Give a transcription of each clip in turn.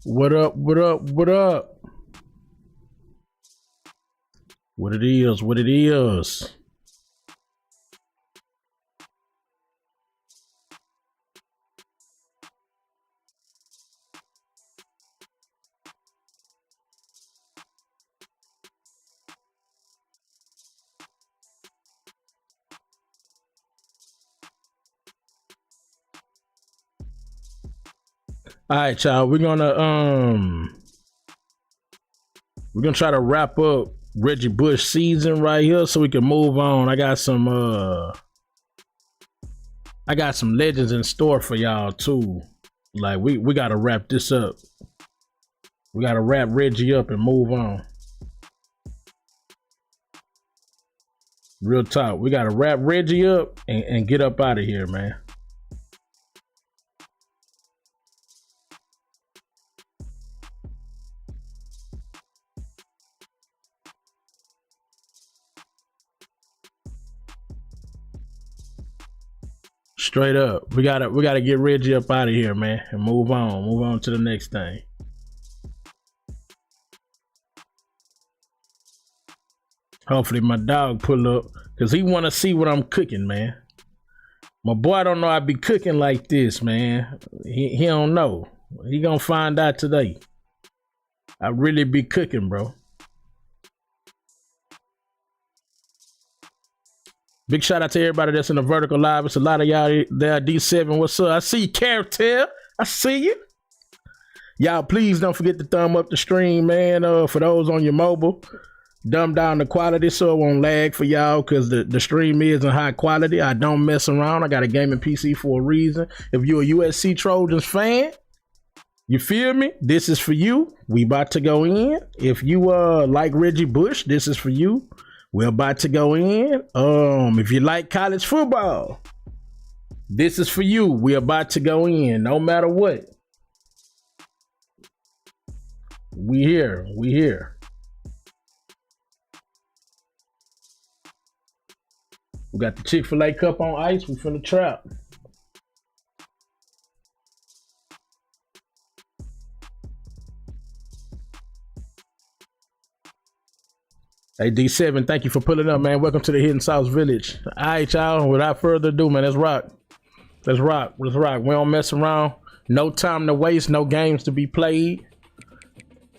What up? What up? What up? What it is? What it is? All right, y'all. We're gonna try to wrap up Reggie Bush season right here so we can move on. I got some legends in store for y'all too. Like we gotta wrap this up. We gotta wrap Reggie up and move on. Real talk. We gotta wrap Reggie up and get up out of here, man. Straight up. We gotta get Reggie up out of here, man, and move on. Move on to the next thing. Hopefully my dog pull up, cause he wanna see what I'm cooking, man. My boy don't know I be cooking like this, man. He don't know. He gonna find out today. I really be cooking, bro. Big shout out to everybody that's in the vertical live. It's a lot of y'all there. D7, what's up? I see you, Cartel. I see you. Y'all, please don't forget to thumb up the stream, man. For those on your mobile, dumb down the quality so it won't lag for y'all, because the stream is in high quality. I don't mess around. I got a gaming PC for a reason. If you're a USC Trojans fan, you feel me? This is for you. We about to go in. If you like Reggie Bush, this is for you. We're about to go in. If you like college football, this is for you. We're about to go in, no matter what. We here. We here. We got the Chick-fil-A cup on ice. We finna trap. Hey, D7, thank you for pulling up, man. Welcome to the Hidden Sauce Village. All right, y'all. Without further ado, man, let's rock. Let's rock. Let's rock. We don't mess around. No time to waste. No games to be played.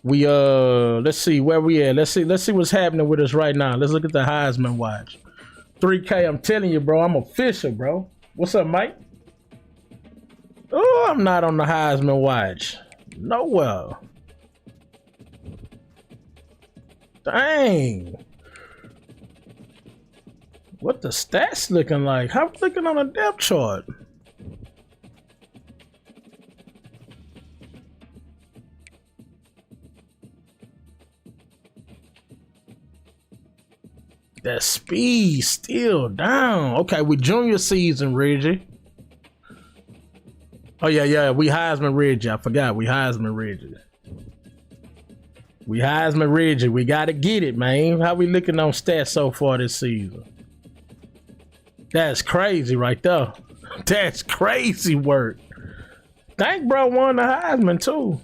We let's see where we at. Let's see what's happening with us right now. Let's look at the Heisman watch. 3K. I'm telling you, bro. I'm official, bro. What's up, Mike? Oh, I'm not on the Heisman watch. Nowhere. Dang. What the stats looking like? How we looking on a depth chart? That speed still down. Okay, we junior season, Reggie. Oh yeah, we Heisman Reggie. I forgot we Heisman Reggie. We Heisman Reggie. We gotta get it, man. How we looking on stats so far this season? That's crazy right there. That's crazy work. Thank bro won the Heisman too.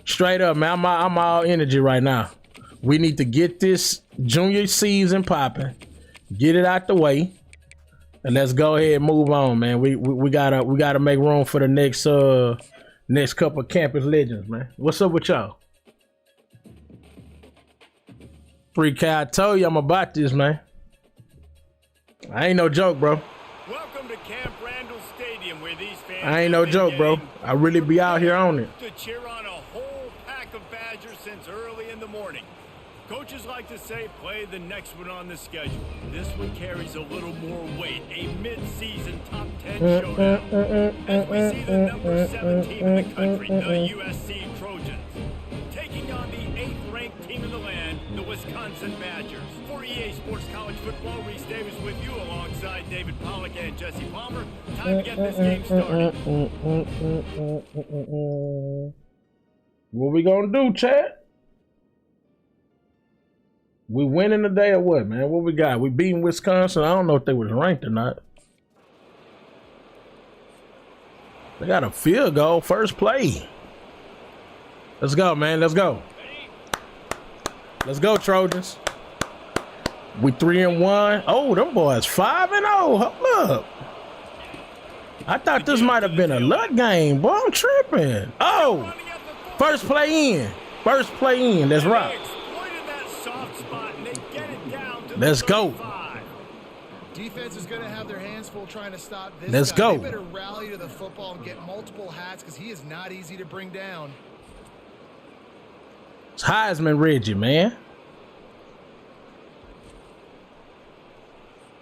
Straight up, man. I'm all energy right now. We need to get this junior season popping. Get it out the way. And let's go ahead and move on, man. We gotta make room for the next couple of campus legends, man. What's up with y'all? 3K, I told you I'm about this, man. I ain't no joke, bro. Welcome to Camp Randall Stadium, where these fans I ain't no joke, bro. I really be out here on it. To cheer on a whole pack of Badgers since early in the morning. Coaches like to say, play the next one on the schedule. This one carries a little more weight, a mid-season top 10 showdown. As we see the number 7 team in the country, the USC Trojans, taking on the 8th-ranked team in the land, the Wisconsin Badgers. For EA Sports College Football, Reese Davis with you alongside David Pollack and Jesse Palmer. Time to get this game started. What we gonna do, chat? We winning today or what, man? What we got? We beating Wisconsin. I don't know if they was ranked or not. They got a field goal, first play. Let's go, man. Let's go. Let's go, Trojans. We 3-1. Oh, them boys 5-0. Hold up. I thought this might have been a luck game. Boy, I'm tripping. Oh, first play in. First play in. Let's rock. Let's go. Defense is going to have their hands full trying to stop this. Let's guy. go. They better rally to the football and get multiple hats because he is not easy to bring down. It's Heisman Reggie, man.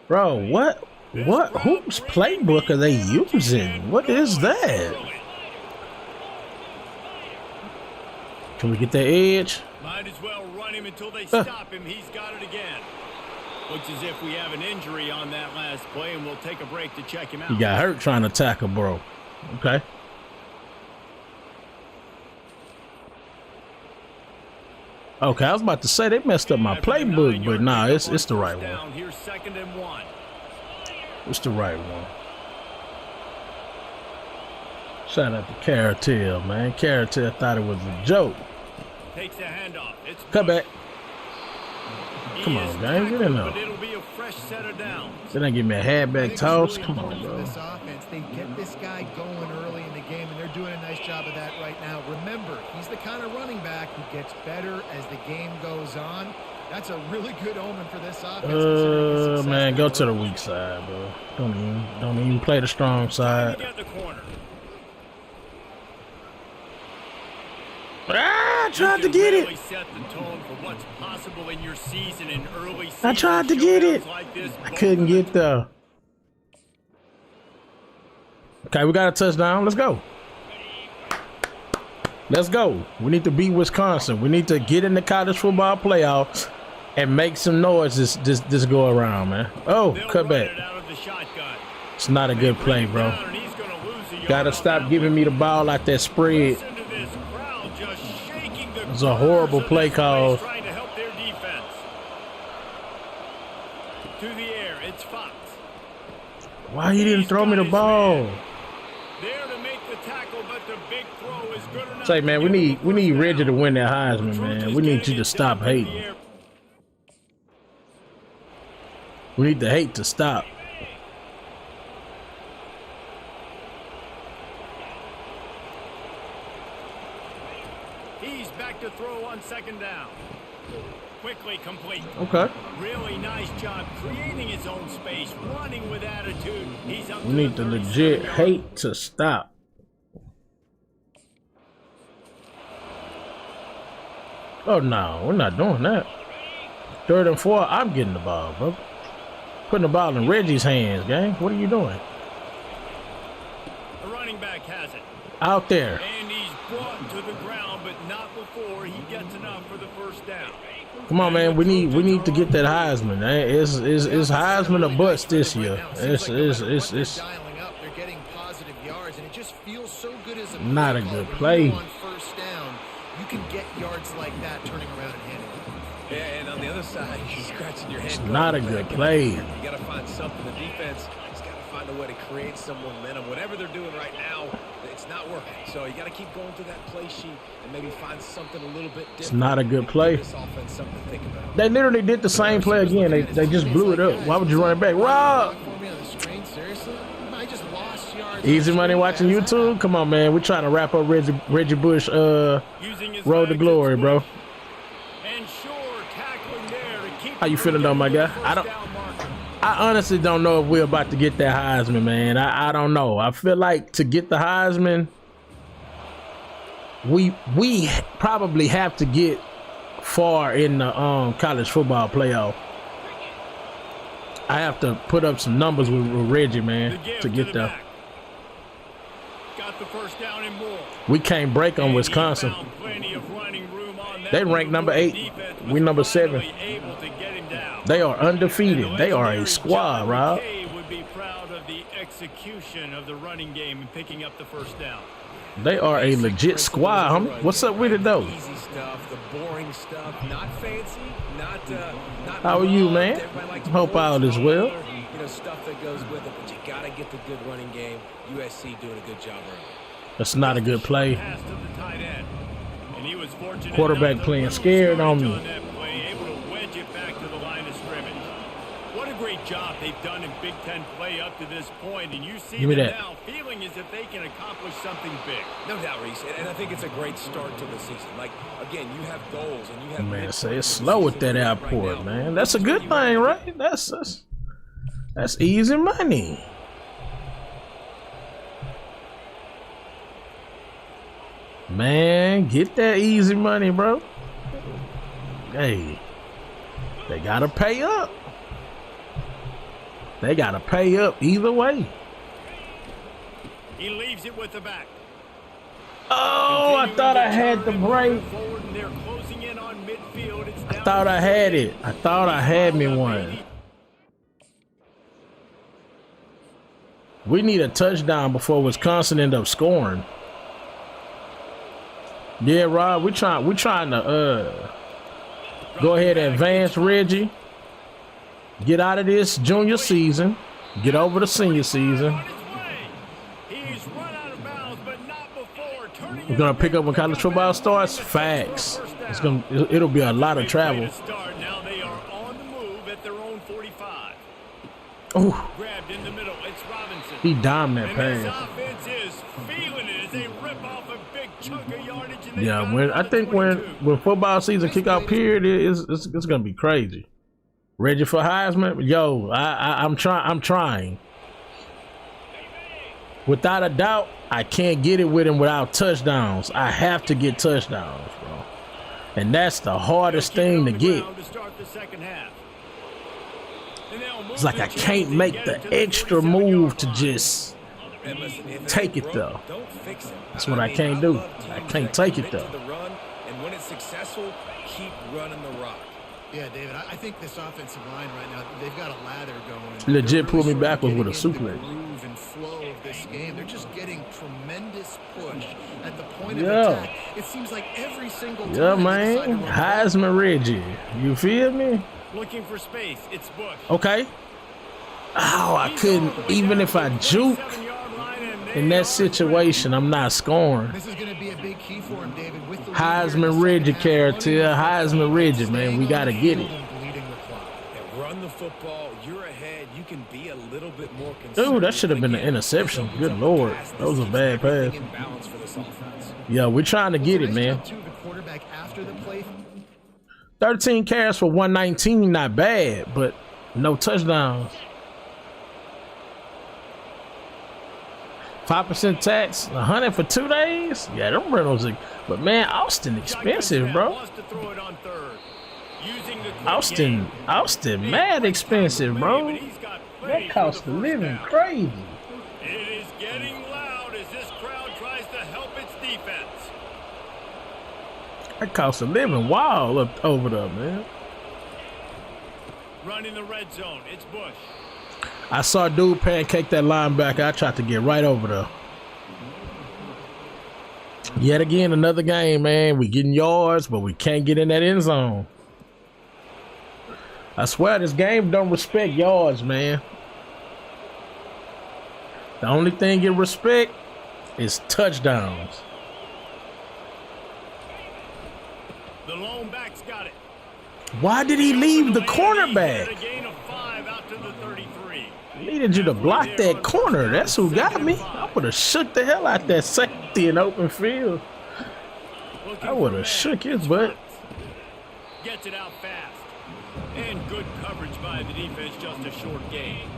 Bro, what whose playbook are they using? What is that? Can we get that edge? Might as well run him until they stop him. He's got it again. Looks as if we have an injury on that last play, and we'll take a break to check him out. He got hurt trying to tackle, bro. Okay. Okay, I was about to say they messed up my playbook, but nah, it's the right one. Here's 2nd and 1. It's the right one. Shout out to Caratel, man. Caratel thought it was a joke. Takes the handoff. It's Cut back. Come on, gang, get in there. But it'll be a fresh set of downs. They didn't give me a halfback toss. Come on, bro. This offense, they get this guy going early in the game, and they're doing a nice job of that right now. Remember, he's the kind of running back who gets better as the game goes on. That's a really good omen for this offense. Man, go to the weak side, bro. Don't even play the strong side. Get the corner. I tried to get it. Set the tone for what's possible in your season in early season. I tried to get it. I couldn't get the. Okay, we got a touchdown. Let's go. Let's go. We need to beat Wisconsin. We need to get in the college football playoffs and make some noise this go around, man. Oh, cut back. It's not a good play, bro. Gotta stop giving me the ball like that spread. It's a horrible play call. Trying to help their defense. To the air, it's Fox. Why you didn't throw me the ball? There to make the tackle, but the big throw is good enough. Say, man, we need Reggie to win that Heisman, man. We need you to stop hating. We need the hate to stop. He's back to throw on 2nd down. Quickly complete. Okay. Really nice job creating his own space, running with attitude. He's up. We need the legit hate to stop. Oh no, we're not doing that. 3rd and 4, I'm getting the ball, bro. Putting the ball in Reggie's hands, gang. What are you doing? The running back has it. Out there. And he's brought to the ground, but not before he gets enough for the 1st down. Come on, man. We need to get that Heisman. It's Heisman or bust this year. It's dialing up. They're getting positive yards, and it just feels so good as a not a good play. On 1st down, you can get yards like that turning around and handing it. Yeah, and on the other side, you're scratching your head. It's not a good play. You got to find something. The defense has got to find a way to create some momentum. Whatever they're doing right now, it's not working. So you got to keep going through that play sheet and maybe find something a little bit different. It's not a good play. This offense, something to think about. They literally did the same play again. They just blew it up. Why would you run it back? Rob! Easy money watching YouTube? Come on, man. We're trying to wrap up Reggie Bush road to glory, bro. How you feeling though, my guy? I honestly don't know if we're about to get that Heisman, man. I don't know. I feel like to get the Heisman, we probably have to get far in the college football playoff. I have to put up some numbers with Reggie, man, to get there. Got the 1st down and more. We can't break on Wisconsin. They rank number 8. We number 7. They are undefeated. They are a squad, Rob. Would be proud of the execution of the running game and picking up the 1st down. They are a legit squad, homie. What's up with it though? Easy stuff, the boring stuff, not fancy, not How are you, man? Hope all is well. you know, stuff that goes with it, but you got to get the good running game. USC doing a good job early. That's not a good play. Pass to the tight end. And he was fortunate Quarterback enough to playing little scared on storage me. that play, able to wedge it back to the line of scrimmage. What a great job they've done in Big Ten play up to this point, and you see Give me them that. now feeling as if they can accomplish something big. No doubt, Reese, and I think it's a great start to the season. Like, again, you have goals and you have... Man, say it's slow with that output, man. That's a good thing, right? That's easy money. Man, get that easy money, bro. Hey, they gotta pay up. They gotta pay up either way. He leaves it with the back. Oh, I thought I had the break. I thought I had it. I thought I had me one. We need a touchdown before Wisconsin end up scoring. Yeah, Rob, we're trying to go ahead and advance Reggie. Get out of this junior season. Get over the senior season. We're gonna pick up when college football starts. Facts. It'll be a lot of travel. Now they are on the move at their own 45. Oh, Grabbed in the middle. It's Robinson. he domed that And this pass. offense is feeling it as they rip off a big chunk of yardage. And Yeah, when football season kick off period, it's gonna be crazy. Reggie for Heisman, yo, I'm trying. Without a doubt, I can't get it with him without touchdowns. I have to get touchdowns, bro. And that's the hardest thing to get. It's like I can't make the extra move to just take it though. That's what I can't do. I can't take it though. And when it's successful, keep running the rock. Yeah, David, I think this offensive line right now, they've got a lather going. Legit pulled me They're backwards with a getting into suplex. the groove and flow of this game. They're just getting tremendous push at the point of Yeah. attack. It seems like every single time. Yeah, they decide man. to run the ball. Heisman Reggie. You feel me? Looking for space. It's Bush. Okay. Oh, I couldn't. Even if I juke in that situation, I'm not scoring. This is going to be a big key for him, David. With the Heisman Reggie character. Heisman Reggie, man. We got to get it. And run the football. You're ahead. You can be a little bit more consistent. Dude, that should have been an interception. Good Lord. That was a bad pass. Yeah, we're trying to get it, man. 13 carries for 119, not bad, but no touchdowns. 5% tax, 100 for 2 days. Yeah, them rentals. But man, Austin expensive, bro. Austin, mad expensive, bro. That cost of living crazy. It is getting loud as this crowd tries to help its defense. That cost of living wild up over there, man. Running the red zone. It's Bush. I saw dude pancake that linebacker. I tried to get right over there. Yet again, another game, man. We getting yards, but we can't get in that end zone. I swear this game don't respect yards, man. The only thing it respect is touchdowns. The lone back's got it. Why did he leave the cornerback? A gain of 5 out to the 33. Needed you to block that corner. That's who got me. I would have shook the hell out that safety in open field. I would have shook his butt. Gets it out fast. And good coverage by the defense, just a short gain.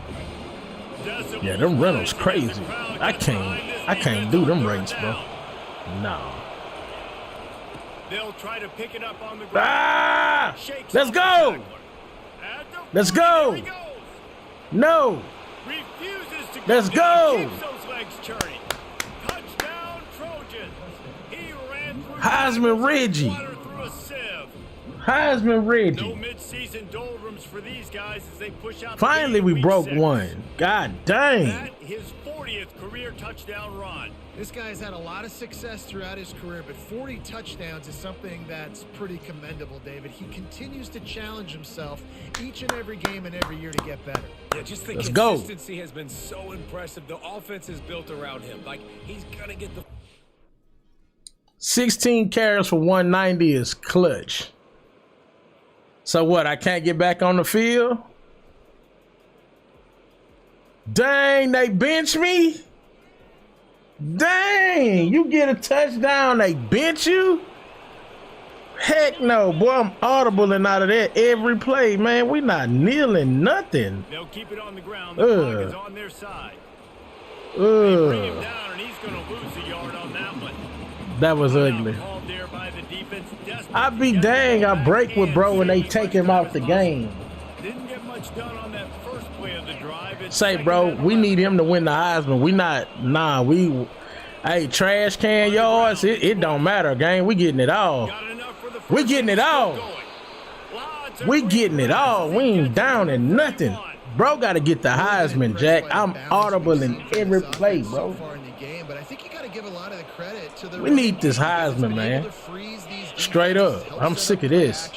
Yeah, them Reynolds crazy. I can't do them rates, bro. No. They'll try to pick it up on the ground. Ah! Let's go! Let's go! No! Refuses to Let's go! Keeps those legs churning. Touchdown Trojans. He ran through Heisman Reggie. water through a sieve. Heisman No Reggie. mid-season dole doldrums for these guys as they push out. Finally, we broke one. God dang. That his 40th career touchdown run. This guy's had a lot of success throughout his career, but 40 touchdowns is something that's pretty commendable, David. He continues to challenge himself each and every game and every year to get better. Yeah, just the Let's go. consistency has been so impressive. The offense is built around him. Like, he's going to get the... 16 carries for 190 is clutch. So what, I can't get back on the field? Dang, they bench me? Dang, you get a touchdown, they bench you? Heck no, boy, I'm audibling out of that every play, man. We not kneeling nothing. They'll keep it on the ground. The clock is on their side. They bring him down, and he's going to lose a yard on that one. That was ugly. There by the defense. I be dang, I break with bro when they take him out the game. Didn't get much done on that first play of the drive. Say, bro, we need him to win the Heisman. We not, hey, trash can yards, it don't matter, gang. We getting it all. We getting it all. We getting it all. We ain't down in nothing. Bro got to get the Heisman, Jack. I'm audible in every play, bro. We need this Heisman, man. Straight up. I'm sick of this.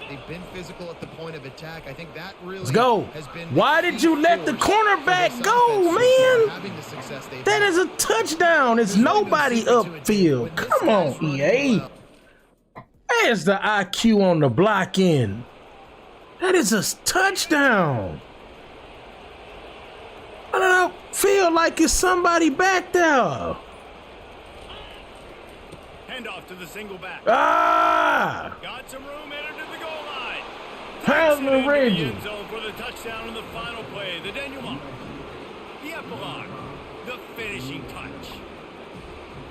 They've been physical at the point of attack. I think that really Let's go. Why did you let the cornerback go, man? That is a touchdown. It's nobody upfield. Come on, EA. There's the IQ on the block end. That is a touchdown. I don't feel like it's somebody back there. Handoff to the single back. Ah! Got some room, entered to the goal line. How's Reggie? End zone for the touchdown in the final play. The denouement. The epilogue. The finishing touch.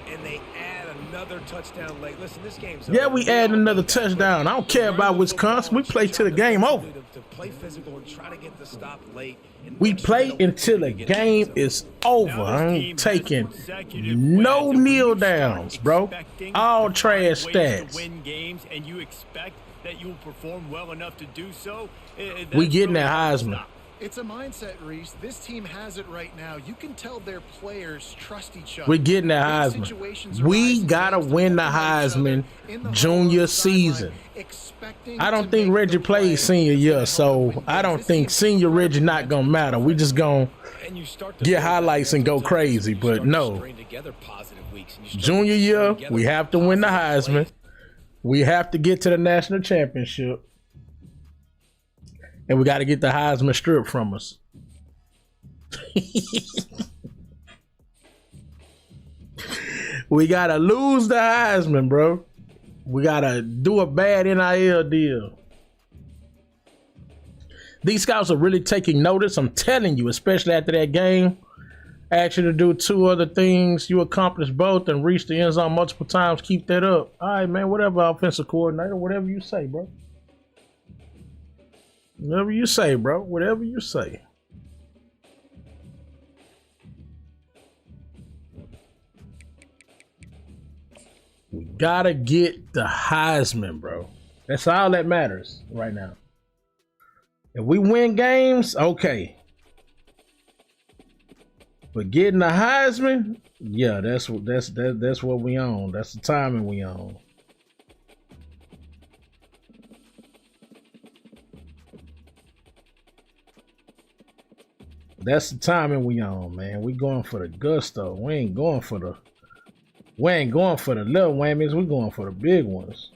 And they add another touchdown late. Listen, this game's yeah, we add another touchdown. I don't care about Wisconsin. We play till the game over. To play physical and try to get the stop late. We play until the game is over. I ain't taking no kneel downs, bro. All trash stats. Win games, and you expect that you'll perform well enough to do so. We getting that Heisman. It's a mindset, Reese. This team has it right now. You can tell their players trust each other. We're getting that Heisman. We gotta win the Heisman junior season. I don't think Reggie plays senior year, so I don't think senior Reggie not gonna matter. We just gonna get highlights and go crazy, but no. Junior year, we have to win the Heisman. We have to get to the national championship. And we got to get the Heisman stripped from us. We got to lose the Heisman, bro. We got to do a bad NIL deal. These scouts are really taking notice. I'm telling you, especially after that game. Asked you to do 2 other things. You accomplished both and reached the end zone multiple times. Keep that up. All right, man. Whatever, offensive coordinator. Whatever you say, bro. Whatever you say, bro. Whatever you say. We gotta get the Heisman, bro. That's all that matters right now. If we win games, okay. But getting the Heisman, yeah, that's what we on. That's the timing we on. That's the timing we on, man. We going for the gusto. We ain't going for the little whammies. We going for the big ones.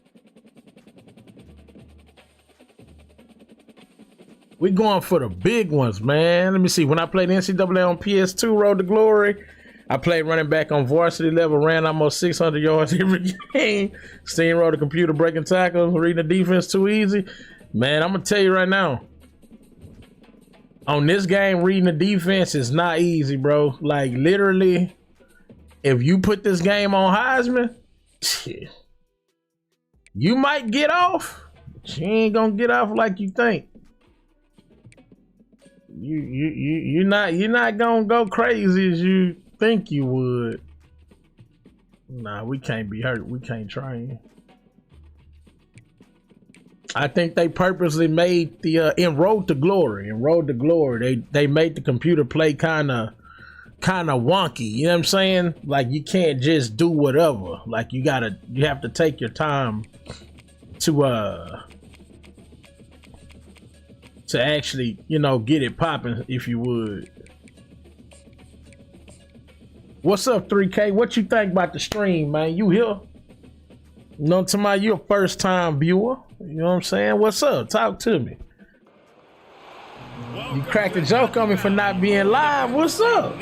We going for the big ones, man. Let me see. When I played NCAA on PS2, Road to Glory, I played running back on varsity level, ran almost 600 yards every game. Steamrolled the computer, breaking tackles, reading the defense too easy. Man, I'm going to tell you right now. On this game, reading the defense is not easy, bro. Like, literally, if you put this game on Heisman, you might get off, but you ain't gonna get off like you think. You're not gonna go crazy as you think you would. Nah, we can't be hurt. We can't train. I think they purposely made the in Road to Glory. In Road to Glory, they made the computer play kind of wonky. You know what I'm saying? Like you can't just do whatever. Like you have to take your time to actually, you know, get it popping, if you would. What's up, 3K? What you think about the stream, man? You here? You know, to my, you a first time viewer. You know what I'm saying? What's up? Talk to me. You cracked a joke on me for not being live. What's up?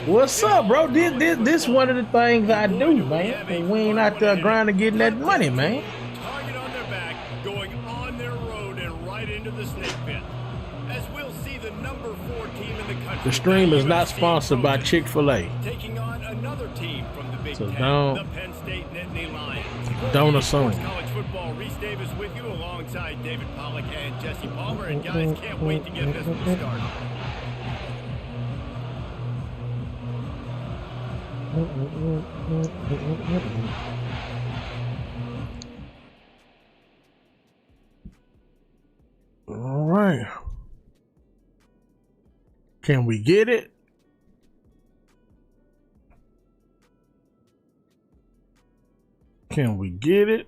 What's up, bro? This one of the things I do, man. And we ain't out there grinding getting that money, man. Target on their back, going on their road and right into the snake pit. As we'll see the number 4 team in the country. The stream is not sponsored by Chick-fil-A. Taking on another team from the Big So Ten, the Penn State Nittany Lions. Don't assume. College football, Reese Davis with you alongside David Pollack and Jesse Palmer. And guys, can't wait to get this one started. All right. Can we get it? Can we get it?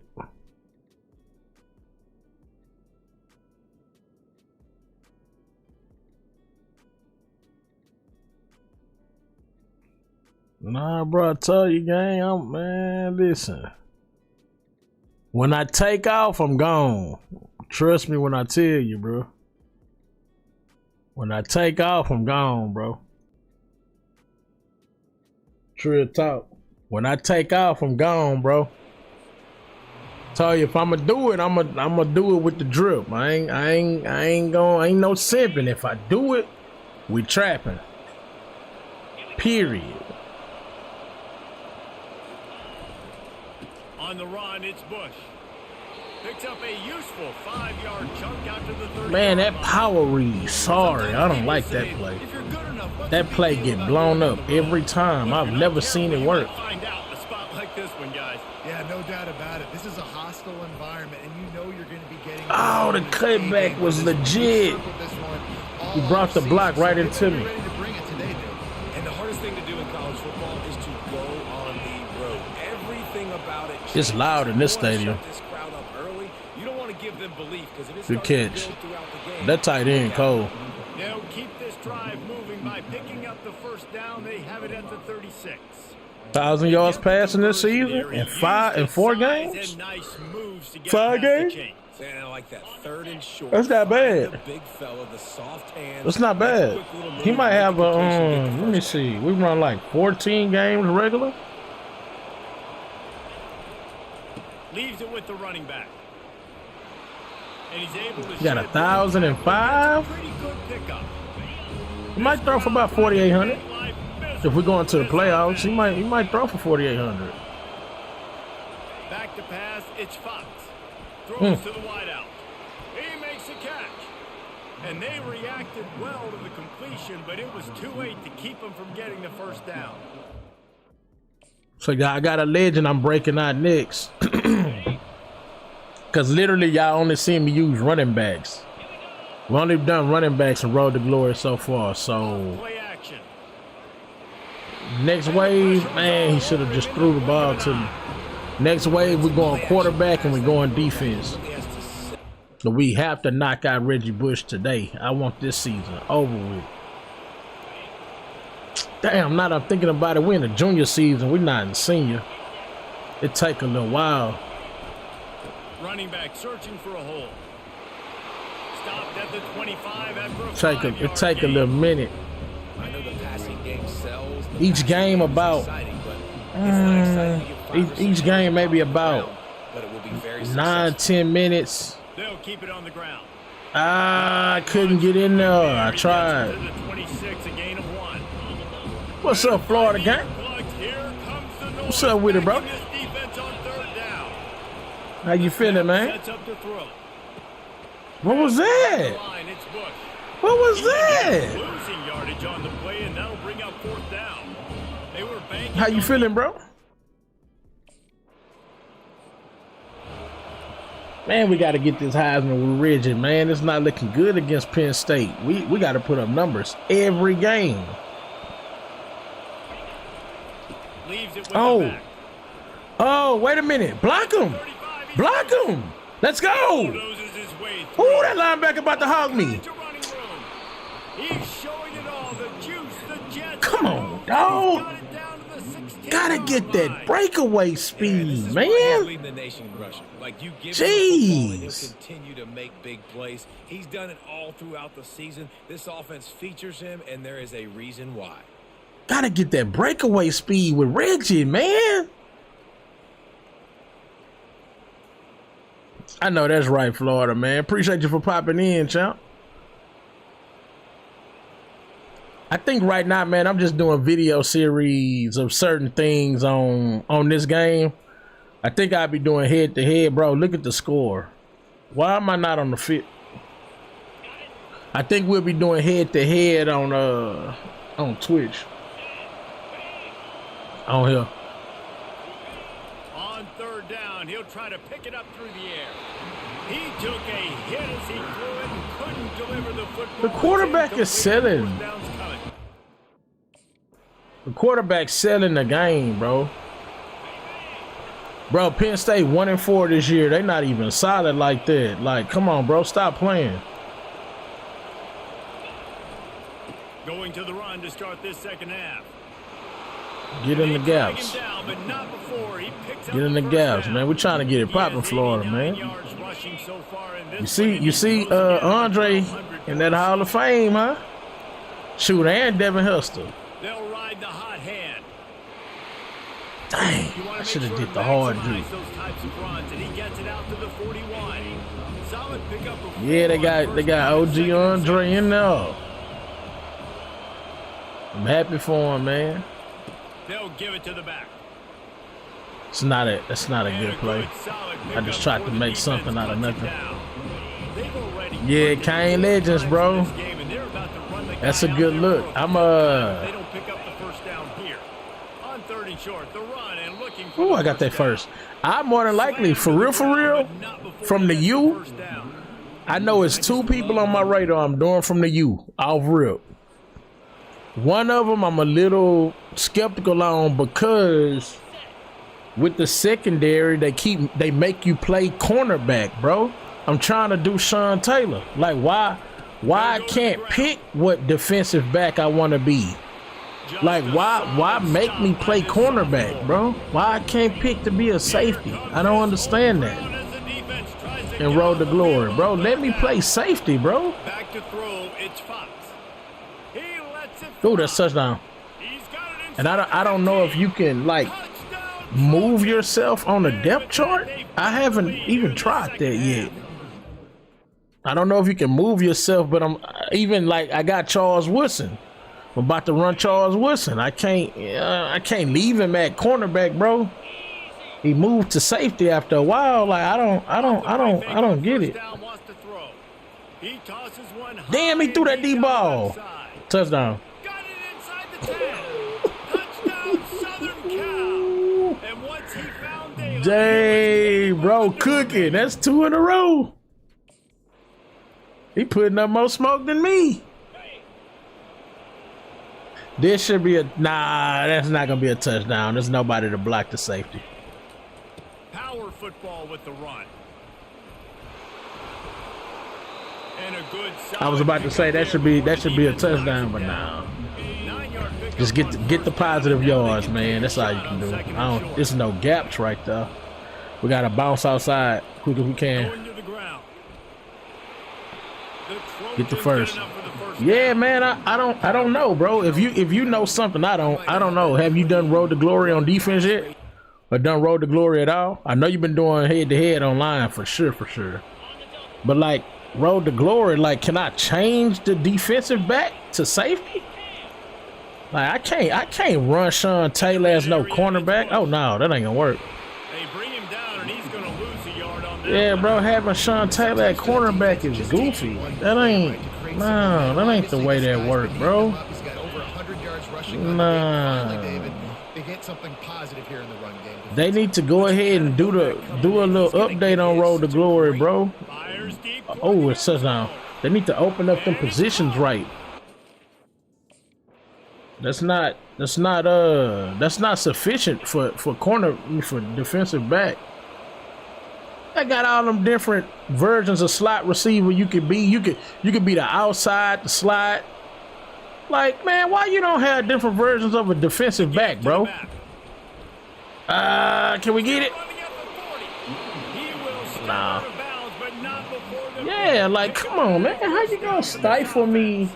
Nah, bro, I tell you, gang, man, listen. When I take off, I'm gone. Trust me when I tell you, bro. When I take off, I'm gone, bro. Real talk. When I take off, I'm gone, bro. Tell you, if I'ma do it, I'ma do it with the drip. I ain't no simping. If I do it, we trapping. Period. On the run, it's Bush. Picks up a useful 5-yard chunk out to the 30. Man, that power read. Sorry, I don't like that play. That play get blown up every time. I've never seen it work. Find out a spot like this one, guys. Yeah, no doubt about it. This is a hostile environment, and you know you're going to be getting. Oh, the cutback was legit. He brought the block right into me. And the hardest thing to do in college football is to go on the road. Everything about it. It's loud in this stadium. Good catch. That tight end cold. They'll keep this drive moving by picking up the first down. They have it at the 36. 1,000 yards passing this season in 4 games. 5 games. And I like that 3rd and short. That's not bad. The big fella, the soft hands. That's not bad. He might have a let me see. We run like 14 games regular. Leaves it with the running back. And he's able to. He got 1,005. Pretty good pickup. He might throw for about 4,800. If we go into the playoffs, he might throw for 4,800. Back to pass, it's Fox. Throws to the wideout. He makes a catch. And they reacted well to the completion, but it was too late to keep him from getting the first down. So I got a legend I'm breaking out next. Because literally y'all only seen me use running backs. We only done running backs in Road to Glory so far. So next wave, man, he should have just threw the ball to me. Next wave, we're going quarterback and we're going defense. So we have to knock out Reggie Bush today. I want this season over with. Damn, now that I'm thinking about it, we're in the junior season. We're not in senior. It take a little while. Running back searching for a hole. Stopped at the 25 after a It take a little minute. I know the passing game sells. Each game about each game maybe about 9-10 minutes. They'll keep it on the ground. I couldn't get in there. I tried. What's up, Florida gang? What's up with it, bro? How you feeling, man? What was that? What was that? Losing yardage on the play, and that'll bring up 4th down. They were banking. How you feeling, bro? Man, we got to get this Heisman with Reggie, man. It's not looking good against Penn State. We got to put up numbers every game. Leaves it with the back. Oh, wait a minute. Block him. Block him. Let's go. Bulldozes his way through. Ooh, that linebacker about to hog me. Into running room. He's showing it all. The juice, the jets. Come on, dog. Got it down to the 16 Gotta get that line. breakaway This speed, is why he's man. leading the nation rushing. Like, you give him the football and he'll Jeez. continue to make big plays. He's done it all throughout the season. This offense features him, and there is a reason why. Gotta get that breakaway speed with Reggie, man. I know that's right, Florida, man. Appreciate you for popping in, champ. I think right now, man, I'm just doing video series of certain things on this game. I think I'll be doing head to head, bro. Look at the score. Why am I not on the fit? I think we'll be doing head to head on Twitch. On here. On third down, he'll try to pick it up through the air. He took a hit as he threw it and couldn't deliver the football. The quarterback is selling. Fourth down's coming. The quarterback's selling the game, bro. Bro, Penn State 1-4 this year. They not even solid like that. Like, come on, bro. Stop playing. Going to the run to start this second half. Get in the They drag gaps. him down, but not before he picks up Get in the first gaps, down. man. We're trying to get it He popping, has Florida, 89 man. yards rushing so far in this You one. see, He's closing in on Andre 100 in that yards. Hall of Fame, huh? Shoot, and Devin Hester. They'll ride the hot hand. Dang, You wanna I make should have sure did to the hard maximize juke. those types of runs, and he gets it out to the 41. Solid pickup of Yeah, they 4 got on they first got down, OG second and Andre 6. in there. I'm happy for him, man. They'll give it to the back. That's not a And good play. solid I just pickup tried for to the make defense, something out of cuts it nothing. down. They've already Yeah, worked it Kane 4 Legends, times bro. in this game, and they're about to run the That's guy a out good there look. for a I'm They don't pick up the first down here. On third and short, the run and looking for Ooh, the I got that down. first. I more than likely, for Slammed real, to the ground, but not before from he the gets U, first down. I know it's 2 people on my radar I'm doing from the U, off rip. One of them I'm a little skeptical on because with the secondary, they make you play cornerback, bro. I'm trying to do Sean Taylor. Like, why I can't pick what defensive back I want to be? Like, why make me play cornerback, bro? Why I can't pick to be a safety? I don't understand that. And Road to Glory, bro. Let me play safety, bro. Back to throw, it's Fox. He lets it Ooh, that's touchdown. He's got it And I don't know if you can, like, Touchdown, move yourself on the depth chart. I haven't even tried that yet. I don't know if you can move yourself, but I'm even like I got Charles Woodson. I'm about to run Charles Woodson. I can't leave him at cornerback, bro. He moved to safety after a while. Like I don't get it. He tosses one Damn, he high threw that and he D got it ball. outside. Touchdown. Got it inside the 10. Touchdown, Southern Cal. And once he found daylight, Dang, bro, cooking. That's 2 in a row. He putting up more smoke than me. This should be nah, that's not gonna be a touchdown. There's nobody to block the safety. power football with the run. And a good I was about to say that should be a touchdown, but nah. Just get the positive yards, man. That's all you can do. There's no gaps right there. We gotta bounce outside quick as we can. Get the first. Yeah, man. I don't know, bro. If you know something, I don't know. Have you done Road to Glory on defense yet, or done Road to Glory at all? I know you've been doing head to head online for sure. But like Road to Glory, like, can I change the defensive back to safety? Like I can't run Sean Taylor as no cornerback. Oh no, that ain't gonna work. They bring him down and he's gonna lose a yard on that. Yeah, bro, having Sean Taylor at cornerback is goofy. That ain't the way that work, bro. He's got over 100 yards rushing. Nah. Finally, David, get something positive here in the run game. They need to go ahead and do a little update on Road to Glory, bro. Oh, it's touchdown. They need to open up them positions right. That's not sufficient for defensive back. I got all them different versions of slot receiver you could be. You could be the outside, the slot. Like, man, why you don't have different versions of a defensive back, bro? Can we get it? Nah. Yeah, like, come on, man. How you gonna stifle me?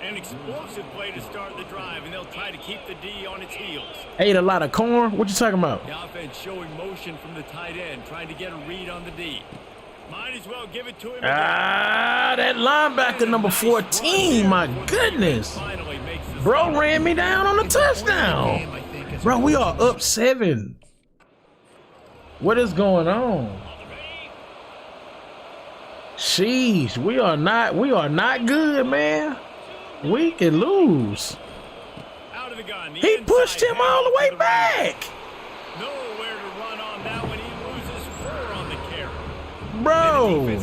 An explosive play to start the drive, and they'll try to keep the D on its heels. Ate a lot of corn? What you talking about? The offense showing motion from the tight end, trying to get a read on the D. Might as well give it to him. That linebacker number 14, my goodness. Bro ran me down on the touchdown. Bro, we are up 7. What is going on? Sheesh, we are not good, man. We can lose. Out of the gun. He pushed him all the way back. Nowhere to run on that when he loses 4 on the carry. Bro.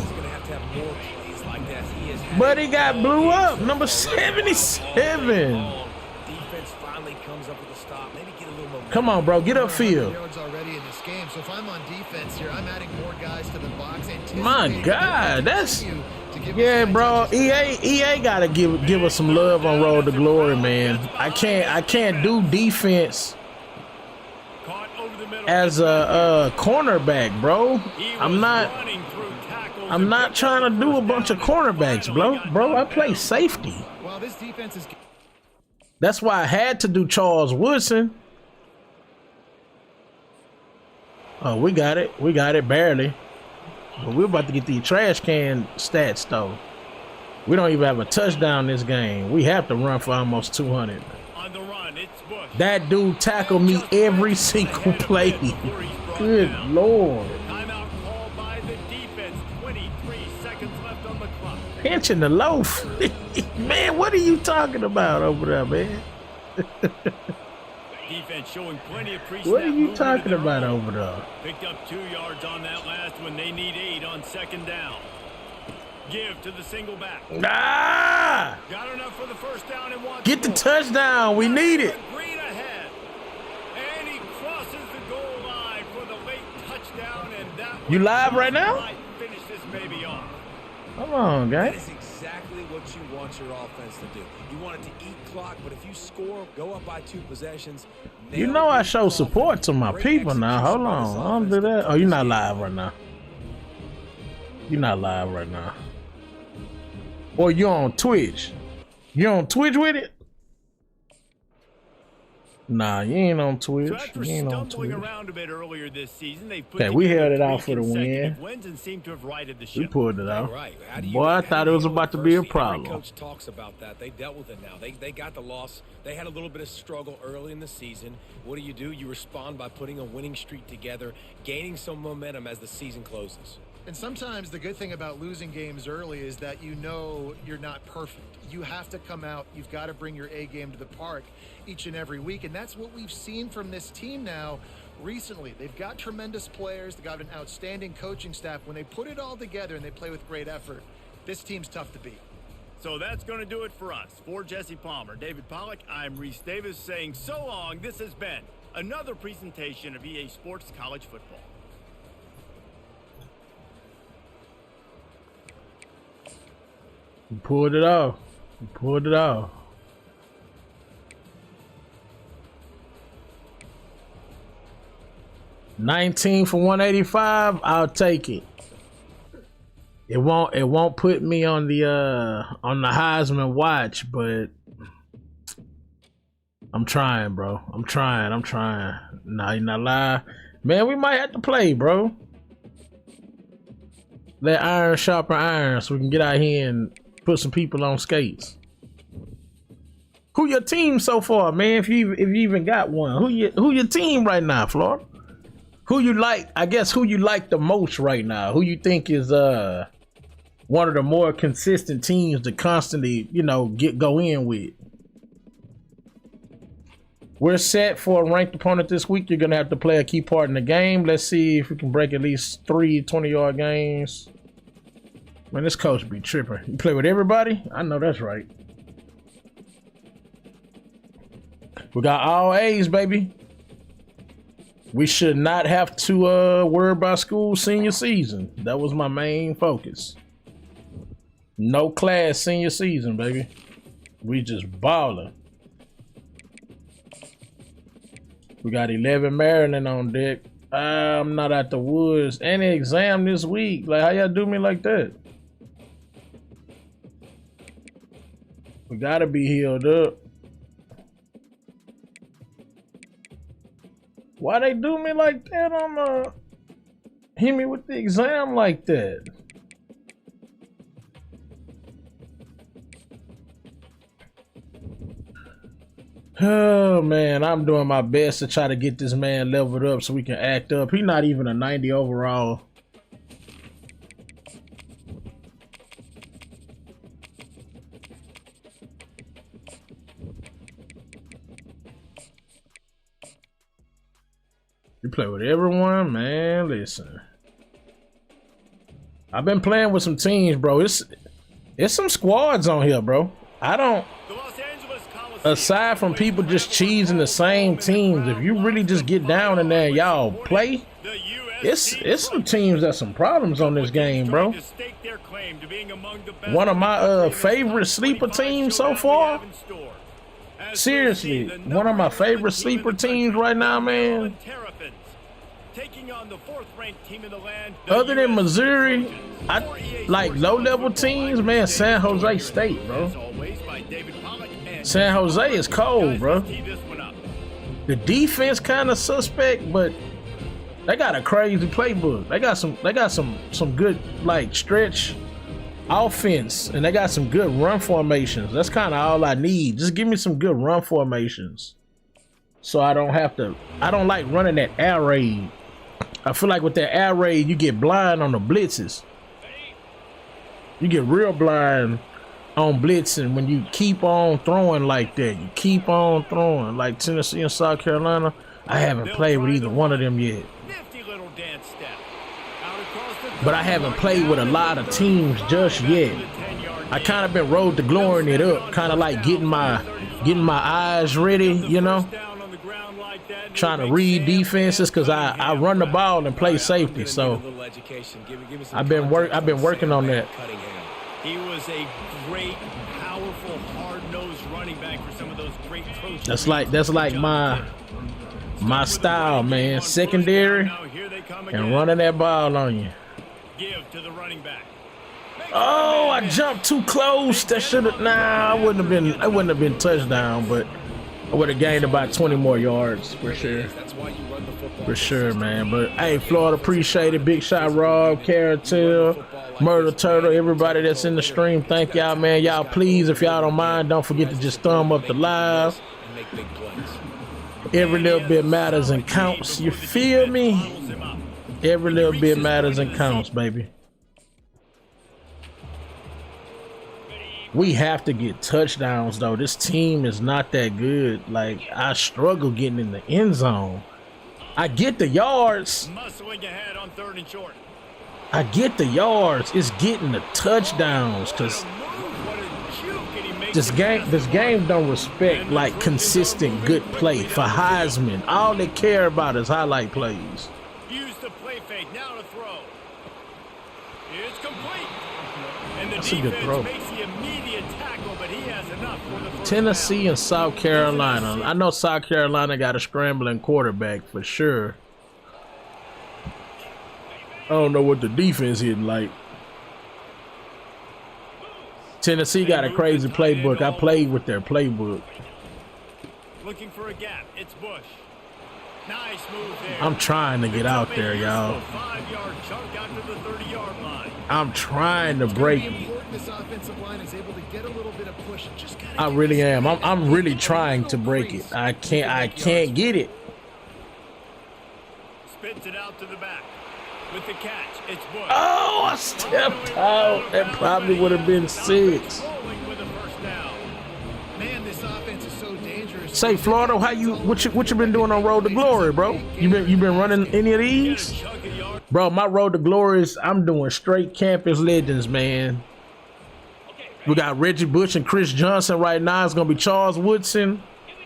But he got blew up. Number 77. Defense finally comes up with a stop. Maybe get a little momentum. Come on, bro. Get upfield. Already in this game. So if I'm on defense here, I'm adding more guys to the box. My God, that's yeah, bro. EA gotta give us some love on Road to Glory, man. I can't do defense as a cornerback, bro. I'm not trying to do a bunch of cornerbacks, bro. I play safety. Well, this defense is. That's why I had to do Charles Woodson. Oh, we got it barely. But we're about to get these trash can stats, though. We don't even have a touchdown this game. We have to run for almost 200. On the run, it's Bush. That dude tackled me every single play. Good Lord. Timeout called by the defense. 23 seconds left on the clock. Pinching the loaf. Man, what are you talking about over there, man? Defense showing plenty of pre-snap. What are you talking about over there? Picked up 2 yards on that last one. They need 8 on second down. Give to the single back. Ah! Got enough for the first down and wants Get the more. touchdown. We need it. Green ahead. And he crosses the goal line for the late touchdown. And that You live right now? might finish this maybe off. Come on, That guys. is exactly what you want your offense to do. You want it to eat clock, but if you score, go up by 2 possessions. You know I show support to my people now. Hold on. I don't do that. Oh, you're not live right now. You're not live right now. Or you on Twitch. You on Twitch with it? Nah, you ain't on Twitch. So after You ain't on stumbling Twitch. around a bit earlier this season, they've put Okay, we together held it 3 out for the win. consecutive wins and seem to have righted the We ship. pulled it out. Right. Boy, I thought it was about to be a Every problem. coach talks about that. They dealt with it now. They got the loss. They had a little bit of struggle early in the season. What do? You respond by putting a winning streak together, gaining some momentum as the season closes. And sometimes the good thing about losing games early is that you know you're not perfect. You have to come out. You've got to bring your A game to the park each and every week. And that's what we've seen from this team now recently. They've got tremendous players. They've got an outstanding coaching staff. When they put it all together and they play with great effort, this team's tough to beat. So that's going to do it for us. For Jesse Palmer, David Pollack, I'm Reese Davis saying so long. This has been another presentation of EA Sports College Football. We pulled it off. We pulled it off. $19 for $185. I'll take it. It won't put me on the Heisman watch, but I'm trying, bro. I'm trying. Nah, you're not lying. Man, we might have to play, bro. Let iron sharpen iron so we can get out here and put some people on skates. Who your team so far, man? If you even got one, who your team right now, Florida? Who you like? I guess who you like the most right now? Who you think is one of the more consistent teams to constantly, go in with? We're set for a ranked opponent this week. You're going to have to play a key part in the game. Let's see if we can break at least 3 20-yard games. Man, this coach be tripping. You play with everybody? I know that's right. We got all A's, baby. We should not have to worry about school senior season. That was my main focus. No class senior season, baby. We just balling. We got 11 Maryland on deck. I'm not at the woods. Any exam this week? Like, how y'all do me like that? We gotta be healed up. Why they do me like that on the... Hit me with the exam like that? Oh man, I'm doing my best to try to get this man leveled up so we can act up. He's not even a 90 overall. You play with everyone, man. Listen, I've been playing with some teams, bro. It's some squads on here, bro. I don't... Aside from people just cheesing the same teams, if you really just get down in there and y'all play, it's some teams that some problems on this game, bro. One of my favorite sleeper teams so far. Seriously, one of my favorite sleeper teams right now, man. Other than Missouri, I like low-level teams, man. San Jose State, bro. San Jose is cold, bro. The defense kind of suspect, but they got a crazy playbook. They got some good like stretch offense, and they got some good run formations. That's kind of all I need. Just give me some good run formations, so I don't have to. I don't like running that air raid. I feel like with that air raid, you get blind on the blitzes. You get real blind on blitzing when you keep on throwing like that. You keep on throwing like Tennessee and South Carolina. I haven't played with either one of them yet, but I haven't played with a lot of teams just yet. I kind of been road to glorying it up, kind of like getting my eyes ready, you know, trying to read defenses because I run the ball and play safety. So I've been working on that. He was a great, powerful, hard-nosed running back for some of those great coaches. That's like my style, man. Secondary and running that ball on you. Give to the running back. Oh, I jumped too close. That should have. Nah, I wouldn't have been touchdown, but I would have gained about 20 more yards for sure. For sure, man. But hey, Florida, appreciate it. Big Shot Rob, Caratel, Murder Turtle, everybody that's in the stream. Thank y'all, man. Y'all, please, if y'all don't mind, don't forget to just thumb up the live. Every little bit matters and counts. You feel me? Every little bit matters and counts, baby. We have to get touchdowns, though. This team is not that good. Like, I struggle getting in the end zone. I get the yards. Muscling ahead on 3rd and short. I get the yards. It's getting the touchdowns, because this game don't respect like consistent good play for Heisman. All they care about is highlight plays. Use the play fake now to throw. It's complete. And the That's a good throw. makes the immediate tackle, but he has enough for the first Tennessee down. and South Carolina. I know South Carolina got a scrambling quarterback for sure. I don't know what the defense hitting like. Tennessee got a crazy playbook. I played with their playbook. Looking for a gap. It's Bush. Nice move there. I'm trying to get out there, y'all. 5-yard chunk out to the 30-yard line. I'm trying to break it. This offensive line is able to get a little bit of push. Just I really am. I'm really trying to break it. I can't get it. Spits it out to the back. With the catch, it's Bush. Oh, I stepped out. That probably would have been 6. Rolling with a first down. Man, this offense is so dangerous. Say, Florida, what you been doing on Road to Glory, bro? You been running any of these? Bro, my Road to Glory is, I'm doing straight campus legends, man. We got Reggie Bush and Chris Johnson right now. It's gonna be Charles Woodson.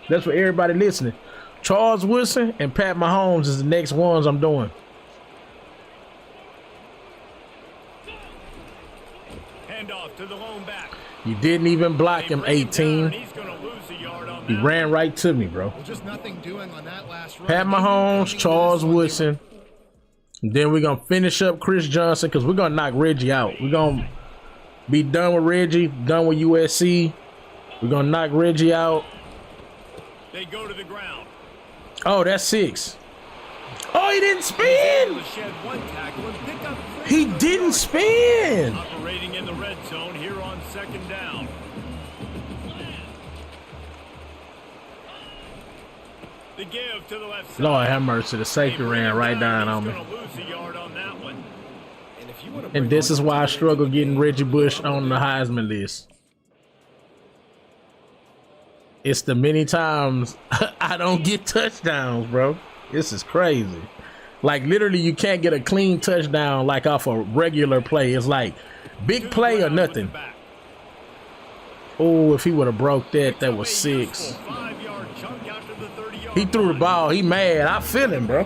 That's for everybody listening. Charles Woodson and Pat Mahomes is the next ones I'm doing. Hand off to the lone back. You didn't even block him, 18. He ran right to me, bro. Just nothing doing on that last run. Pat Mahomes, Charles Woodson. And then we're going to finish up Chris Johnson because we're going to knock Reggie out. We're going to be done with Reggie, done with USC. We're going to knock Reggie out. They go to the ground. Oh, that's 6. Oh, he didn't spin. He didn't spin. Operating in the red zone here on second down. The give to the left side. Lord have mercy. The safety ran right down on me. And this is why I struggle getting Reggie Bush on the Heisman list. It's the many times I don't get touchdowns, bro. This is crazy. Like, literally, you can't get a clean touchdown like off a regular play. It's like big play or nothing. Oh, if he would have broke that, that was 6. He threw the ball. He mad. I feel him, bro.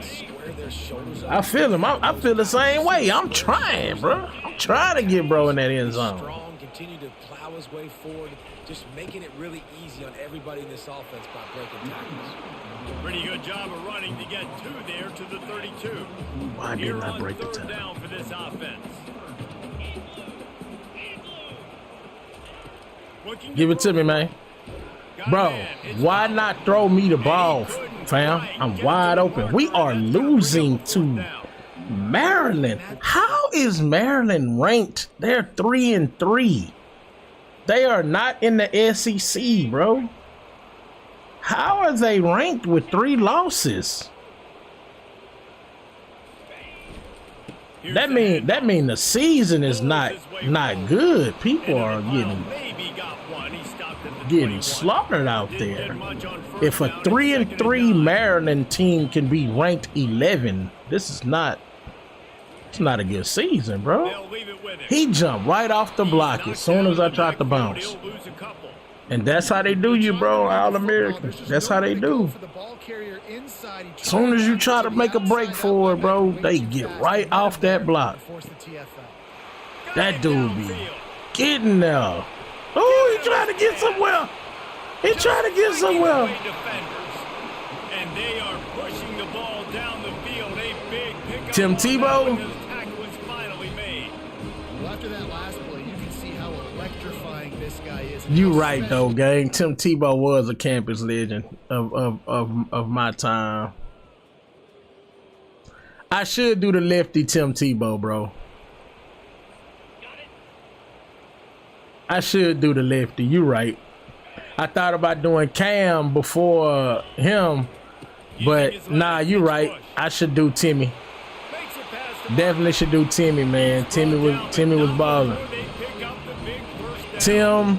I feel him. I feel the same way. I'm trying, bro. I'm trying to get bro in that end zone. Strong, continue to plow his way forward, just making it really easy on everybody in this offense by breaking tackles. Pretty good job of running to get 2 there to the 32. Why didn't I break the tackle? Down for this offense. Give it to me, man. Bro, why not throw me the ball, fam? I'm wide open. We are losing to Maryland. How is Maryland ranked? They're 3-3. They are not in the SEC, bro. How are they ranked with 3 losses? That mean the season is not good. People are getting slaughtered out there. If a 3-3 Maryland team can be ranked 11, this is not. It's not a good season, bro. He jumped right off the block as soon as I tried to bounce. And that's how they do you, bro, All-American. That's how they do. As soon as you try to make a break for it, bro, they get right off that block. That dude be getting there. Oh, he trying to get somewhere. He trying to get somewhere. And they are pushing the ball down the field. A big pickup. Tim Tebow. After that last play, you can see how electrifying this guy is. You right though, gang. Tim Tebow was a campus legend of my time. I should do the lefty Tim Tebow, bro. I should do the lefty. You right. I thought about doing Cam before him, but nah, you right. I should do Timmy. Definitely should do Timmy, man. Timmy was balling. Tim.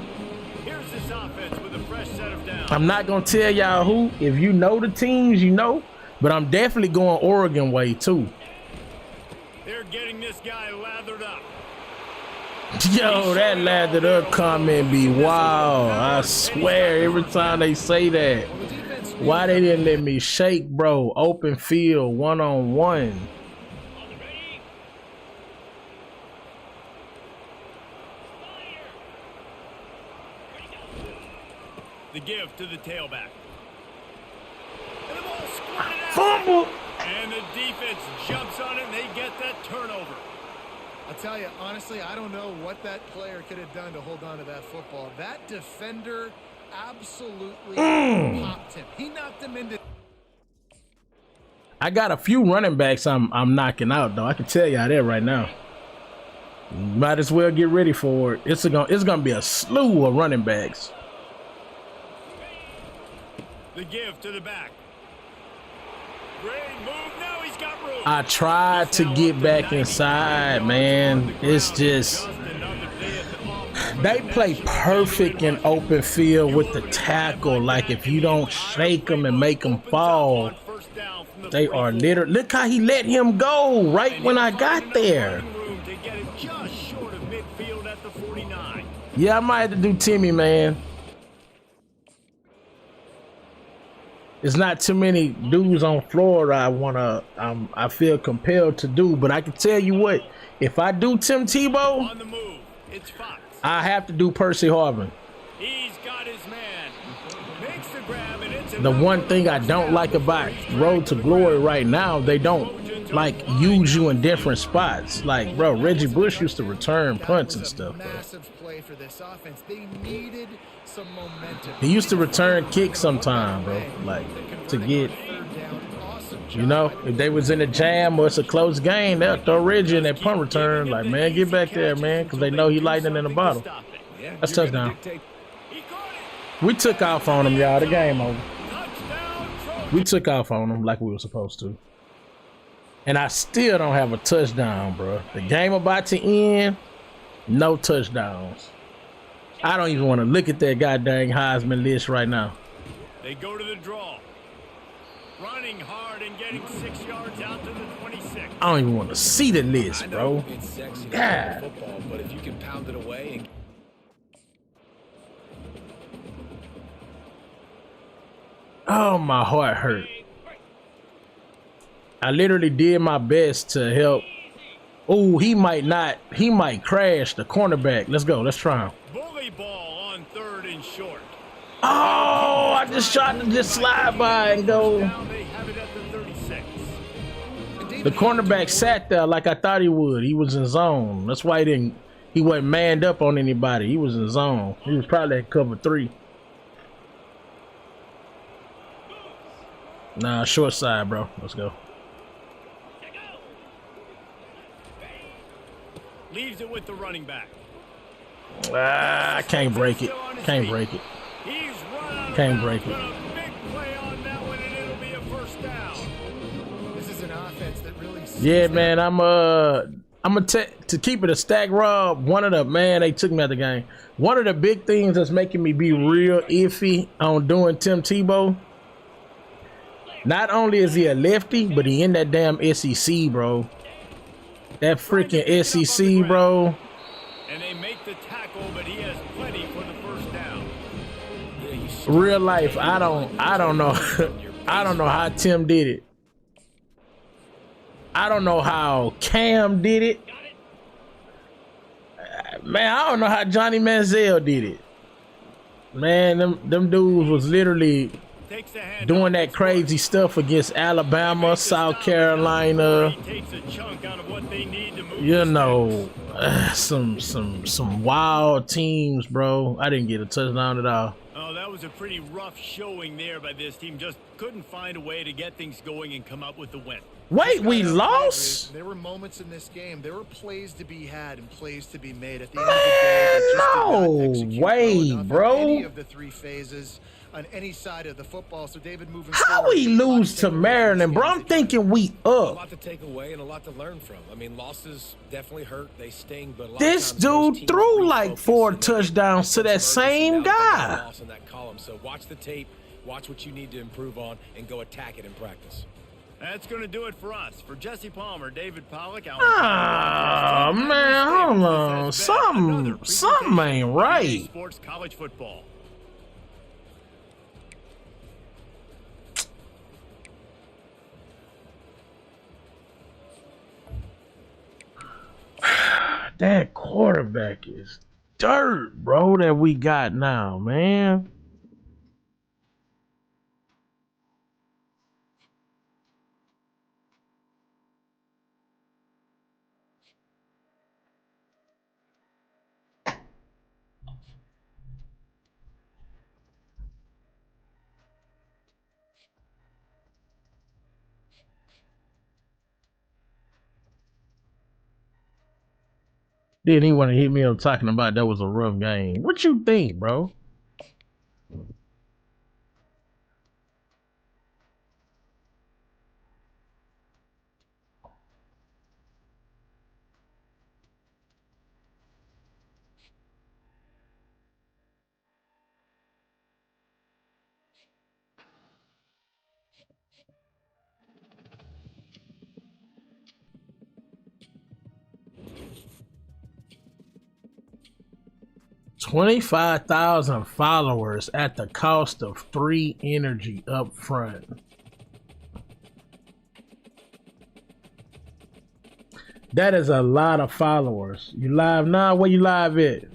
I'm not gonna tell y'all who. If you know the teams, you know. But I'm definitely going Oregon way too. They're getting this guy lathered up. Yo, that lathered up comment be wild. I swear every time they say that. Why they didn't let me shake, bro? Open field, 1-on-1. The give to the tailback. And the ball squirted out. Fumble. And the defense jumps on it and they get that turnover. I'll tell you, honestly, I don't know what that player could have done to hold on to that football. That defender absolutely popped him. He knocked him into. I got a few running backs I'm knocking out though. I can tell y'all that right now. Might as well get ready for it. It's gonna be a slew of running backs. The give to the back. Great move. Now he's got room. I tried to get back inside, man. It's just They play perfect in open field with the tackle. Like if you don't shake them and make them fall, they are literally. Look how he let him go right when I got there. Yeah, I might have to do Timmy, man. It's not too many dudes on Florida I feel compelled to do, but I can tell you what, if I do Tim Tebow, I have to do Percy Harvin. He's got his man. Makes the grab, and it's The one thing I don't like about Road to Glory right now, they don't like use you in different spots. Like, bro, Reggie Bush used to return punts and stuff, bro. Massive play for this offense. They needed some momentum. He used to return kicks sometime, bro, like to get, you know, if they was in a jam or it's a close game, they'll throw Reggie in that punt return. Like, man, get back there, man, because they know he lightning in the bottle. That's touchdown. We took off on him, y'all. The game over. We took off on him like we were supposed to. And I still don't have a touchdown, bro. The game about to end, no touchdowns. I don't even want to look at that goddamn Heisman list right now. They go to the draw. Running hard and getting 6 yards out to the 26. I don't even want to see the list, bro. It's sexy God. football, but if you can pound it away and Oh, my heart hurt. I literally did my best to help. Oh, he might crash the cornerback. Let's go. Let's try him. Bully ball on 3rd and short. Oh, I just tried to just slide by and go. Now they have it at the 36. The cornerback sat there like I thought he would. He was in zone. That's why he wasn't manned up on anybody. He was in zone. He was probably at cover 3. Nah, short side, bro. Let's go. Leaves it with the running back. I can't break it. Can't break it. He's run out of Can't bounds, break it. but a big play on that one, and it'll be a first down. This is an offense that really. Yeah, man. I'm to keep it a stack, Rob. They took me out the game. One of the big things that's making me be real iffy on doing Tim Tebow. Not only is he a lefty, but he in that damn SEC, bro. That freaking SEC, bro. And they make the tackle, but he has plenty for the first down. Real life, I don't know. I don't know how Tim did it. I don't know how Cam did it. Man, I don't know how Johnny Manziel did it. Man, them dudes was literally doing that crazy stuff against Alabama, South Carolina. You know, some wild teams, bro. I didn't get a touchdown at all. Oh, that was a pretty rough showing there by this team. Just couldn't find a way to get things going and come up with the win. Wait, we lost? There were moments in this game. There were plays to be had and plays to be made. At the end of the day, they just did not execute well enough in bro. any of the 3 phases on any side of the football. So David, moving How forward, we lose to Maryland, bro? I'm thinking we a up. lot to take away and a lot to learn from. I mean, losses definitely hurt. They sting, but a lot This of times those dude teams threw like refocus 4 and they touchdowns to get that some urgency. same Now they got a guy. loss in that column. So watch the tape, watch what you need to improve on, and go attack it in practice. That's going to do it for us. For Jesse Palmer, David Pollack, Oh, man, hold on. Something ain't right. Sports College Football. That quarterback is dirt, bro, that we got now, man. Then he want to hit me up talking about that was a rough game. What you think, bro? 25,000 followers at the cost of 3 energy up front. That is a lot of followers. You live now? Where you live at?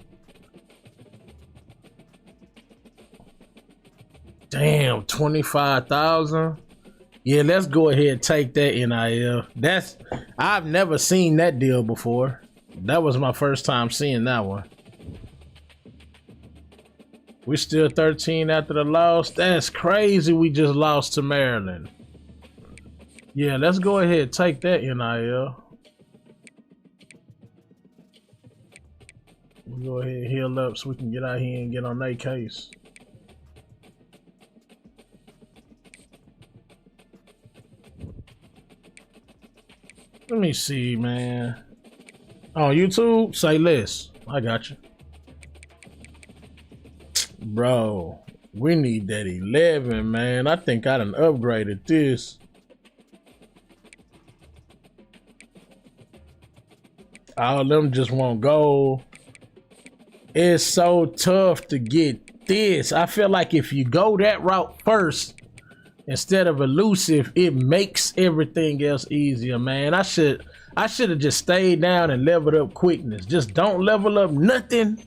Damn, 25,000. Yeah, let's go ahead and take that NIL. I've never seen that deal before. That was my first time seeing that one. We still 13 after the loss. That's crazy. We just lost to Maryland. Yeah, let's go ahead and take that NIL. We'll go ahead and heal up so we can get out here and get on that case. Let me see, man. On YouTube, say less. I got you. Bro, we need that 11, man. I think I done upgraded this. All of them just want gold. It's so tough to get this. I feel like if you go that route first, instead of elusive, it makes everything else easier, man. I should have just stayed down and leveled up quickness. Just don't level up nothing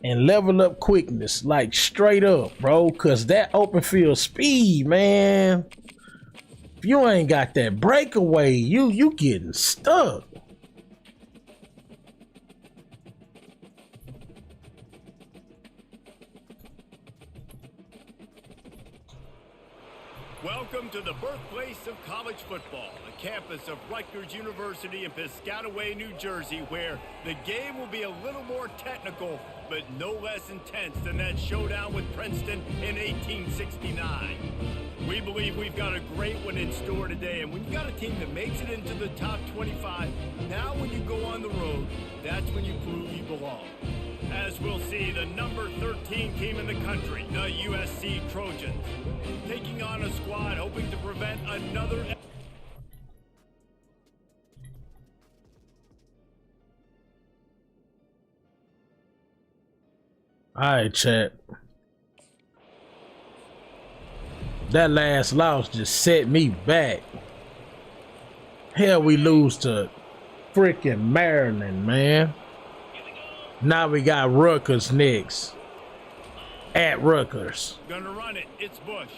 and level up quickness, like straight up, bro. Cause that open field speed, man. If you ain't got that breakaway, you getting stuck. Welcome to the birthplace of college football, a campus of Rutgers University in Piscataway, New Jersey, where the game will be a little more technical, but no less intense than that showdown with Princeton in 1869. We believe we've got a great one in store today, and when you've got a team that makes it into the top 25, now when you go on the road, that's when you prove you belong. As we'll see, the number 13 team in the country, the USC Trojans, taking on a squad hoping to prevent another... All right, chat. That last loss just set me back. Hell, we lose to freaking Maryland, man. Now we got Rutgers next. At Rutgers. Gonna run it. It's Bush.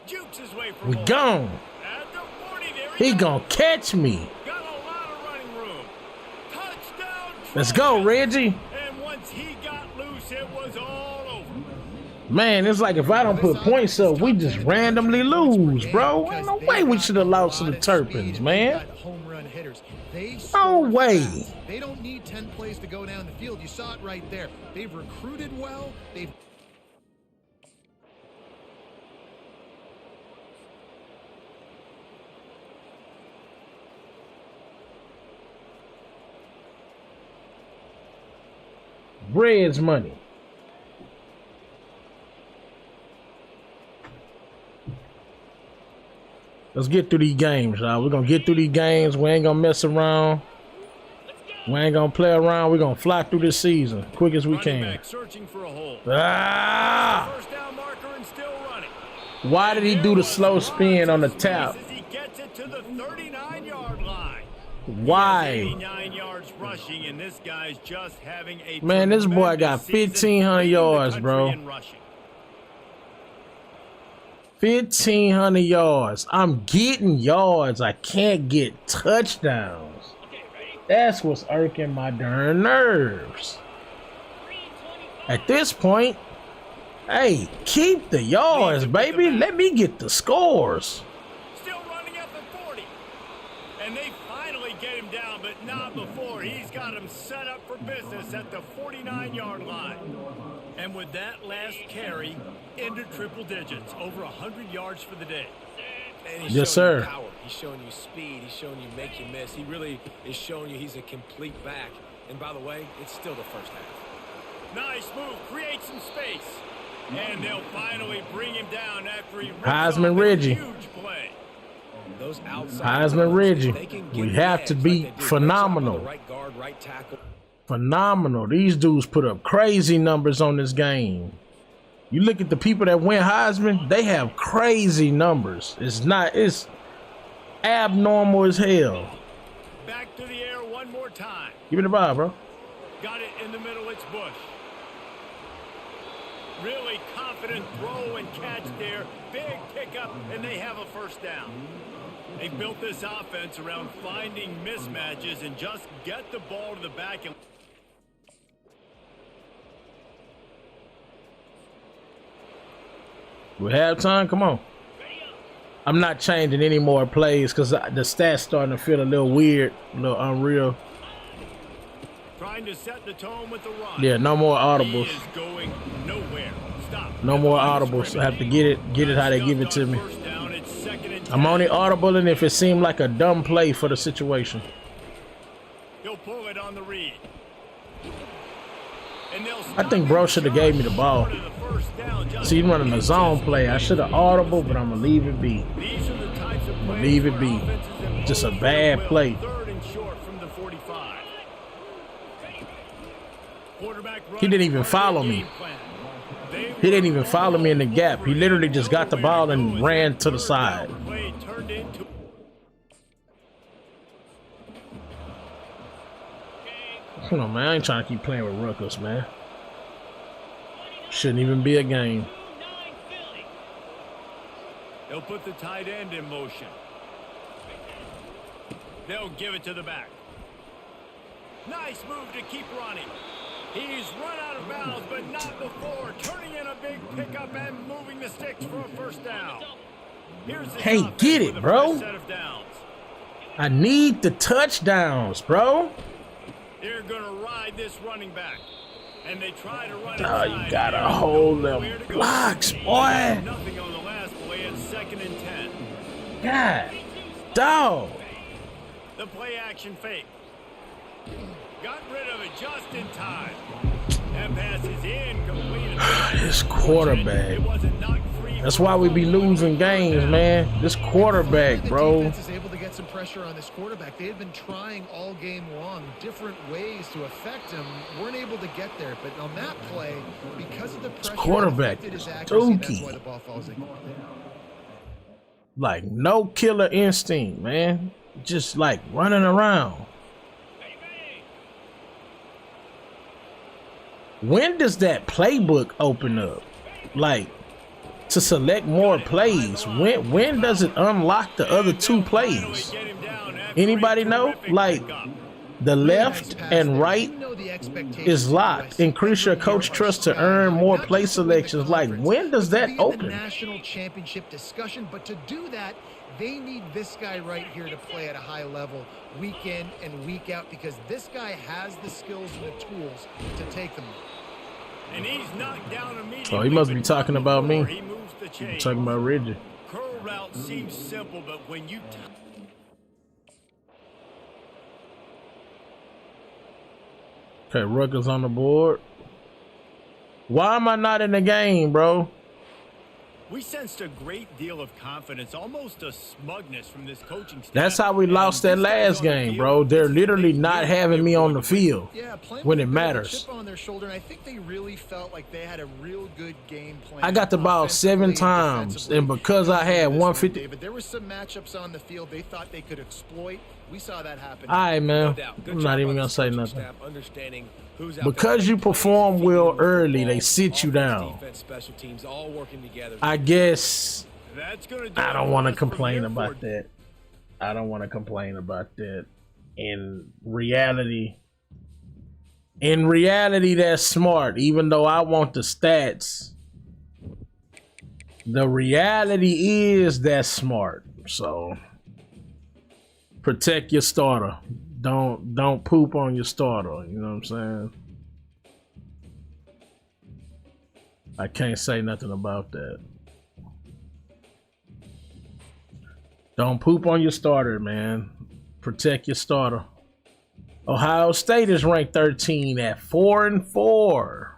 Jukes his way from We gone. At the 40, there He gonna catch me. got a lot of running room. Touchdown. Let's go, Reggie. And once he got loose, it was all over. Man, it's like if I don't put points up, we just randomly lose, bro. Ain't no way we should have lost to the Terrapins, man. No way. They don't need 10 plays to go down the field. You saw it right there. They've recruited well. They've Bread's money. Let's get through these games, y'all. We're gonna get through these games. We ain't gonna mess around. We ain't gonna play around. We're gonna fly through this season quick as we can. Back searching for a hole. Ah! First down marker and still running. Why did he do the slow spin on the tap? He gets it to the 39-yard line. Why? 89 yards rushing, and this guy's just having a Man, this boy got tremendous 1,500 season yards, leading the bro. country in rushing. 1,500 yards. I'm getting yards. I can't get touchdowns. That's what's irking my darn nerves. At this point, hey, keep the yards, baby. Let me get the scores. Still running at the 40. And they finally get him down, but not before. He's got him set up for business at the 49-yard line. And with that last carry, into triple digits, over 100 yards for the day. And he's Yes, showing you sir. power. He's showing you speed. He's showing you make you miss. He really is showing you he's a complete back. And by the way, it's still the first half. Nice move, create some space. And they'll finally bring him down after he rips Heisman off a Reggie. huge play. Those outside Heisman runs, Reggie. if they can get We the have edge to like be they do, great job on phenomenal. the right guard, right tackle. Phenomenal. These dudes put up crazy numbers on this game. You look at the people that win Heisman, they have crazy numbers. It's abnormal as hell. Back to the air one more time. Give me the ball, bro. Got it in the middle, it's Bush. Really confident throw and catch there. Big pickup, and they have a first down. They built this offense around finding mismatches and just get the ball to the back. And We have time. Come on. I'm not changing any more plays because the stats starting to feel a little weird, a little unreal. trying to set the tone with the run. Yeah, no more audibles. He is going nowhere. Stop. No more audibles. I have to get it how they give it to me. I'm only audibling if it seemed like a dumb play for the situation. He'll pull it on the read. I think bro should have gave me the ball. See, he's running a zone play. I should have audible, but I'm gonna leave it be. I'm gonna leave it be. Just a bad play. He didn't even follow me. He didn't even follow me in the gap. He literally just got the ball and ran to the side. Come on, man. I ain't trying to keep playing with Rutgers, man. Shouldn't even be a game. They'll put the tight end in motion. They'll give it to the back. Nice move to keep running. He's run out of bounds, but not before. Turning in a big pickup and moving the sticks for a first down. Hey, get it, bro. I need the touchdowns, bro. They're going to ride this running back. And they try to run oh, you got to hold them blocks, boy. Nothing on the last play at 2nd and 10. God, dog. The play action fake. Got rid of it just in time. That pass is incomplete. This quarterback. That's why we be losing games, man. This quarterback, bro. The defense is able to get some pressure on this quarterback. They had been trying all game long different ways to affect him. Weren't able to get there, but on that play, because of the pressure, quarterback his accuracy, that's why the ball falls in. Like no killer instinct, man. Just like running around. When does that playbook open up? Like to select more plays. When does it unlock the other 2 plays? Anybody know? Like the left and right is locked. Increase your coach trust to earn more play selections. Like when does that open? National championship discussion, but to do that, they need this guy right here to play at a high level week in and week out because this guy has the skills and the tools to take them. And he's knocked down immediately. Oh, he must be talking about me. He's talking about Reggie. Curl route seems simple, but when you okay, Rutgers on the board. Why am I not in the game, bro? We sensed a great deal of confidence, almost a smugness from this coaching staff. That's how we lost that last game, bro. They're literally not having me on the field when it matters. Chip on their shoulder, and I think they really felt like they had a real good game plan. I got the ball 7 times, and because I had 150. David, there were some matchups on the field they thought they could exploit. We saw that happen. All right, man. I'm not even gonna say nothing. Because you perform well early, they sit you down. I guess I don't want to complain about that. I don't want to complain about that. In reality, that's smart. Even though I want the stats, the reality is that's smart. So protect your starter. Don't poop on your starter. You know what I'm saying? I can't say nothing about that. Don't poop on your starter, man. Protect your starter. Ohio State is ranked 13 at 4-4.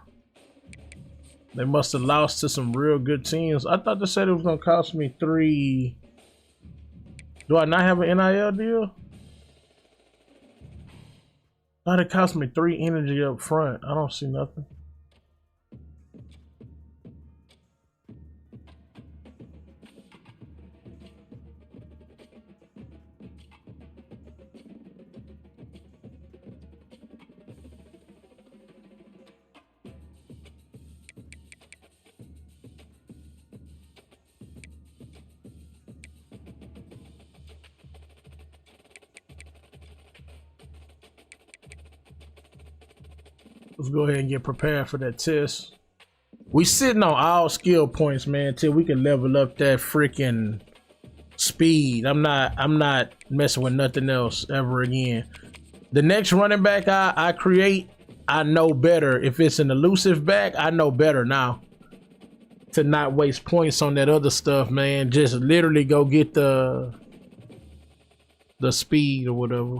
They must have lost to some real good teams. I thought they said it was gonna cost me 3. Do I not have an NIL deal? Thought it cost me 3 energy up front. I don't see nothing. Let's go ahead and get prepared for that test. We sitting on all skill points, man, till we can level up that freaking speed. I'm not messing with nothing else ever again. The next running back I create, I know better. If it's an elusive back, I know better now to not waste points on that other stuff, man. Just literally go get the speed or whatever.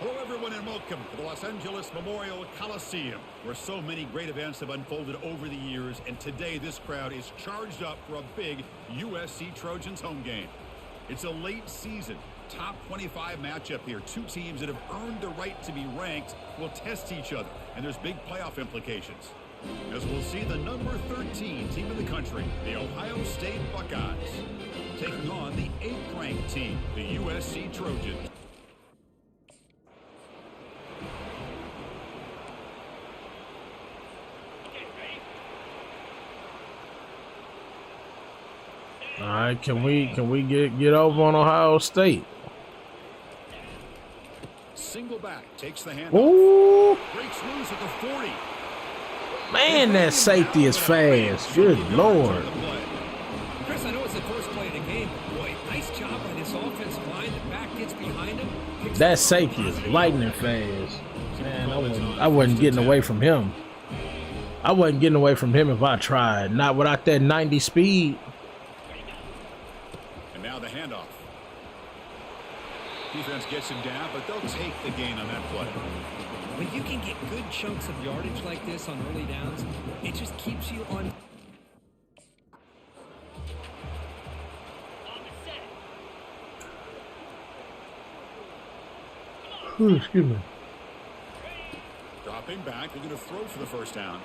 Hello, everyone, and welcome to the Los Angeles Memorial Coliseum, where so many great events have unfolded over the years, and today this crowd is charged up for a big USC Trojans home game. It's a late season, top 25 matchup here. Two teams that have earned the right to be ranked will test each other, and there's big playoff implications. As we'll see the number 13 team in the country, the Ohio State Buckeyes, taking on the 8th-ranked team, the USC Trojans. All right, can we get over on Ohio State? Single back takes the hand. Ooh, Breaks loose at the 40. man, that safety is fast. Good Lord. Chris, I know it's the first play of the game, but boy, nice job by this offensive line. The back gets behind him. That safety is lightning fast. Man, I wasn't getting away from him. I wasn't getting away from him if I tried. Not without that 90 speed. And now the handoff. Defense gets him down, but they'll take the gain on that play. When you can get good chunks of yardage like this on early downs, it just keeps you on. Ooh, excuse me. Dropping back, they're going to throw for the first down.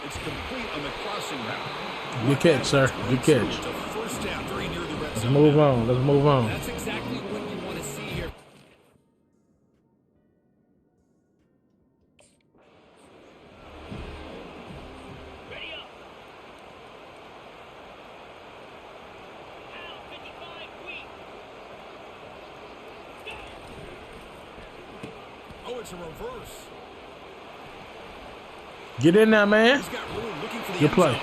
It's complete on the crossing route. Good catch, sir. Good catch. First down, very near the red Let's zone. move on. Let's move on. That's exactly what you want to see here. Ready up. Now 55 weak. Oh, it's a reverse. Get in there, man. He's got room looking for the Good end play. zone.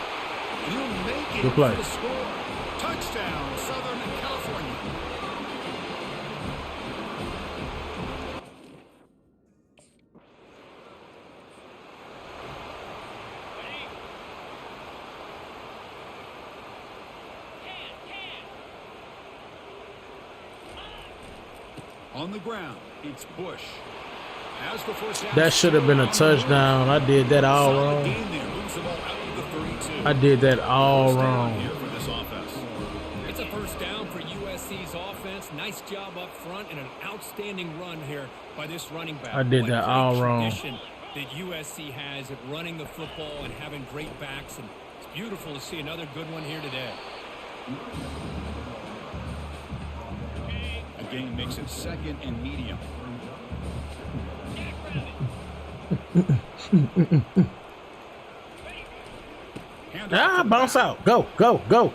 He'll make it Good play. for the score. Touchdown, Southern California. On the ground, it's Bush. Has the first down. That should have been a touchdown. I did that all Solid wrong. gain there. Moves the ball out of the 32. I did that all First down wrong. here for this offense. It's a first down for USC's offense. Nice job up front and an outstanding run here by this running back. I did What that great all wrong. tradition that USC has at running the football and having great backs, and it's beautiful to see another good one here today. A gain makes it second and medium. Bounce out. Go, go, go.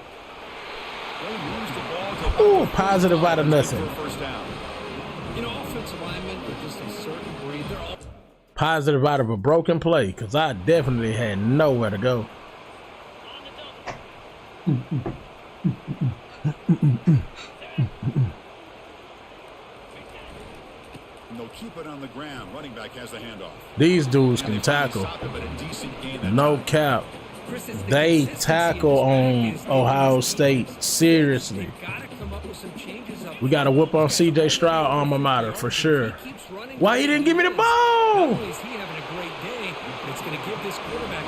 Ooh, positive out of nothing. You know, offensive linemen are just a certain breed. They're all Positive out of a broken play, because I definitely had nowhere to go. And they'll keep it on the ground. Running back has the handoff. These dudes can tackle. No cap. They tackle on Ohio State. Seriously. We got to whoop on CJ Stroud alma mater for sure. Why he didn't give me the ball?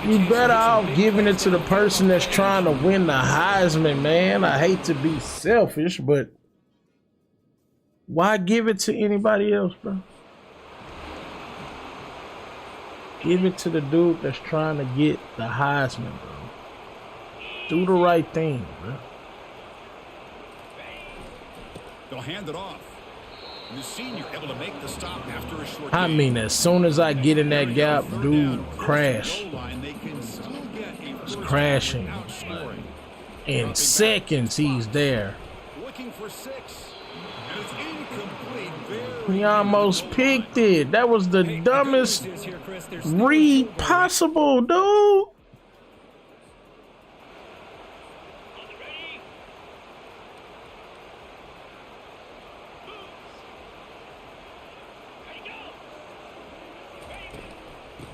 You better off giving it to the person that's trying to win the Heisman, man. I hate to be selfish, but why give it to anybody else, bro? Give it to the dude that's trying to get the Heisman, bro. Do the right thing, bro. They'll hand it off. The senior able to make the stop after a short I mean, as soon as I get in that gap, dude, crash. It's crashing. In seconds, he's there. Looking for 6. And it's incomplete. He almost picked it. That was the dumbest read possible, dude.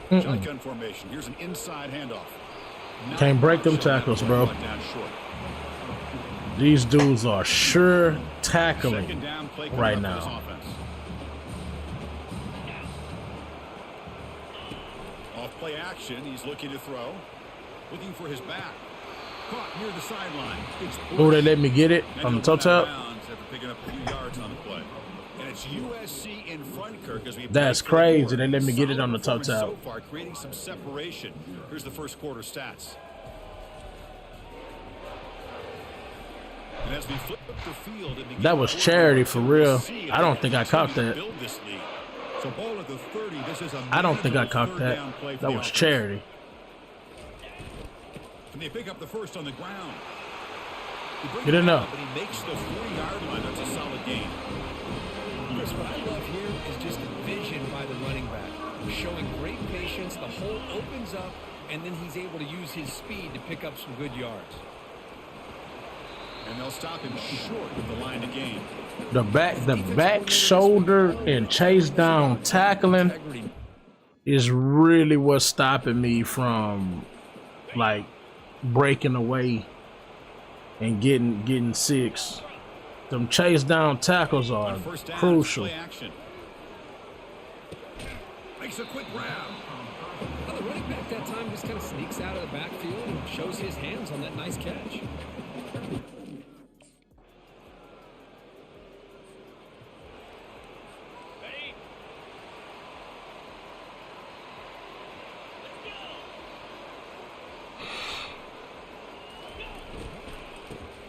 Shotgun formation. Here's an inside handoff. Can't break them tackles, bro. These dudes are sure tackling right now. Off play action. He's looking to throw. Looking for his back. Caught near the sideline. Oh, they let me get it on the toe tap. After picking up a few yards on the play. And it's USC in front, Kirk, as we That's crazy. They let me get it on the toe tap. So far, creating some separation. Here's the first quarter stats. And as we flip up the field, that was charity for real. I don't think I caught that. So ball at the 30. This is a I don't think I caught that. That was charity. And they pick up the first on the ground. You didn't know. But he makes the 40-yard line. That's a solid gain. Chris, what I love here is just the vision by the running back. Showing great patience. The hole opens up, and then he's able to use his speed to pick up some good yards. And they'll stop him short of the line to gain. The back shoulder and chase down tackling is really what's stopping me from like breaking away and getting 6. Them chase down tackles are crucial. Makes a quick grab. Well, the running back that time just kind of sneaks out of the backfield and shows his hands on that nice catch.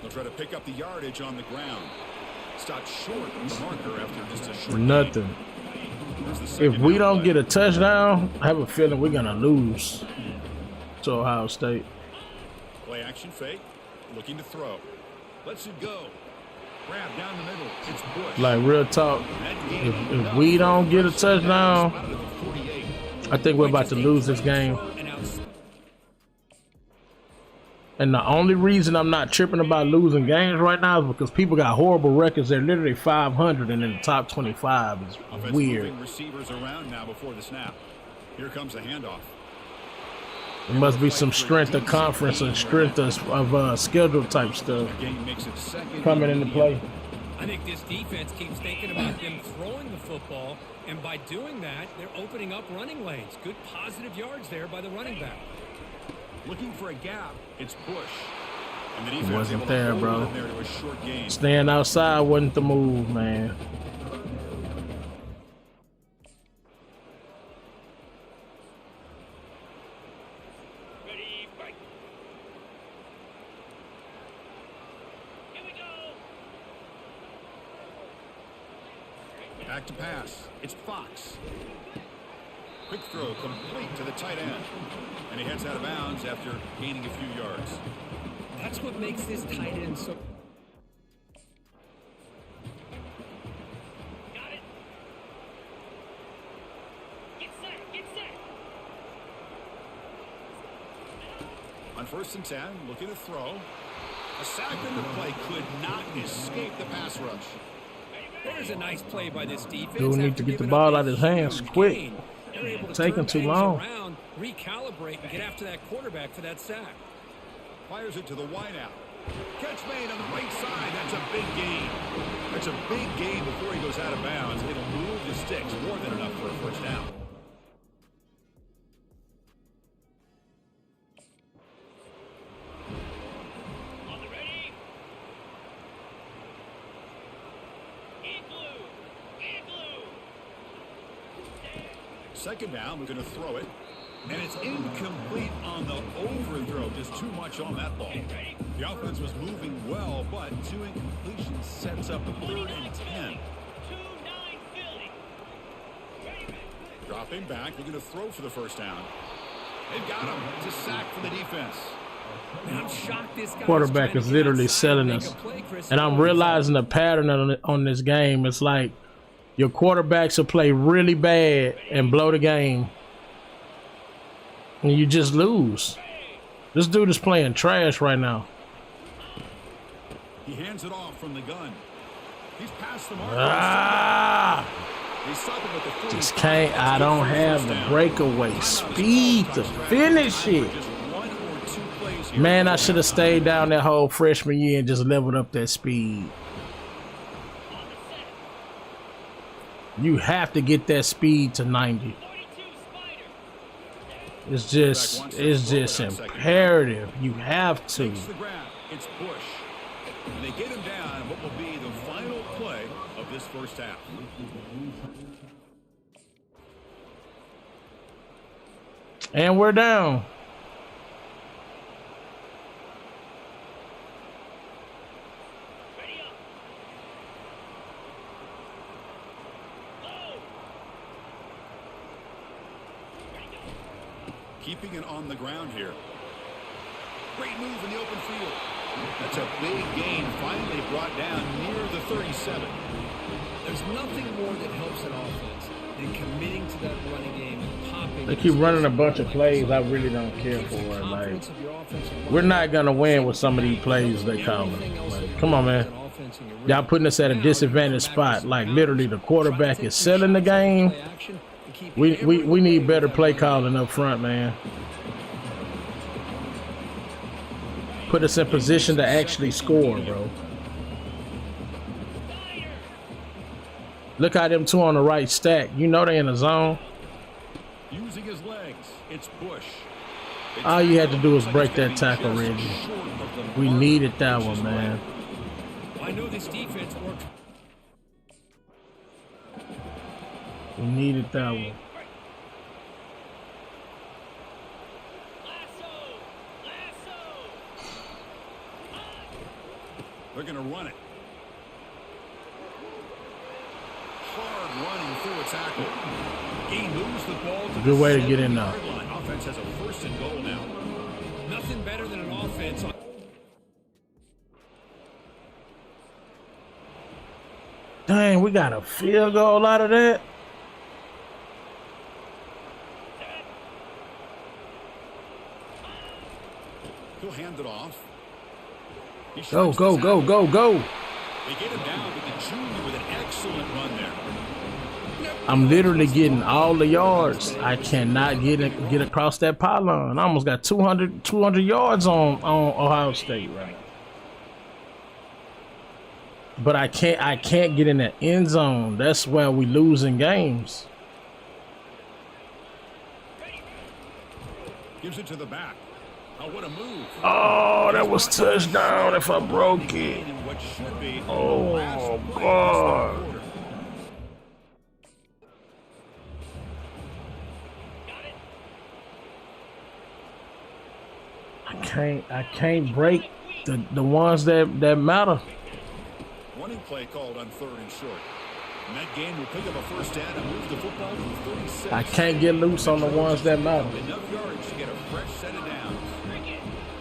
They'll try to pick up the yardage on the ground. Stopped short of the marker after just a short nothing. If we don't get a touchdown, I have a feeling we're gonna lose to Ohio State. Play action fake, looking to throw. Lets it go. Grab down the middle. It's Bush. Like real talk, if we don't get a touchdown, I think we're about to lose this game. And the only reason I'm not tripping about losing games right now is because people got horrible records. They're literally 500 and in the top 25 is weird. Receivers around now before the snap. Here comes a handoff. It must be some strength of conference and strength of schedule type stuff coming into play. I think this defense keeps thinking about them throwing the football, and by doing that, they're opening up running lanes. Good positive yards there by the running back. Looking for a gap, it's Bush. And the defense Wasn't there, bro. there to a short gain. Staying outside wasn't the move, man. Ready, fight. Here we go. Back to pass. It's Fox. Quick throw complete to the tight end. And he heads out of bounds after gaining a few yards. That's what makes this tight end so... Got it. Get set, get set. On 1st and 10, looking to throw. A sack in the play could not escape the pass rush. There's a nice play by this defense. Dude need to get the ball out of his hands quick. Taking too long. Around, recalibrate and get after that quarterback for that sack. Fires it to the wideout. Catch made on the right side. That's a big gain. That's a big gain before he goes out of bounds. It'll move the sticks more than enough for a first down. On the ready. Igloo. Igloo. Second down, we're going to throw it. And it's incomplete on the overthrow. Just too much on that ball. The offense was moving well, but 2 incompletions sets up a 3rd and 10. 2-9 Philly. Dropping back, they're going to throw for the first down. They've got him. It's a sack for the defense. I'm shocked this guy Quarterback is literally selling us. And I'm realizing the pattern on this game. It's like your quarterbacks will play really bad and blow the game. And you just lose. This dude is playing trash right now. He hands it off from the gun. He's past the mark. They stop him at the 40. Just can't. I don't have the breakaway speed to finish it. Just 1 or 2 plays here. Man, I should have stayed down that whole freshman year and just leveled up that speed. You have to get that speed to 90. 42 Spider. It's just imperative. You have to. Takes the grab. It's Bush. And they get him down in what will be the final play of this first half. And we're down. Ready up. Low. Ready go. Keeping it on the ground here. Great move in the open field. That's a big gain, finally brought down near the 37. There's nothing more that helps an offense than committing to that running game and popping. They keep running a bunch of plays I really don't care for. Like, we're not gonna win with some of these plays they calling. Like, come on, man. Y'all putting us at a disadvantaged spot. Like, literally, the quarterback is selling the game. We need better play calling up front, man. Put us in position to actually score, bro. Look how them 2 on the right stack. You know they in the zone. Using his legs, it's Bush. All you had to do was break that tackle, Reggie. We needed that one, man. I know this defense worked. We needed that one. They're going to run it. Hard running through a tackle. He moves the ball to Good way to the get in now. 7-yard line. Offense has a 1st and goal now. Nothing better than an offense. Dang, we got a field goal out of that. He'll hand it off. He Go, shrugs go, the go, tackle. go, go. They get him down with the junior with an excellent run there. I'm literally getting all the yards. I cannot get across that pylon. I almost got 200 yards on Ohio State right now. But I can't get in that end zone. That's where we losing games. Gives it to the back. Oh, what a move. Oh, that was touchdown if I broke it. In what should be the Oh, last play God. of this third quarter. I can't break the ones that matter. Running play called on 3rd and short. And that game will pick up a first down and move the football to the 36. I can't get loose on the ones that matter. Enough yards to get a fresh set of downs.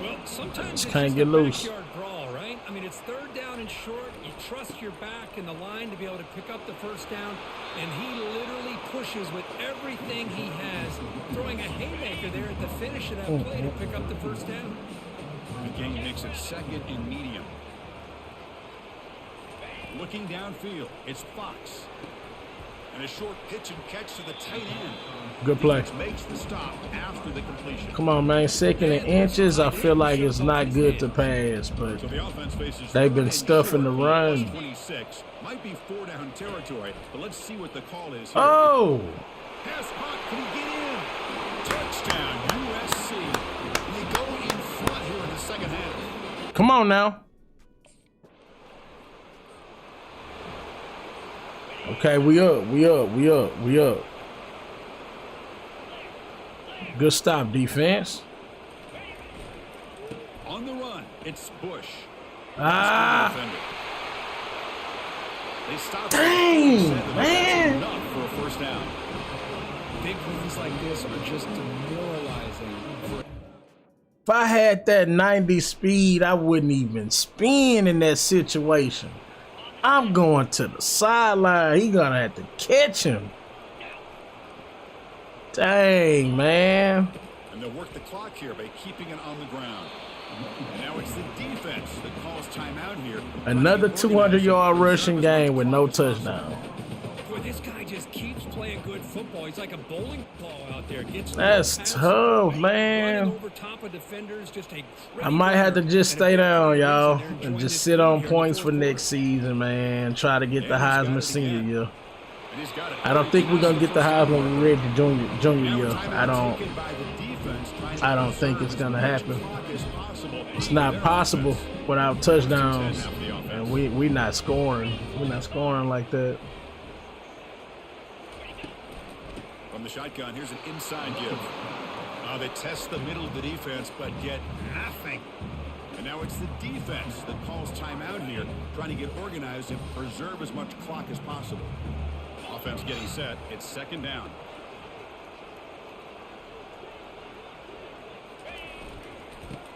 Well, sometimes Just it's can't just get a loose. backyard brawl, right? I mean, it's 3rd down and short. You trust your back and the line to be able to pick up the first down, and he literally pushes with everything he has, throwing a haymaker there at the finish of that play to pick up the first down. The game makes it 2nd and medium. Looking downfield, it's Fox. And a short pitch and catch to the tight end. Good play. Defense makes the stop after the completion. Come on, man. 2nd and inches. I feel like it's not good to pass, but So the offense faces they've been 3rd and stuffing the short, run. 26. Might be 4-down territory, but let's see what the call is here. Oh, Pass hot, can he get in? Touchdown, USC. They go in front here in the second half. come on now. Okay, we up. Good stop, defense. On the run, it's Bush. Ah, They stop. dang, That's man. enough for a first down. Big runs like this are just demoralizing. If I had that 90 speed, I wouldn't even spin in that situation. I'm going to the sideline. He gonna have to catch him. Dang, man. And they'll work the clock here by keeping it on the ground. And now it's the defense that calls timeout here. Another 200-yard rushing game with no touchdown. Boy, this guy just keeps playing good football. He's like a bowling ball out there. That's tough, man. Over top of defenders, just a I might have to just stay down, y'all, and just sit on points for next season, man. Try to get the Heisman senior year. I don't think we're gonna get the Heisman when we're ready junior year. I don't think it's gonna happen. It's not possible without touchdowns, and we not scoring. We're not scoring like that. From the shotgun, here's an inside give. They test the middle of the defense, but get nothing. And now it's the defense that calls timeout here, trying to get organized and preserve as much clock as possible. Offense getting set. It's second down.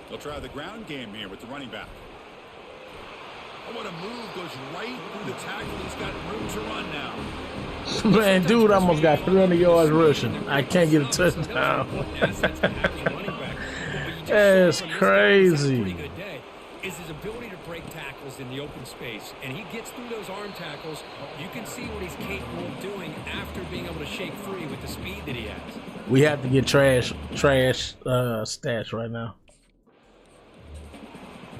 They'll try the ground game here with the running back. Oh, what a move. Goes right through the tackle. He's got room to run now. Man, dude almost got 300 yards rushing. I can't get a touchdown. That's crazy. Is his ability to break tackles in the open space, and he gets through those arm tackles. You can see what he's capable of doing after being able to shake free with the speed that he has. We have to get trash stats right now.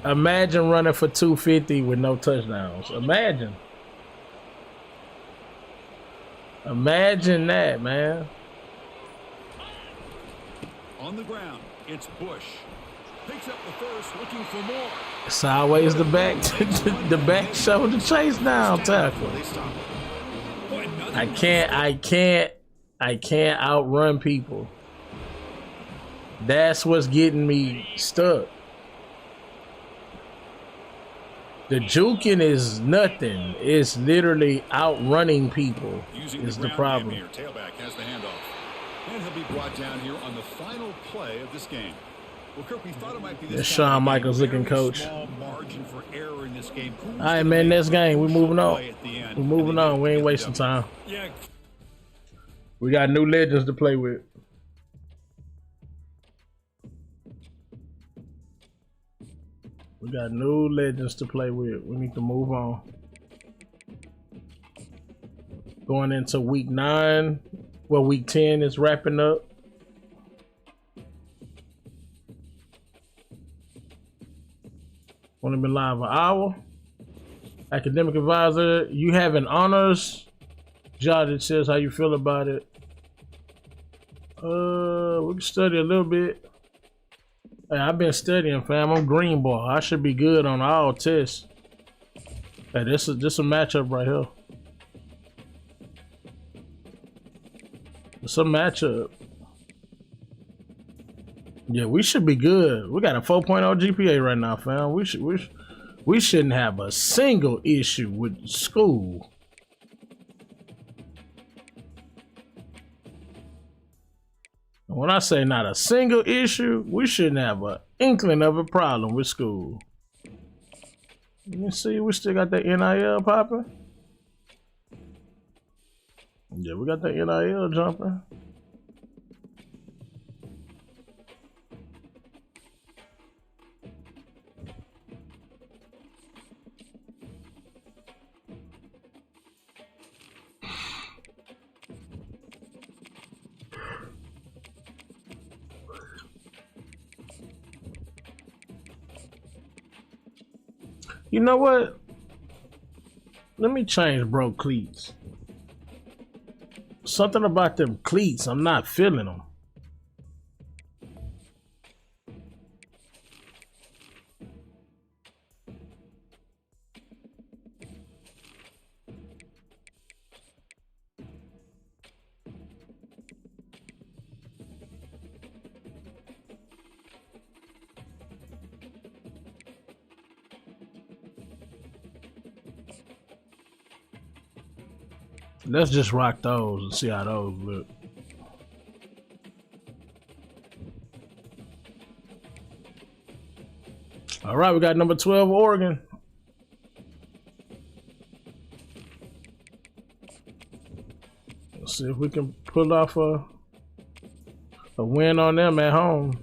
Imagine running for 250 with no touchdowns. Imagine that, man. On the ground, it's Bush. Picks up the first, looking for more. It's always the back shoulder chase down tackle. I can't outrun people. That's what's getting me stuck. The juking is nothing. It's literally outrunning people is the problem. Here. Tailback has the handoff. And he'll be brought down here on the final play of this game. Well, Kirk, we thought it might be this Shawn Michaels looking coach. Small margin for error in this game. All right, man, next game. We're moving on. We're moving on. We ain't wasting time. Yeah. We got new legends to play with. We got new legends to play with. We need to move on. Going into week 9. Well, week 10 is wrapping up. Only been live an hour. Academic advisor, you having honors? Jotted says how you feel about it. We can study a little bit. Hey, I've been studying, fam. I'm green ball. I should be good on all tests. Hey, this is a matchup right here. It's a matchup. Yeah, we should be good. We got a 4.0 GPA right now, fam. We shouldn't have a single issue with school. When I say not a single issue, we shouldn't have an inkling of a problem with school. Let me see, we still got that NIL popping. Yeah, we got that NIL jumping. You know what? Let me change bro cleats. Something about them cleats, I'm not feeling them. Let's just rock those and see how those look. All right, we got number 12, Oregon. Let's see if we can pull off a win on them at home.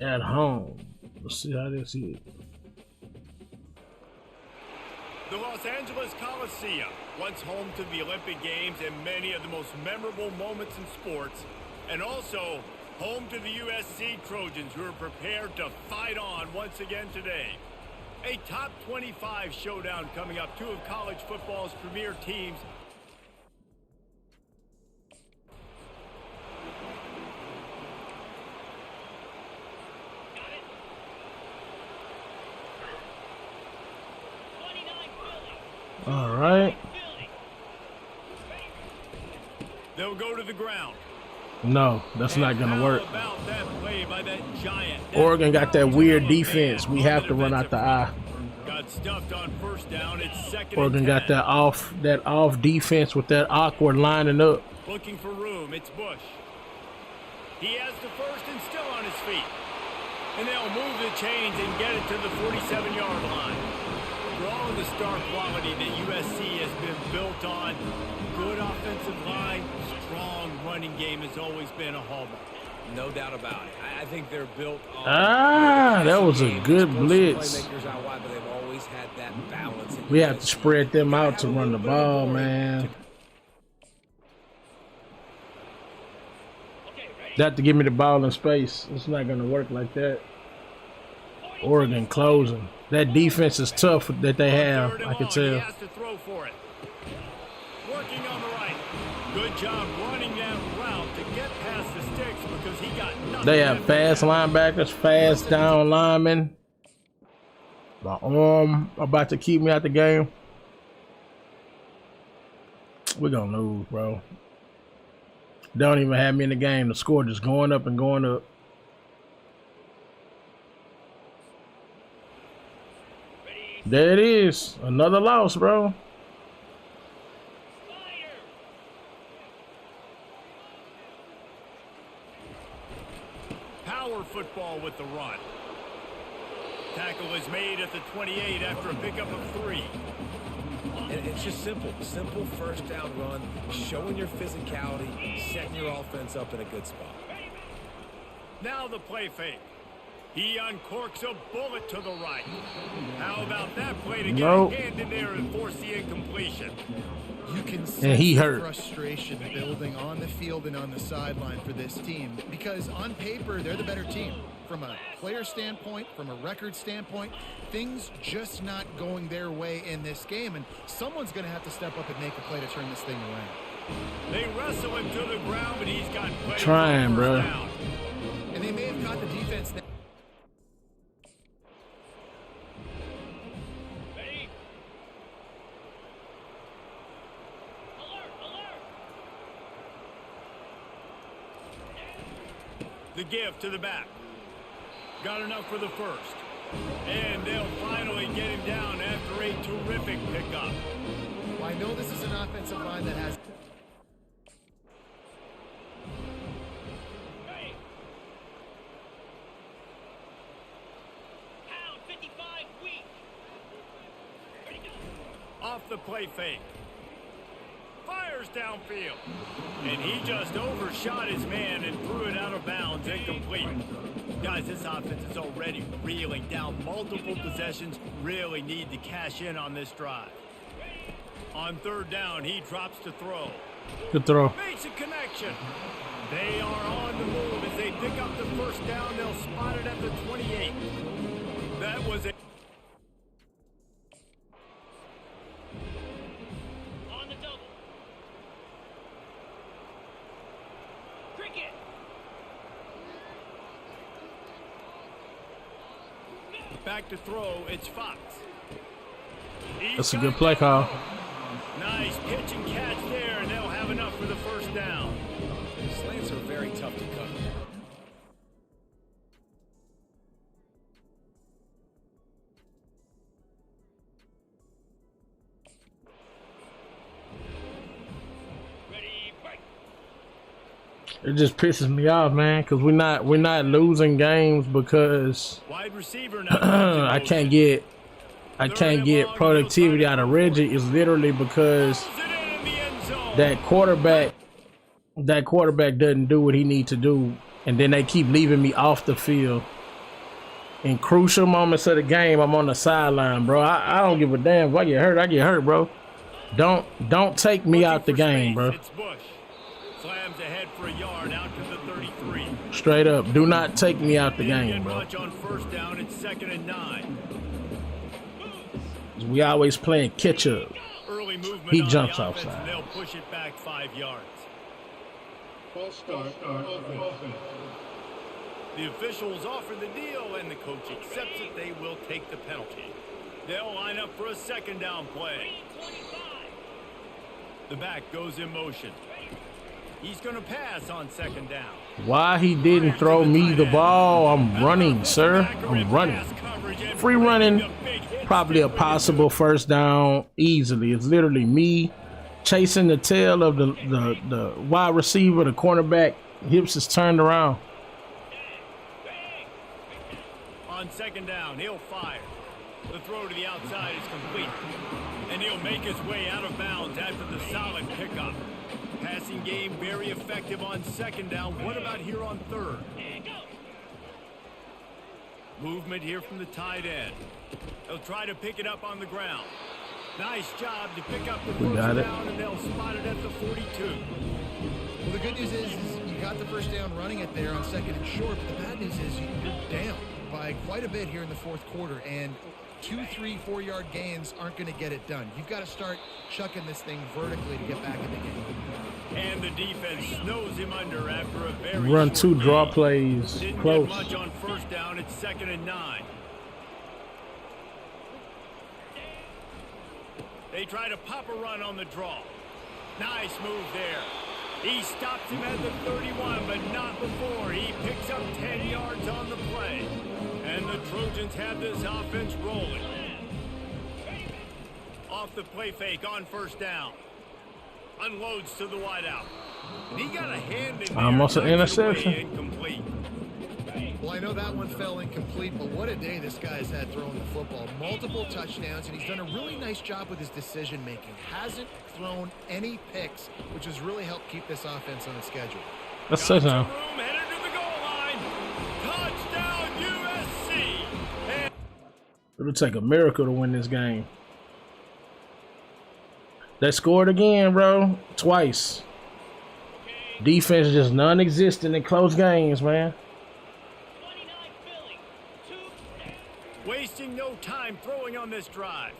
At home. Let's see how this is. The Los Angeles Coliseum, once home to the Olympic Games and many of the most memorable moments in sports, and also home to the USC Trojans, who are prepared to fight on once again today. A top 25 showdown coming up, two of college football's premier teams. Got it. 29 Philly. All right. Philly. They'll go to the ground. No, that's not gonna work. How about that play by that giant? Oregon got that weird defense. We have to run out the eye. Got stuffed on first down. It's second Oregon and got 10. that off defense with that awkward lining up. Looking for room. It's Bush. He has the first and still on his feet. And they'll move the chains and get it to the 47-yard line. For all of the star quality that USC has been built on, good offensive line, strong running game has always been a hallmark. No doubt about it. I think they're built on. That was a good blitz. Playmakers out wide, but they've always had that balance. We have to spread them out to run the ball, man. Okay, ready? They have to give me the ball in space. It's not gonna work like that. Oregon closing. That defense is tough that they have. Third and I can long. tell. He has to throw for it. Working on the right. Good job running that route to get past the sticks because he got nothing. They have fast linebackers, fast down linemen. My arm about to keep me out the game. We're gonna lose, bro. Don't even have me in the game. The score just going up and going up. There it is. Another loss, bro. Spider. Power football with the run. Tackle is made at the 28 after a pickup of 3. And it's just simple. Simple first down run, showing your physicality, setting your offense up in a good spot. Now the play fake. He uncorks a bullet to the right. How about that play to get Nope. a hand in there and force the incompletion? You can sense And he the hurt. frustration building on the field and on the sideline for this team because on paper they're the better team. From a player standpoint, from a record standpoint, things just not going their way in this game, and someone's going to have to step up and make a play to turn this thing around. They wrestle him to the ground, but he's got plenty Trying, for bro. first down. And they may have caught the defense now. Ready? Alert, alert. The give to the back. Got enough for the first. And they'll finally get him down after a terrific pickup. Well, I know this is an offensive line that has Ready. Pound 55 weak. Ready, go. Off the play fake. Fires downfield. And he just overshot his man and threw it out of bounds, incomplete. Guys, this offense is already reeling down multiple possessions. Really need to cash in on this drive. On third down, he drops to throw. Good throw. Makes a connection. They are on the move. As they pick up the first down, they'll spot it at the 28. That was a... On the double. Cricket. Back to throw, it's Fox. That's a good play call. Nice pitch and catch there, and they'll have enough for the first down. Slants are very tough to cover. It just pisses me off, man, because we're not losing games because Wide receiver now. I can't get productivity out of Reggie. It's literally because Pulls it in the end zone. that quarterback doesn't do what he needs to do, and then they keep leaving me off the field. In crucial moments of the game, I'm on the sideline, bro. I don't give a damn if I get hurt. I get hurt, bro. Don't take me out the game, bro. It's Bush. Slams ahead for a yard out to the 33. Straight up, do not take me out the Didn't game, get bro. much on first down. It's 2nd and 9. We always playing catch up. Early movement He on jumps the offense, outside. and they'll push it back 5 yards. False start on offense. The officials offer the deal, and the coach accepts it. They will take the penalty. They'll line up for a 2nd down play. The back goes in motion. He's going to pass on 2nd down. Why he didn't throw me the ball? I'm running, sir. I'm running. Free running, probably a possible first down easily. It's literally me chasing the tail of the wide receiver, the cornerback. Hips is turned around. On 2nd down, he'll fire. The throw to the outside is complete. And he'll make his way out of bounds after the solid pickup. Passing game very effective on 2nd down. What about here on 3rd? Movement here from the tight end. They'll try to pick it up on the ground. Nice job to pick up the first down, and they'll spot it at the 42. Well, the good news is you got the first down running it there on 2nd and short, but the bad news is you're down by quite a bit here in the 4th quarter, and 2, 3, 4 yard gains aren't going to get it done. You've got to start chucking this thing vertically to get back in the game. And the defense snows him under after a very Run short 2 draw gain. plays Didn't close. get much on first down. It's 2nd and 9. They try to pop a run on the draw. Nice move there. He stops him at the 31, but not before. He picks up 10 yards on the play. And the Trojans have this offense rolling. Off the play fake on first down. Unloads to the wideout. And he got a hand in there. Almost an Knocks it away, interception. Incomplete. Well, I know that one fell incomplete, but what a day this guy's had throwing the football. Multiple touchdowns, and he's done a really nice job with his decision-making. Hasn't thrown any picks, which has really helped keep this offense on the schedule. That's touchdown. Room, headed to the goal line. Touchdown, USC. And It'll take a miracle to win this game. They scored again, bro. Twice. Defense just non-existent in close games, man. wasting no time throwing on this drive.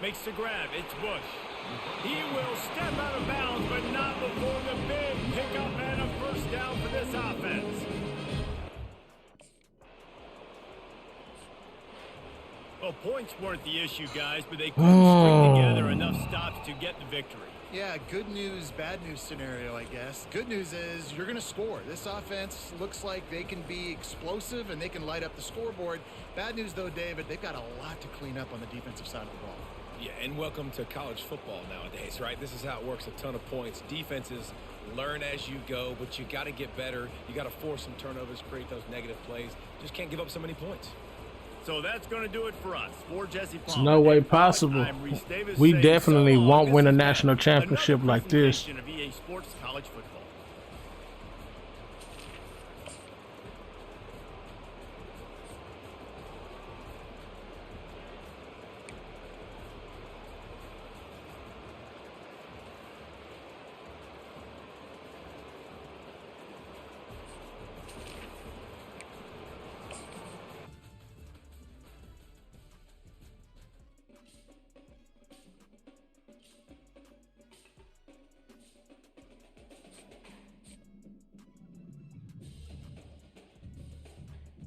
Makes the grab. It's Bush. He will step out of bounds, but not before the big pickup and a first down for this offense. Well, points weren't the issue, guys, but they couldn't string together enough stops to get the victory. Yeah, good news, bad news scenario, I guess. Good news is you're going to score. This offense looks like they can be explosive and they can light up the scoreboard. Bad news, though, David, they've got a lot to clean up on the defensive side of the ball. Yeah, and welcome to college football nowadays, right? This is how it works, a ton of points. Defenses learn as you go, but you got to get better. You got to force some turnovers, create those negative plays. Just can't give up so many points. So that's going to do it for us. For Jesse Palmer, It's no way possible. We definitely won't win a national championship like this. Of EA Sports College Football.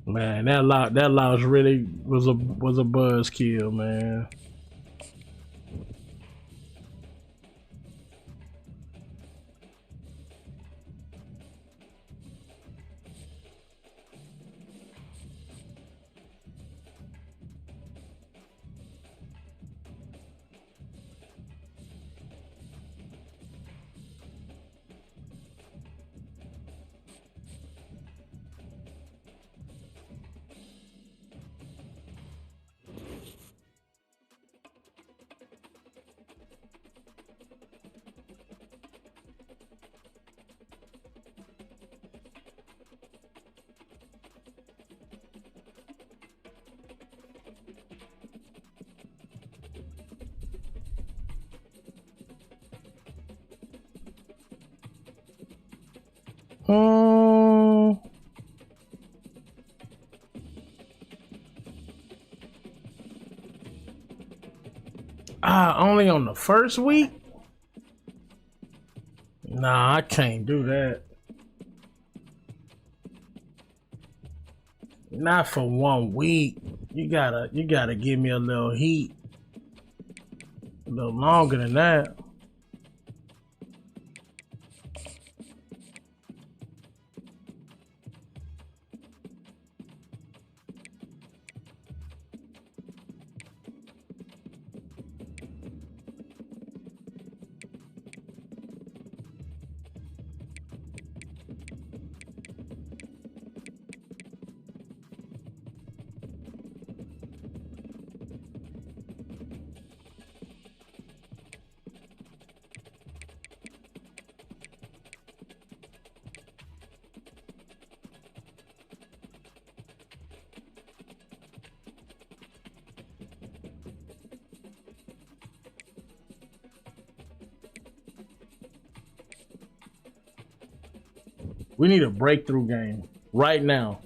Man, that loss really was a buzzkill, man. Only on the first week? Nah, I can't do that. Not for 1 week. You gotta give me a little heat. A little longer than that. We need a breakthrough game right now.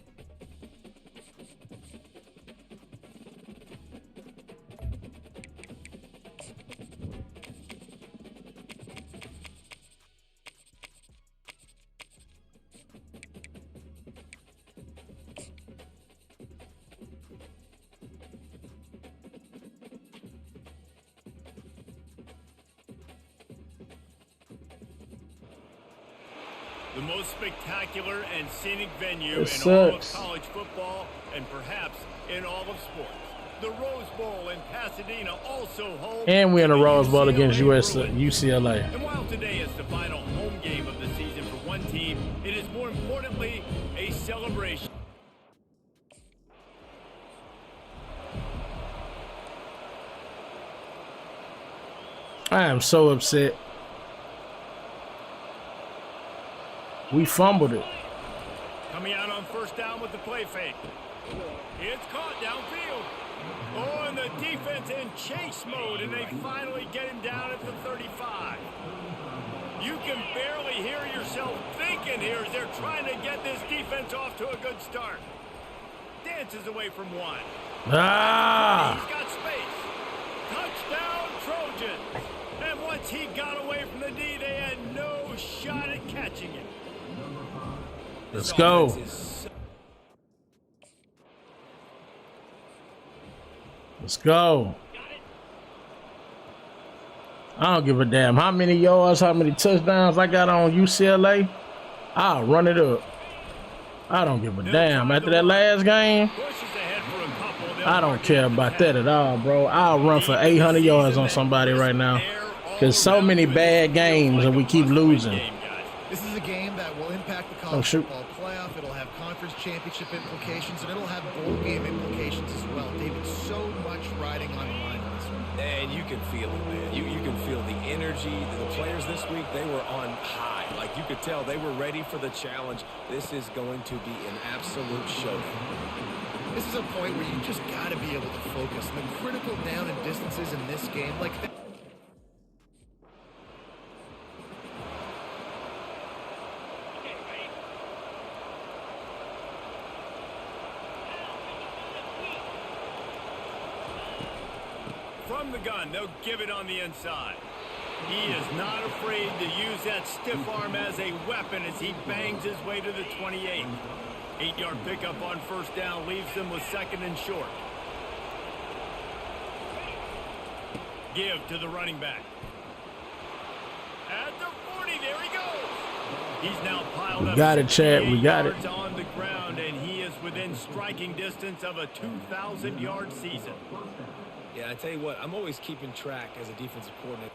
The most spectacular and scenic venue It in all of sucks. college football and perhaps in all of sports. The Rose Bowl in Pasadena also home. And we're in a to the Rose Bowl against UCLA Bruins. UCLA. And while today is the final home game of the season for one team, it is more importantly a celebration. I am so upset. We fumbled it. Coming out on first down with the play fake. It's caught downfield. Oh, and the defense in chase mode, and they finally get him down at the 35. You can barely hear yourself thinking here as they're trying to get this defense off to a good start. Dances away from one. Ah! He's got space. Touchdown, Trojans. And once he got away from the D, they had no shot at catching him. Let's go. Let's go. I don't give a damn how many yards, how many touchdowns I got on UCLA. I'll run it up. I don't give a damn. After that last game, Pushes ahead for a couple. They'll I don't mark it care up about to that 10. at all, bro. I'll run for 800 yards on somebody right now. There's so many bad games and we keep losing. This is a game that will impact the Oh, college shoot. football playoff. It'll have conference championship implications, and it'll have bowl game implications as well. David, so much riding on the line on this one. And you can feel it, man. You can feel the energy. The players this week, they were on high. Like, you could tell they were ready for the challenge. This is going to be an absolute showdown. This is a point where you just got to be able to focus. The critical down and distances in this game, like that. Okay, ready? From the gun, they'll give it on the inside. He is not afraid to use that stiff arm as a weapon as he bangs his way to the 28. 8-yard pickup on first down leaves them with second and short. Give to the running back. At the 40, there he goes. He's now piled up. We got it, Chad. We 68 got it. yards on the ground, and he is within striking distance of a 2,000-yard season. Yeah, I tell you what, I'm always keeping track as a defensive coordinator.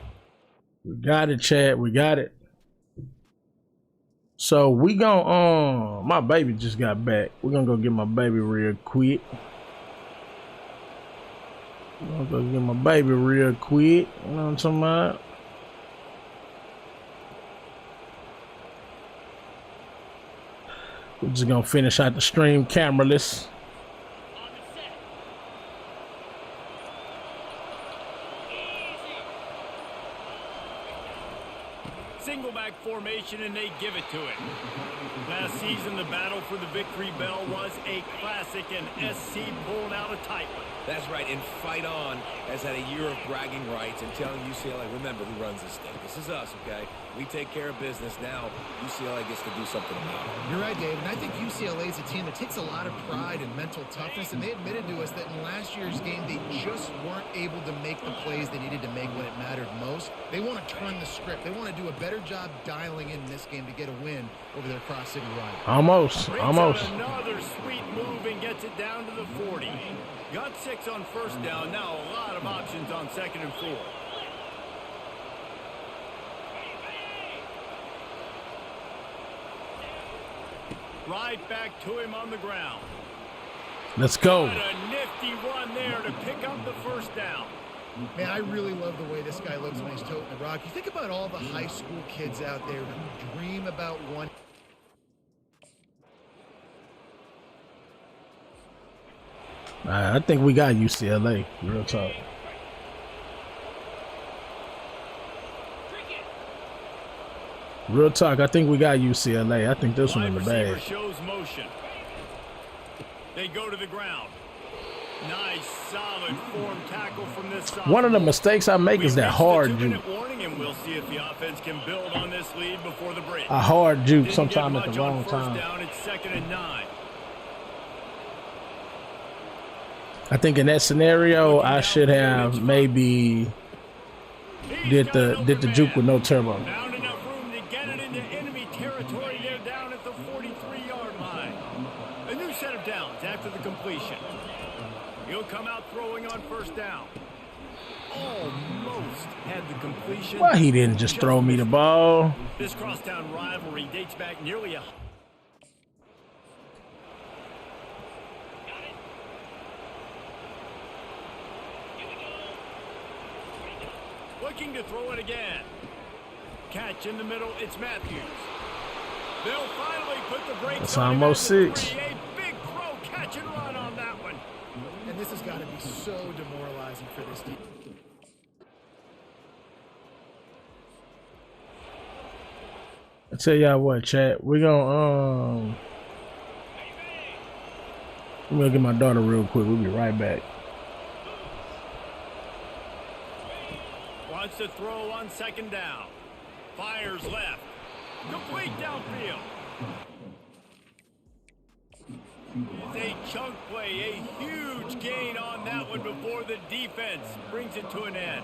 We got it, Chad. We got it. So we gonna my baby just got back. We're gonna go get my baby real quick. I'm gonna go get my baby real quick. You know what I'm talking about? We're just gonna finish out the stream cameraless. On the set. Easy. single back formation, and they give it to him. Last season, the battle for the victory bell was a classic, and SC pulled out a tight one. That's right, and Fight On has had a year of bragging rights and telling UCLA, remember who runs this thing. This is us, okay? We take care of business. Now UCLA gets to do something about it. You're right, Dave, and I think UCLA is a team that takes a lot of pride and mental toughness, and they admitted to us that in last year's game, they just weren't able to make the plays they needed to make when it mattered most. They want to turn the script. They want to do a better job dialing in this game to get a win over their cross-city rival. Almost. Another sweet move and gets it down to the 40. Got 6 on first down. Now a lot of options on 2nd and 4. Right back to him on the ground. Let's go. What a nifty run there to pick up the first down. Man, I really love the way this guy looks when he's toting the rock. You think about all the high school kids out there who dream about one. I think we got UCLA. Real talk. Real talk. I think we got UCLA. I think this one in the bag. Shows motion. They go to the ground. Nice, solid form tackle from this side. One of the mistakes I make is that hard juke. Warning, and we'll see if the offense can build on this lead before the break. A hard juke Didn't sometime get at the much on wrong first time. Down, it's 2nd and 9. I think in that scenario, I should have maybe did the juke with no turbo. Found enough room to get it into enemy territory. They're down at the 43-yard line. A new set of downs after the completion. He'll come out throwing on first down. Almost had the completion. Why he didn't just throw me the ball? This crosstown rivalry dates back nearly a... Looking to throw it again. Catch in the middle, it's Matthews. They'll finally put the brakes It's on him almost at the 6. 3. A big throw, catch and run on that one. And this has got to be so demoralizing for this team. I tell y'all what, chat. We're gonna I'm gonna get my daughter real quick. We'll be right back. Wants to throw on 2nd down. Fires left. Complete downfield. It's a chunk play, a huge gain on that one before the defense brings it to an end.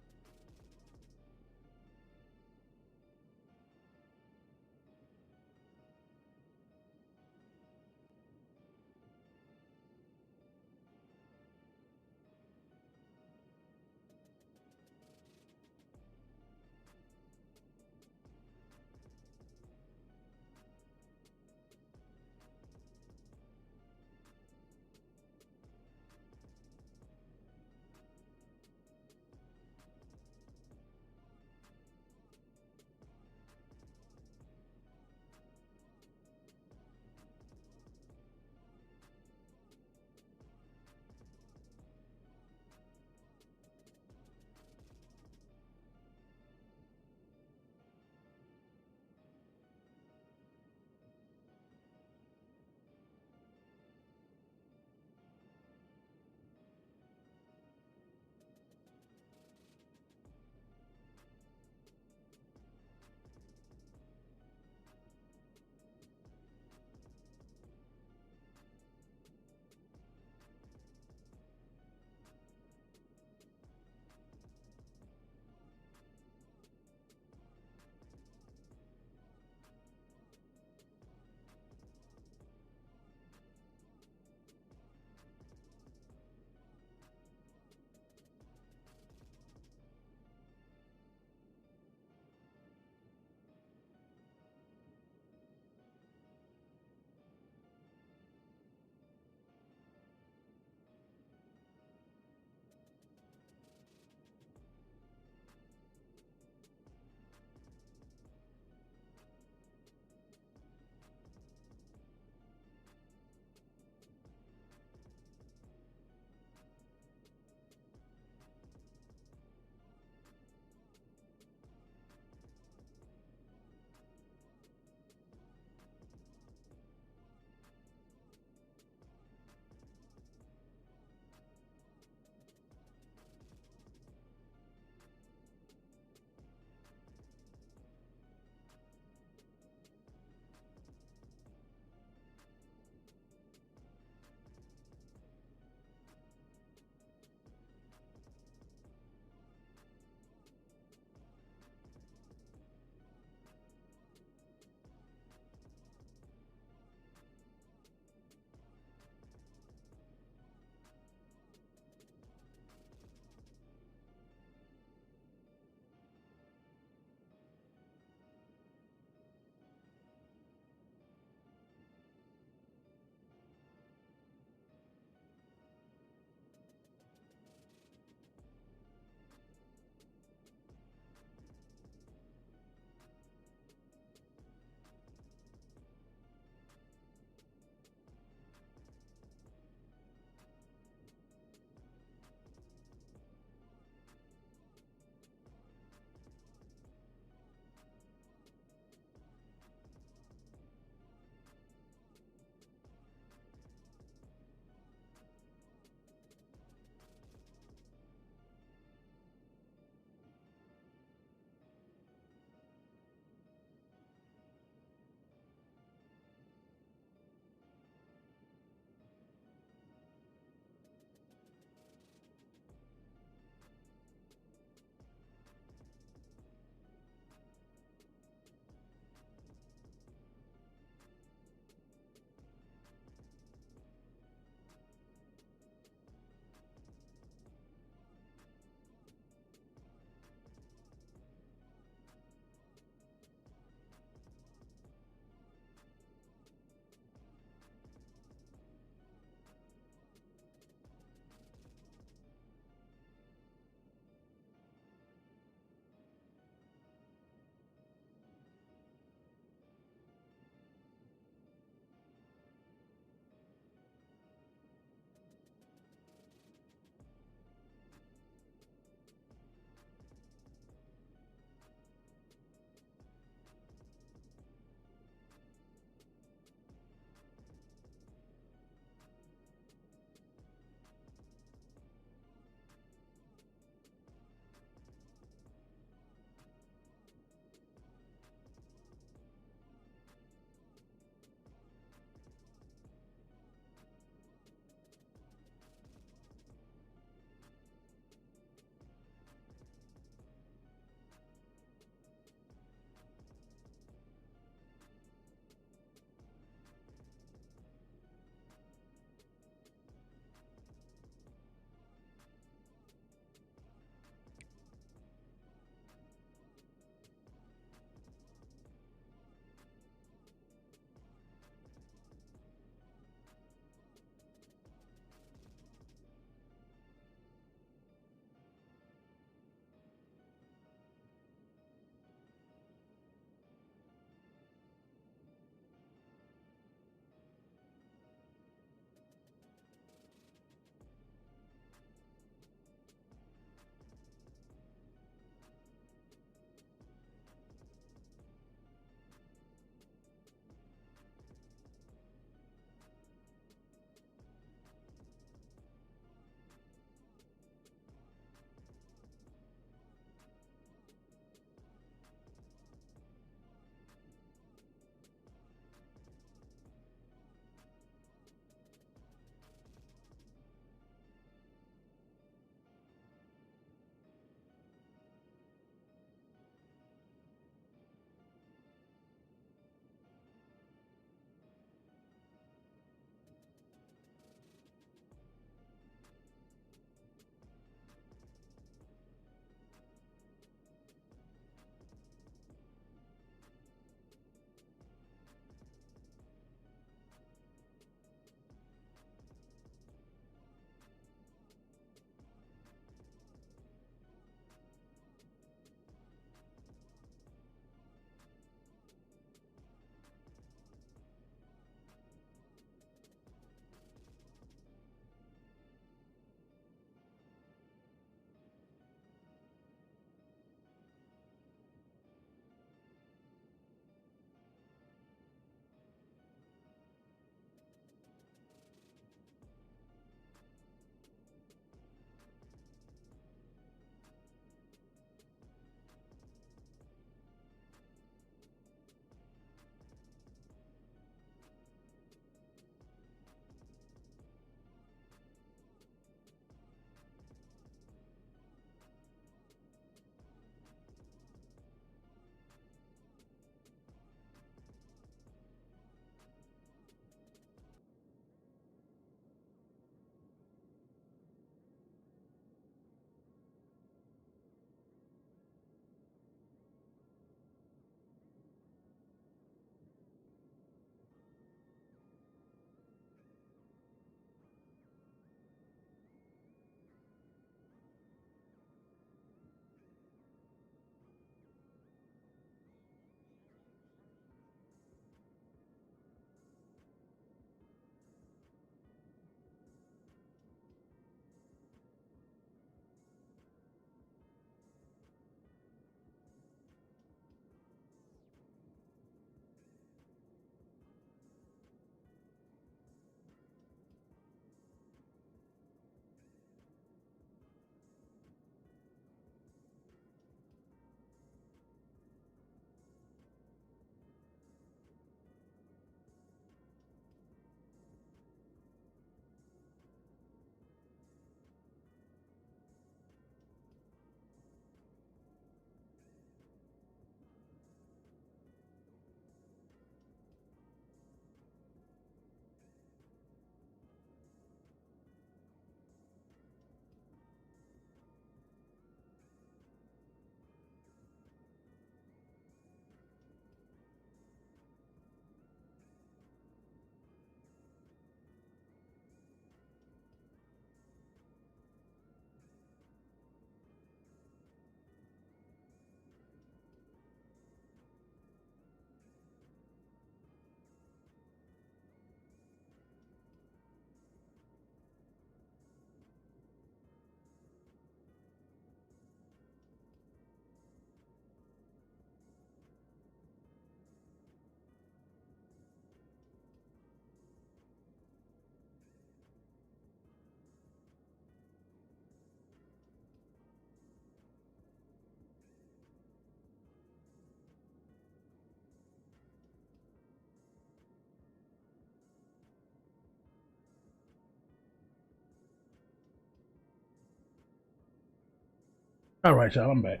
All right, y'all, I'm back.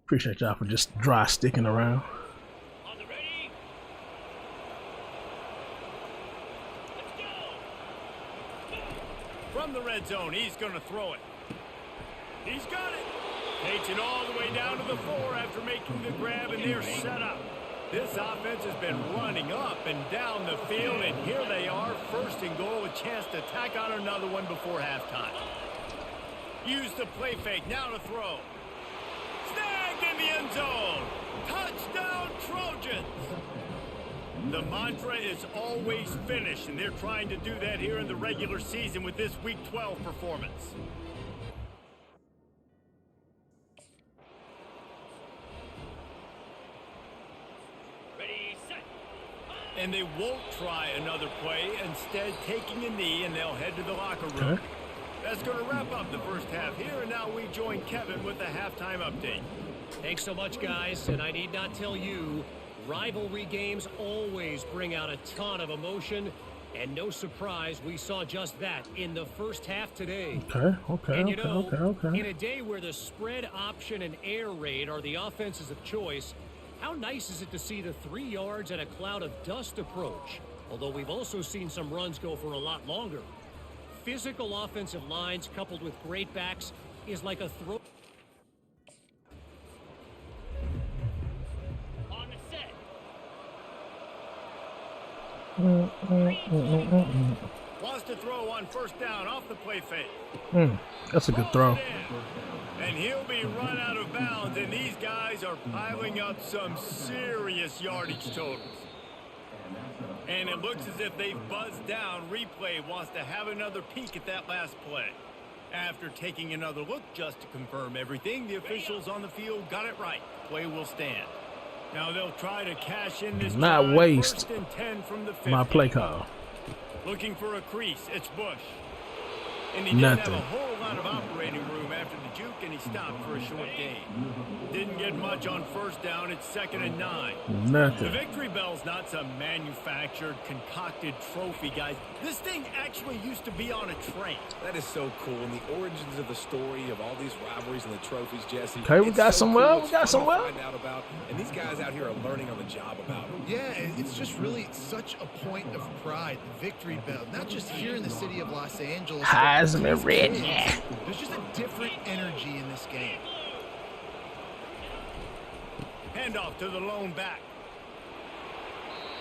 Appreciate y'all for just dry sticking around. On the ready. Let's go. From the red zone, he's going to throw it. He's got it. Takes it all the way down to the 4 after making the grab, and they're set up. This offense has been running up and down the field, and here they are, first and goal, a chance to tack on another one before halftime. Use the play fake, now to throw. Snagged in the end zone. Touchdown, Trojans. The mantra is always finish, and they're trying to do that here in the regular season with this Week 12 performance. Ready, set. And they won't try another play, instead taking a knee, and they'll head to the locker room. Okay. That's going to wrap up the first half here, and now we join Kevin with the halftime update. Thanks so much, guys, and I need not tell you, rivalry games always bring out a ton of emotion, and no surprise, we saw just that in the first half today. Okay, And you know, okay. in a day where the spread option and air raid are the offenses of choice, how nice is it to see the 3 yards and a cloud of dust approach? Although we've also seen some runs go for a lot longer. Physical offensive lines coupled with great backs is like a throw. On the set. Wants to throw on first down off the play fake. That's a good throw. And he'll be run out of bounds, and these guys are piling up some serious yardage totals. And it looks as if they've buzzed down. Replay wants to have another peek at that last play. After taking another look just to confirm everything, the officials on the field got it right. Play will stand. Now they'll try to cash in this Not drive. waste 1st and 10 from the 50. my play call. Looking for a crease. It's Bush. And he didn't have Nothing. a whole lot of operating room after the juke, and he stopped for a short gain. Didn't get much on first down. It's 2nd and 9. The Nothing. victory bell's not some manufactured, concocted trophy, guys. This thing actually used to be on a train. That is so cool. And the origins of the story of all these rivalries and the trophies, Jesse. Okay, we it's got so some cool. well, It's we got fun some to well. find out about. And these guys out here are learning on the job about it. Yeah, it's just really such a point of pride, the victory bell. Not just here in the city of Los Angeles. but Heisman these red. kids. There's just a different energy in this game. Handoff to the lone back.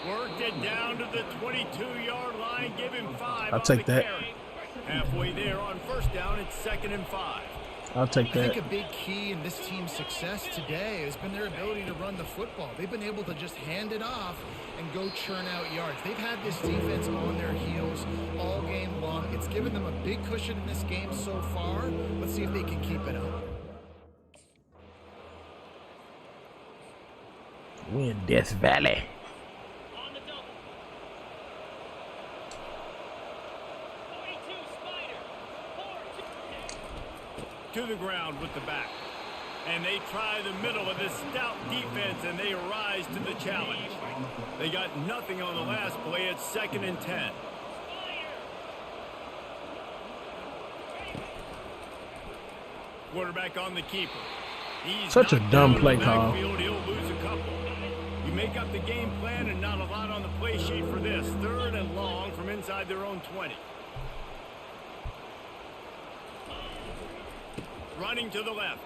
Worked it down to the 22-yard line. Give him 5. I'll on take the that. carry. Halfway there on first down. It's 2nd and 5. I'll take I that. think a big key in this team's success today has been their ability to run the football. They've been able to just hand it off and go churn out yards. They've had this defense on their heels all game long. It's given them a big cushion in this game so far. Let's see if they can keep it up. We in Death Valley. On the double. 42 Spider. 4-2. To the ground with the back. And they try the middle of this stout defense, and they rise to the challenge. They got nothing on the last play. It's 2nd and 10. Quarterback on the keeper. He's Such a knocked dumb down in play the call. backfield. He'll lose a couple. You make up the game plan, and not a lot on the play sheet for this. 3rd and long from inside their own 20. Running to the left.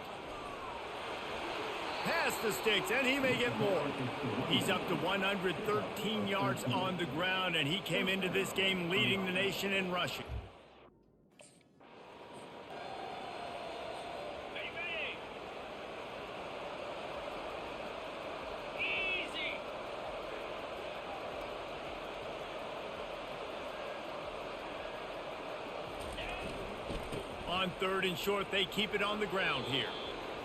Past the sticks, and he may get more. He's up to 113 yards on the ground, and he came into this game leading the nation in rushing. Ready. Easy. On 3rd and short, they keep it on the ground here.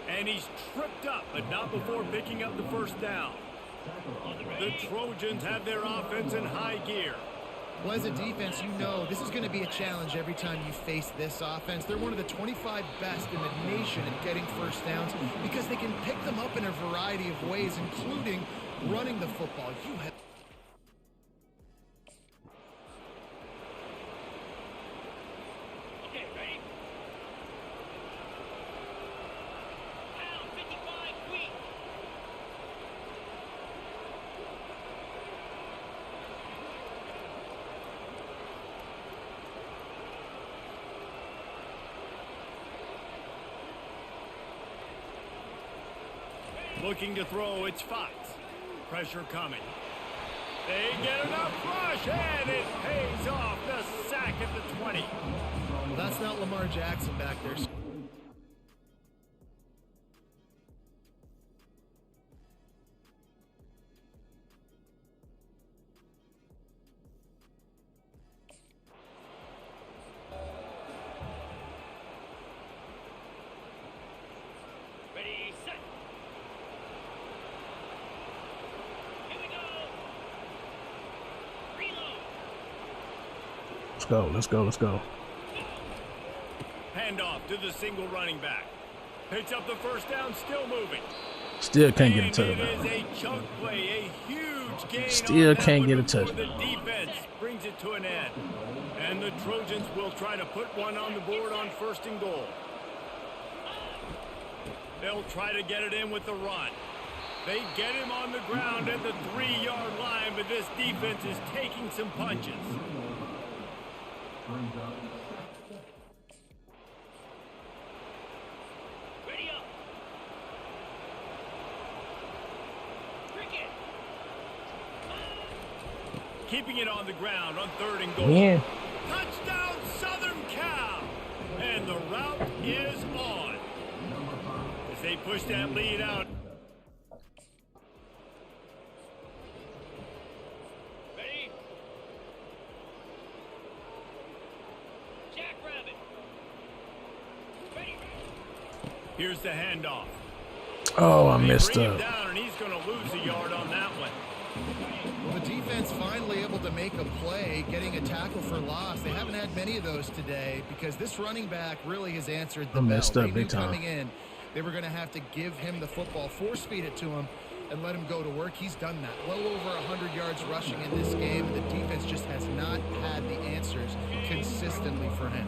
And he's tripped up, but not before picking up the first down. The Trojans have their offense in high gear. Well, as a defense, you know this is going to be a challenge every time you face this offense. They're one of the 25 best in the nation at getting first downs because they can pick them up in a variety of ways, including running the football. You have Looking to throw, it's Fox. Pressure coming. They get enough rush, and it pays off. The sack at the 20. Well, that's not Lamar Jackson back there. Ready, set. Here we go. Reload. Let's go, let's go, let's go. Handoff to the single running back. Picks up the first down, still moving. Still can't get a And touchdown. it is a chunk play, a huge gain. Still on that can't one get a before touchdown. The defense brings it to an end. And the Trojans will try to put one on the board on 1st and goal. They'll try to get it in with the run. They get him on the ground at the 3-yard line, but this defense is taking some punches. Ready up. Cricket. Keeping it on the ground on 3rd and goal. Yeah. Touchdown, Southern Cal! And the route is on. As they push that lead out. Ready? Jackrabbit. Ready. Here's the handoff. Oh, I They messed bring him up. down, and he's going to lose a yard on that one. Well, the defense finally able to make a play, getting a tackle for loss. They haven't had many of those today because this running back really has answered the I messed bell. up They big knew time. coming in, they were going to have to give him the football, force feed it to him, and let him go to work. He's done that. Well over 100 yards rushing in this game. The defense just has not had the answers consistently for him.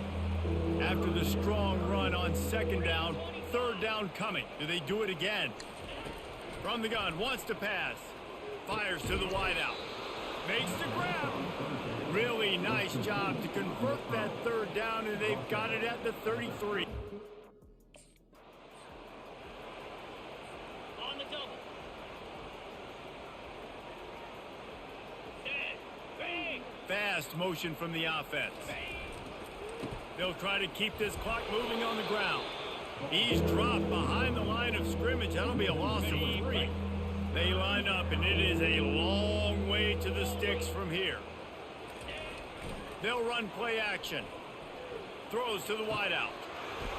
After the strong run on 2nd down, 3rd down coming. Do they do it again? From the gun, wants to pass. Fires to the wideout. Makes the grab. Really nice job to convert that 3rd down, and they've got it at the 33. On the double. Set. Ready. Fast motion from the offense. They'll try to keep this clock moving on the ground. He's dropped behind the line of scrimmage. That'll be a loss of 3. They line up, and it is a long way to the sticks from here. They'll run play action. Throws to the wideout.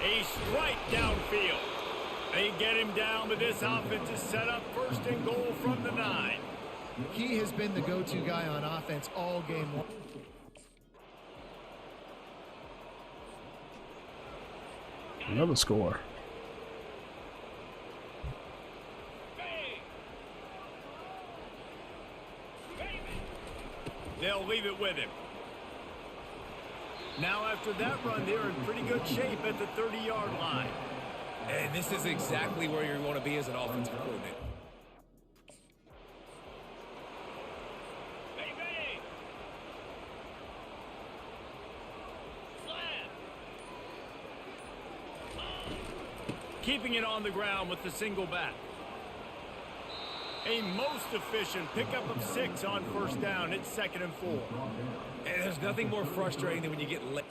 A strike downfield. They get him down, but this offense is set up 1st and goal from the 9. He has been the go-to guy on offense all game long. Another score. They'll leave it with him. Now after that run, they're in pretty good shape at the 30-yard line. And this is exactly where you want to be as an offensive coordinator. Ready, ready. Slam. Keeping it on the ground with the single back. A most efficient pickup of 6 on 1st down. It's 2nd and 4. And there's nothing more frustrating than when you get late.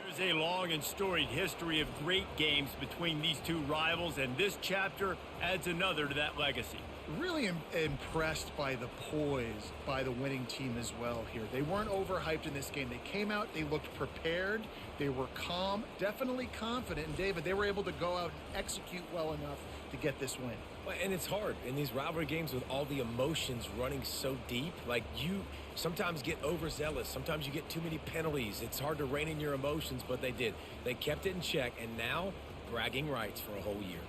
There's a long and storied history of great games between these two rivals, and this chapter adds another to that legacy. Really impressed by the poise by the winning team as well here. They weren't overhyped in this game. They came out, they looked prepared, they were calm, definitely confident. And David, they were able to go out and execute well enough to get this win. Well, and it's hard in these rivalry games with all the emotions running so deep. Like, you sometimes get overzealous. Sometimes you get too many penalties. It's hard to rein in your emotions, but they did. They kept it in check, and now bragging rights for a whole year.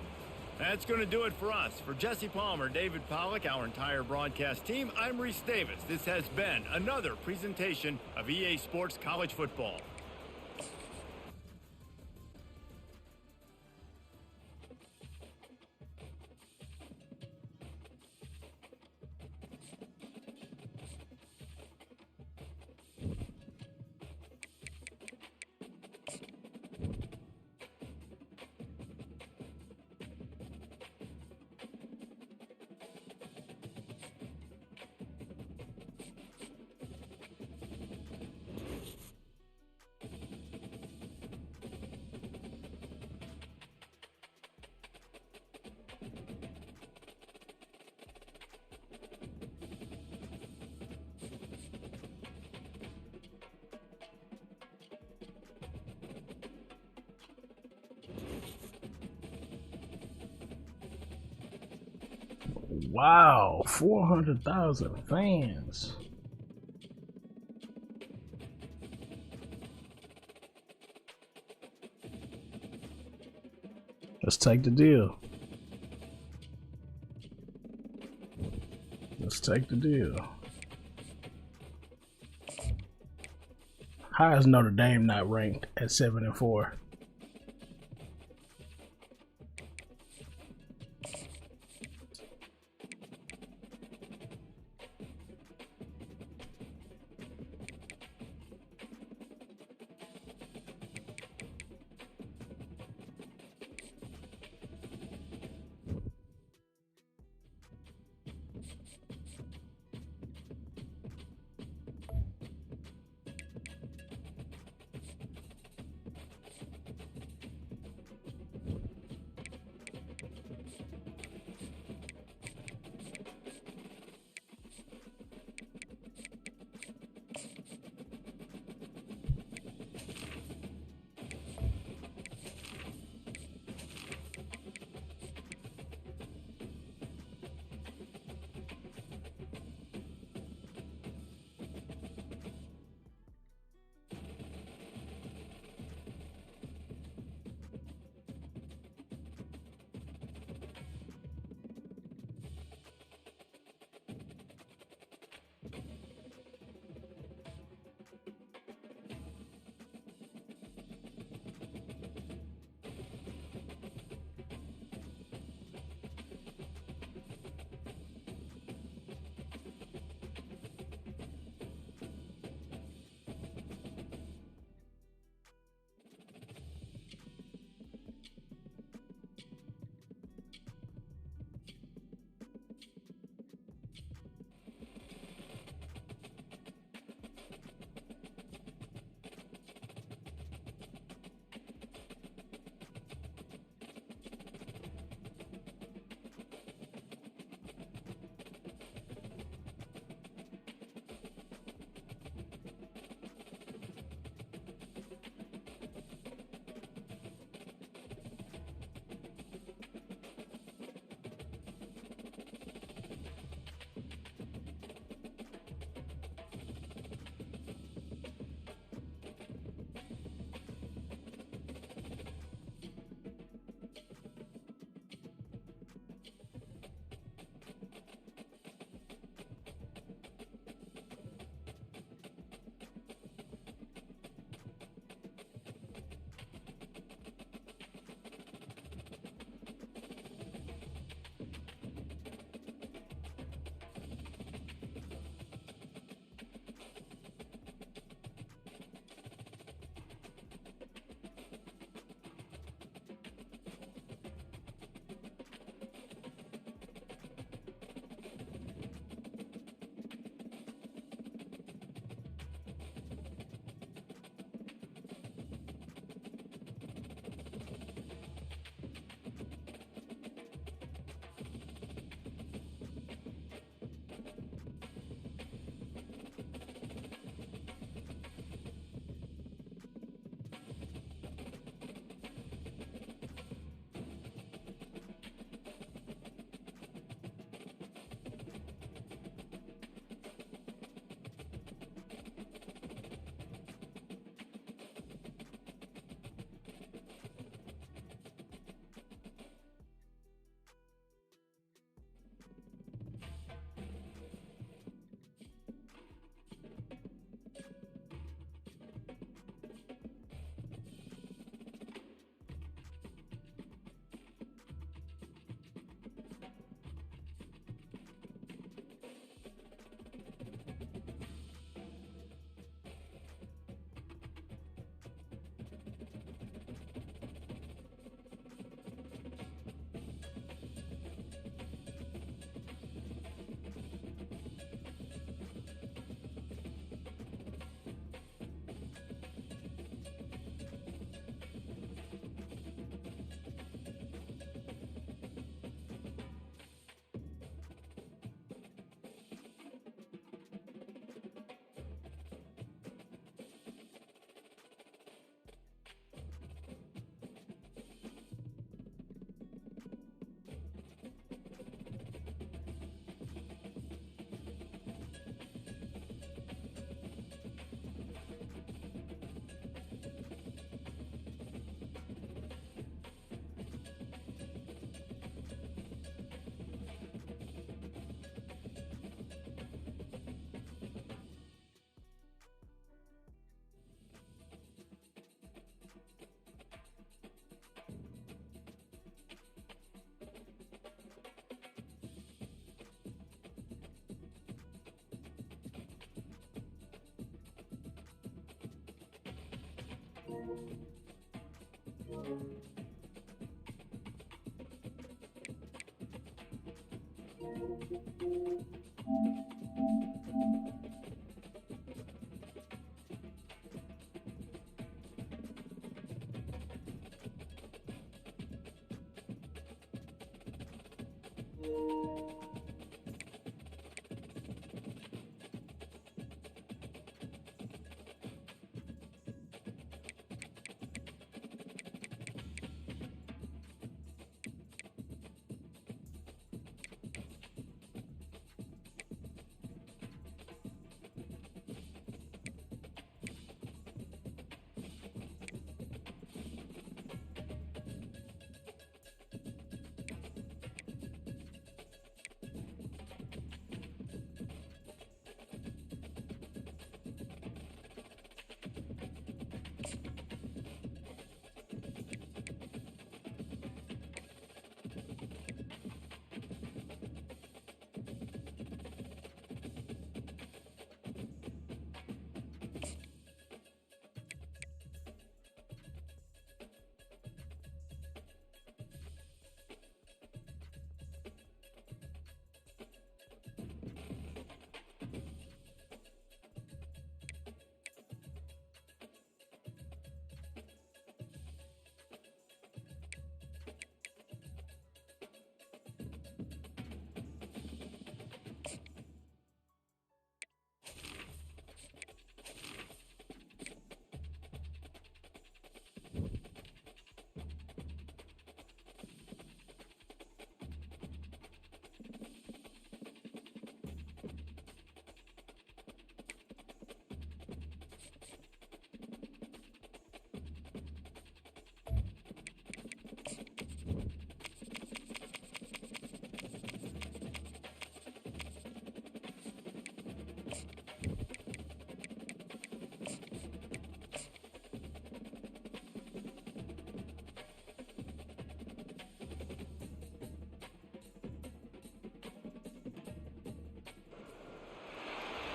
That's going to do it for us. For Jesse Palmer, David Pollack, our entire broadcast team, I'm Reese Davis. This has been another presentation of EA Sports College Football. Wow, 400,000 fans. Let's take the deal. Let's take the deal. How is Notre Dame not ranked at 7-4?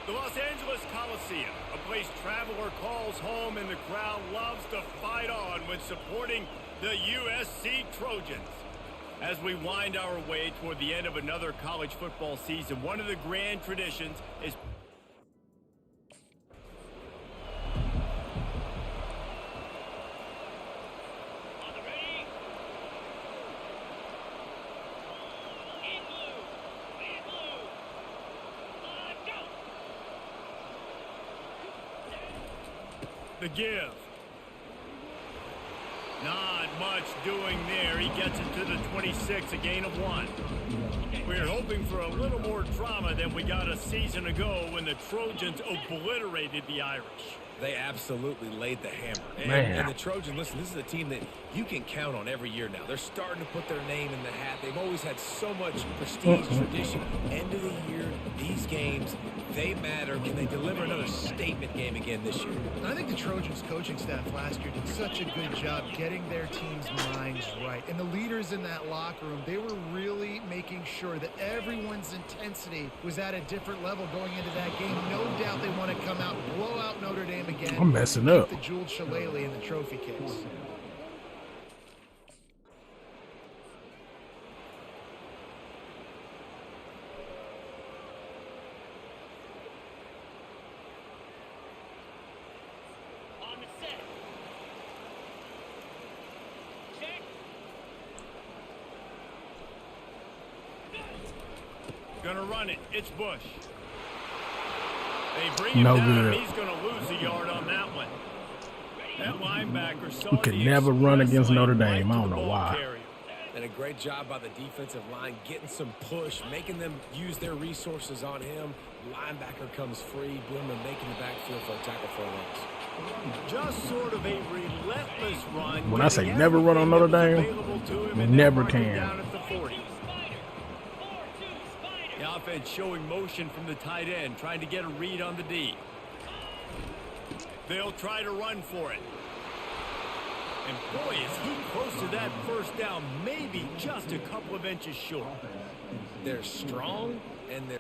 The Los Angeles Coliseum, a place traveler calls home and the crowd loves to fight on when supporting the USC Trojans. As we wind our way toward the end of another college football season, one of the grand traditions is the give. Not much doing there. He gets it to the 26, a gain of 1. We're hoping for a little more drama than we got a season ago when the Trojans obliterated the Irish. They absolutely laid the hammer. Man. And the Trojans, listen, this is a team that you can count on every year now. They're starting to put their name in the hat. They've always had so much prestige, tradition. End of the year, these games, they matter. Can they deliver another statement game again this year? I think the Trojans coaching staff last year did such a good job getting their team's minds right. And the leaders in that locker room, they were really making sure that everyone's intensity was at a different level going into that game. No doubt they want to come out and blow out Notre Dame again. I'm messing up. The jeweled shillelagh in the trophy case. On the set. Check. Gonna run it. It's Bush. They bring him No down. good. He's going to lose a yard on that one. That linebacker saw We could the never run express against lane Notre right Dame. I to don't the know ball why. carrier. And a great job by the defensive line, getting some push, making them use their resources on him. Linebacker comes free, Bloomer making the backfield for a tackle for a loss. Just sort of a relentless run. When I say getting never run on Notre everything Dame, that was available to him and never then marking can. down at the 40. The offense showing motion from the tight end, trying to get a read on the D. They'll try to run for it. And boy, is he close to that first down, maybe just a couple of inches short. They're strong and they're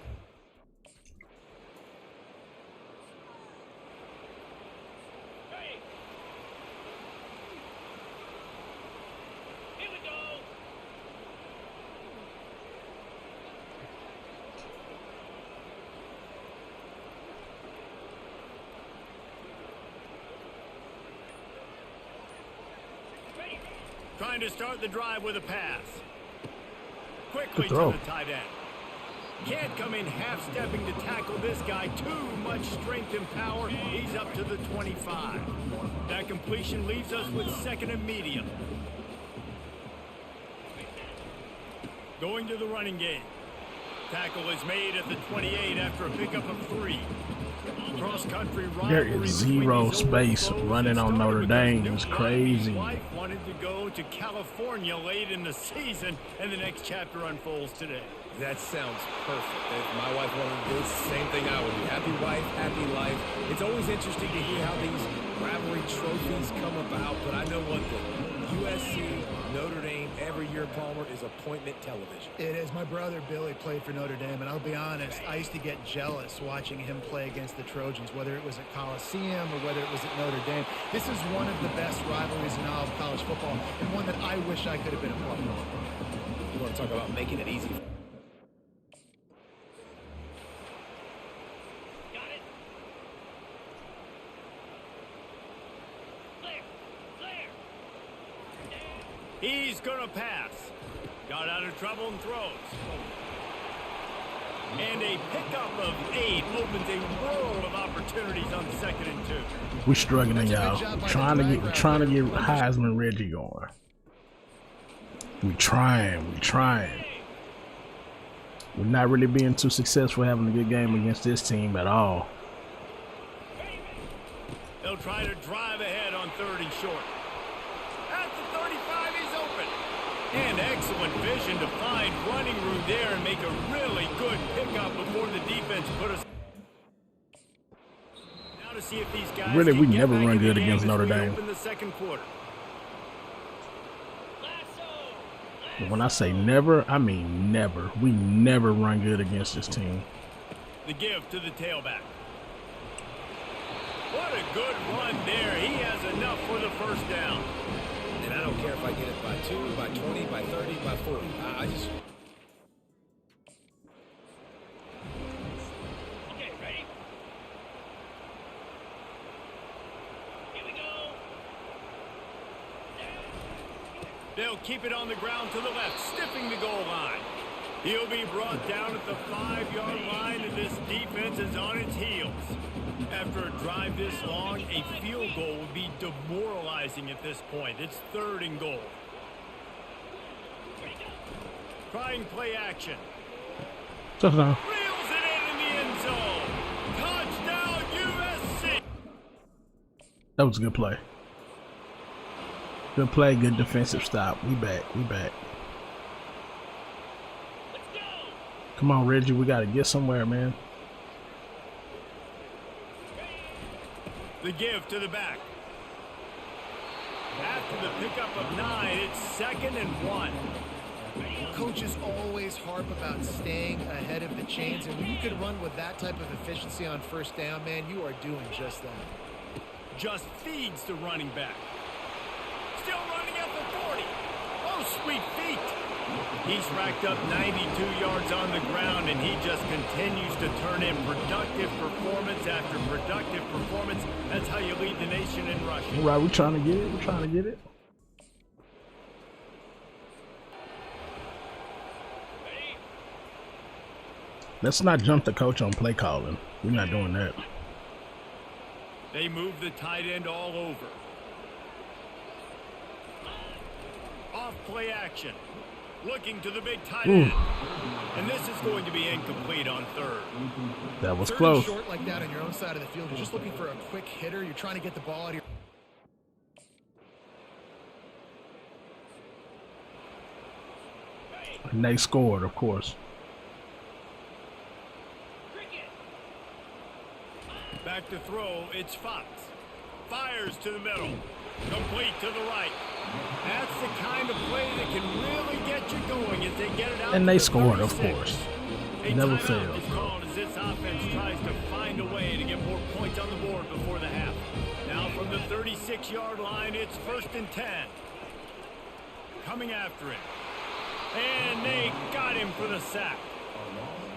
Trying to start the drive with a pass. Quickly to throw. the tight end. Can't come in half-stepping to tackle this guy. Too much strength and power. He's up to the 25. That completion leaves us with second and medium. Going to the running game. Tackle is made at the 28 after a pickup of 3. Cross-country There rivalry is zero between these space old foes running on started Notre because Dame. new It's wife- crazy. his wife wanted to go to California late in the season, and the next chapter unfolds today. That sounds perfect. If my wife wanted to do the same thing I would do. Happy wife, happy life. It's always interesting to hear how these rivalry trophies come about, but I know one thing. USC, Notre Dame, every year, Palmer, is appointment television. It is. My brother Billy played for Notre Dame, and I'll be honest, I used to get jealous watching him play against the Trojans, whether it was at Coliseum or whether it was at Notre Dame. This is one of the best rivalries in all of college football, and one that I wish I could have been a part of. You want to talk about making it easy? Got it. Clear. Clear. He's gonna pass. Got out of trouble and throws. And a pickup of 8 opens a world of opportunities on 2nd and 2. We're struggling, y'all. Trying to get Heisman Reggie going. We trying. We're not really being too successful having a good game against this team at all. They'll try to drive ahead on 3rd and short. At the 35, he's open. And excellent vision to find running room there and make a really good pickup before the defense put us. Now to see if these guys Really, can we get never back run in the good game against as Notre we Dame. open the 2nd quarter. But when I say never, I mean never. We never run good against this team. The give to the tailback. What a good run there. He has enough for the 1st down. And I don't care if I get it by 2, by 20, by 30, by 40. I just... Okay, ready? Here we go. They'll keep it on the ground to the left, stiffing the goal line. He'll be brought down at the 5-yard line, and this defense is on its heels. After a drive this long, a field goal would be demoralizing at this point. It's 3rd and goal. Trying play action. Touchdown. Reels it in the end zone. Touchdown, USC. That was a good play. Good play, good defensive stop. We back. Let's go. Come on, Reggie. We got to get somewhere, man. The give to the back. After the pickup of 9, it's 2nd and 1. Coaches always harp about staying ahead of the chains, and when you can run with that type of efficiency on 1st down, man, you are doing just that. Just feeds the running back. Still running at the 40. Oh, sweet feet. He's racked up 92 yards on the ground, and he just continues to turn in productive performance after productive performance. That's how you lead the nation in rushing. All right, we're trying to get it. We're trying to get it. Let's not jump the coach on play calling. We're not doing that. They move the tight end all over. Off play action. Looking to the big tight end. And this is going to be incomplete on 3rd. That was 3rd close. and short like that on your own side of the field. You're just looking for a quick hitter. You're trying to get the ball out of your... And they scored, of course. Back to throw, it's Fox. Fires to the middle. Complete to the right. That's the kind of play that can really get you going as they get it out. And they to the scored, of 36. course. A Never timeout failed. is called as this offense tries to find a way to get more points on the board before the half. Now from the 36-yard line, it's 1st and 10. Coming after it. And they got him for the sack.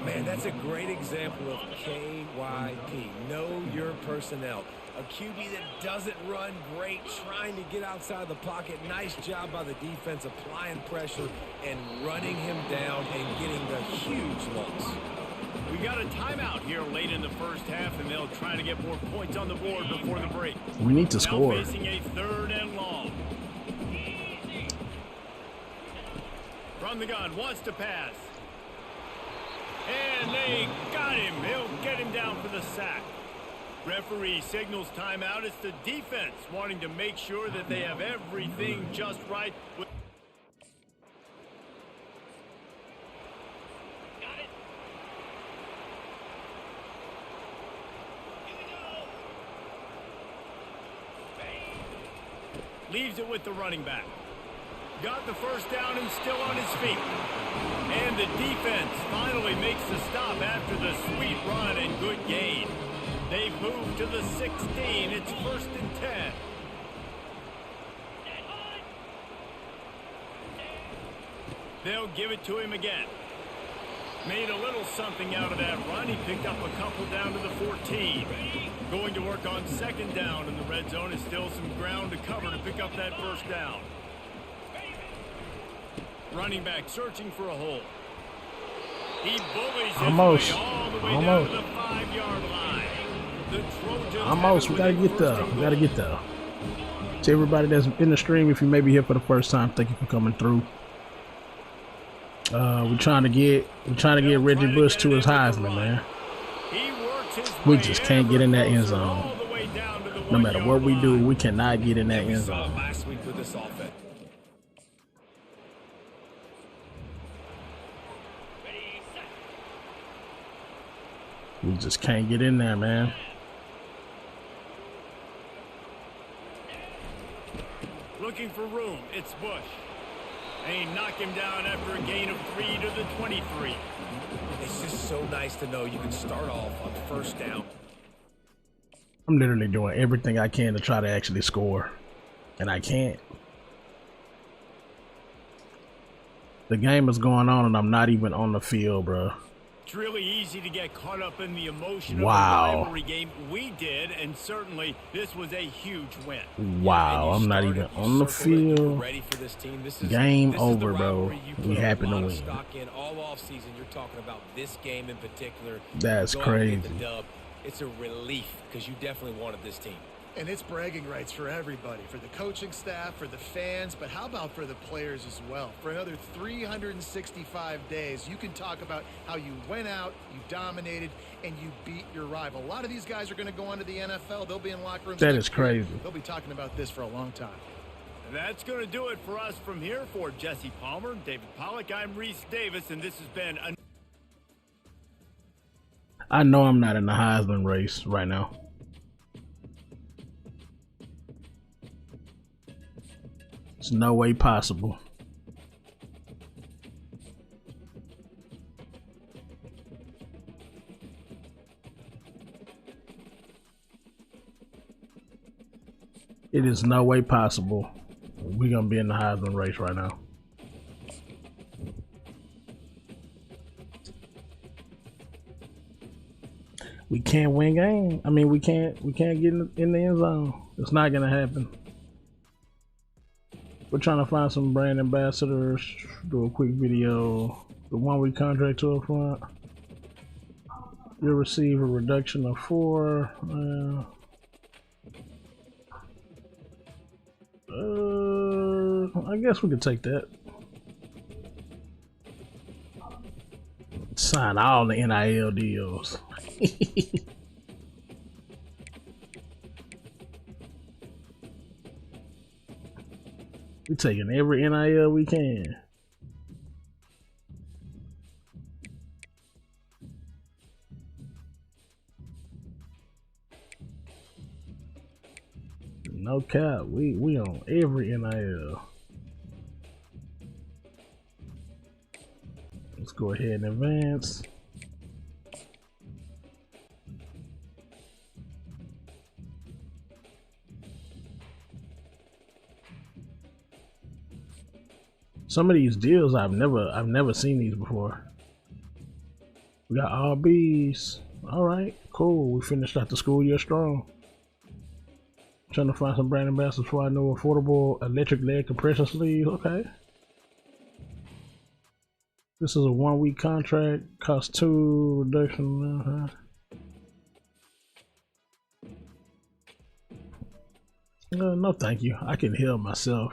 Man, that's a great example of KYP. Know your personnel. A QB that doesn't run great, trying to get outside the pocket. Nice job by the defense, applying pressure and running him down and getting the huge loss. We got a timeout here late in the first half, and they'll try to get more points on the board before the break. We need to score. Now facing a 3rd and long. From the gun, wants to pass. And they got him. He'll get him down for the sack. Referee signals timeout. It's the defense wanting to make sure that they have everything just right. Got it. Here we go. Leaves it with the running back. Got the first down and still on his feet. And the defense finally makes the stop after the sweet run and good gain. They've moved to the 16. It's 1st and 10. They'll give it to him again. Made a little something out of that run. He picked up a couple down to the 14. Going to work on 2nd down in the red zone. Is still some ground to cover to pick up that 1st down. Running back searching for a hole. He bullies his Almost. way all the way Almost. down to the 5-yard line. The Trojans Almost. We gotta get there. We gotta get there. To everybody that's in the stream, if you may be here for the first time, thank you for coming through. We're trying to get Reggie Bush to his Heisman, man. He works his We way just can't get in that end ever zone. all the way down to the No matter what 1-yard we do, line. we cannot get in that We end saw it zone. last week with this offense. Ready, set. We just can't get in there, man. Looking for room. It's Bush. They knock him down after a gain of 3 to the 23. It's just so nice to know you can start off on 1st down. I'm literally doing everything I can to try to actually score, and I can't. The game is going on, and I'm not even on the field, bro. It's really easy to get caught up in the emotion Wow. of the rivalry game. We did, and certainly this was a huge win. Wow, I'm not even on the field. Ready for this team. This Game is over, the bro. rivalry you We put a happen to lot of win. stock in all off season. You're talking about this game in particular. That's Go out and get crazy. the dub. It's a relief because you definitely wanted this team. And it's bragging rights for everybody, for the coaching staff, for the fans, but how about for the players as well? For another 365 days, you can talk about how you went out, you dominated, and you beat your rival. A lot of these guys are going to go on to the NFL. They'll be in locker rooms. That next is crazy. year. They'll be talking about this for a long time. And that's going to do it for us from here. For Jesse Palmer, David Pollack, I'm Reese Davis, and this has been a I know I'm not in the Heisman race right now. There's no way possible. It is no way possible. We're gonna be in the Heisman race right now. We can't win game. I mean, we can't get in the end zone. It's not gonna happen. We're trying to find some brand ambassadors. Do a quick video. The 1-week contract to up front. You'll receive a reduction of 4. I guess we could take that. Sign all the NIL deals. We taking every NIL we can. No cap, we on every NIL. Let's go ahead and advance. Some of these deals I've never seen these before. We got all B's. All right, cool. We finished out the school year strong. Trying to find some brand ambassadors for our new affordable electric leg compression sleeve. Okay. This is a 1 week contract. Cost 2 reduction. No, thank you. I can heal myself.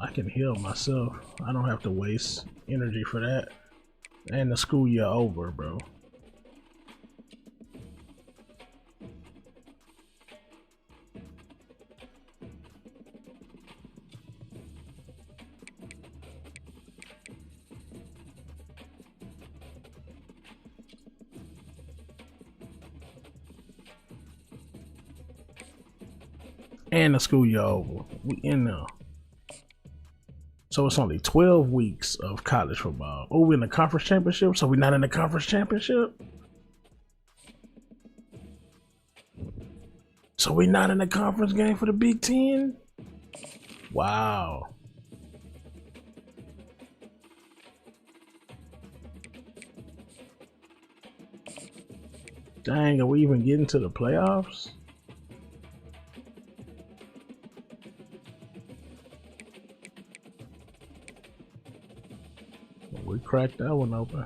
I can heal myself. I don't have to waste energy for that. And the school year over, bro. And the school year over. We in there. So it's only 12 weeks of college football. Oh, we're in the conference championship, so we're not in the conference championship? So we're not in the conference game for the Big Ten? Wow. Dang, are we even getting to the playoffs? We cracked that one open.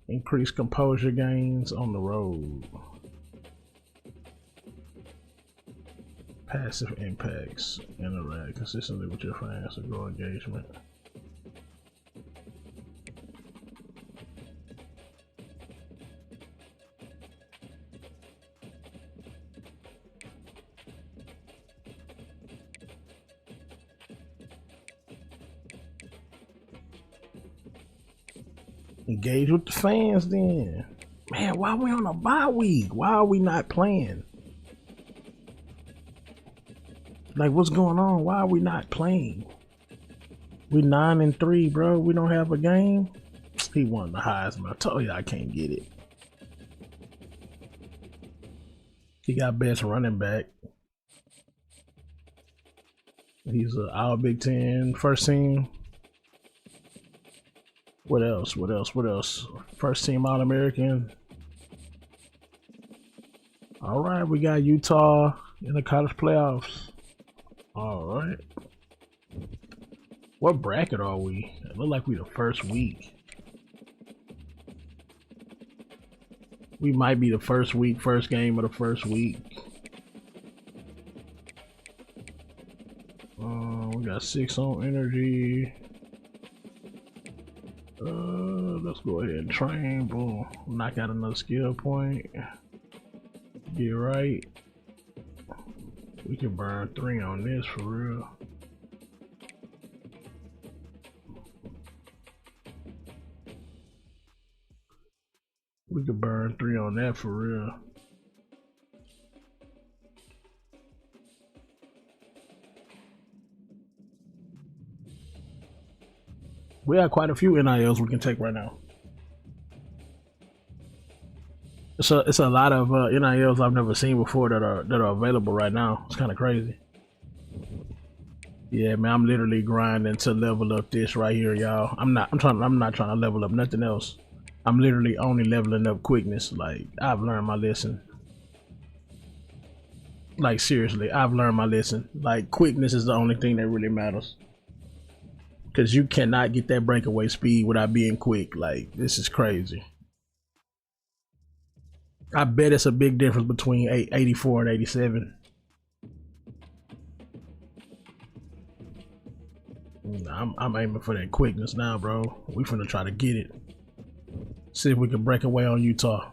Increased composure gains on the road. Passive impacts. Interact consistently with your fans to grow engagement. Engage with the fans then. Man, why are we on a bye week? Why are we not playing? Like, what's going on? Why are we not playing? We 9-3, bro. We don't have a game. He won the Heisman. I told you I can't get it. He got best running back. He's an All Big Ten first team. What else? What else? What else? First team All-American. All right, we got Utah in the college playoffs. All right. What bracket are we? It look like we the first week. We might be the first week, first game of the first week. We got 6 on energy. Let's go ahead and train. Boom. Knock out another skill point. Get right. We can burn 3 on this for real. We could burn 3 on that for real. We have quite a few NILs we can take right now. It's a lot of NILs I've never seen before that are available right now. It's kind of crazy. Yeah, man, I'm literally grinding to level up this right here, y'all. I'm not trying to level up nothing else. I'm literally only leveling up quickness. Like, I've learned my lesson. Like, seriously, I've learned my lesson. Like, quickness is the only thing that really matters. Because you cannot get that breakaway speed without being quick. Like, this is crazy. I bet it's a big difference between 84 and 87. I'm aiming for that quickness now, bro. We finna try to get it. See if we can break away on Utah.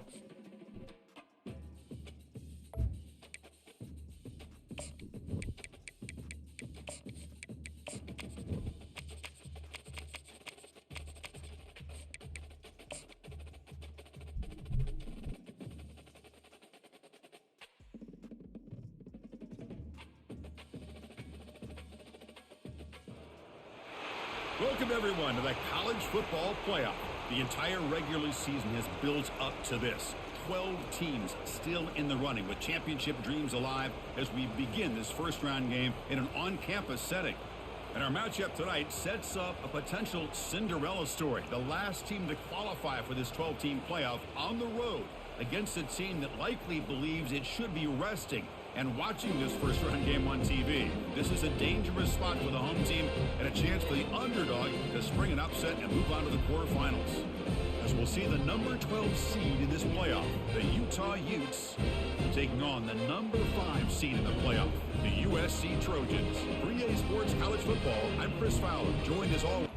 Welcome everyone to the college football playoff. The entire regular season has built up to this. 12 teams still in the running with championship dreams alive as we begin this first round game in an on-campus setting. And our matchup tonight sets up a potential Cinderella story. The last team to qualify for this 12-team playoff on the road against a team that likely believes it should be resting and watching this first-round game on TV. This is a dangerous spot for the home team and a chance for the underdog to spring an upset and move on to the quarterfinals. As we'll see the number 12 seed in this playoff, the Utah Utes, taking on the number 5 seed in the playoff, the USC Trojans. For EA Sports College Football, I'm Chris Fowler, joined as always.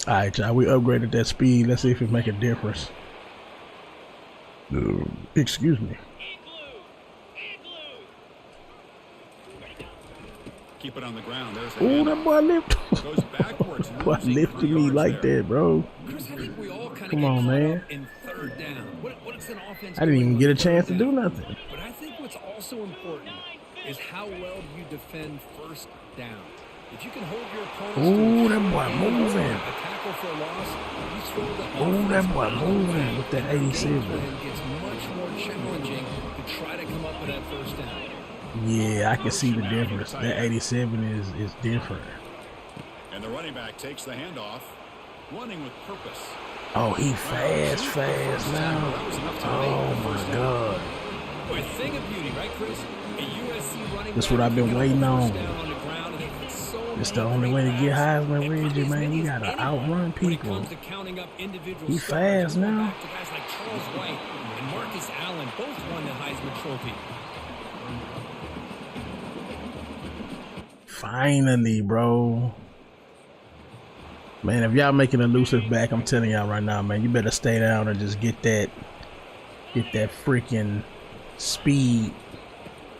All right, y'all, we upgraded that speed. Let's see if it make a difference. Excuse me. Keep it on the ground. There's Oh, that boy lifted. goes backwards. Boy lifted me like that, bro. Chris, I think we all kind of Come on, man. in third down. What's an offense I didn't even doing get a on chance to third do down? nothing. But I think what's also important is how well you defend first down. If you can hold your opponents Ooh, to that boy moving. a tackle for a loss, you throw the Ooh, that boy offense moving with that and the 87. game plan gets much more challenging to try to come up with that first down. Yeah, I can see the difference. That 87 is different. And the running back takes the handoff, running with purpose. Oh, he fast now. Oh my God. Boy, thing of beauty, right, Chris? A USC running That's what I've been waiting on. It's the only way to get Heisman, Reggie, man. You gotta outrun people. He fast now. Guys like Charles White and Marcus Allen both won the Heisman Trophy. Finally, bro. Man, if y'all making elusive back, I'm telling y'all right now, man, you better stay down and just get that freaking speed.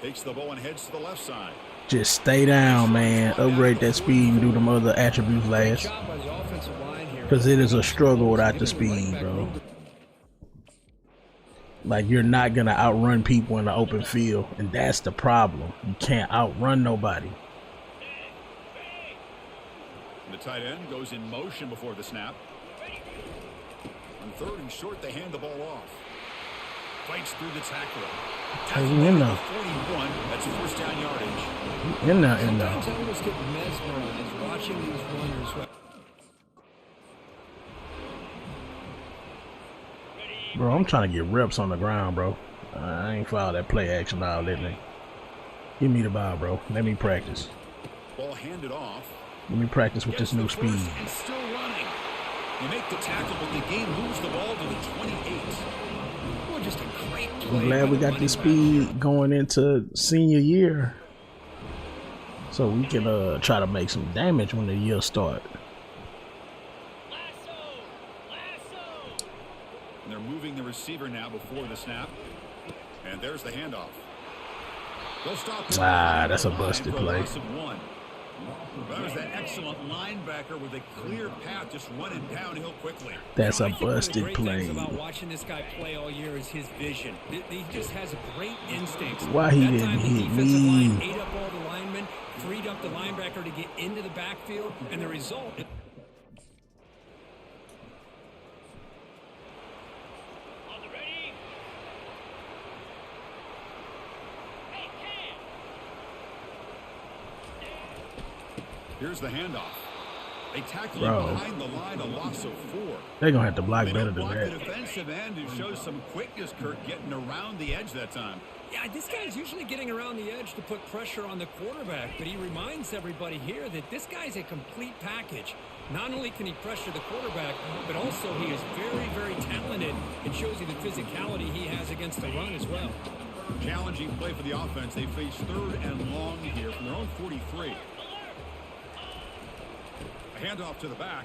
Takes the ball and heads to the left side. Just stay down, man. Upgrade that speed and do them other attributes last. Because it is a struggle without the speed, bro. Like, you're not going to outrun people in the open field. And that's the problem. You can't outrun nobody. The tight end goes in motion before the snap. On third and short, they hand the ball off. Fights through the tackler. Hey, we in there. 41. That's first down yardage. In there. Sometimes I almost get mesmerized watching these runners. Bro, I'm trying to get reps on the ground, bro. I ain't fouled that play action out, let me. Give me the ball, bro. Let me practice. Ball handed off. Let me practice with this new speed. And still running. You make the tackle, but the game moves the ball to the 28. Oh, just a great play. I'm glad we got this speed going into senior year, so we can try to make some damage when the year start. And they're moving the receiver now before the snap. And there's the handoff. They'll stop. That's a busted play. That was that excellent linebacker with a clear path, just running downhill quickly. That's a busted play. About watching this guy play all year is his vision. He just has great instincts. Why he didn't hit me? Line ate up all the linemen, freed up the linebacker to get into the backfield, and the result. Here's the handoff. They tackle Bro. him behind the line, a loss of 4. They're going to have to block They better don't than block the that. defensive end, who shows some quickness, Kurt, getting around the edge that time. Yeah, this guy's usually getting around the edge to put pressure on the quarterback, but he reminds everybody here that this guy's a complete package. Not only can he pressure the quarterback, but also he is very, very talented and shows you the physicality he has against the run as well. Challenging play for the offense. They face 3rd and long here from their own 43. A handoff to the back.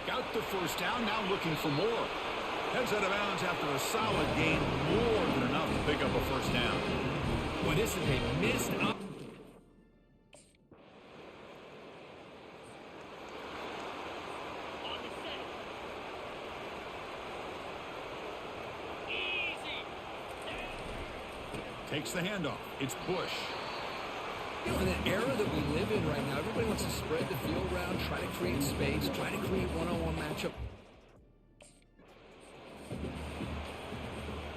Got the first down, now looking for more. Heads out of bounds after a solid gain, more than enough to pick up a first down. Well, this is a missed up. On the set. Easy. Takes the handoff. It's Bush. You know, in an era that we live in right now, everybody wants to spread the field around, try to create space, try to create one-on-one matchup.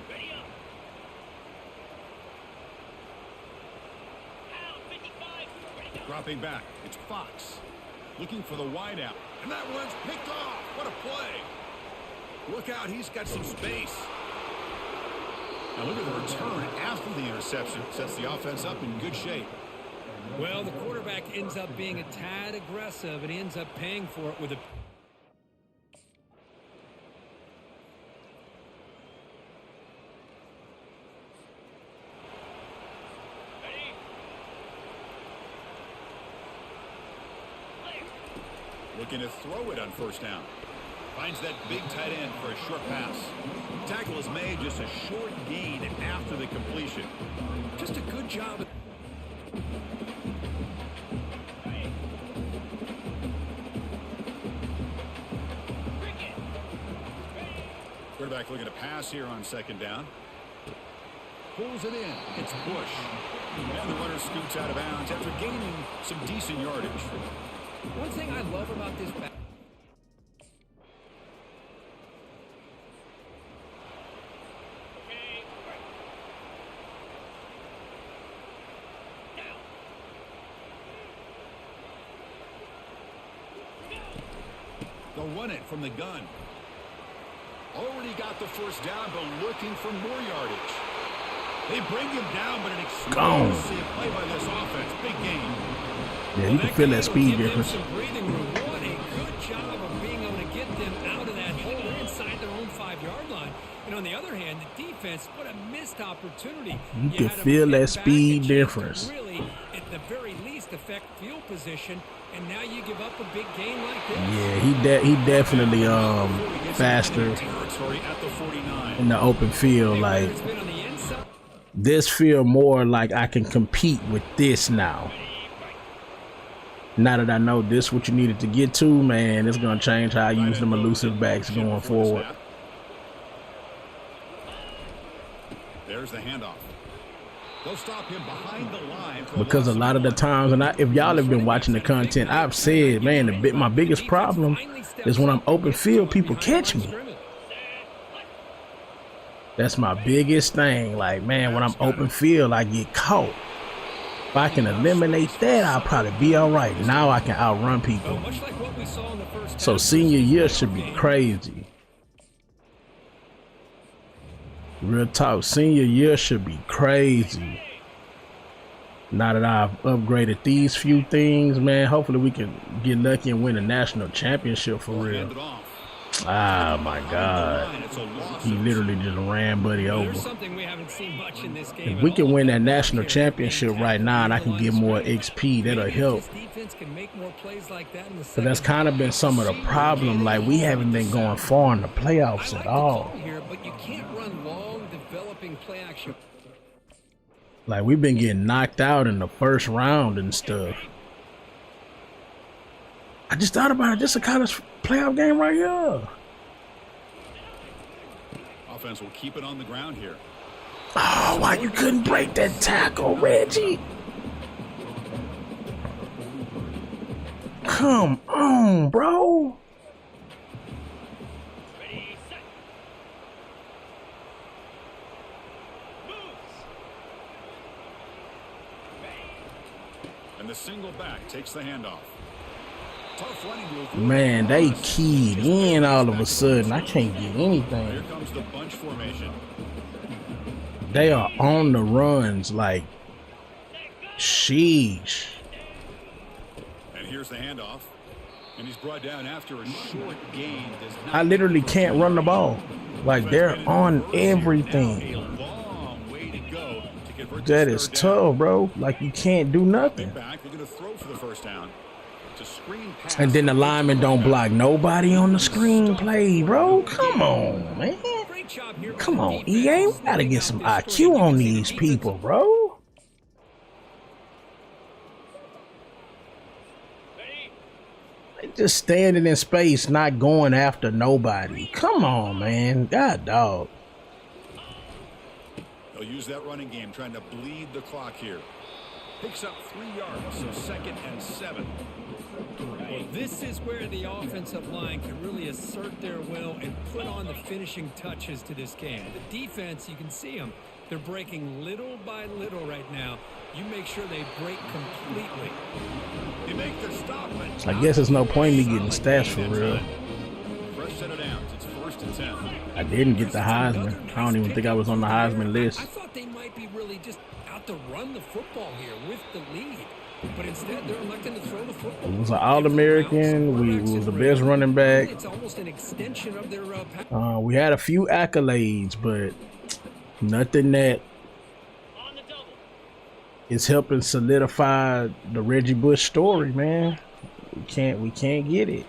Ready up. Pound 55. Ready to go. Dropping back. It's Fox. Looking for the wideout. And that one's picked off. What a play. Look out. He's got some space. Now look at the return after the interception. Sets the offense up in good shape. Well, the quarterback ends up being a tad aggressive, and he ends up paying for it with a... Ready. Clear. Looking to throw it on first down. Finds that big tight end for a short pass. Tackle is made, just a short gain after the completion. Just a good job. Cricket. Quarterback looking to pass here on second down. Pulls it in. It's Bush. And the runner scoots out of bounds after gaining some decent yardage. One thing I love about this back... Okay. Right. Now. They'll run it from the gun. Already got the first down, but looking for more yardage. They bring him down, but an explosive play by this offense. Big game. Yeah, you can feel that speed difference. Some breathing room. What a good job of being able to get them out of that hole. They're inside their own 5-yard line. And on the other hand, the defense, what a missed opportunity. You can had 'em feel get that back speed a chance to difference. Really, at the very least, affect field position. And now you give up a big game like this. Yeah, he definitely faster Territory at the 49. in the open field. Like It's been on the inside. this feel more like I can compete with this now. Now that I know this what you needed to get to, man, it's gonna change how I use them elusive backs going forward. There's the handoff. They'll stop him behind the line. Because a lot of the times, and if y'all have been watching the content, I've said, man, my biggest problem is when I'm open field, people catch me. That's my biggest thing. Like, man, when I'm open field, I get caught. If I can eliminate that, I'll probably be all right. Now I can outrun people. Much like what we saw in the first So half. senior year should be crazy. Real talk, senior year should be crazy. Now that I've upgraded these few things, man, hopefully we can get lucky and win a national championship for real. Ah, my God. He literally just ran Buddy over. There's something we haven't seen much in this game. If we can win that national championship right now and I can get more XP, that'll help. But that's kind of been some of the problem. Like, we haven't been going far in the playoffs at all. But you can't run long developing play action. Like, we've been getting knocked out in the first round and stuff. I just thought about it. This is a college playoff game right here. Offense will keep it on the ground here. Oh, why you couldn't break that tackle, Reggie? Come on, bro. Ready, set. Moves. And the single back takes the handoff. Tough running to avoid. Man, they keyed in all of a sudden. I can't get Here anything. comes the bunch formation. They are on the runs like, sheesh. And here's the handoff. And he's brought down after a short gain. I literally can't run the ball. Like, they're on everything. Long way to go to convert That this is third down. tough, bro. Like, you can't do nothing. Back, they're going to throw for the first down. It's a screen pass. And then the linemen don't block nobody on the screen play, bro. Come on, man. Great job here by Come the on, defense, EA. We gotta sniffing get out some this screen. IQ You on can see the these defense people, bro. They just standing in space, not going after nobody. Come on, man. God, dog. They'll use that running game, trying to bleed the clock here. Picks up 3 yards, so 2nd and 7. Well, this is where the offensive line can really assert their will and put on the finishing touches to this game. The defense, you can see them. They're breaking little by little right now. You make sure they break completely. They make the stop, but I guess there's no point in me getting stats for real. Fresh set of downs. It's 1st and 10. I didn't get the Heisman. I don't even think I was on the Heisman list. I thought they might be really just out to run the football here with the lead. But instead, they're electing to throw the football. We was an All-American. We was the best running back. It's almost an extension of their We had a few accolades, but nothing that On the double. is helping solidify the Reggie Bush story, man. We can't get it.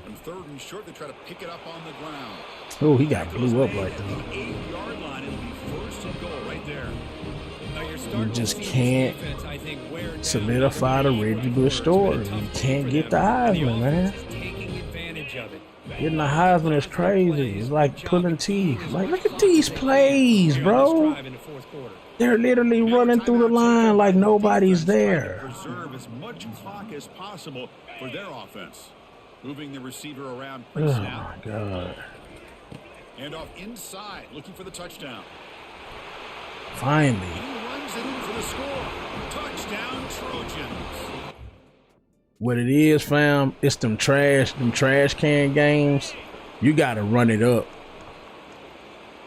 On 3rd and short, they try to pick it up on the ground. Oh, he got blew up like The that. 8-yard line. It'll be 1st and goal right there. Now you're starting You just to see can't this defense, I think, wear down solidify the Reggie Bush story. You can't get the Heisman, man. taking advantage of it. Getting the Heisman is crazy. It's like pulling teeth. Like, look at these plays, bro. Drive in the fourth quarter. They're literally running through the line like nobody's there. Preserve as much clock as possible for their offense. Moving the receiver around. Oh my Snap. God. And off inside, looking for the touchdown. Finally. He runs it in for the score. Touchdown, Trojans. What it is, fam, it's them trash can games. You gotta run it up.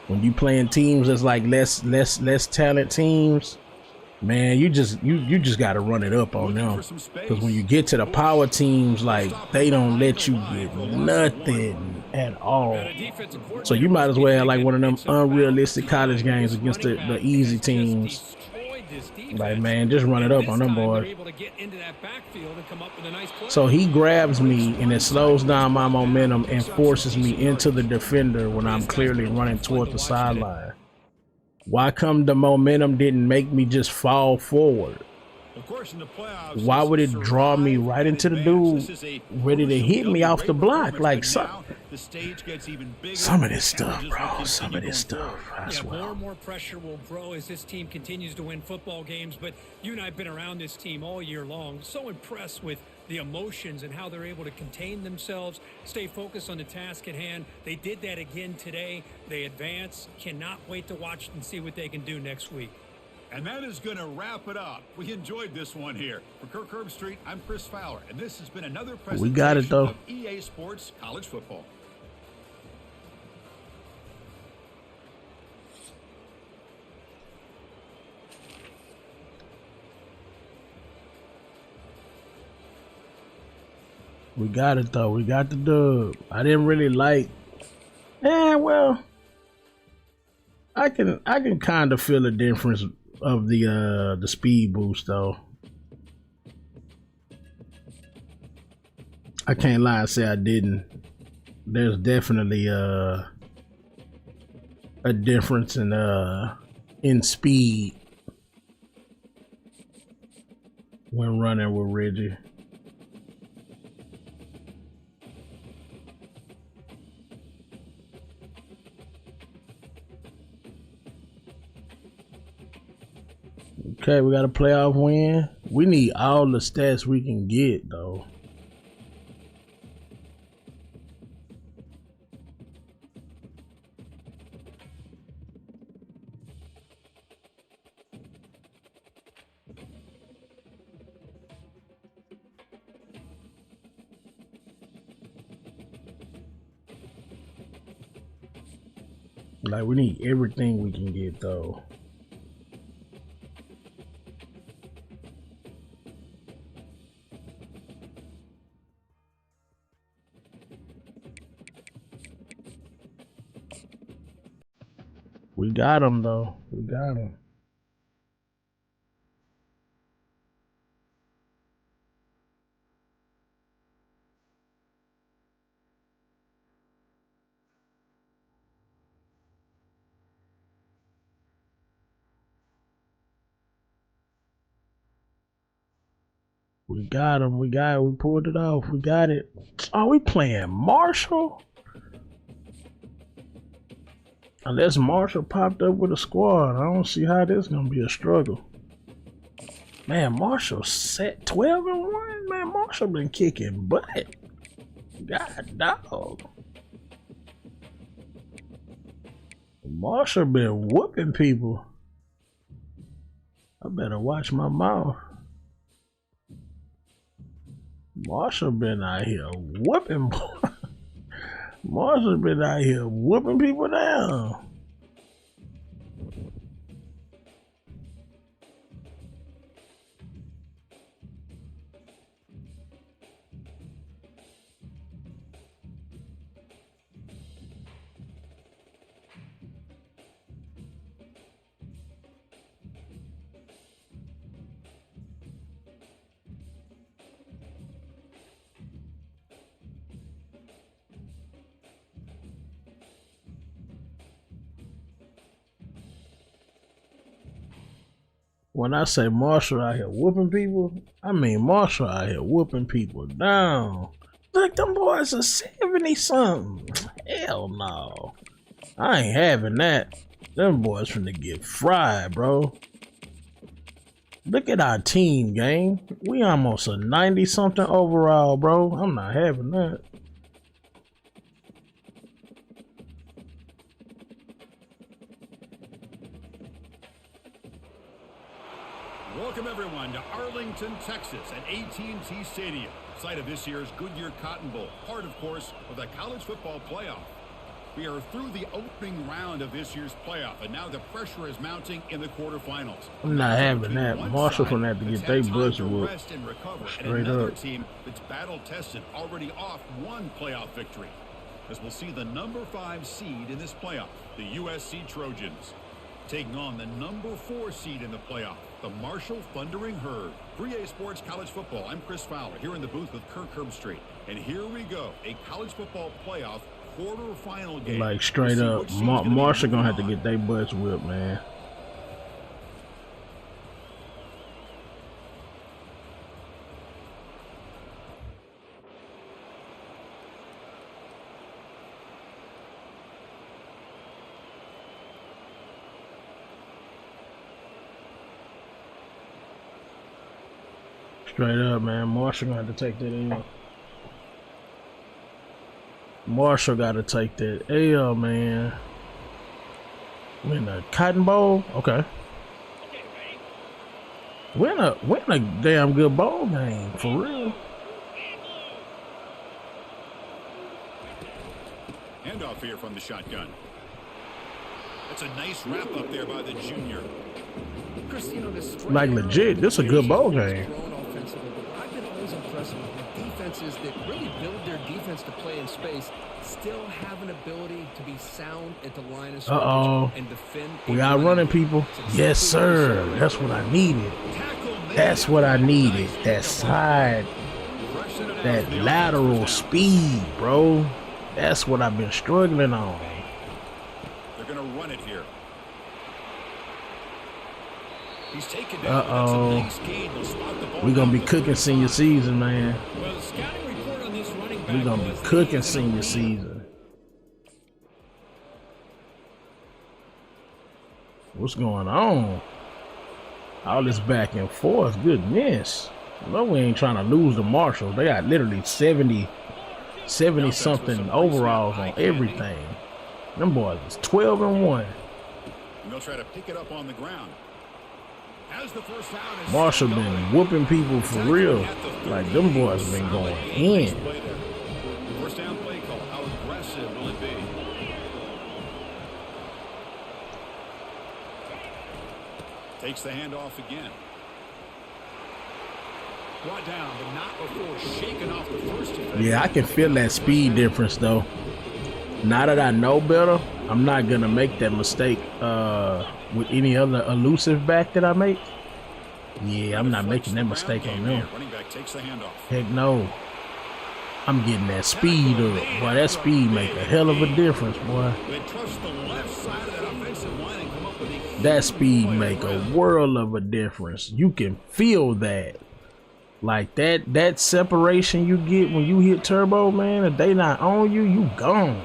When you playing teams that's like less talent teams, man, you just gotta run it up on them. Because when you get to the power teams, like, they don't let you get nothing at all. So you might as well have like one of them unrealistic college games against the easy teams. Like, man, just run it up on them boys. So he grabs me and it slows down my momentum and forces me into the defender when I'm clearly running toward the sideline. Why come the momentum didn't make me just fall forward? Of course, in the playoffs, Why would it draw me right into the dude ready to hit me off the block? Like, some of this stuff, bro. Some of this stuff. I Yeah, swear. more and more pressure will grow as this team continues to win football games. But you and I have been around this team all year long. So impressed with the emotions and how they're able to contain themselves, stay focused on the task at hand. They did that again today. They advance. Cannot wait to watch and see what they can do next week. And that is going to wrap it up. We enjoyed this one here. For Kirk Herbstreit, I'm Chris Fowler, and this has been another presentation We got it, though. of EA Sports College Football. We got it though. We got the dub. I didn't really like. Well, I can kind of feel the difference of the speed boost though. I can't lie and say I didn't. There's definitely a difference in speed when running with Reggie. Okay, we got a playoff win. We need all the stats we can get, though. Like, we need everything we can get, though. We got him, though. We got him. We got him. We got it. We pulled it off. We got it. Oh, we playing Marshall? Unless Marshall popped up with a squad, I don't see how this gonna be a struggle. Man, Marshall set 12-1. Man, Marshall been kicking butt. God dog. Marshall been whooping people. I better watch my mouth. Marshall been out here whooping. Marshall been out here whooping people down. When I say Marshall out here whooping people, I mean Marshall out here whooping people down. Look, them boys are 70-something. Hell no. I ain't having that. Them boys finna get fried, bro. Look at our team, gang. We almost a 90-something overall, bro. I'm not having that. Welcome everyone to Arlington, Texas at AT&T Stadium, site of this year's Goodyear Cotton Bowl, part of course of the college football playoff. We are through the opening round of this year's playoff, and now the pressure is mounting in the quarterfinals. I'm not having that. Marshall gonna have to get their butts whooped straight up. Team that's battle tested, already off one playoff victory, as we'll see the number 5 seed in this playoff, the USC Trojans, taking on the number 4 seed in the playoff, the Marshall Thundering Herd. 3A Sports College Football. I'm Chris Fowler here in the booth with Kirk Herbstreit, and here we go, a college football playoff quarterfinal game. Like straight up, Marshall gonna have to get their butts whipped, man. Straight up, man. Marshall gonna have to take that in. Marshall gotta take that L, man. Win a Cotton Bowl? Okay. Win a damn good bowl game, for real. Handoff here from the shotgun. That's a nice wrap up there by the junior. Like legit, this is a good bowl game. I've been always impressed with defenses that really build their defense to play in space, still have an ability to be sound at the line of scrimmage and defend. We are running people. Yes, sir. That's what I needed. That's what I needed. That side, that lateral speed, bro. That's what I've been struggling on. They're going to run it here. He's taken down. We're going to be cooking senior season, man. Well, the scouting report on this running back We're going to be cooking senior season. What's going on? All this back and forth. Goodness. No, we ain't trying to lose the Marshalls. They got literally 70 something overalls on everything. Them boys is 12-1. And they'll try to pick it up on the ground. Marshall been whooping people for real. Like, them boys been going in. First down play call. How aggressive will it be? Takes the handoff again. Brought down, but not before shaking off the first defender. Yeah, I can feel that speed difference though. Now that I know better, I'm not gonna make that mistake with any other elusive back that I make. Yeah, I'm not making that mistake on them. Running back takes the handoff. Heck no. I'm getting that speed up. Boy, that speed make a hell of a difference, boy. They trust the left side of that offensive line and come up with a That speed make a world of a difference. You can feel that. Like that separation you get when you hit turbo, man, if they not on you, you gone.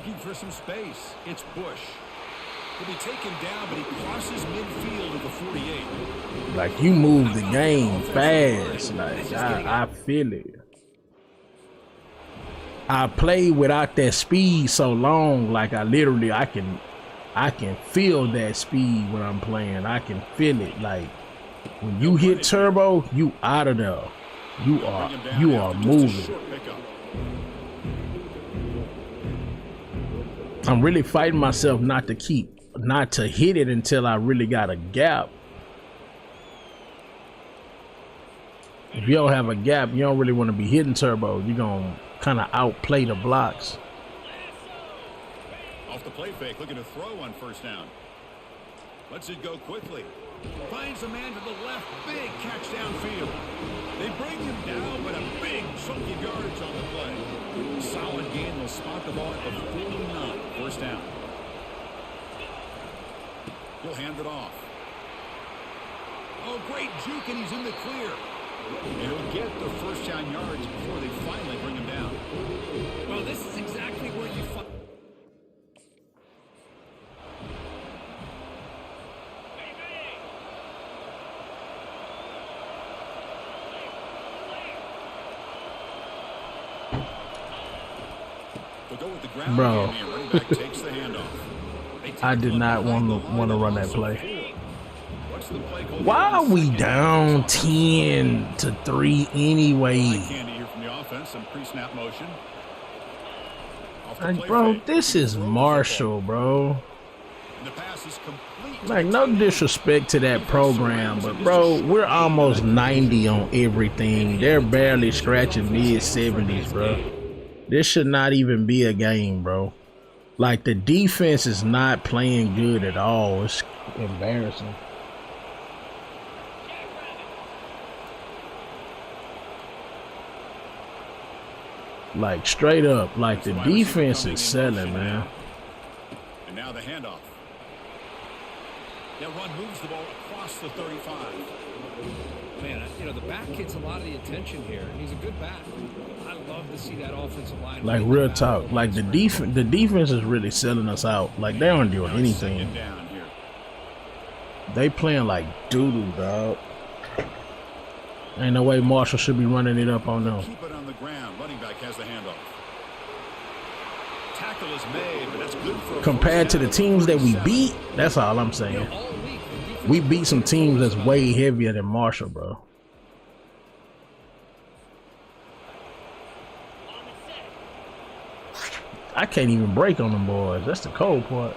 looking for some space. It's Bush. He'll be taken down, but he crosses midfield at the 48. Like, you move the game fast. Like, I feel it. I play without that speed so long. Like, I can feel that speed when I'm playing. I can feel it. Like, when you hit turbo, you out of there. You are moving. I'm really fighting myself not to hit it until I really got a gap. If you don't have a gap, you don't really want to be hitting turbo. You're going to kind of outplay the blocks. Off the play fake, looking to throw on first down. Lets it go quickly. Finds a man to the left. Big catch downfield. They bring him down, but a big chunky yardage on the play. Solid gain. Will spot the ball at the 49. First down. He'll hand it off. Oh, great juke, and he's in the clear. He'll get the first down yards before they finally bring him down. Well, this is exactly where you find. Bro, I did not want to run that play. Why are we down 10-3 anyway? Like, bro, this is Marshall, bro. Like, no disrespect to that program, but bro, we're almost 90 on everything. They're barely scratching mid-70s, bro. This should not even be a game, bro. Like, the defense is not playing good at all. It's embarrassing. Like, straight up, like, the defense is selling, man. And now the handoff. That run moves the ball across the 35. Man, you know, the back gets a lot of the attention here. He's a good back. I love to see that offensive line. Like, real talk. Like, the defense is really selling us out. Like, they aren't doing anything. They playing like doo-doo, dog. Ain't no way Marshall should be running it up on them. Keep it on the ground. Running back has the handoff. Tackle is made, but that's good for compared to the teams that we beat, that's all I'm saying. We beat some teams that's way heavier than Marshall, bro. I can't even break on them boys. That's the cold part.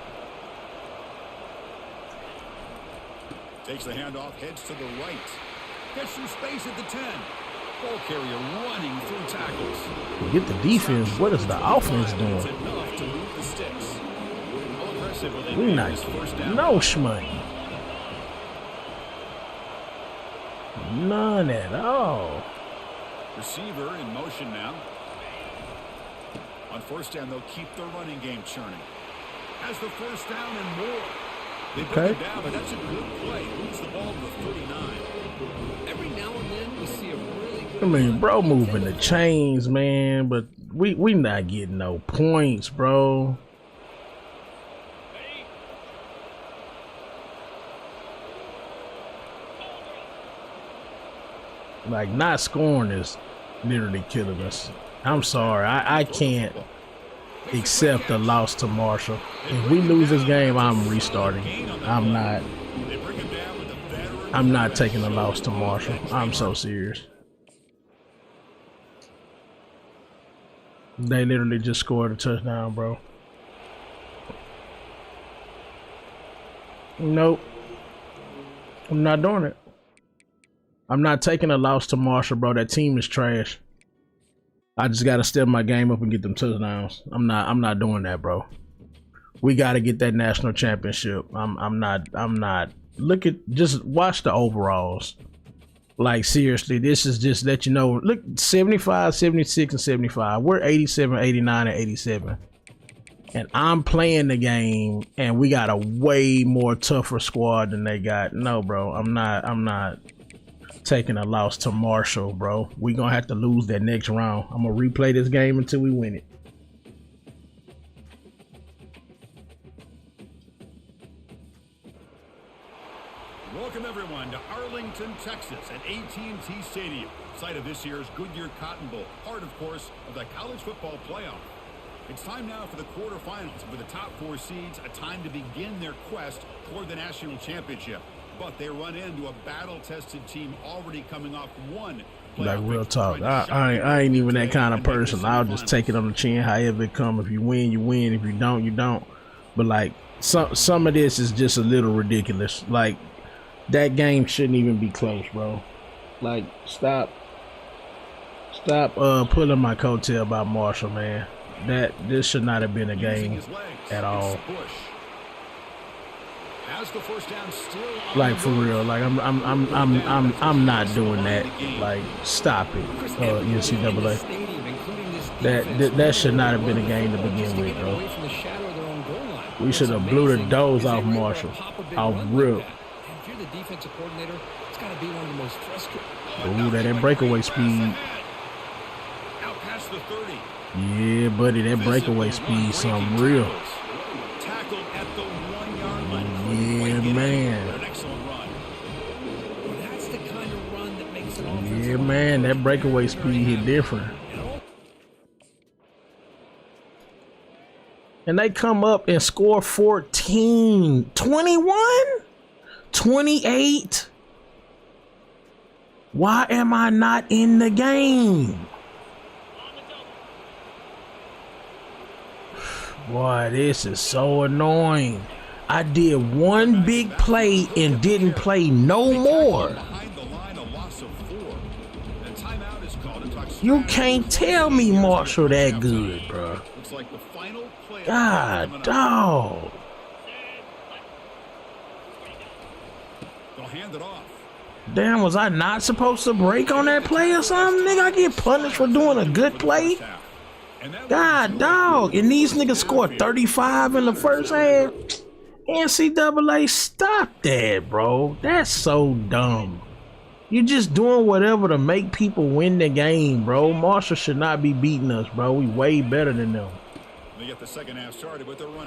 Takes the handoff, heads to the right. Gets some space at the 10. Ball carrier running through tackles. Forget the defense. What is the offense doing? Enough to move the sticks. We not getting no shmoney. None at all. Receiver in motion now. On first down, they'll keep the running game churning. Has the first down and more. They break it down, but that's a good play. Moves the ball to the 39. Every now and then we see a really good. I mean, bro, moving the chains, man, but we not getting no points, bro. Like, not scoring is literally killing us. I'm sorry. I can't accept a loss to Marshall. If we lose this game, I'm restarting. I'm not taking a loss to Marshall. I'm so serious. They literally just scored a touchdown, bro. Nope. I'm not doing it. I'm not taking a loss to Marshall, bro. That team is trash. I just gotta step my game up and get them touchdowns. I'm not doing that, bro. We gotta get that national championship. I'm not. Look at, just watch the overalls. Like, seriously, this is just let you know. Look, 75, 76, and 75. We're 87, 89, and 87. And I'm playing the game, and we got a way more tougher squad than they got. No, bro, I'm not taking a loss to Marshall, bro. We gonna have to lose that next round. I'm gonna replay this game until we win it. Welcome everyone to Arlington, Texas at AT&T Stadium, site of this year's Goodyear Cotton Bowl, part of course of the college football playoff. It's time now for the quarterfinals, for the top 4 seeds, a time to begin their quest toward the national championship. But they run into a battle-tested team already coming off one. Like, real talk, I ain't even that kind of person. I'll just take it on the chin, however it come. If you win, you win. If you don't, you don't. But like, some of this is just a little ridiculous. Like, that game shouldn't even be close, bro. Like, stop pulling my coattail about Marshall, man. This should not have been a game at all. Like, for real, like I'm not doing that. Like, stop it, NCAA. That should not have been a game to begin with, bro. We should have blew the doors off Marshall, off rip. Ooh, that breakaway speed. Yeah, buddy, that breakaway speed, something real. Yeah, man. Yeah, man, that breakaway speed hit different. And they come up and score 14, 21, 28. Why am I not in the game? Boy, this is so annoying. I did one big play and didn't play no more. You can't tell me Marshall that good, bro. God, dog. Damn, was I not supposed to break on that play or something? Nigga, I get punished for doing a good play? God, dog. And these niggas scored 35 in the first half. NCAA, stop that, bro. That's so dumb. You're just doing whatever to make people win the game, bro. Marshall should not be beating us, bro. We way better than them.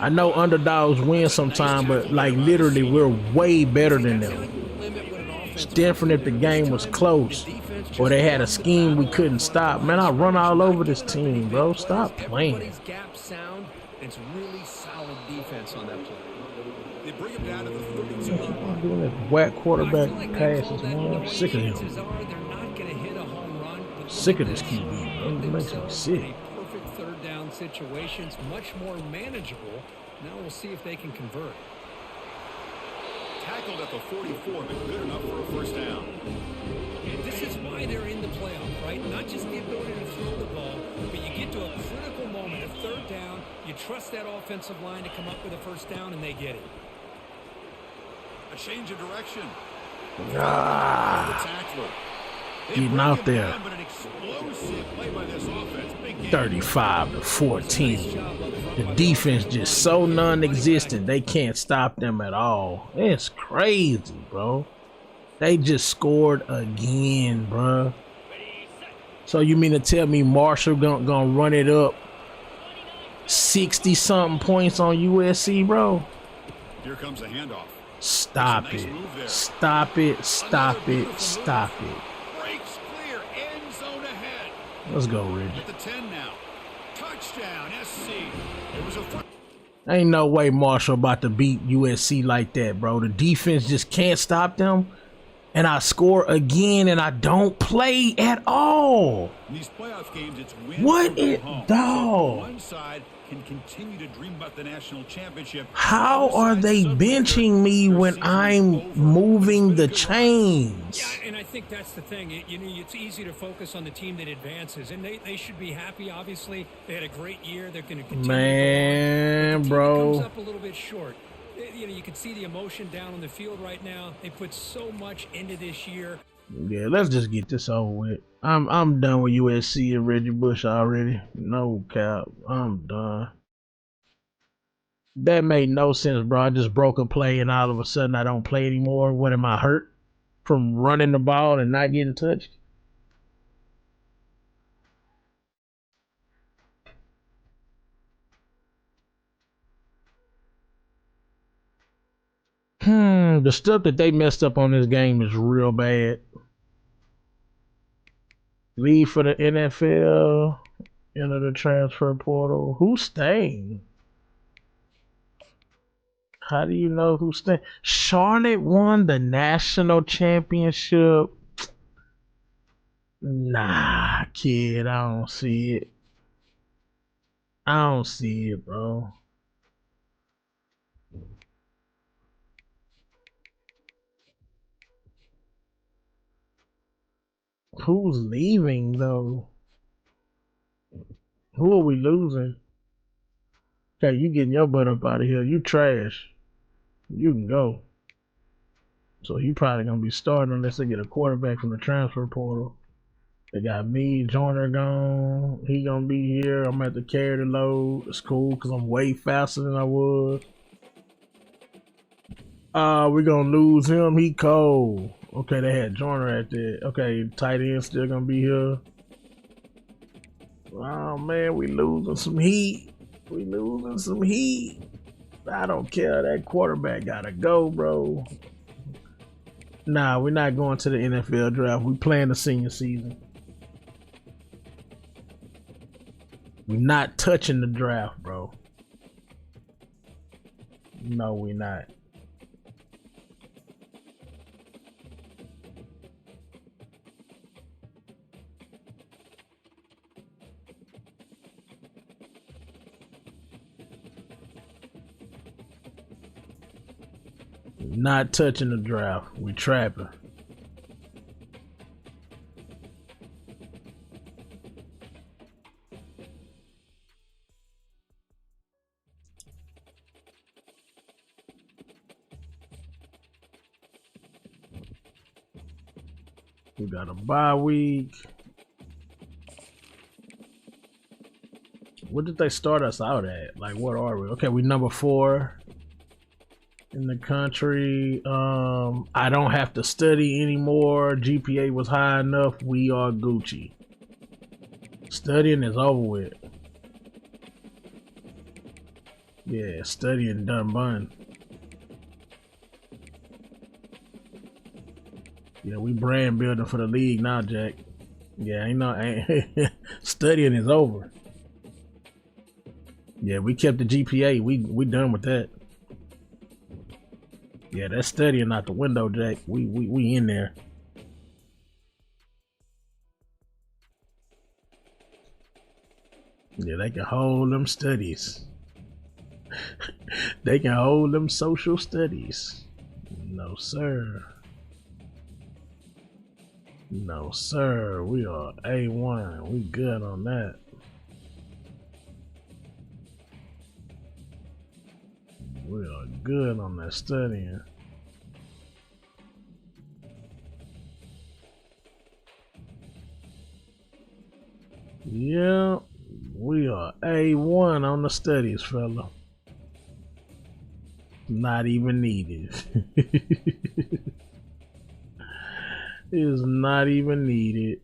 I know underdogs win sometime, but like literally we're way better than them. It's different if the game was close or they had a scheme we couldn't stop. Man, I run all over this team, bro. Stop playing. It's really solid defense on that play. They bring him down to the 32. I'm doing that whack quarterback passes, man. I'm sick of him. Sick of this QB, bro. It makes me sick. Perfect third down situations, much more manageable. Now we'll see if they can convert. Tackled at the 44, but good enough for a first down. This is why they're in the playoff, right? Not just the ability to throw the ball, but you get to a critical moment, a third down, you trust that offensive line to come up with a first down, and they get it. A change of direction. Getting out there. 35-14. The defense just so non-existent. They can't stop them at all. It's crazy, bro. They just scored again, bro. So you mean to tell me Marshall gonna run it up 60-something points on USC, bro? Here comes a handoff. Stop it. Stop it. Stop it. Stop it. Breaks clear. End zone ahead. Let's go, Reggie. At the 10 now. Touchdown, SC. It was a Ain't no way Marshall about to beat USC like that, bro. The defense just can't stop them. and I score again and I don't play at all. In these playoff games, it's win What or go it home. dog? So one side can continue to dream about the national championship. How are they benching me when I'm moving the chains? Yeah, and I think that's the thing. You know, it's easy to focus on the team that advances, and they should be happy. Obviously, they had a great year. They're going to continue. Man, to go on. But the team bro, that comes up a little bit short. You know, you can see the emotion down on the field right now. They put so much into this year. yeah, let's just get this over with. I'm done with USC and Reggie Bush already. No cap, I'm done. That made no sense, bro. I just broke a play and all of a sudden I don't play anymore. What am I hurt from running the ball and not getting touched? The stuff that they messed up on this game is real bad. Leave for the NFL, enter the transfer portal. Who's staying? How do you know who's staying? Charlotte won the national championship. Nah, kid, I don't see it. I don't see it, bro. Who's leaving though? Who are we losing? Okay, you getting your butt up out of here. You trash. You can go. So you probably gonna be starting unless they get a quarterback from the transfer portal. They got me, Joyner gone. He gonna be here. I'm at the carry the load. It's cool because I'm way faster than I was. We're gonna lose him. He cold. Okay, they had Joyner at that. Okay, tight end still gonna be here. Oh man, we losing some heat. We losing some heat. I don't care. That quarterback gotta go, bro. Nah, we're not going to the NFL draft. We playing the senior season. We're not touching the draft, bro. No, we're not. Not touching the draft. We trapping. We got a bye week. What did they start us out at? Like, what are we? Okay, we number 4 in the country. I don't have to study anymore. GPA was high enough. We are Gucci. Studying is over with. Yeah, studying done bun. Yeah, we brand building for the league now, Jack. Yeah, ain't studying is over. Yeah, we kept the GPA. We done with that. Yeah, that's studying out the window, Jack. We in there. Yeah, they can hold them studies. They can hold them social studies. No, sir. No, sir. We are A1. We good on that. We are good on that studying. Yeah, we are A1 on the studies, fella. Not even needed. Is not even needed.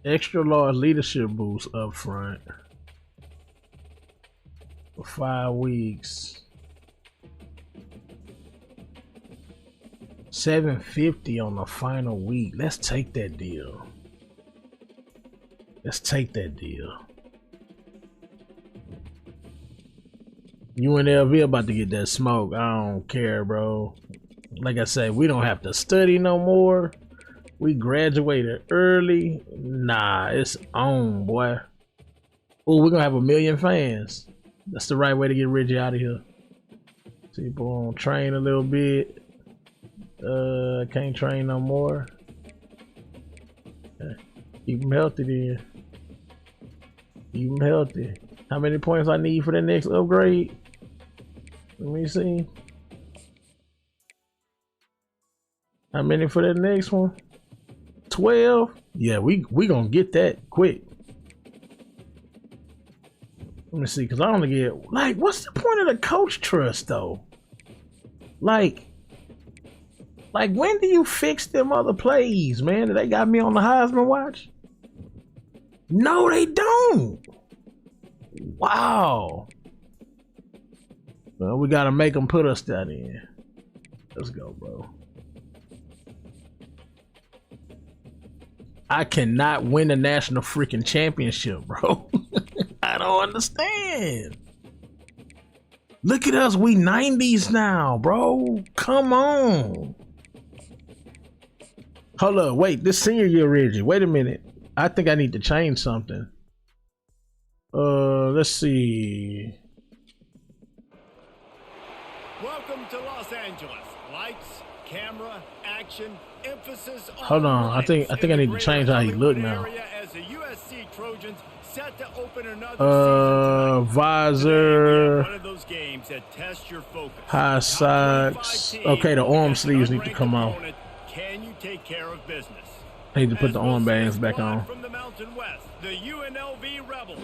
Extra large leadership boost up front for 5 weeks. $750 on the final week. Let's take that deal. Let's take that deal. UNLV about to get that smoke. I don't care, bro. Like I said, we don't have to study no more. We graduated early. Nah, it's on, boy. Oh, we're gonna have 1 million fans. That's the right way to get Reggie out of here. People on train a little bit. Can't train no more. Keep him healthy then. Keep him healthy. How many points I need for the next upgrade? Let me see. How many for that next one? 12? Yeah, we gonna get that quick. Let me see, cause I only get, like, what's the point of the coach trust though? Like when do you fix them other plays, man? They got me on the Heisman watch? No, they don't. Wow. Well, we gotta make them put us down in. Let's go, bro. I cannot win a national freaking championship, bro. I don't understand. Look at us, we 90s now, bro. Come on. Hold up, wait, this senior year, Reggie. Wait a minute. I think I need to change something. Let's see. Welcome to Los Angeles. Lights, camera, action, emphasis on hold on, I think I need to change how he look now. As the USC Trojans set to open another visor, one of those games that test your focus. High socks. Okay, the arm sleeves need to come off. Can you take care of business? I need to put the armbands back on. From the Mountain West, the UNLV Rebels,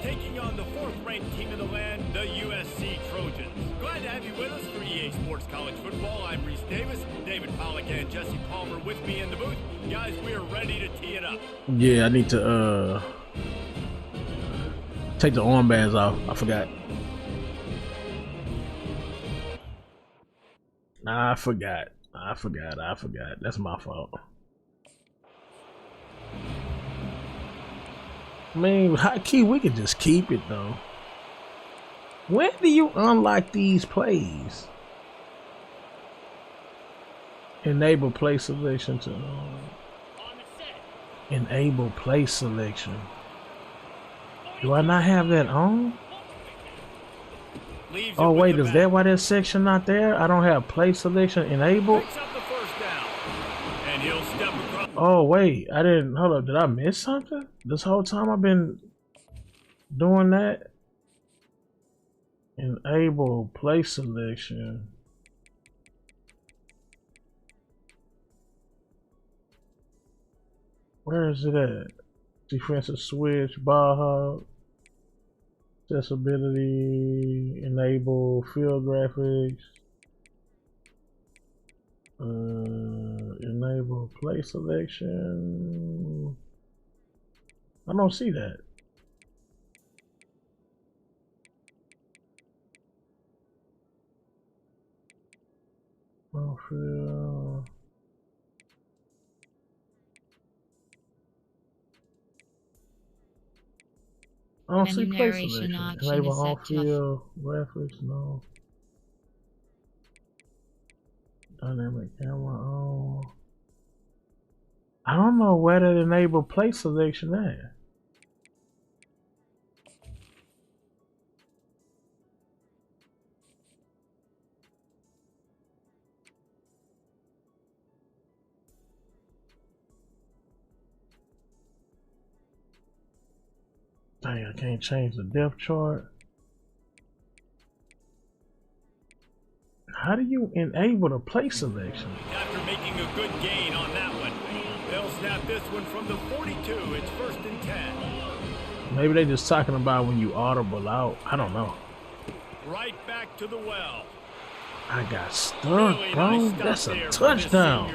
taking on the 4th-ranked team in the land, the USC Trojans. Glad to have you with us for EA Sports College Football. I'm Reese Davis, David Pollack and Jesse Palmer with me in the booth. Guys, we are ready to tee it up. Yeah, I need to take the armbands off. I forgot. I forgot. That's my fault. I mean, high key, we could just keep it though. When do you unlock these plays? Enable play selection to enable play selection. Do I not have that on? Oh wait, is that why that section not there? I don't have play selection enabled. Oh wait, I didn't, hold up, did I miss something? This whole time I've been doing that. Enable play selection. Where is it at? Defensive switch, ball hog, accessibility, enable field graphics. Enable play selection. I don't see that. On-field. I don't see play selection. Enable on-field graphics, no. Dynamic camera on. I don't know where that enable play selection at. Dang, I can't change the depth chart. How do you enable the play selection? After making a good gain on that one, they'll snap this one from the 42. It's 1st and 10. Maybe they're just talking about when you audible out. I don't know. Right back to the well. I got stuck, bro. That's a touchdown.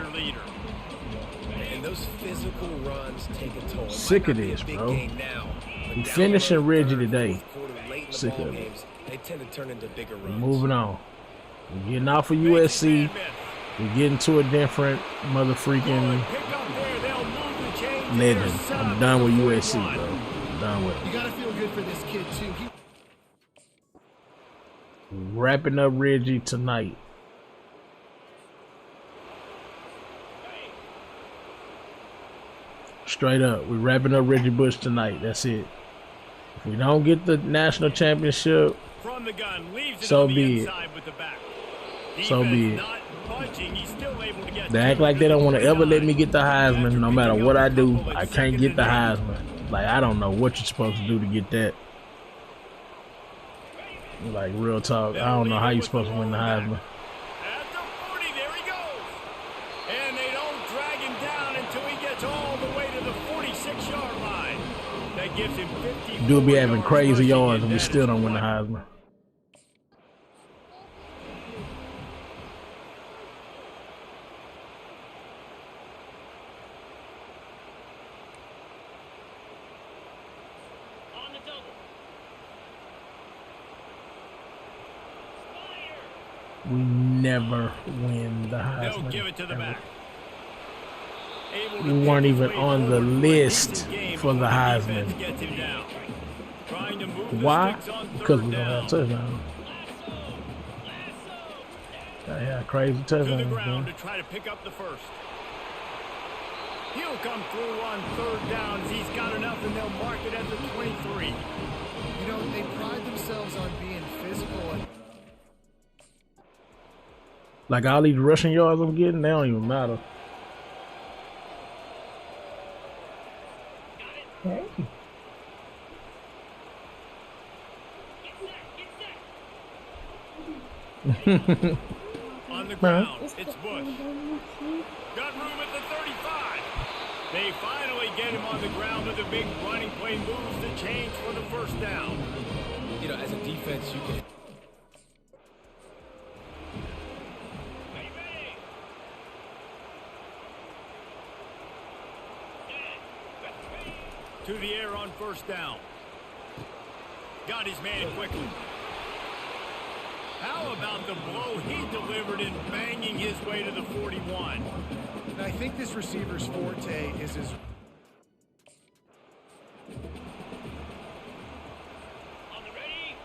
And those physical runs take a toll. Sick of this, bro. I'm finishing Reggie today. Sick of it. They tend to turn into bigger runs. Moving on. We're getting off of USC. We get into a different mother freaking legend. I'm done with USC, bro. I'm done with it. You gotta feel good for this kid too. Wrapping up Reggie tonight. Straight up, we're wrapping up Reggie Bush tonight. That's it. If we don't get the national championship, From the gun, leaves it so on the be it. inside with the back. So be it. Not budging, he's still able to get They act like they don't want to ever let me get the Heisman. No matter what I do, I can't get the Heisman. Like, I don't know what you're supposed to do to get that. Like, real talk. I don't know how you're supposed to win the Heisman. At the 40, there he goes. And they don't drag him down until he gets all the way to the 46-yard line. That gives him 50. Dude be having crazy yards and we still don't win the Heisman. On the double. Spire. We never win the They'll Heisman. give it to the ever. back. Able to We weren't pick his even way on the forward for a list decent game for the before Heisman. defense gets him down. Trying to move the Why? sticks on Because third we don't down. have touchdowns. Yeah, crazy To the touchdowns, ground man. to try to pick up the first. He'll come through on third downs. He's got enough, and they'll mark it at the 23. You know, they pride themselves on being physical and Like all these rushing yards I'm getting, they don't even matter. Hey. On the ground, it's Bush. Got room at the 35. They finally get him on the ground with a big running play, moves the chains for the first down. You know, as a defense, you can. To the air on first down. Got his man quickly. How about the blow he delivered in banging his way to the 41? And I think this receiver's forte is his On the ready.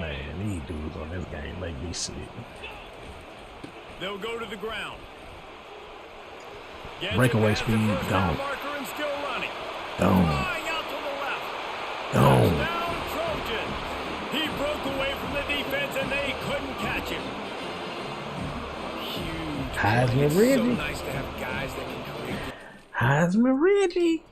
Man, these dudes on this game make me sick. They'll go to the ground. Gets Breakaway it past the speed, first down gone. marker and still running. Gone. Flying out to the left. Gone. Touchdown Trojans. He broke away from the defense and they couldn't catch him. Huge. Heisman It's so Reggie. nice to have guys that can create. Heisman Reggie.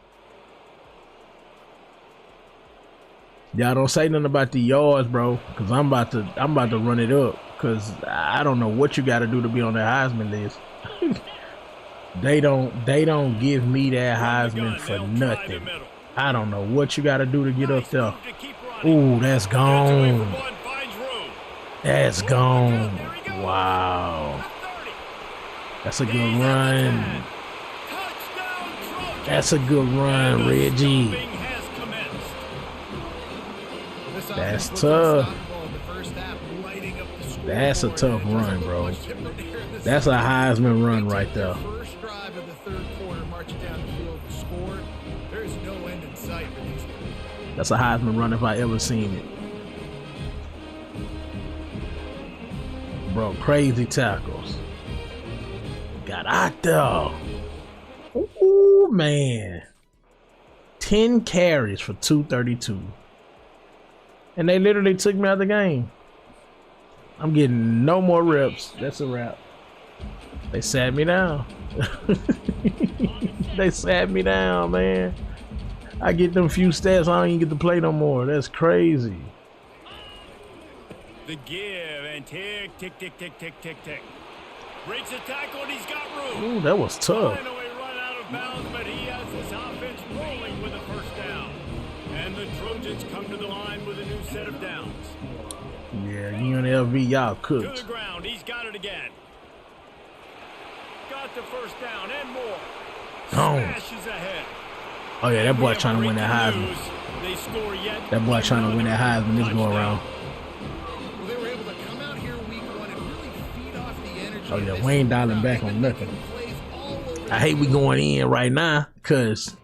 Y'all don't say nothing about the yards, bro, because I'm about to run it up. Cause I don't know what you got to do to be on that Heisman list. They don't give me that Heisman for nothing. I don't know what you got to do to get up there. Ooh, that's gone. That's gone. Wow. That's a good run. That's a good run, Reggie. That's tough. That's a tough run, bro. That's a Heisman run right there. first drive of the third quarter, marching down the field to score. There's no end in sight for these guys. That's a Heisman run if I ever seen it. Bro, crazy tackles. Got out there. Ooh, man. 10 carries for 232. And they literally took me out of the game. I'm getting no more reps. That's a wrap. They sat me down. They sat me down, man. I get them few stats, I don't even get to play no more. That's crazy. The give and tick, tick, tick, tick, tick, tick, tick. Breaks the tackle and he's got room. Ooh, that was tough. Finally run out of bounds, but he has this offense rolling with a first down. And the Trojans come to the line with a new set of downs. Yeah, UNLV, y'all To cooked. the ground, he's got it again. Got the first down and more. Gone. Smashes ahead. Oh yeah, that We boy have trying to win that breaking Heisman. news. They score yet That boy trying to win that another Heisman this go touchdown. around. Well, they were able to come out here week Oh yeah, we ain't dialing back on nothing. I hate we going in right now, cause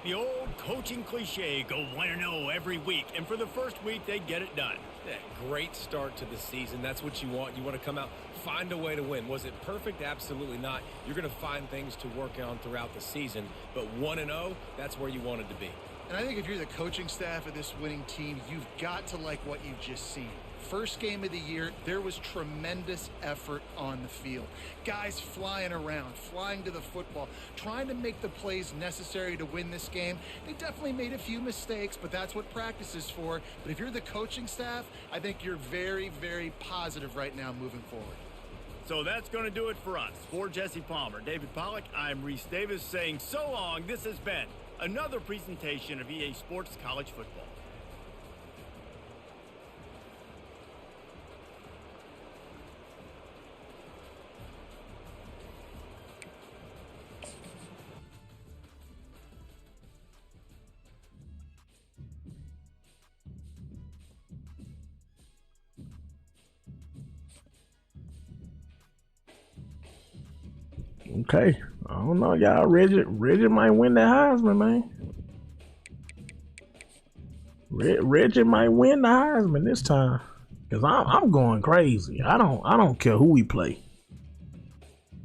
The old coaching cliche, go 1-0 every week, and for the first week, they get it done. Yeah, great start to the season. That's what you want. You want to come out, find a way to win. Was it perfect? Absolutely not. You're going to find things to work on throughout the season, but 1-0, that's where you wanted to be. And I think if you're the coaching staff of this winning team, you've got to like what you've just seen. First game of the year, there was tremendous effort on the field. Guys flying around, flying to the football, trying to make the plays necessary to win this game. They definitely made a few mistakes, but that's what practice is for. But if you're the coaching staff, I think you're very, very positive right now moving forward. So that's going to do it for us. For Jesse Palmer, David Pollack, I'm Reese Davis saying so long. This has been another presentation of EA Sports College Football. okay. I don't know, y'all. Reggie might win the Heisman, man. Reggie might win the Heisman this time, cause I'm going crazy. I don't care who we play.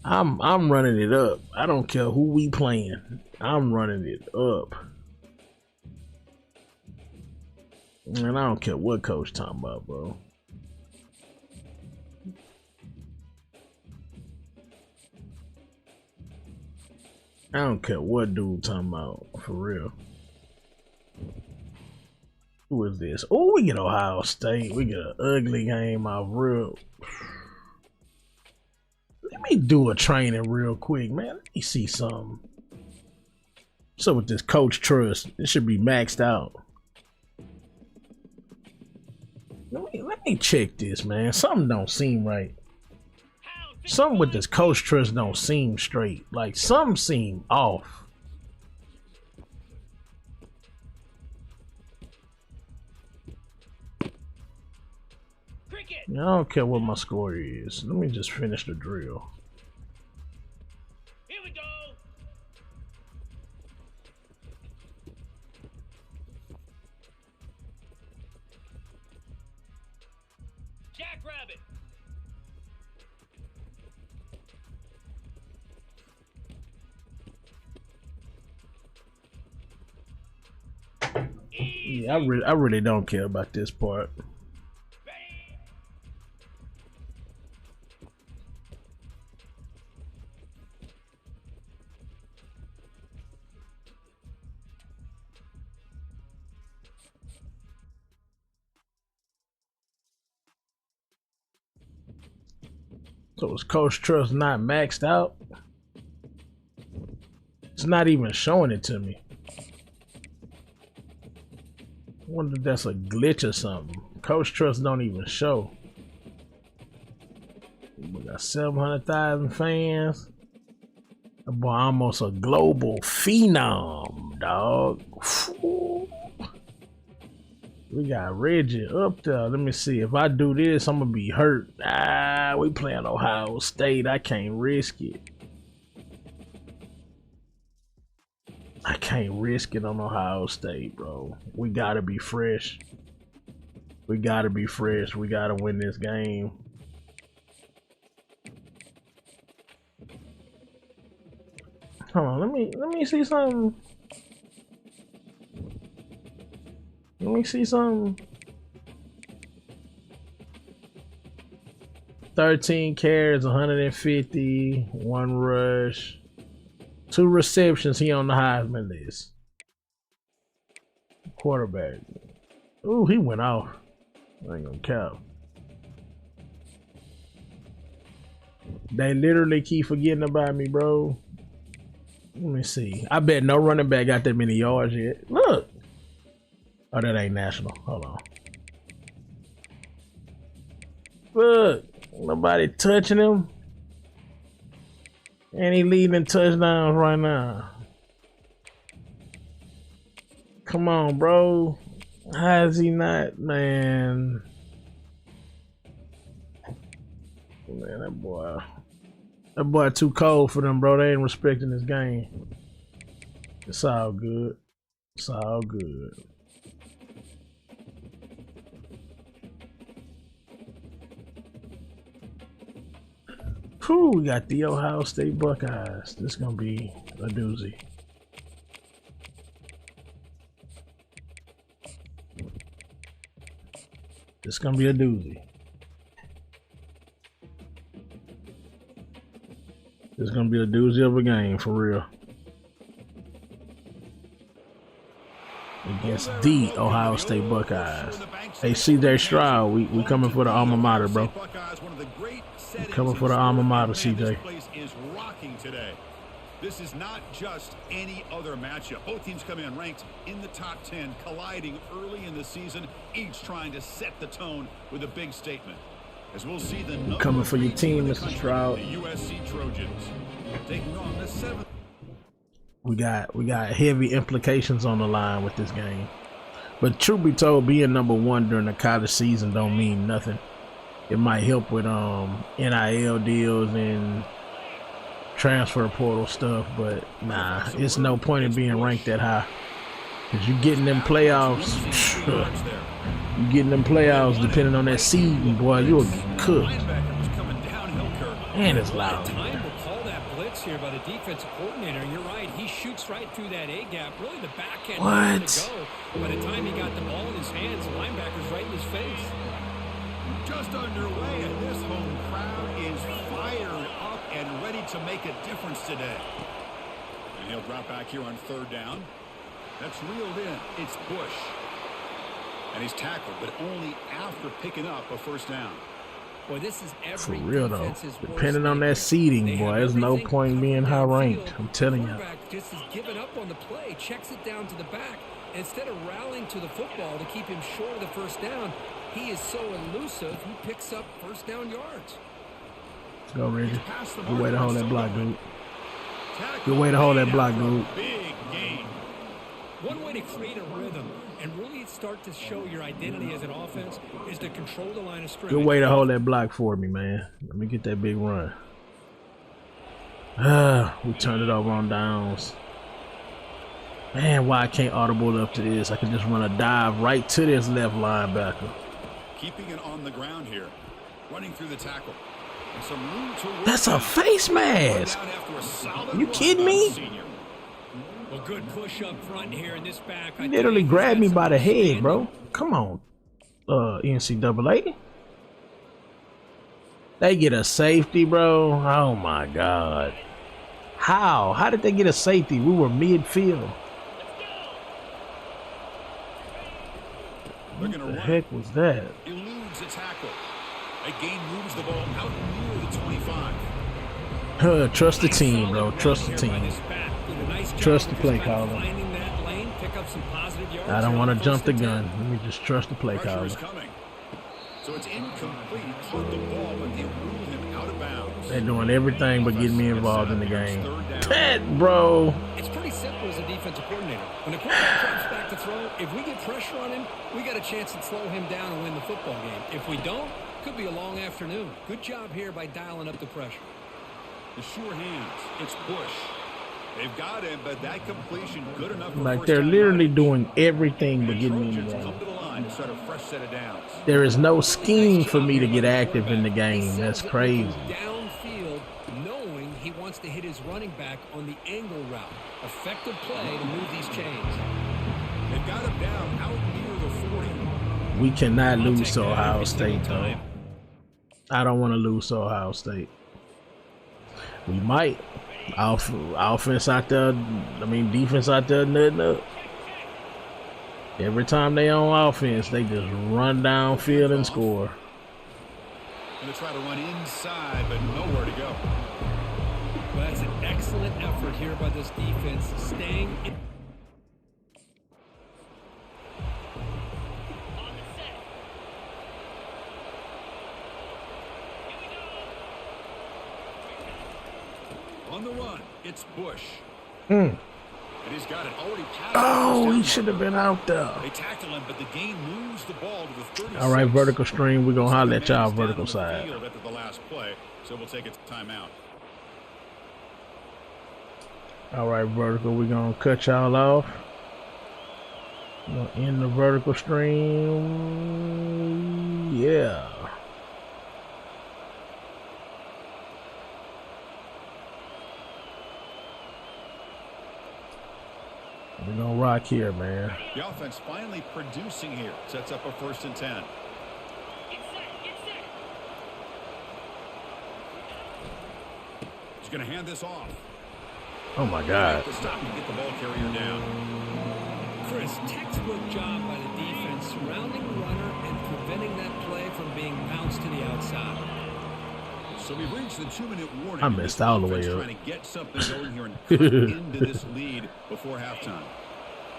I'm running it up. I don't care who we playing. I'm running it up. And I don't care what coach talking about, bro. I don't care what dude talking about, for real. Who is this? Oh, we get Ohio State. We get an ugly game off real. Let me do a training real quick, man. Let me see something. So with this coach trust, it should be maxed out. Let me check this, man. Something don't seem right. Something with this coach trust don't seem straight. Like, some seem off. I don't care what my score is. Let me just finish the drill. Here we go. Jackrabbit. Yeah, I really don't care about this part. So is Coach Trust not maxed out? It's not even showing it to me. I wonder if that's a glitch or something. Coach Trust don't even show. We got 700,000 fans. That boy almost a global phenom, dog. We got Reggie up there. Let me see. If I do this, I'm gonna be hurt. We playing Ohio State. I can't risk it. I can't risk it on Ohio State, bro. We gotta be fresh. We gotta be fresh. We gotta win this game. Hold on, let me see something. Let me see something. 13 carries, 150, 1 rush, 2 receptions. He on the Heisman list. Quarterback. Ooh, he went off. I ain't gonna count. They literally keep forgetting about me, bro. Let me see. I bet no running back got that many yards yet. Look. Oh, that ain't national. Hold on. Look. Nobody touching him. And he leading touchdowns right now. Come on, bro. How is he not, man? Man, that boy too cold for them, bro. They ain't respecting this game. It's all good. It's all good. Whew, we got the Ohio State Buckeyes. This is gonna be a doozy. This is gonna be a doozy. This is gonna be a doozy of a game for real. Against the Ohio State Buckeyes. Hey, CJ Stroud, we coming for the alma mater, bro. We coming for the alma mater, CJ. This is not just any other matchup. Both teams come in ranked in the top 10, colliding early in the season, each trying to set the tone with a big statement. As we'll see the coming for your team, Mr. Stroud. The USC Trojans taking on the 7th. We got heavy implications on the line with this game. But truth be told, being number one during the college season don't mean nothing. It might help with NIL deals and transfer portal stuff, but nah, it's no point in being ranked that high. Cause you getting them playoffs, you getting them playoffs depending on that seed, boy, you'll get cooked. And it's loud. Here by the defensive coordinator. You're right, he shoots right through that A gap, really the backhand. What? By the time he got the ball in his hands, the linebacker's right in his face. Just underway, and this home crowd is fired up and ready to make a difference today. And he'll drop back here on 3rd down. That's reeled in. It's Bush. And he's tackled, but only after picking up a 1st down. Boy, this is for real though. Depending on that seeding, boy, there's no point in being high ranked. I'm telling you. Just is giving up on the play, checks it down to the back. Instead of rallying to the football to keep him short of the 1st down, he is so elusive, he picks up 1st down yards. Let's go, Reggie. Good way to hold that block, dude. Good way to hold that block, dude. Big game. One way to create a rhythm and really start to show your identity as an offense is to control the line of scrimmage. Good way to hold that block for me, man. Let me get that big run. We turned it over on downs. Man, why I can't audible up to this? I can just run a dive right to this left linebacker. Keeping it on the ground here. Running through the tackle. And some room to work. That's a face mask. You kidding me? Well, good push up front here in this back. He literally grabbed me by the head, bro. Come on, NCAA. They get a safety, bro. Oh my God. How? How did they get a safety? We were midfield. What the heck was that? Eludes a tackle. Again moves the ball out near the 25. Trust the team, bro. Trust the team. Trust the play caller. I don't want to jump the gun. Let me just trust the play caller. So it's incomplete. Caught the ball, but they ruled him out of bounds. They're doing everything but getting me involved in the game. That, bro. It's pretty simple as a defensive coordinator. When the quarterback drops back to throw, if we get pressure on him, we got a chance to slow him down and win the football game. If we don't, could be a long afternoon. Good job here by dialing up the pressure. The sure hands. It's Bush. They've got him, but that completion good enough for like they're literally doing everything but getting me in the game. There is no scheme for me to get active in the game. That's crazy. Downfield, knowing he wants to hit his running back on the angle route. Effective play to move these chains. They've got him down out near the 40. We cannot lose to Ohio State, though. I don't want to lose to Ohio State. We might. Offense out there, defense out there nutting up. Every time they on offense, they just run downfield and score. Going to try to run inside, but nowhere to go. Well, that's an excellent effort here by this defense, staying in. On the run, it's Bush. And he's got it already past. Oh, he should have been out there. They tackle him, but the game moves the ball to the 36. All right, vertical stream. We're going to holler at y'all vertical side. After the last play, so we'll take it to timeout. All right, vertical. We're going to cut y'all off. We're going to end the vertical stream. Yeah. We're going to rock here, man. The offense finally producing here. Sets up a 1st and 10. He's going to hand this off. Oh, my God. To stop and get the ball carrier down. Chris, textbook job by the defense, surrounding the runner and preventing that play from being bounced to the outside. So we've reached the 2-minute warning. I missed all the way up. Trying to get something going here and cut into this lead before halftime.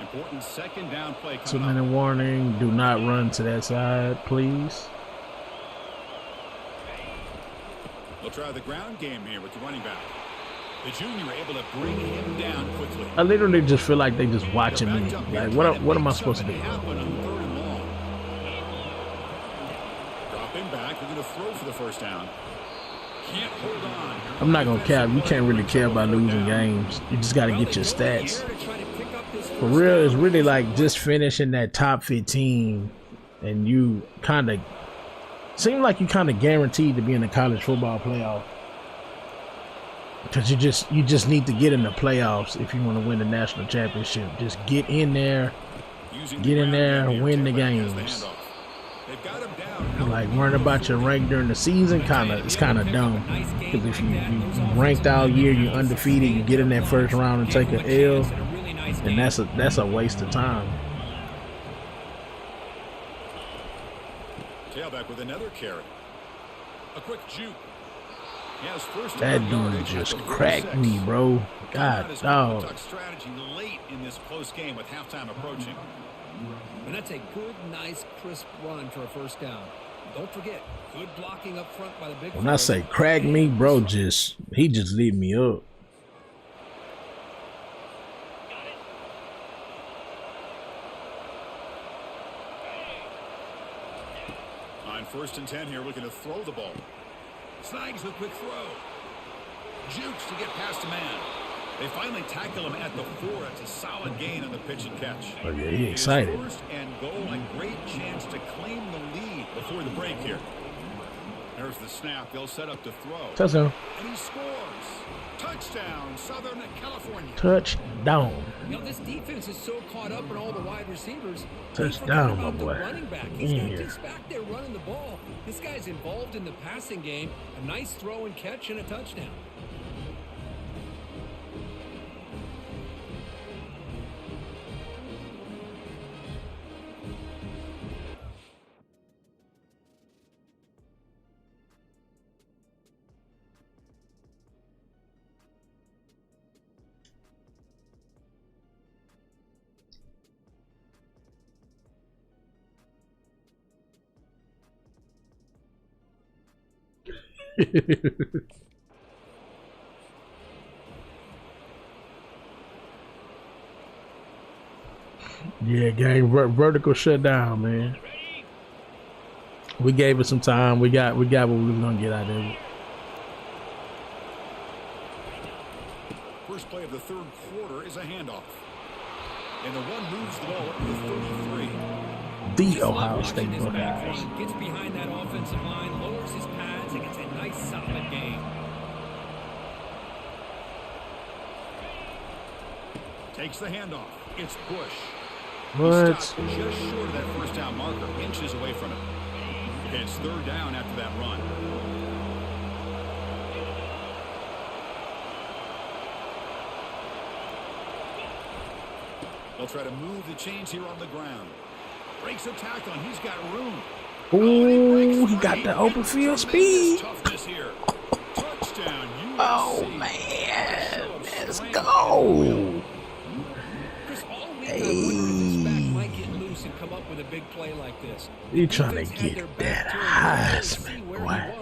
Important 2nd down play. 2-minute warning. Do not run to that side, please. They'll try the ground game here with the running back. The junior able to bring him down quickly. I literally just feel like they just watching me. Like, what am I supposed to do? Drop him back. They're going to throw for the 1st down. Can't hold on. I'm not gonna cap. You can't really care about losing games. You just gotta get your stats. For real, it's really like just finishing that top 15, and you kind of seem like you kind of guaranteed to be in the college football playoff. Because you just need to get in the playoffs if you want to win the national championship. Just get in there, and win the games. Like worrying about your rank during the season, it's kind of dumb. Because if you ranked all year, you're undefeated, you get in that 1st round and take an L, and that's a waste of time. Tailback with another carry. A quick juke. That dude just cracked me, bro. God, dog. Strategy late in this close game with halftime approaching. And that's a good, nice, crisp run for a 1st down. Don't forget, good blocking up front by the big. When I say crack me, bro, he just lit me up. On 1st and 10 here, looking to throw the ball. Snags the quick throw. Jukes to get past a man. They finally tackle him at the 4. It's a solid gain on the pitch and catch. Oh yeah, he's excited. 1st and goal, a great chance to claim the lead before the break here. There's the snap. They'll set up to throw. Touchdown. And he scores. Touchdown, Southern California. Touchdown. You know, this defense is so caught up in all the wide receivers. Touchdown, my boy. Running back. He's got this back there running the ball. This guy's involved in the passing game. A nice throw and catch and a touchdown. Yeah, gang, vertical shutdown, man. We gave it some time. We got what we was gonna get out of it. First play of the 3rd quarter is a handoff. And the one moves the ball up to the 33. The Ohio State Buckeyes. Gets behind that offensive line, lowers his pads, and gets a nice solid gain. Takes the handoff. It's Bush. What? Just short of that 1st down marker, inches away from it. Okay, it's 3rd down after that run. They'll try to move the chains here on the ground. Breaks a tackle, and he's got room. Ooh, he got the open field speed. Here. Touchdown, USC. Oh man, let's go. Hey, might get loose and come up with a big play like this. You trying to get that Heisman, boy.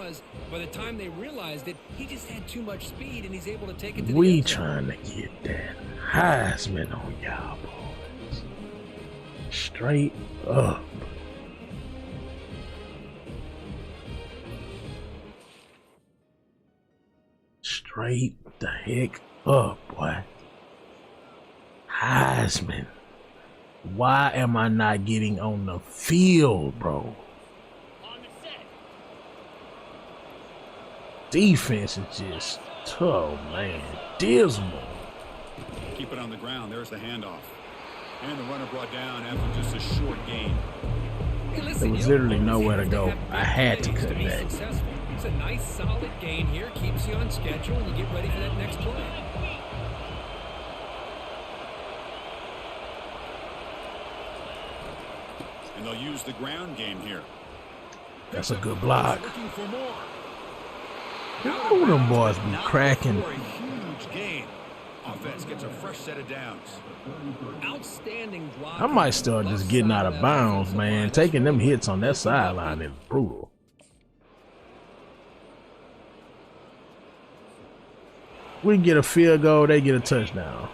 By the time they realized it, he just had too much speed, and he's able to take it to we the trying to get that Heisman on y'all boys. Straight up. Straight the heck up, boy. Heisman. Why am I not getting on the field, bro? On the set. Defense is just tough, man. Dismal. Keep it on the ground. There's the handoff. And the runner brought down after just a short gain. Hey, listen, There was literally nowhere to go. I had to cut be back. successful. It's a nice, solid gain here. Keeps you on schedule, and you get ready for that next play. And they'll use the ground game here. That's a good block. Looking for more. Ooh, them boys be Not cracking. for a huge gain. Offense gets a fresh set of downs. Outstanding block. I might start just getting out of bounds, man. Taking them hits on that sideline is brutal. We get a field goal, they get a touchdown.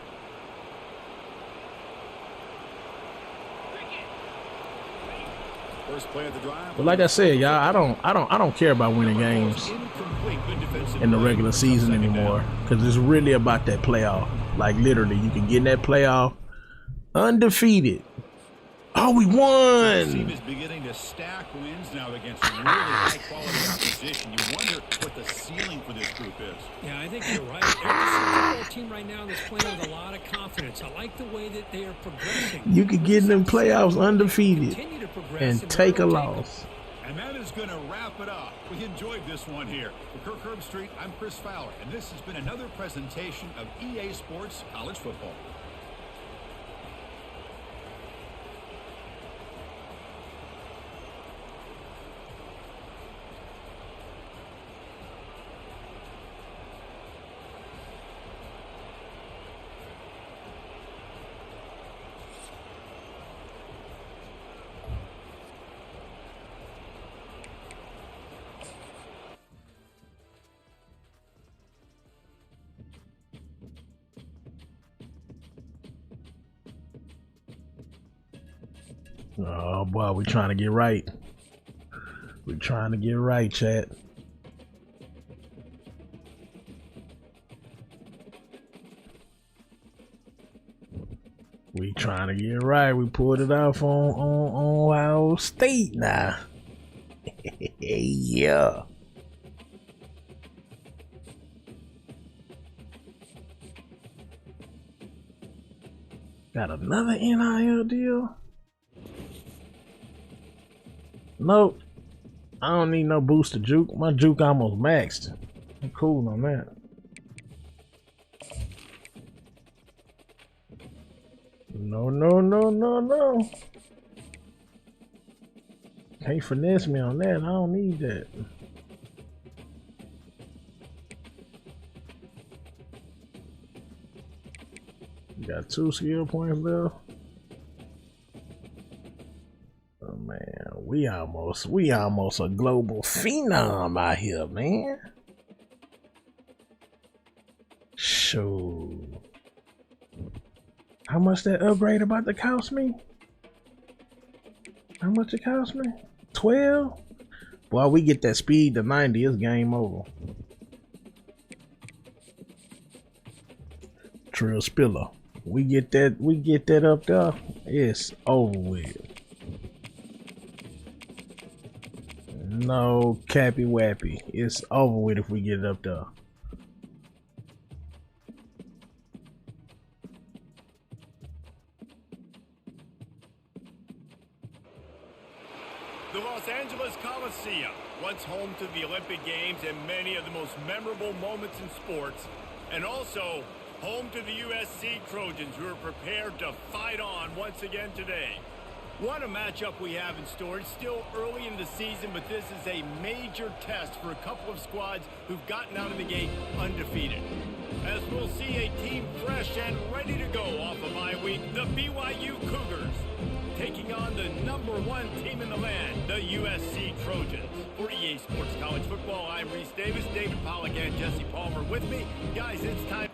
First play of the drive. But like I said, y'all, I don't care about winning games Incomplete. Good defensive in the play. regular season Second anymore, down. because it's really about that playoff. Like literally, you can get in that playoff undefeated. Oh, we The team won! is beginning to stack wins now against really high-quality opposition. You wonder what the ceiling for this group is. Yeah, I think you're right. They're just a football team right now that's playing with a lot of confidence. I like the way that they are progressing. You could get in them playoffs undefeated Continue to progress and and take a they'll loss. And that is going to wrap it up. We enjoyed this one here. For Kirk Herbstreit, I'm Chris Fowler, and this has been another presentation of EA Sports College Football. Oh boy, we trying to get right. We trying to get right, chat. We trying to get right. We pulled it off on Ohio State now. Yeah. Got another NIL deal? Nope. I don't need no booster juke. My juke almost maxed. I'm cool on that. No, no, no, no, no. Can't finesse me on that. I don't need that. You got 2 skill points left. Oh man, we almost a global phenom out here, man. Shoot. How much that upgrade about to cost me? How much it cost me? 12? Boy, we get that speed to 90, it's game over. Trill Spiller. We get that up there, it's over with. No cappy wappy. It's over with if we get it up there. The Los Angeles Coliseum, once home to the Olympic Games and many of the most memorable moments in sports, and also home to the USC Trojans, who are prepared to fight on once again today. What a matchup we have in store. It's still early in the season, but this is a major test for a couple of squads who've gotten out of the gate undefeated. As we'll see a team fresh and ready to go off a bye week, the BYU Cougars, taking on the #1 team in the land, the USC Trojans. For EA Sports College Football, I'm Reese Davis, David Pollack, and Jesse Palmer with me. Guys, it's time.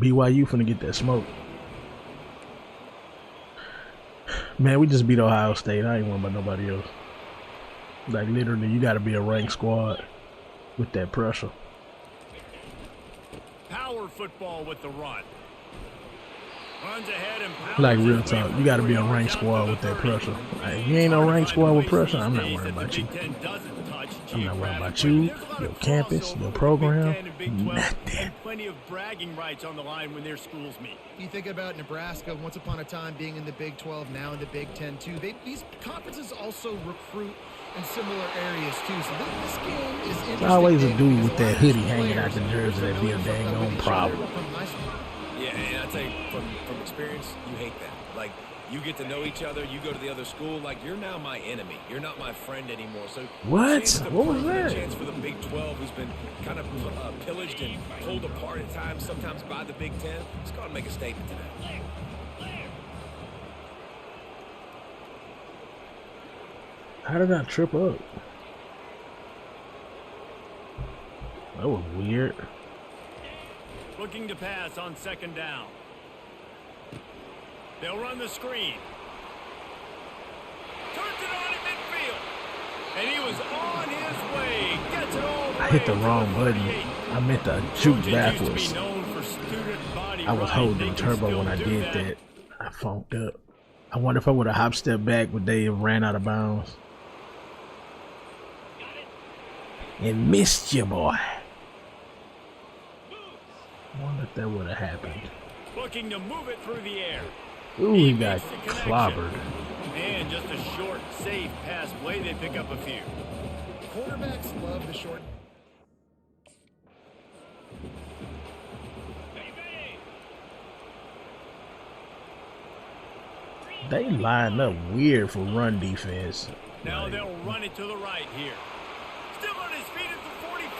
BYU finna get that smoke. Man, we just beat Ohio State. I ain't worried about nobody else. Like, literally, you got to be a ranked squad with that pressure. Power football with the run. Runs ahead and like, real talk, you got to be a ranked squad with that pressure. Like, if you ain't no ranked squad with pressure, I'm not worried about you. I'm not worried about you, your campus, your program, nothing. Plenty of bragging rights on the line when their schools meet. You think about Nebraska, once upon a time being in the Big 12, now in the Big 10 too. These conferences also recruit in similar areas too. So this game is interesting. There's always a dude with that hoodie hanging out the jersey that be a dang on problem. Yeah, and I tell you, from experience, you hate that. Like, you get to know each other, you go to the other school, like, you're now my enemy. You're not my friend anymore. So what? What was that? A chance for the Big 12, who's been kind of pillaged and pulled apart at times, sometimes by the Big 10. It's got to make a statement today. How did I trip up? That was weird. Looking to pass on second down. They'll run the screen. Turns it on in midfield. And he was on his way. Gets it all the way. I hit the wrong button. I meant to juke backwards. I was holding turbo when I did that. I funked up. I wonder if I would have hop stepped back, would they have ran out of bounds? And missed you, boy. I wonder if that would have happened. Looking to move it through the air. Ooh, he got clobbered. And just a short, safe pass play. They pick up a few. Quarterbacks love the short. They line up weird for run defense. Now they'll run it to the right here. Still on his feet at the 45.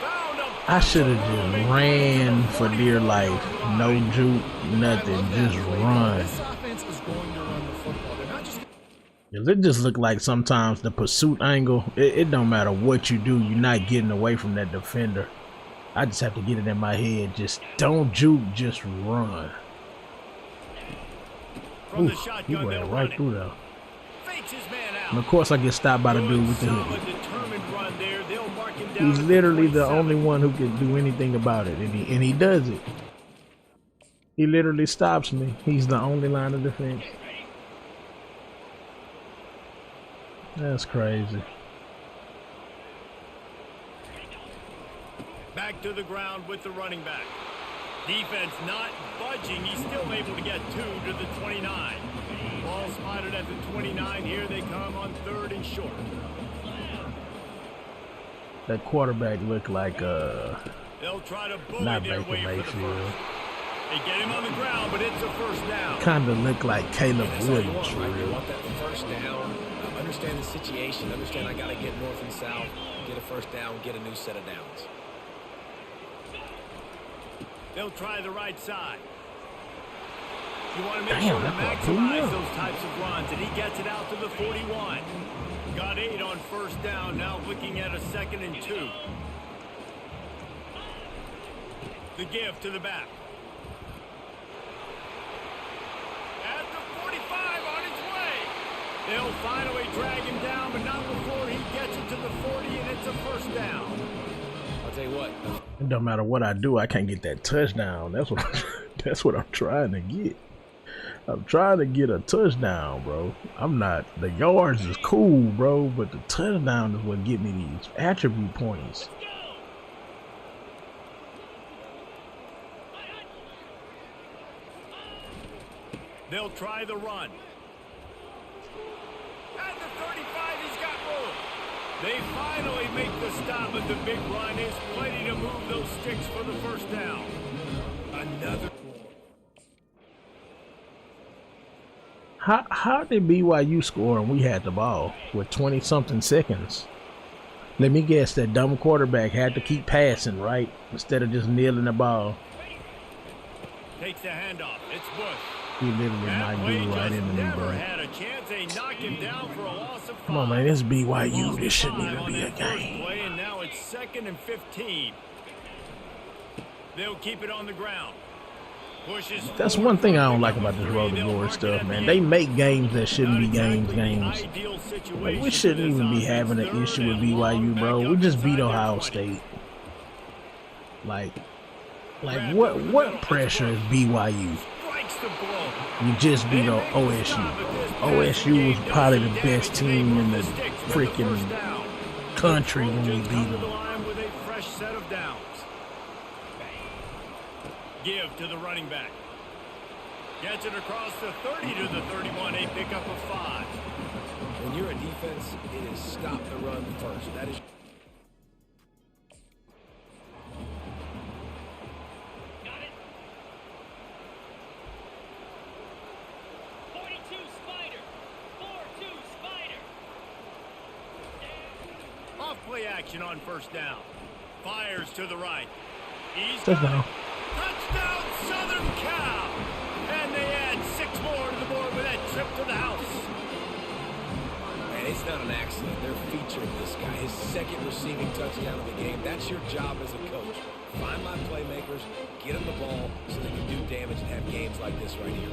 Found him. I should have just ran for dear life. No juke, nothing. Just run. This offense is going to run the football. They're not just. It just look like sometimes the pursuit angle, it don't matter what you do, you're not getting away from that defender. I just have to get it in my head. Just don't juke, just run. From the Ooh, shotgun, he went right through there. Fakes his man out. And of course I get stopped by the dude with the hoodie. Determined run there. They'll mark him down. He's literally the only one who can do anything about it, and he does it. He literally stops me. He's the only line of defense. That's crazy. Back to the ground with the running back. Defense not budging. He's still able to get 2 to the 29. Ball spotted at the 29. Here they come on 3rd and short. That quarterback looked like They'll try to bully not their Baker way for the Mayfield. first. They get him on the ground, but it's a first down. Kinda looked like Caleb Williams. You want that first down. Understand the situation. Understand I got to get north and south. Get a first down. Get a new set of downs. They'll try the right side. You want to make Damn, sure to that maximize those types of runs, and he gets it out to the 41. Got 8 on first down, now looking at a 2nd and 2. The give to the back. At the 45 on his way. They'll finally drag him down, but not before he gets it to the 40, and it's a first down. I'll tell you what. It don't matter what I do, I can't get that touchdown. That's what I'm trying to get. I'm trying to get a touchdown, bro. I'm not. The yards is cool, bro, but the touchdown is what get me these attribute points. They'll try the run. At the 35, he's got room. They finally make the stop, but the big run is plenty to move those sticks for the first down. Another. How did BYU score and we had the ball with 20-something seconds? Let me guess, that dumb quarterback had to keep passing, right? Instead of just kneeling the ball. Takes the handoff. It's Bush. He literally might do right into me, bro. Had a chance. They knock him down for a loss of 5. Come on, man. This BYU. This shouldn't even be a game. And now it's 2nd and 15. They'll keep it on the ground. Pushes That's forward one thing I for don't like pickup about of this three. road to They'll glory mark it stuff, at man. the They eight. make games that shouldn't be Not games. exactly the ideal Like, situation we for shouldn't this even be offense. having an Third issue with and long, BYU, bro. back We up just beat inside their Ohio 20. State. Like Grabbed over the middle. what It's pressure is Bush. BYU? Strikes the blow. You just beat They on make the OSU. stop, but this passing OSU was game does probably some the best damage. They team move in the the sticks for the freaking first down. country when we Trojans beat come to the them. line with a fresh set of downs. Give to the running back. Gets it across the 30 to the 31, a pickup of 5. When you're a defense, it is stop the run first. That is. Got it. 42 Spider. 4-2 Spider. Off play action on first down. Fires to the right. He's got Touchdown. it. Touchdown Southern Cal. And they add 6 more to the board with that trip to the house. And it's not an accident. They're featuring this guy. His second receiving touchdown of the game. That's your job as a coach. Find my playmakers, get them the ball so they can do damage and have games like this right here.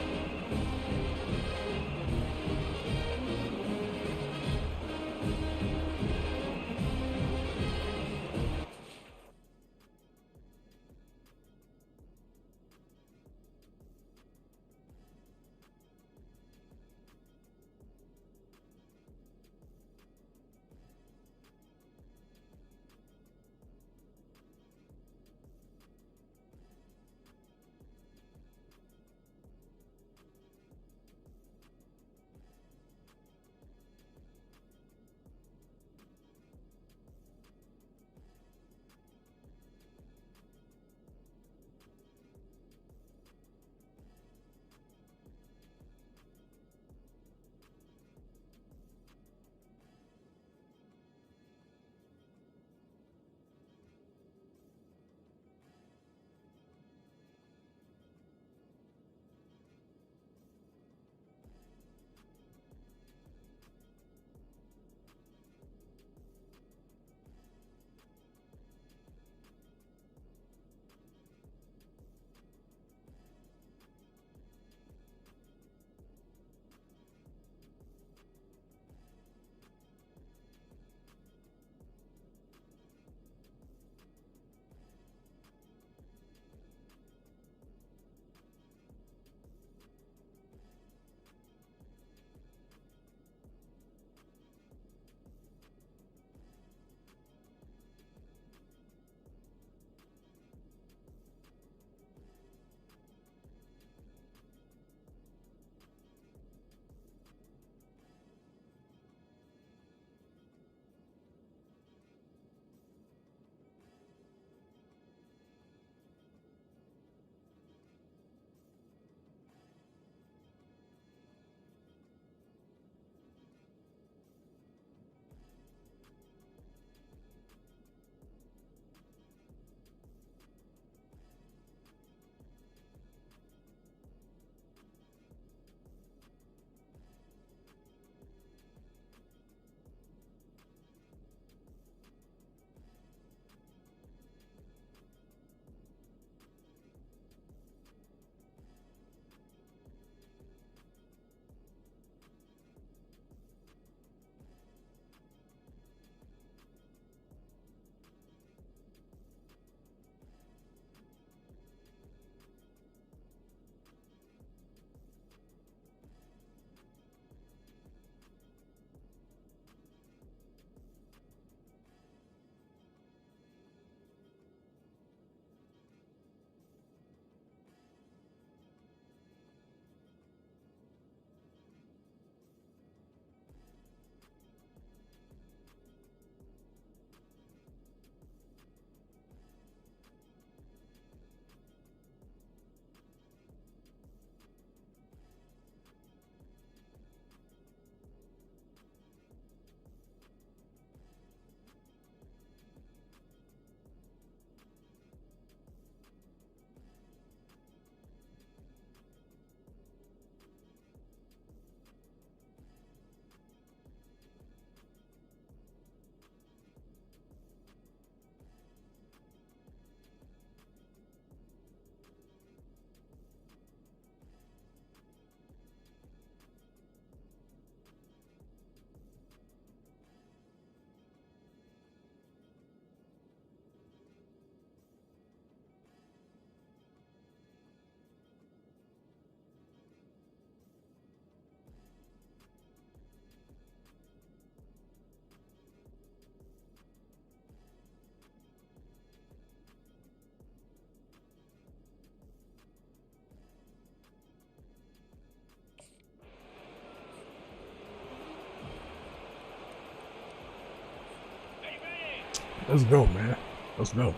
Let's go, man. Let's go.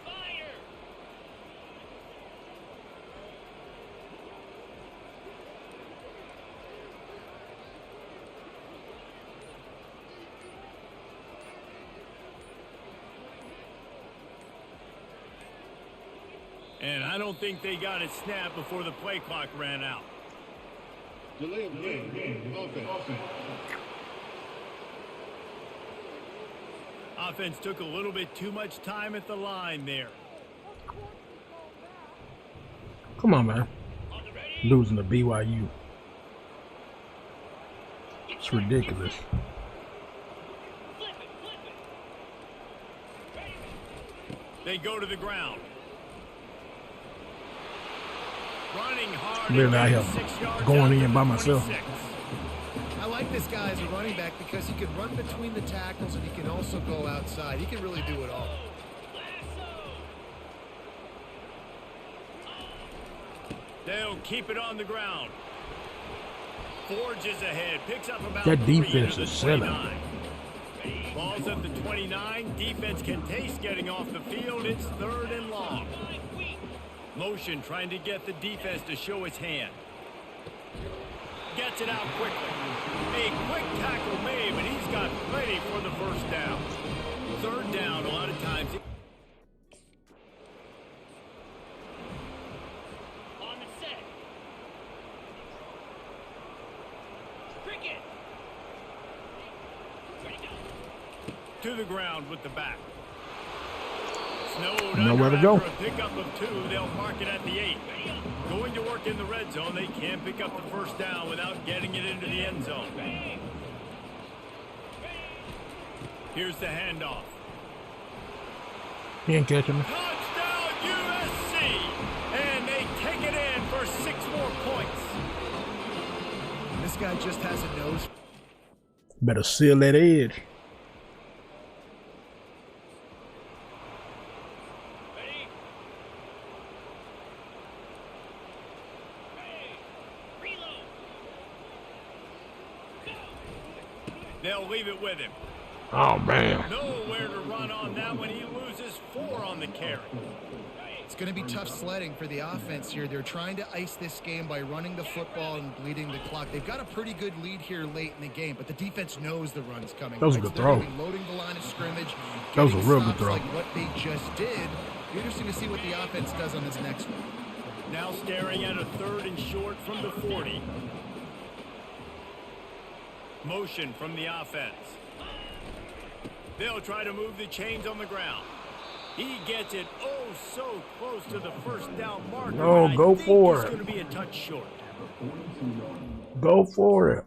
Spider. And I don't think they got it snapped before the play clock ran out. Delay of game. Offense. Offense took a little bit too much time at the line there. Come on, man. Losing to BYU. It's ridiculous. They go to the ground. Running hard. Really out here going in by myself. I like this guy as a running back because he can run between the tackles and he can also go outside. He can really do it all. They'll keep it on the ground. Forges ahead, picks up about That 3 defense to the is selling. 29. Ball's at the 29. Defense can taste getting off the field. It's 3rd and long. Motion trying to get the defense to show his hand. Gets it out quickly. A quick tackle made, but he's got plenty for the first down. 3rd down, a lot of times. On the set. Cricket. Ready to go. To the ground with the back. Snowed Nowhere under to go. after a pickup of 2. They'll mark it at the 8. Going to work in the red zone. They can't pick up the first down without getting it into the end zone. Here's the handoff. He ain't catching me. Touchdown USC! And they take it in for 6 more points. This guy just has a nose. Better seal that edge. Ready? Reload. They'll leave it with him. Oh, man. Nowhere to run on that one. He loses 4 on the carry. It's going to be tough sledding for the offense here. They're trying to ice this game by running the football and bleeding the clock. They've got a pretty good lead here late in the game, but the defense knows the run's coming. That was a good throw. They're loading the line of scrimmage. That was a getting real good stops throw. Like what they just did. Be interesting to see what the offense does on this next one. Now staring at a 3rd and short from the 40. Motion from the offense. They'll try to move the chains on the ground. He gets it so close to the first down marker. No, go for it. It's going to be a touch short. Go for it.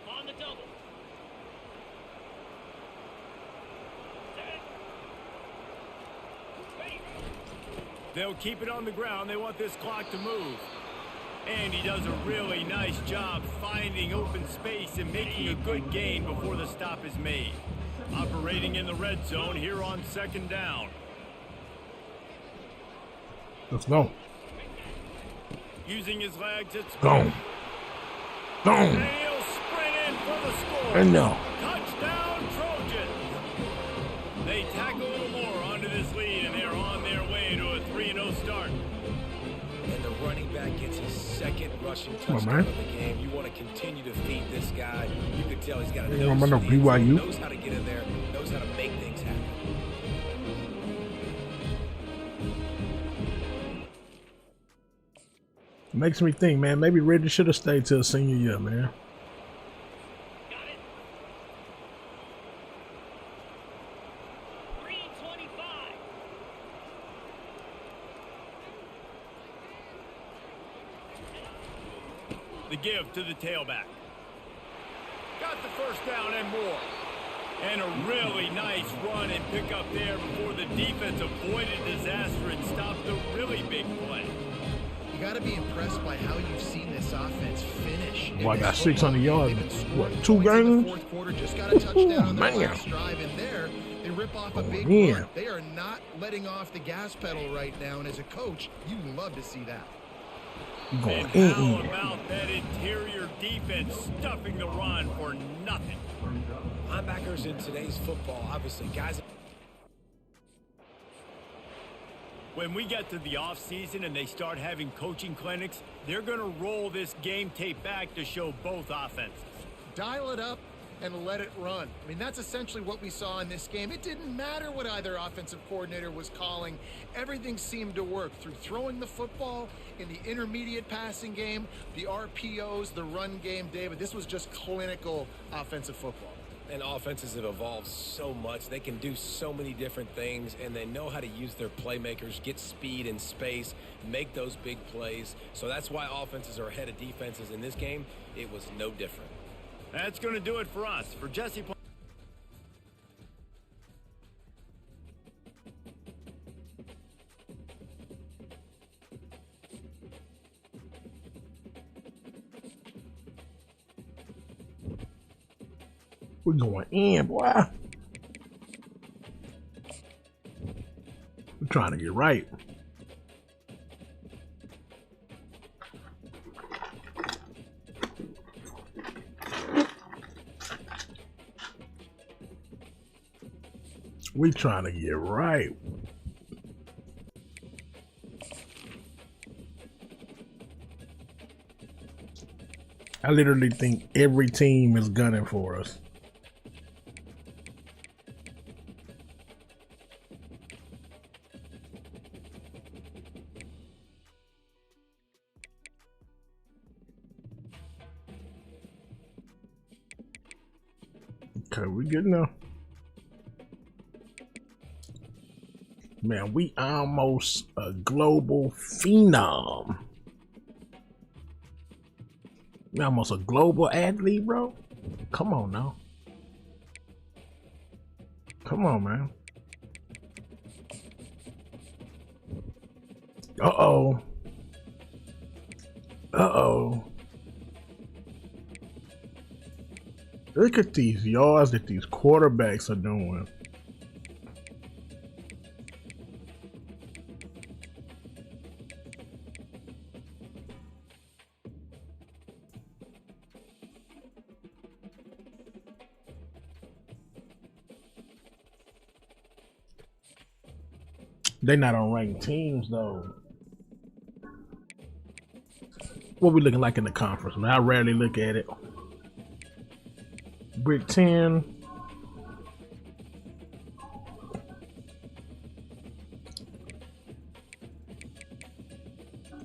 On the double. Set. Ready. They'll keep it on the ground. They want this clock to move. And he does a really nice job finding open space and making a good gain before the stop is made. Operating in the red zone here on 2nd down. Let's go. Using his legs, it's Gone. And Gone. he'll sprint in for the score. And no. Touchdown Trojans. They tack a little more onto this lead, and they're on their way to a 3-0 start. And the running back gets his 2nd rushing Come on, touchdown man. of the game. You want to continue to feed this guy. You can tell he's got a Ain't nose nobody for no the end zone, BYU. knows how to get in there, knows how to make things happen. Makes me think, man, maybe Reggie should have stayed till senior year, man. Got it. 3:25. The give to the tailback. Got the first down and more. And a really nice run and pick up there before the defense avoided disaster and stopped a really big play. You got to be impressed by how you've seen this offense finish. Boy, I got This 600 yards. They've been scoring What, 2 points in the games? fourth quarter, just got a touchdown on the Man. last drive, and there they rip off a Going big in. run. They are not letting off the gas pedal right now, and as a coach, you love to see that. Going And how in. about that interior defense stuffing the run for nothing. Linebackers in today's football, obviously, guys. When we get to the offseason and they start having coaching clinics, they're going to roll this game tape back to show both offenses. Dial it up and let it run. I mean, that's essentially what we saw in this game. It didn't matter what either offensive coordinator was calling. Everything seemed to work through throwing the football in the intermediate passing game, the RPOs, the run game, David. This was just clinical offensive football. And offenses have evolved so much. They can do so many different things, and they know how to use their playmakers, get speed and space, make those big plays. So that's why offenses are ahead of defenses in this game. It was no different. That's going to do it for us. For Jesse. We're going in, boy. We're trying to get right. We trying to get right. I literally think every team is gunning for us. Okay, we good now. Man, we almost a global phenom. We almost a global athlete, bro. Come on now. Come on, man. Uh-oh. Uh-oh. Look at these yards that these quarterbacks are doing. They're not on ranked teams though. What we looking like in the conference, man? I rarely look at it. Brick 10.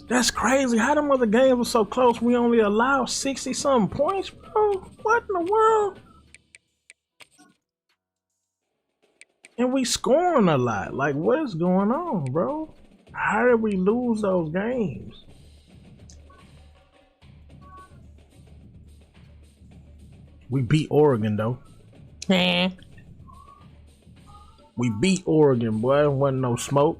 That's crazy. How them other games were so close? We only allowed 60-something points, bro. What in the world? And we scoring a lot. Like, what is going on, bro? How did we lose those games? We beat Oregon, though. We beat Oregon, boy. Wasn't no smoke.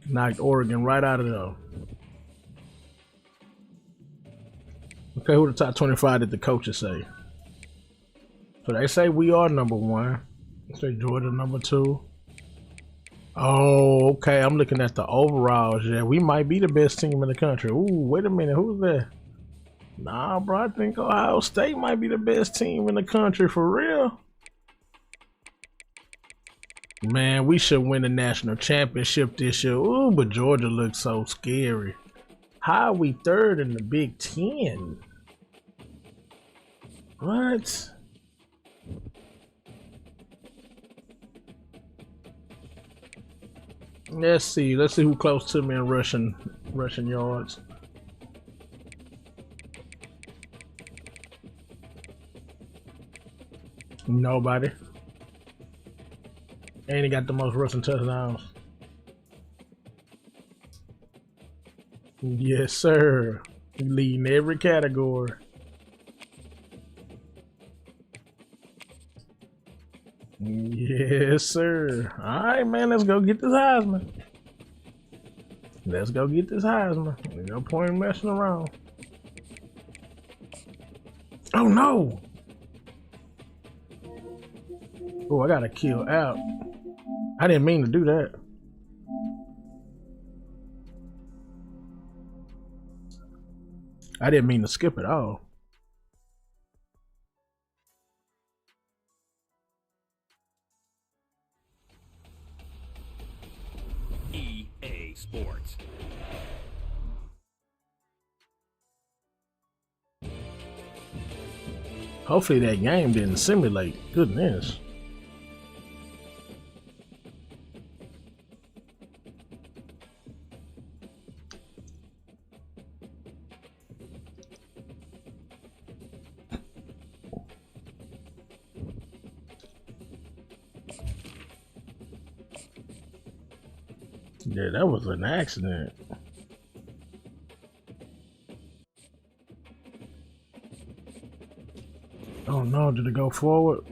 Knocked Oregon right out of there. Okay, who the top 25 did the coaches say? So they say we are number 1. They say Georgia number 2. Oh, okay. I'm looking at the overalls. Yeah, we might be the best team in the country. Ooh, wait a minute. Who's that? Nah, bro. I think Ohio State might be the best team in the country for real. Man, we should win the national championship this year. Ooh, but Georgia looks so scary. How are we 3rd in the Big Ten? What? Let's see. Let's see who close to me in rushing yards. Nobody. And he got the most rushing touchdowns. Yes, sir. He leading every category. Yes, sir. All right, man. Let's go get this Heisman. Let's go get this Heisman. There's no point in messing around. Oh, no. Oh, I got to kill out. I didn't mean to do that. I didn't mean to skip it all. EA Sports. Hopefully that game didn't simulate. Goodness. Yeah, that was an accident. Oh no, did it go forward?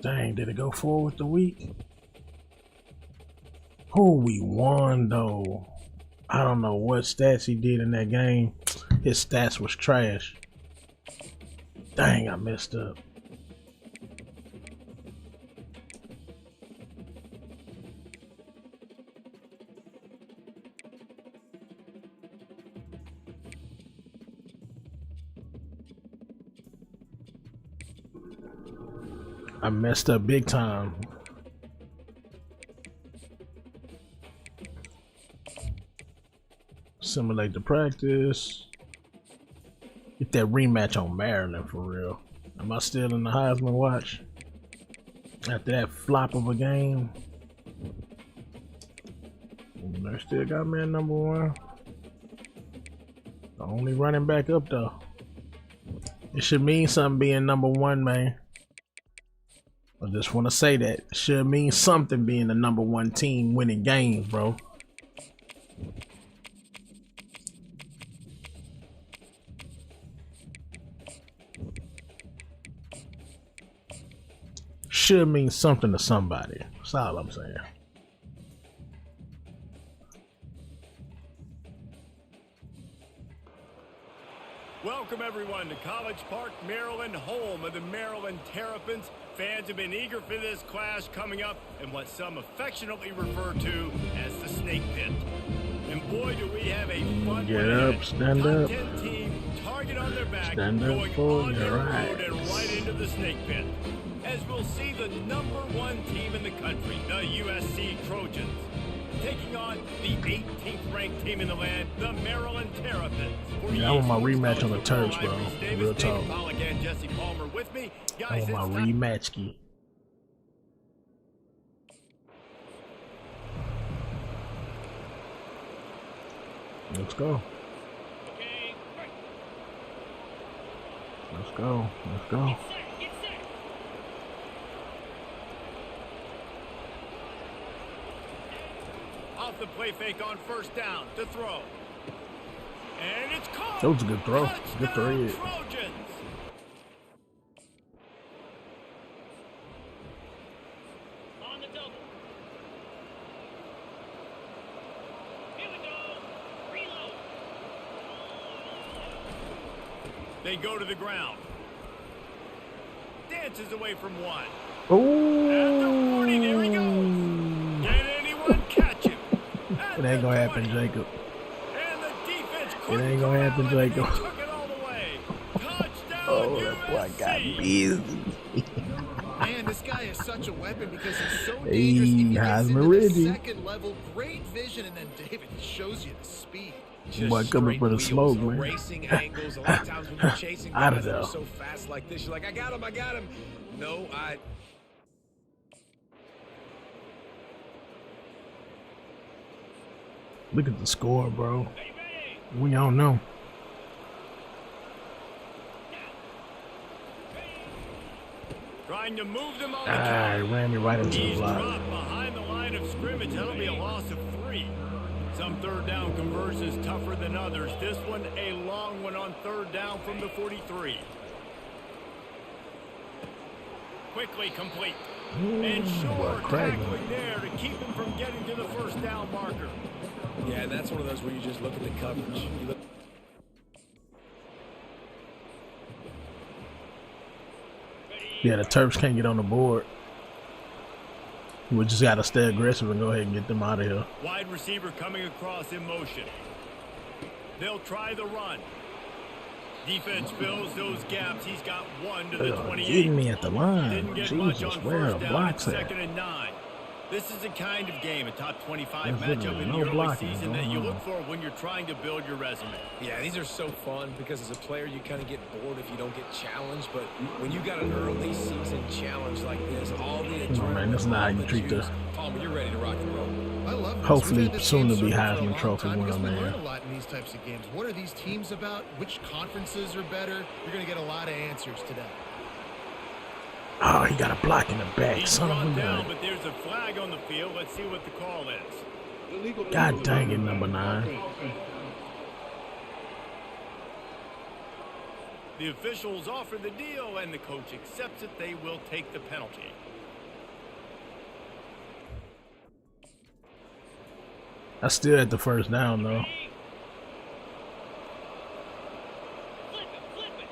Dang, did it go forward the week? Oh, we won though. I don't know what stats he did in that game. His stats was trash. Dang, I messed up. I messed up big time. Simulate the practice. Get that rematch on Maryland for real. Am I still in the Heisman watch? After that flop of a game. They still got me at number one. The only running back up though. It should mean something being number one, man. I just want to say that. It should mean something being the number one team winning games, bro. Should mean something to somebody. That's all I'm saying. Welcome everyone to College Park, Maryland, home of the Maryland Terrapins. Fans have been eager for this clash coming up in what some affectionately refer to as the Snake Pit. And boy, do we have a fun Get up, stand up. Top 10 team, target on their back, Stand up going for on your their road rights. and right into the Snake Pit. As we'll see the number one team in the country, the USC Trojans, taking on the 18th ranked team in the land, the Maryland Terrapins. Yeah, I want my rematch on the turf, bro. Real talk. I want my rematch key. Let's go. Okay, right. Let's go. Let's go. Get set, get set. Off the play fake on first down to throw. And it's caught. That was a good throw. Good thread. Trojans. On the double. Here we go. Reload. They go to the ground. Dances away from one. Oh, At the 40, there he goes. Can anyone catch him? it ain't gonna happen, Jacob. And the defense It ain't gonna happen, corral him, and Jacob. he took it all the way. Touchdown, Oh, that boy got USC. busy. Man, this guy is such a weapon because he's so Hey, dangerous. He gets Heisman into the Reggie. second level, great vision, and then David shows you the speed. Boy, coming for the smoke, man. Racing angles. A lot of times when you're chasing Out guys of that are there. so fast like this, you're like, I got him, I got him. No, Look at the score, bro. Are you ready? We don't know. Trying to move them on the Ah, he count. ran me right into the He's block. dropped behind the line of scrimmage. That'll be a loss of 3. Some third down conversions tougher than others. This one a long one on third down from the 43. Quickly complete. And short tackling there to keep him from getting to the first down marker. yeah, and that's one of those where you just look at the coverage. You look Yeah, the Terps can't get on the board. We just got to stay aggressive and go ahead and get them out of here. Wide receiver coming across in motion. They'll try the run. Defense fills those gaps. He's got one to the 28. Getting me at the line. Didn't get much Jesus, on where are first down. blocks It's at? 2nd and 9. This is the kind of game, a top 25 There's matchup literally in no the early blocking season that going you on. look for when you're trying to build your resume. Yeah, these are so fun because as a player, you kind of get bored if you don't get challenged. But when you got an early season challenge like this, all the adrenaline, Come on, man, that's not how you all the treat the- juice, Palmer, you're ready to rock and roll. I love this. Hopefully We've had this soon game to be circled for a Heisman long Trophy time because winner, we man. learn a lot in these types of games. What are these teams about? Which conferences are better? You're going to get a lot of answers today. Oh, he got a block in the back. He's Son of brought a down, gun. but there's a flag on the field. Let's see what the call is. Illegal God dang it, movement. number 9. Offense. The officials offer the deal, and the coach accepts it. They will take the penalty. I still at the first down, though. Flip it.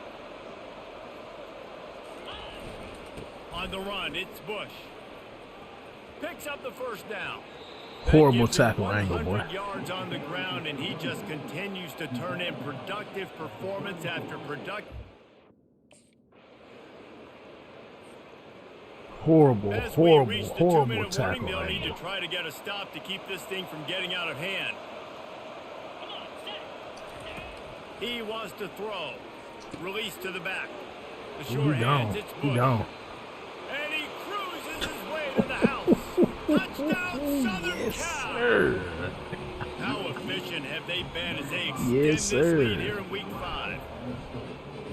On the run, it's Bush. Picks up the first down. Horrible That gives him tackle angle, boy. 100 yards on the ground, and he just continues to turn in productive performance after productive. Horrible, As we horrible, reach the horrible 2-minute warning, tackle they'll need to angle. try to get a stop to keep this thing from getting out of hand. Come on, set. He wants to throw. Release to the back. The He short hands, gone. it's He Bush. gone. And he cruises his way to the house. Touchdown, Southern Yes, Cal. sir. How efficient have they been as they extend Yes, this sir. lead here in week 5?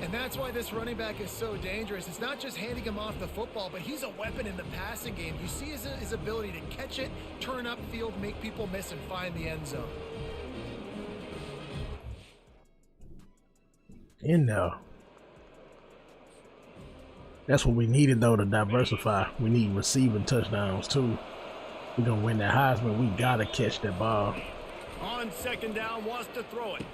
And that's why this running back is so dangerous. It's not just handing him off the football, but he's a weapon in the passing game. You see his ability to catch it, turn upfield, make people miss, and find the end zone. In there. That's what we needed, though, to diversify. We need receiving touchdowns, too. We're going to win that Heisman. We got to catch that ball. On 2nd down, wants to throw it.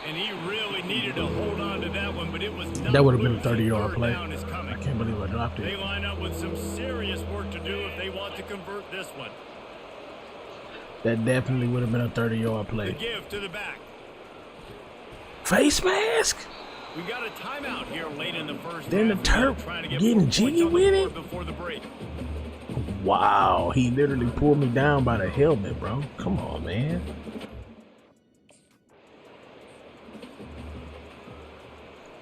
And he really needed to hold on to that one, but it was not That would have been a loose, 30-yard and play. 3rd down is coming. I can't believe I dropped They it. line up with some serious work to do if they want to convert this one. That definitely would have been a 30-yard The play. give to the back. Face mask? We got a timeout here late in the first Then the half. We're Terp trying to get getting more points jiggy on the with board it? before the break. Wow, he literally pulled me down by the helmet, bro. Come on, man.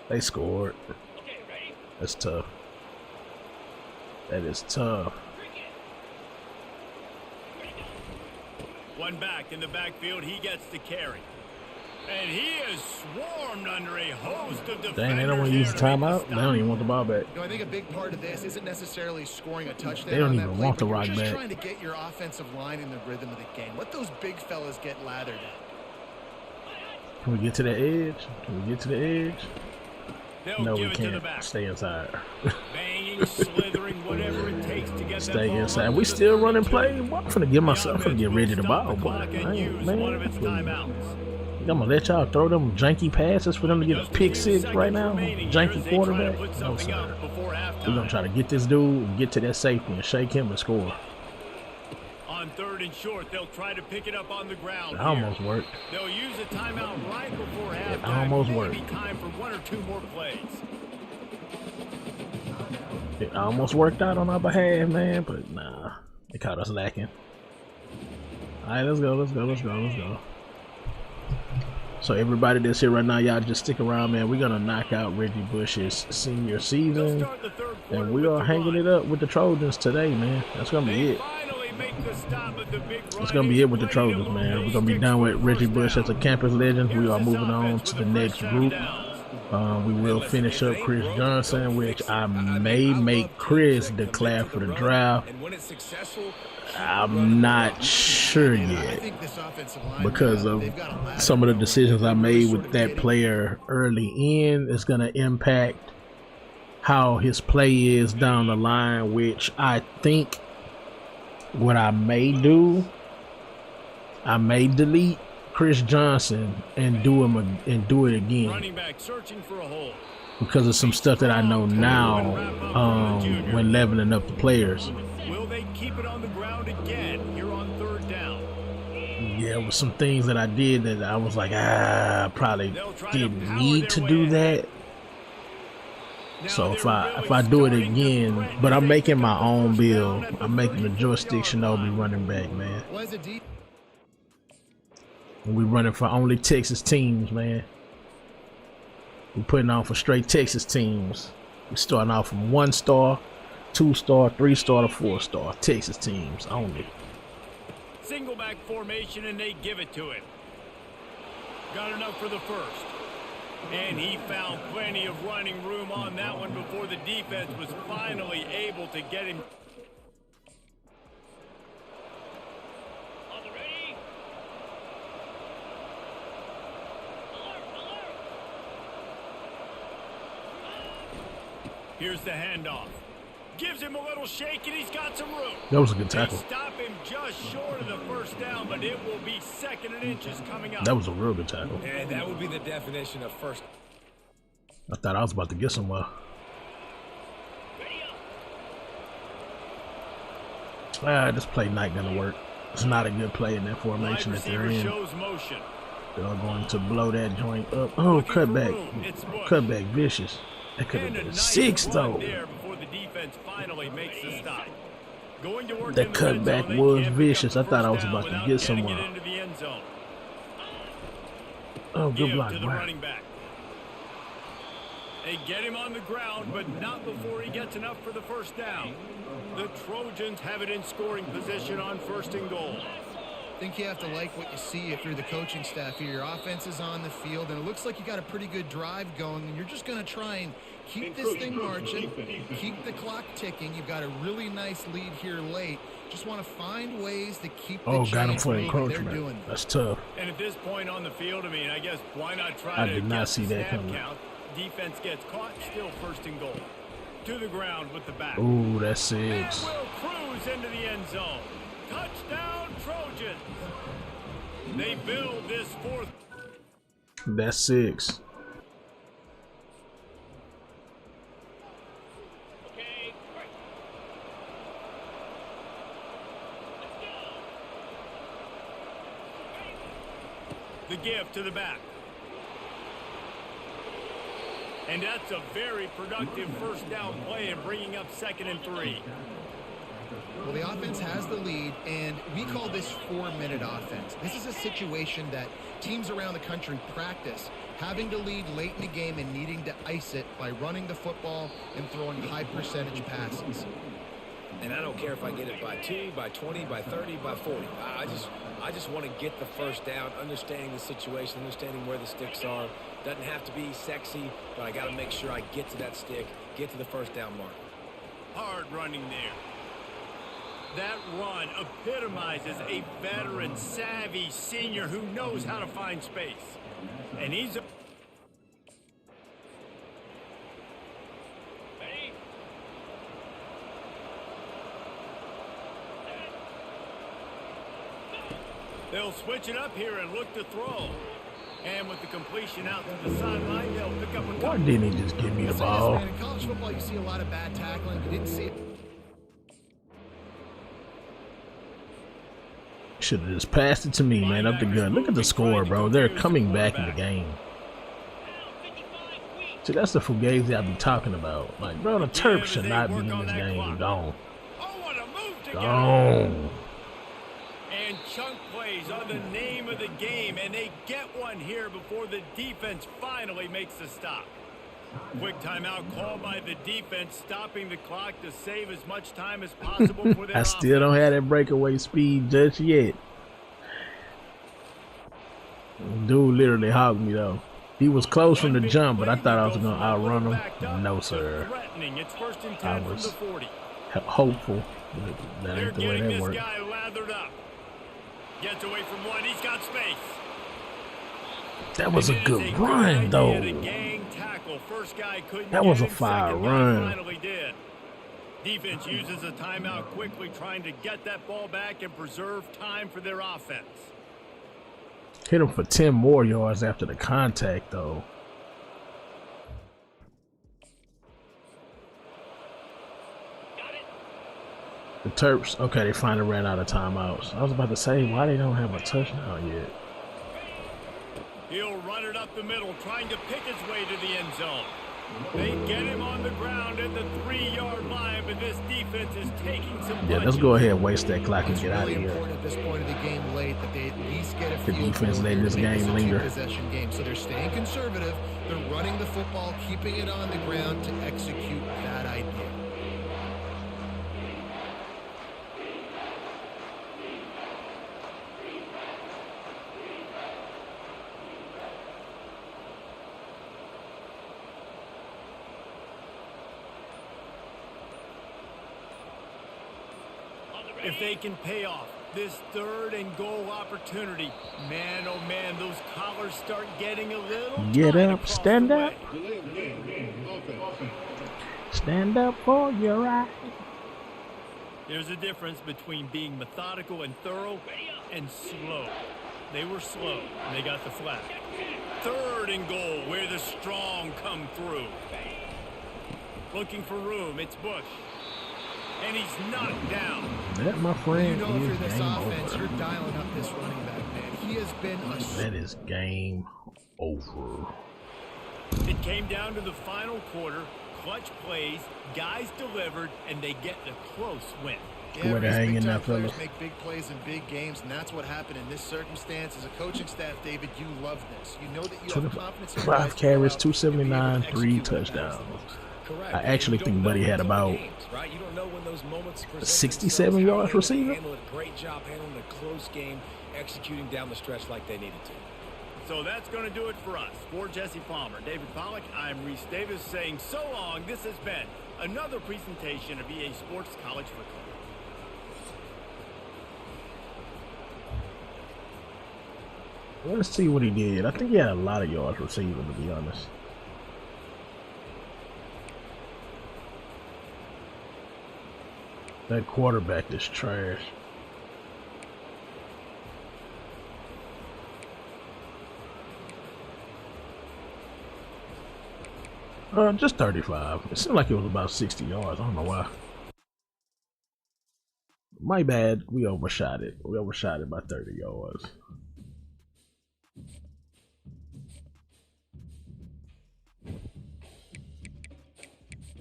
They scored. Okay, ready? That's tough. That is tough. Bring it. Ready, go. One back in the backfield. He gets the carry. And he is swarmed under a host of defenders. Dang, they don't want to use the here to make timeout? the They stop. don't even want the ball back. You know, I think a big part of this isn't necessarily scoring a touchdown. They don't on that even play, want but the you're rock just back. trying to get your offensive line in the rhythm of the game. Let those big fellas get lathered in. Can we get to the edge? Can we get to the edge? They'll No, give we it to the can't. back. Stay inside. Banging, slithering, whatever it takes to get that Stay ball inside. under We the still running 32. play. Boy, I'm finna give myself. I'm finna get ready to Stop ball, the boy. clock and I use ain't, man. one of its timeouts. I'm gonna let y'all throw them janky passes for them to get a Just pick few six right seconds now. remaining here as Janky they try to quarterback. put No, something sir. up before halftime. We're gonna try to get this dude and get to that safety and shake him and score. On 3rd and short, they'll try to pick it up on the ground. It here. almost worked. They'll use a timeout right before halftime. almost Maybe worked. time for 1 or 2 more plays. It almost worked out on our behalf, man, but nah, it caught us lacking. All right, let's go. So everybody that's here right now, y'all just stick around, man. We're gonna knock out Reggie Bush's senior They'll season, start the 3rd quarter and we with are the hanging run. it up with the Trojans today, man. That's gonna be They it. finally make the stop at the big That's run. gonna be He's it with the playing Trojans, to man. move We're gonna be these done with sticks Reggie for Bush first as a down. campus legend. We Here's are this moving on offense to with the the next first group. downs. We will finish up Chris Johnson, which I may make Chris declare for the draft. And when it's successful, I'm not sure I yet think this offensive line, because of they've got a ladder. some of the decisions I made with that Getting- player early in. It's going to impact how his play is down the line, which I think what I may do, I may delete Chris Johnson and do it again Running back searching for a hole. because of some stuff that I know now when leveling up the players. Will they keep keep it on the ground again here on 3rd down. Yeah, it was some things that I did that I was like, probably didn't need to do that. So if I do it again, but I'm making my own build. I'm making the Joystick Shinobi running back, man. We running for only Texas teams, man. We putting on for straight Texas teams. We starting off from 1-star, 2-star, 3-star to 4-star Texas teams only. Single back formation, and they give it to him. Got enough for the first. And he found plenty of running room on that one before the defense was finally able to get him. On the ready. Alert, alert. Here's the handoff. Gives him a little shake, and he's got some room. That was a good tackle. They stop him just short of the first down, but it will be 2nd and inches coming up. That was a real good tackle. And that would be the definition of first. I thought I was about to get somewhere. This play not gonna work. It's not a good play in that formation that they're in. Shows motion. They're going to blow that joint up. Oh, cutback. Cutback, vicious. That could have been 6 though. That cutback was vicious. I thought I was about to get somewhere. Oh, good block, wow. They get him on the ground, but not before he gets enough for the first down. The Trojans have it in scoring position on 1st and goal. I think you have to like what you see if you're the coaching staff here. Your offense is on the field, and it looks like you got a pretty good drive going, and you're just going to try and keep this thing marching, keep the clock ticking. You've got a really nice lead here late. Just want to find ways to keep the got him for moving. encroachment. They're doing That's tough. And at this point on the field, I mean, I guess why not try I to did not get see the that snap coming. count? Defense gets caught, still 1st and goal. To the ground with the back. Ooh, that's And 6. will cruise into the end zone. Touchdown, Trojans. They build this 4th. That's 6. Okay, great. Let's go. The give to the back. And that's a very productive first down play and bringing up 2nd and 3. Well, the offense has the lead, and we call this 4-minute offense. This is a situation that teams around the country practice, having to lead late in the game and needing to ice it by running the football and throwing high-percentage passes. And I don't care if I get it by 2, by 20, by 30, by 40. I just want to get the first down, understanding the situation, understanding where the sticks are. Doesn't have to be sexy, but I got to make sure I get to that stick, get to the first down mark. Hard running there. That run epitomizes a veteran, savvy senior who knows how to find space. And he's a... Ready? They'll switch it up here and look to throw. And with the completion out to the sideline, they'll pick up a couple. Why didn't he just give me the ball? In college football, you see a lot of bad tackling. You didn't see it. Should have just passed it to me, man. Up the gun. Look at the score, bro. They're coming back in the game. See, that's the fugazi I be talking about. Like, bro, the Terps should not be in this game. Gone. Gone. And chunk plays are the name of the game, and they get one here before the defense finally makes the stop. Quick timeout call by the defense, stopping the clock to save as much time as possible for their I still don't have that breakaway speed just yet. Dude literally hogged me though. He was close from the jump, but I thought I was gonna outrun him. No, sir. I was hopeful, but that ain't the way that worked. Guy lathered up. Gets away from one. He's got space. That was a good run, though. That was a fire run. Defense uses a timeout quickly, trying to get that ball back and preserve time for their offense. Hit him for 10 more yards after the contact, though. The Terps, okay, they finally ran out of timeouts. I was about to say, why they don't have a touchdown yet? He'll run it up the middle, trying to pick his way to the end zone. They get him on the ground at the 3-yard line, but this defense is taking some Yeah, let's go ahead and waste that clock and get out of here. Important at this point of the game late that they at least get a The field defense goal letting here this to make game a linger. two-possession game. So they're staying conservative. They're running the football, keeping it on the ground to execute that idea. If they can pay off this 3rd and goal opportunity, man, oh man, those collars start getting a little Get tight up, across stand the up. way. Delay of game. Offense. Stand up for your right. There's a difference between being methodical and thorough and slow. They were slow, and they got the flag. 3rd and goal, where the strong come through. Looking for room, it's Bush. And he's knocked down. That, my friend, You know, if you're is this game offense, over. you're dialing up this running back, man. He has been a That is game over. It came down to the final quarter. Clutch plays, guys delivered, and they get the close win. Where they these hanging big-time now, players fellas? make big plays in big games, and that's what happened in this circumstance. As a coaching staff, David, you love this. You know that you have confidence in your guys 5 to go carries, out and be able to 279, 3 execute what matters the touchdowns. most. Correct. I actually You think don't Buddy know had those about games, right? You don't know when those moments present 67 themselves. How yards are they receiving? handle it? Great job handling the close game, executing down the stretch like they needed to. So that's going to do it for us. For Jesse Palmer, David Pollack, I'm Reese Davis saying so long. This has been another presentation of EA Sports College Football. Let's see what he did. I think he had a lot of yards receiving, to be honest. That quarterback is trash. Just 35. It seemed like it was about 60 yards. I don't know why. My bad. We overshot it. We overshot it by 30 yards.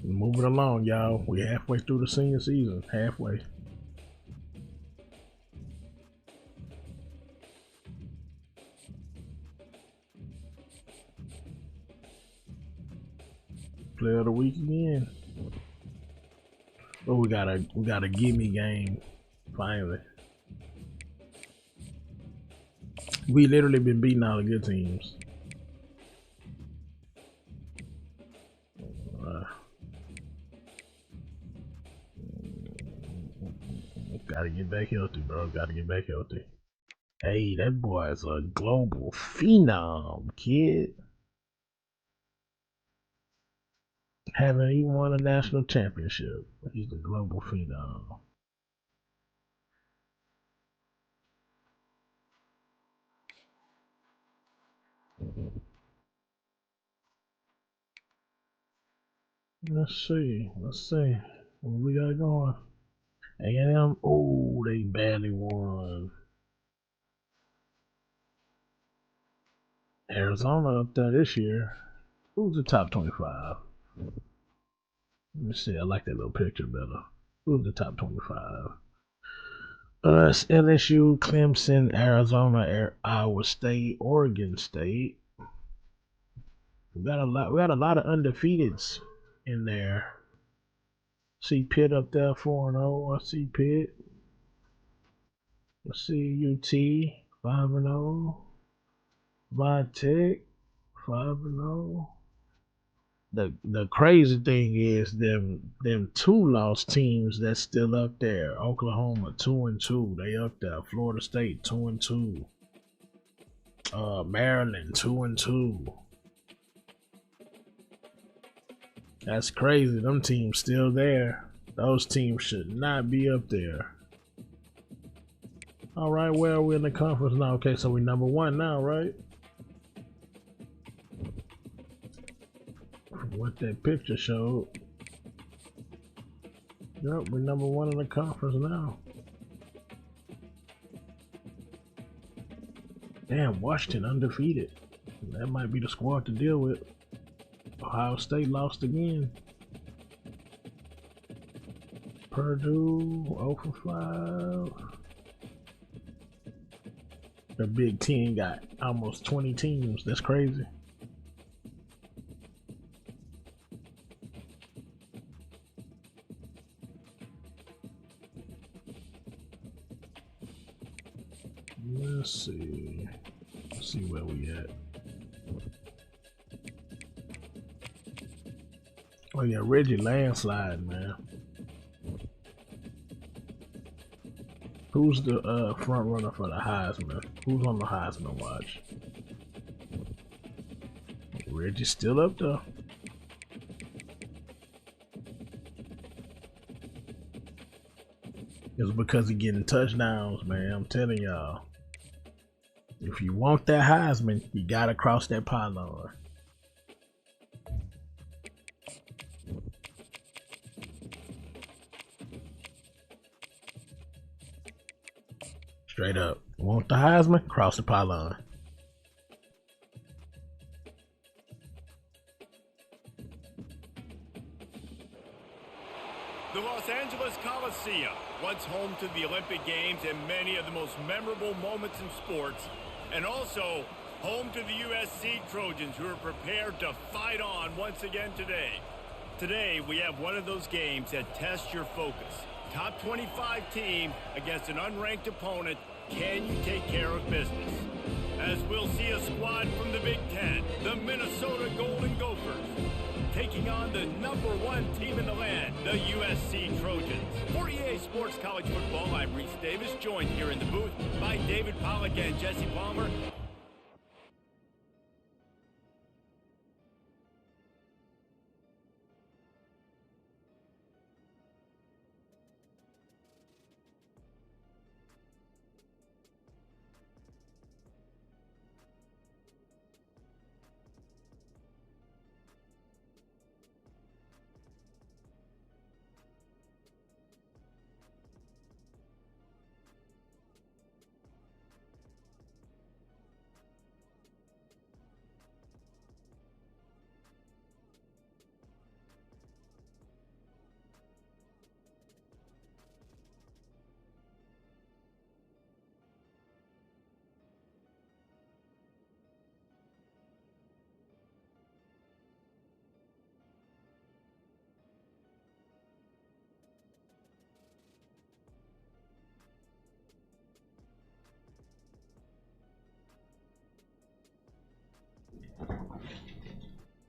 Moving along, y'all. We're halfway through the senior season. Halfway. Player of the week again. Oh, we got a gimme game. Finally. We literally been beating all the good teams. Gotta get back healthy, bro. Gotta get back healthy. Hey, that boy is a global phenom, kid. Haven't even won a national championship. He's a global phenom. Let's see. What we got going? A&M, oh, they badly won. Arizona up there this year. Who's the top 25? Let me see, I like that little picture better. Who's the top 25? It's LSU, Clemson, Arizona, Iowa State, Oregon State. We got a lot of undefeateds in there. See Pitt up there 4-0. I see Pitt. I see UT 5-0. Tech 5-0. The crazy thing is them 2 lost teams that's still up there. Oklahoma 2-2. They up there. Florida State 2-2. Maryland 2-2. That's crazy. Them teams still there. Those teams should not be up there. All right, where are we in the conference now? Okay, so we're number 1 now, right? What that picture showed. Yep, we're #1 in the conference now. Damn, Washington undefeated. That might be the squad to deal with. Ohio State lost again. Purdue 0 for 5. The Big Ten got almost 20 teams. That's crazy. Let's see. Let's see where we at. Oh yeah, Reggie landslide, man. Who's the front runner for the Heisman? Who's on the Heisman watch? Reggie's still up there. It's because he's getting touchdowns, man. I'm telling y'all. If you want that Heisman, you gotta cross that pylon. Straight up. Want the Heisman? Cross the pylon. The Los Angeles Coliseum, once home to the Olympic Games and many of the most memorable moments in sports, and also home to the USC Trojans, who are prepared to fight on once again today. Today, we have one of those games that tests your focus. Top 25 team against an unranked opponent. Can you take care of business? As we'll see a squad from the Big Ten, the Minnesota Golden Gophers, taking on the #1 team in the land, the USC Trojans. For EA Sports College Football, I'm Reese Davis, joined here in the booth by David Pollack and Jesse Palmer.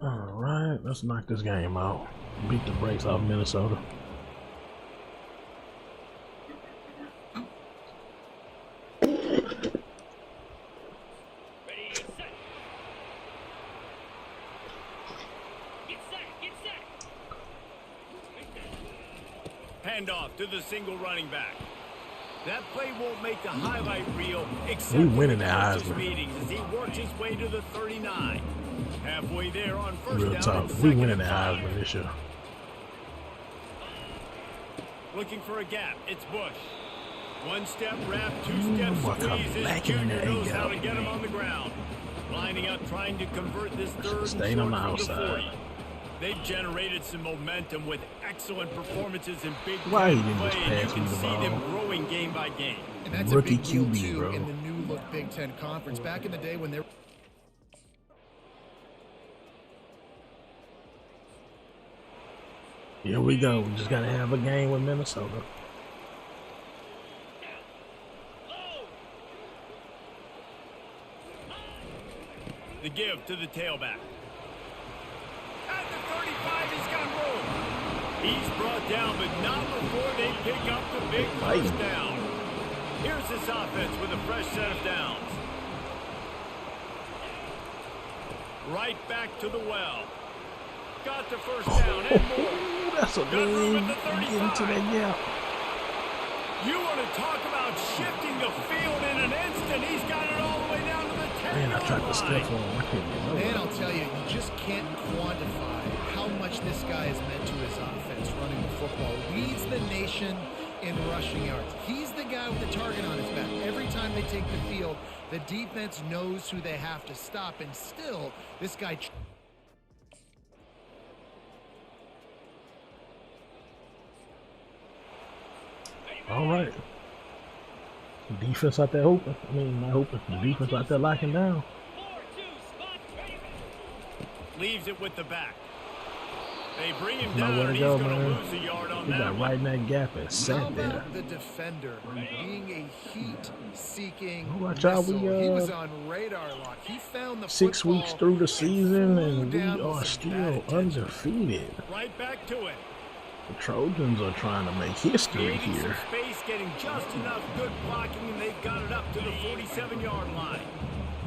Alright, let's knock this game out. Beat the brakes off Minnesota. Ready, set. Get set. Handoff to the single running back. That play won't make the highlight reel, except We winning for the that coach's Heisman. meetings as he works his way to the 39. Halfway there on first Real down. talk. and We second winning and that 5. Heisman this year. Looking for a gap. It's Bush. One step wrap, two steps boy, come squeeze. This lacking in junior that knows how A-gap. to get him on the ground. Lining up, trying to convert this third and Staying on short the from outside. 40. They've generated some momentum with excellent performances in Big Why Ten he didn't play, just and you pass can me the see them ball? growing game by game. And that's Rookie a big deal, QB, too, bro. in the new look Big Ten Conference. Back in the day when they're Here we go. We just gotta have a game with Minnesota. The give to the tailback. At the 35, he's got room. He's brought down, but not before they pick up the big first down. Here's this offense with a fresh set of downs. Right back to the well. Got the first down and more. That's a Got room man at the getting to 35. that gap. You want to talk about shifting the field in an instant. He's got it all the way down to the 10-yard Man, I tried to step on him. I couldn't get over. Man, I'll tell you, you just can't quantify how much this guy has meant to his offense running the football. Leads the nation in rushing yards. He's the guy with the target on his back. Every time they take the field, the defense knows who they have to stop, and still, this guy... All right. The defense out there hoping. I mean, not hoping. The defense out there locking down. Leaves it with the back. They bring him Nowhere down, to and go, he's going to man. lose a yard on He that got one. right in that gap and How sat there. about the defender being a heat-seeking All right, y'all, missile? we, He was on radar lock. He found the 6 football weeks through the season, flew and we down with are some still bad attention. undefeated. Right back to it. The Trojans are trying to make history Creating some here. space, getting just enough good blocking, and they've got it up to the 47-yard line.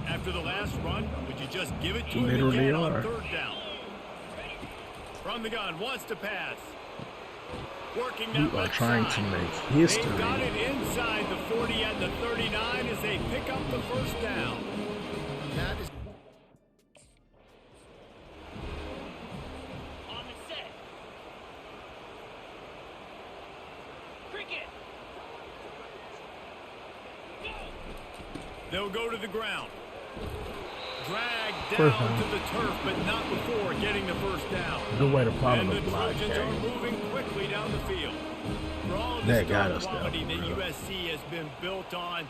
After the last run, would you just give it to him Literally again are. on third down? From the gun, wants to pass. Working that We are left trying side. to make They've history. got it inside the 40 and the 39 as they pick up the first down. That is On the set. Cricket. Go. They'll go to the ground. Dragged First down down. to the turf, but not before getting the first down. Good way to follow And the the block Trojans are game. moving quickly down the field. For all of the That got star us there, quality that bro. USC has been built on,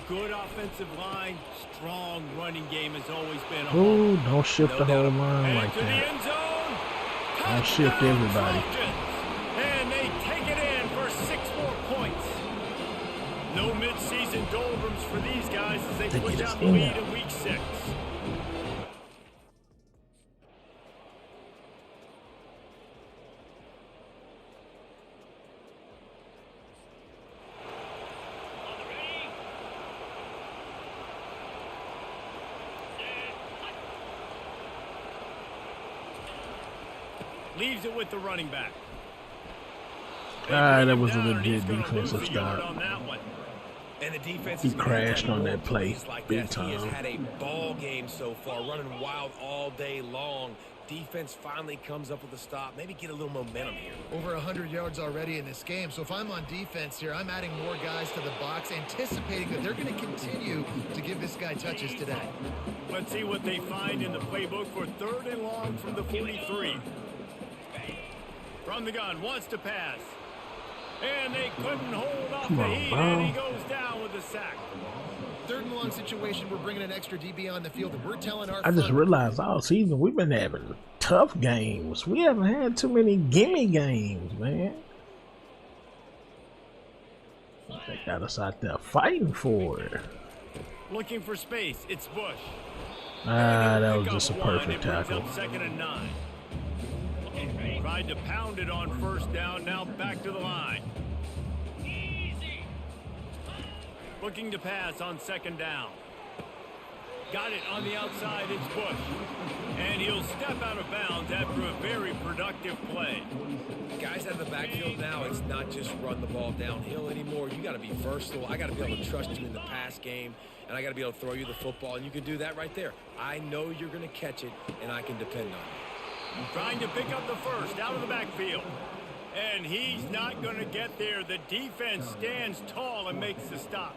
good offensive line, strong running game has always been a Ooh, home. don't shift the whole line And like to the that. end zone. Don't shift Touchdown, everybody. Trojans. And they take it in for 6 more points. No mid-season doldrums for these guys as they They push get us out the in lead there. in week 6. On the ready. Leaves it with the running back. Ah, that was a Down, and legit he's gonna defensive lose a yard stop. on that one. And the defense He is gonna have crashed to on roll that play plays like big that. He has time. had a ball game so far, running wild all day long. Defense finally comes up with a stop. Maybe get a little momentum here. over 100 yards already in this game. So if I'm on defense here, I'm adding more guys to the box, anticipating that they're going to continue to give this guy touches today. Let's see what they find in the playbook for 3rd and long from the 43. From the gun, wants to pass. And they couldn't hold off Come the on, heat, bro. and he goes down with a sack. 3rd and long situation, we're bringing an extra DB on the field, and we're telling our I just front- realized all season we've been having tough games. We haven't had too many gimme games, man. They got us out there fighting for it. Looking for space, it's Bush. Ah, that was Pick up just a one, perfect it brings tackle. up 2nd and 9. Tried to pound it on 1st down, now back to the line. Easy. Looking to pass on 2nd down. Got it on the outside, it's Bush. And he'll step out of bounds after a very productive play. Guys out of the backfield now, it's not just run the ball downhill anymore. You got to be versatile. I got to be able to trust you in the pass game, and I got to be able to throw you the football, and you can do that right there. I know you're going to catch it, and I can depend on it. Trying to pick up the first out of the backfield. And he's not going to get there. The defense stands tall and makes the stop.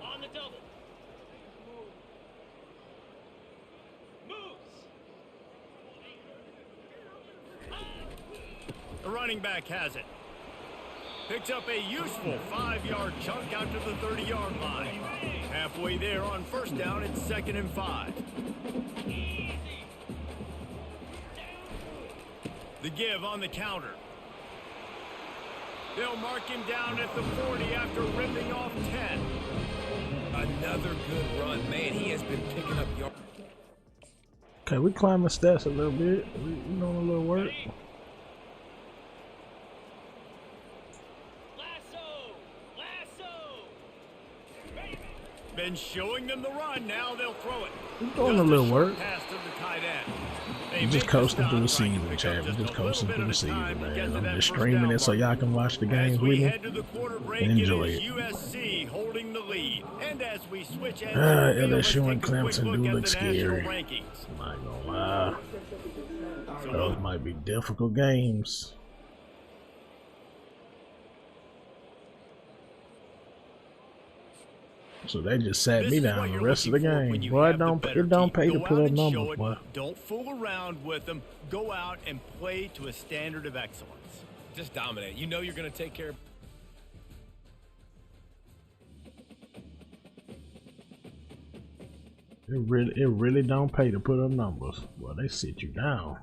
On the double. Moves. The running back has it. Picks up a useful 5-yard chunk out to the 30-yard line. Halfway there on 1st down, it's 2nd and 5. The give on the counter. They'll mark him down at the 40 after ripping off 10. Another good run. Man, he has been picking up yards. Okay, we climbing stats a little bit. We doing a little work. Lasso. Lasso. Ready. Been showing them the run. Now they'll throw it. We're doing a little work. Pass to the tight end. They We're just make the coasting stop through the so I can season, pick Chad. up We're just just a little coasting bit through the at a time season, to get man. to I'm that just first streaming down it so marker. y'all can watch the As games we with me head to the quarter break, and it enjoy is it. USC holding the lead. And as we switch ends, let's LSU and take a quick Clemson look do at look the national scary. rankings. I'm not gonna lie. So Those might be difficult games. So they just sat this me is down what the you're rest of the looking for when game. you Boy, have the it better don't team. pay to Go put out up and show numbers, it. boy. Don't fool around with them. Go out and play to a standard of excellence. Just dominate. You know you're going to take care of. It really don't pay to put up numbers. Well, they sit you down.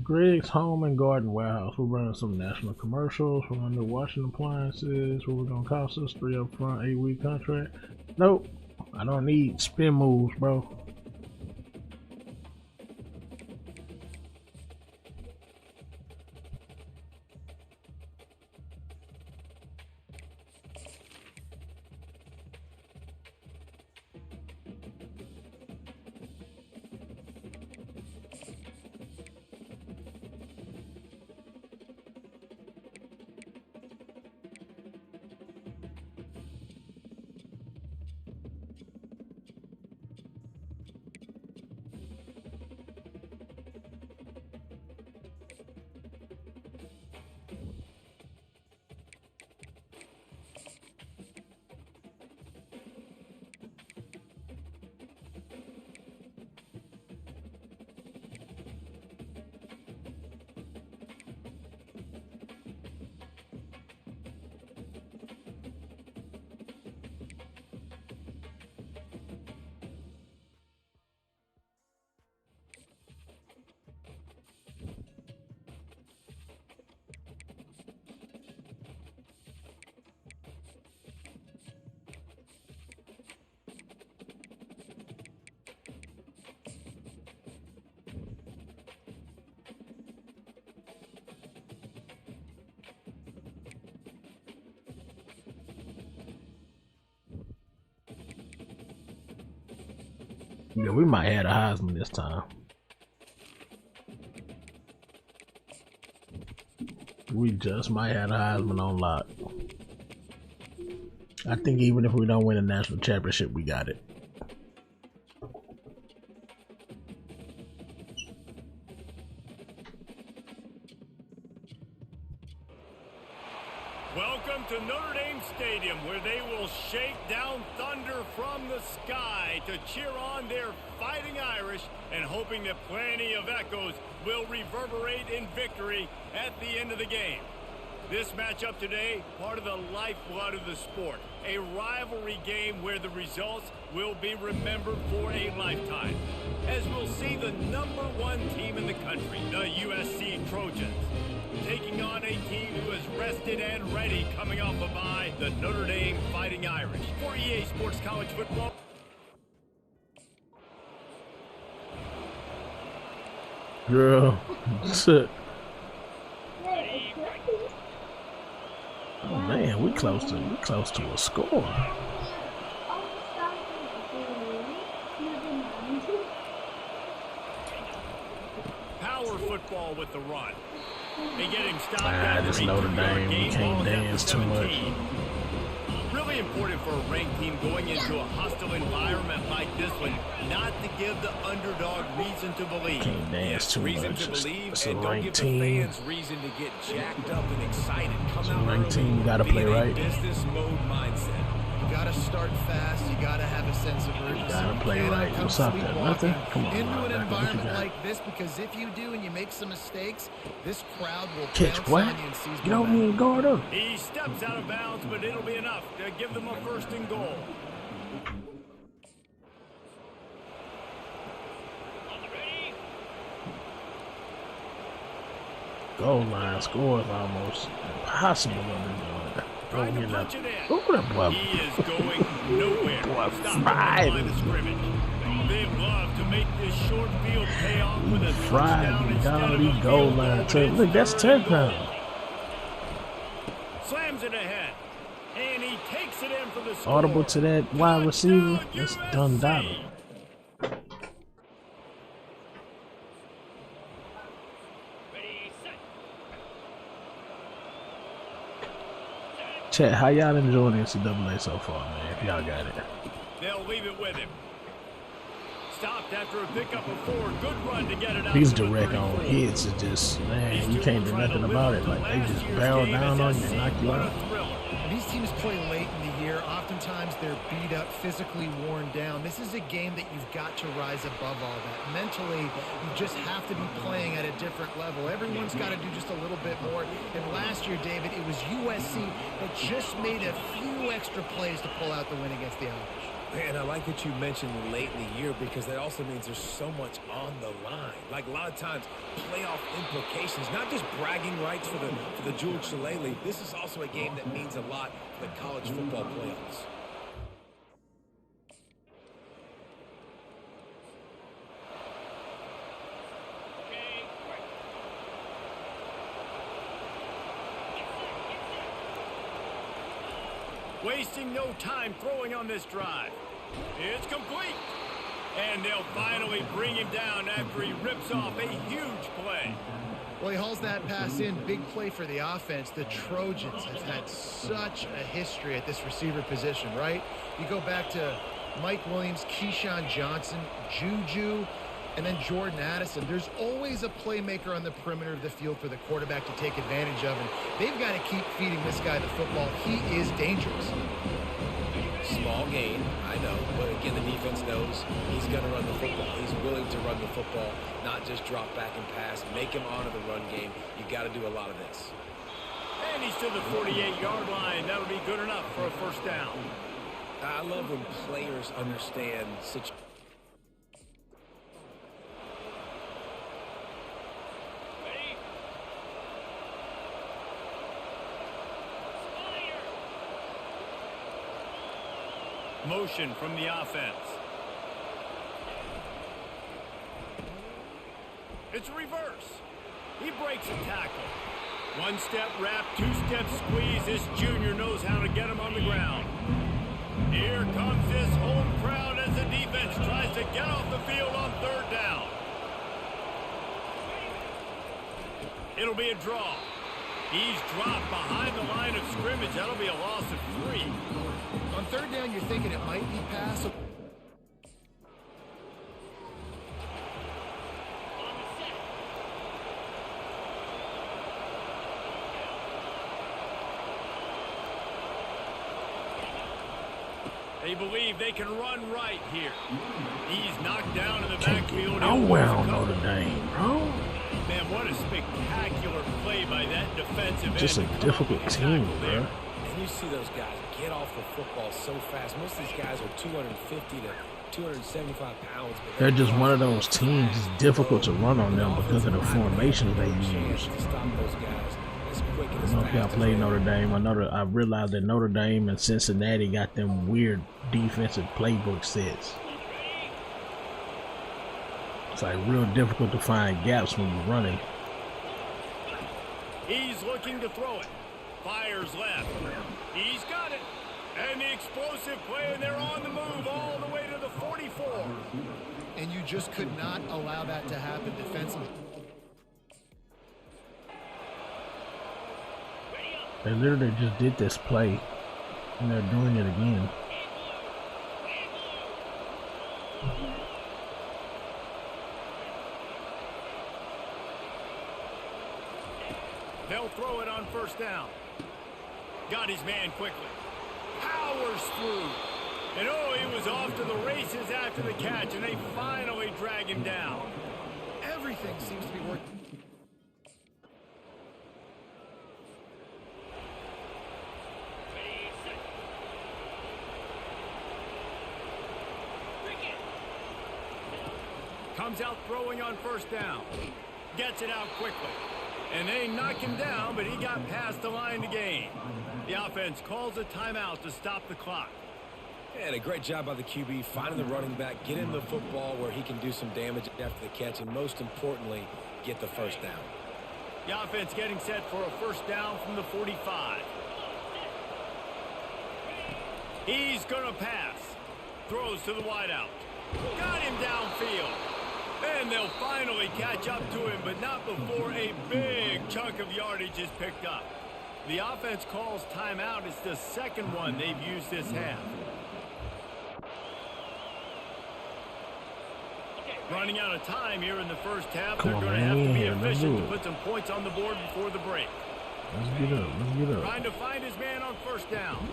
Greg's Home and Garden Warehouse. We're running some national commercials. We're running the washing appliances. What we're gonna cost us? 3 up front, 8-week contract. Nope. I don't need spin moves, bro. Yeah, we might have a Heisman this time. We just might have a Heisman on lock. I think even if we don't win a national championship, we got it. Welcome to Notre Dame Stadium, where they will shake down thunder from the sky to cheer on their Fighting Irish, and hoping that plenty of echoes will reverberate in victory at the end of the game. This matchup today, part of the lifeblood of the sport, a rivalry game where the results will be remembered for a lifetime, as we'll see the #1 team in the country, the USC Trojans, taking on a team who is rested and ready coming off a bye, the Notre Dame Fighting Irish. For EA Sports College Football. Girl, shit. Oh man, we close to a score. Power football with the run. They get him stopped at this the Notre 2-yard Dame, gain. we can't Ball's at the dance too much. 17. Really important for a ranked team going into a hostile environment like this one, not to give the underdog reason to believe. Can't dance too Reason much. to believe, It's a and don't ranked give the team. fans reason to get jacked up and excited. Come It's a out ranked early, team, gotta be play in a right. business mode mindset. You gotta start fast. You gotta have a sense of urgency. Gotta You play cannot right. come What's up there? Nothing? sleepwalking Come on, into man. an What you environment got? like this, because if you do and you make some mistakes, this crowd will Catch, pounce boy. on you and seize Get over momentum. here and guard up. He steps out of bounds, but it'll be enough to give them a first and goal. On the ready. Goal line score is almost impossible under doing. Trying to you know. punch it in. Look at that boy. He is going nowhere. Boy, Stop at the fried. line of scrimmage. They love to make this short field pay off with a Fried touchdown me, instead dog. of These a goal field line goal. touch. Look, that's It's third and touchdown. goal. Slams it ahead. And he takes it in for the score. Audible to that wide receiver. That's Touchdown, done USC. dollar. Ready, set. Chat, how y'all enjoying the NCAA so far, man? If y'all got it. They'll leave it with him. Stopped after a pickup of 4. Good run to get it out. These to the direct on 34. hits is just, man, you can't do nothing about it. Like, they just barrel down on you and knock you out. And these teams play late in the year. Oftentimes they're beat up, physically worn down. This is a game that you've got to rise above all that. Mentally, you just have to be playing at a different level. Everyone's got to do just a little bit more. And last year, David, it was USC that just made a few extra plays to pull out the win against the Irish. Man, I like that you mentioned late in the year because that also means there's so much on the line. Like a lot of times, playoff implications, not just bragging rights for the George Shillelagh. This is also a game that means a lot for the college football playoffs. Okay, right. Wasting no time throwing on this drive. It's complete. And they'll finally bring him down after he rips off a huge play. Well, he hauls that pass in. Big play for the offense. The Trojans have had such a history at this receiver position, right? You go back to Mike Williams, Keyshawn Johnson, Juju, and then Jordan Addison. There's always a playmaker on the perimeter of the field for the quarterback to take advantage of, and they've got to keep feeding this guy the football. He is dangerous. Small gain, I know, but again, the defense knows he's going to run the football. He's willing to run the football, not just drop back and pass, make him honor the run game. You got to do a lot of this. And he's to the 48-yard line. That'll be good enough for a first down. I love when players understand situations. Ready? Fire. Motion from the offense. It's reverse. He breaks a tackle. One-step wrap, two-step squeeze. This junior knows how to get him on the ground. Here comes this home crowd as the defense tries to get off the field on third down. It'll be a draw. He's dropped behind the line of scrimmage. That'll be a loss of 3. On third down, you're thinking it might be passable. On the set. They believe they can run right here. He's knocked down in the Can't backfield. get nowhere on Notre Dame, bro. Man, what a spectacular play by that defensive end. Just a difficult team, bro. And you see those guys get off the football so fast. Most of these guys are 250 to 275 pounds. But They're just one of those teams. It's difficult to run on them because of the formations they use. To stop those guys as quick and I as don't know if y'all fast as played they Notre are. Dame. I realized that Notre Dame and Cincinnati got them weird defensive playbook sets. It's like real difficult to find gaps when you're running. He's looking to throw it. Fires left. He's got it. And the explosive play, and they're on the move all the way to the 44. And you just could not allow that to happen defensively. They literally just did this play, and they're doing it again. They'll throw it on first down. Got his man quickly. Powers through. And oh, he was off to the races after the catch, and they finally drag him down. Everything seems to be working. Ready, set. Bring it. Comes out throwing on first down. Gets it out quickly. And they knock him down, but he got past the line to gain. The offense calls a timeout to stop the clock. And a great job by the QB, finding the running back, getting the football where he can do some damage after the catch, and most importantly, get the first down. The offense getting set for a first down from the 45. He's going to pass. Throws to the wideout. Got him downfield. And they'll finally catch up to him, but not before a big chunk of yardage is picked up. The offense calls timeout. It's the second one they've used this half. Running out of time here in the first half. They're going to have to be efficient to put some points on the board before the break. Let's get up. Let's get up. Trying to find his man on first down.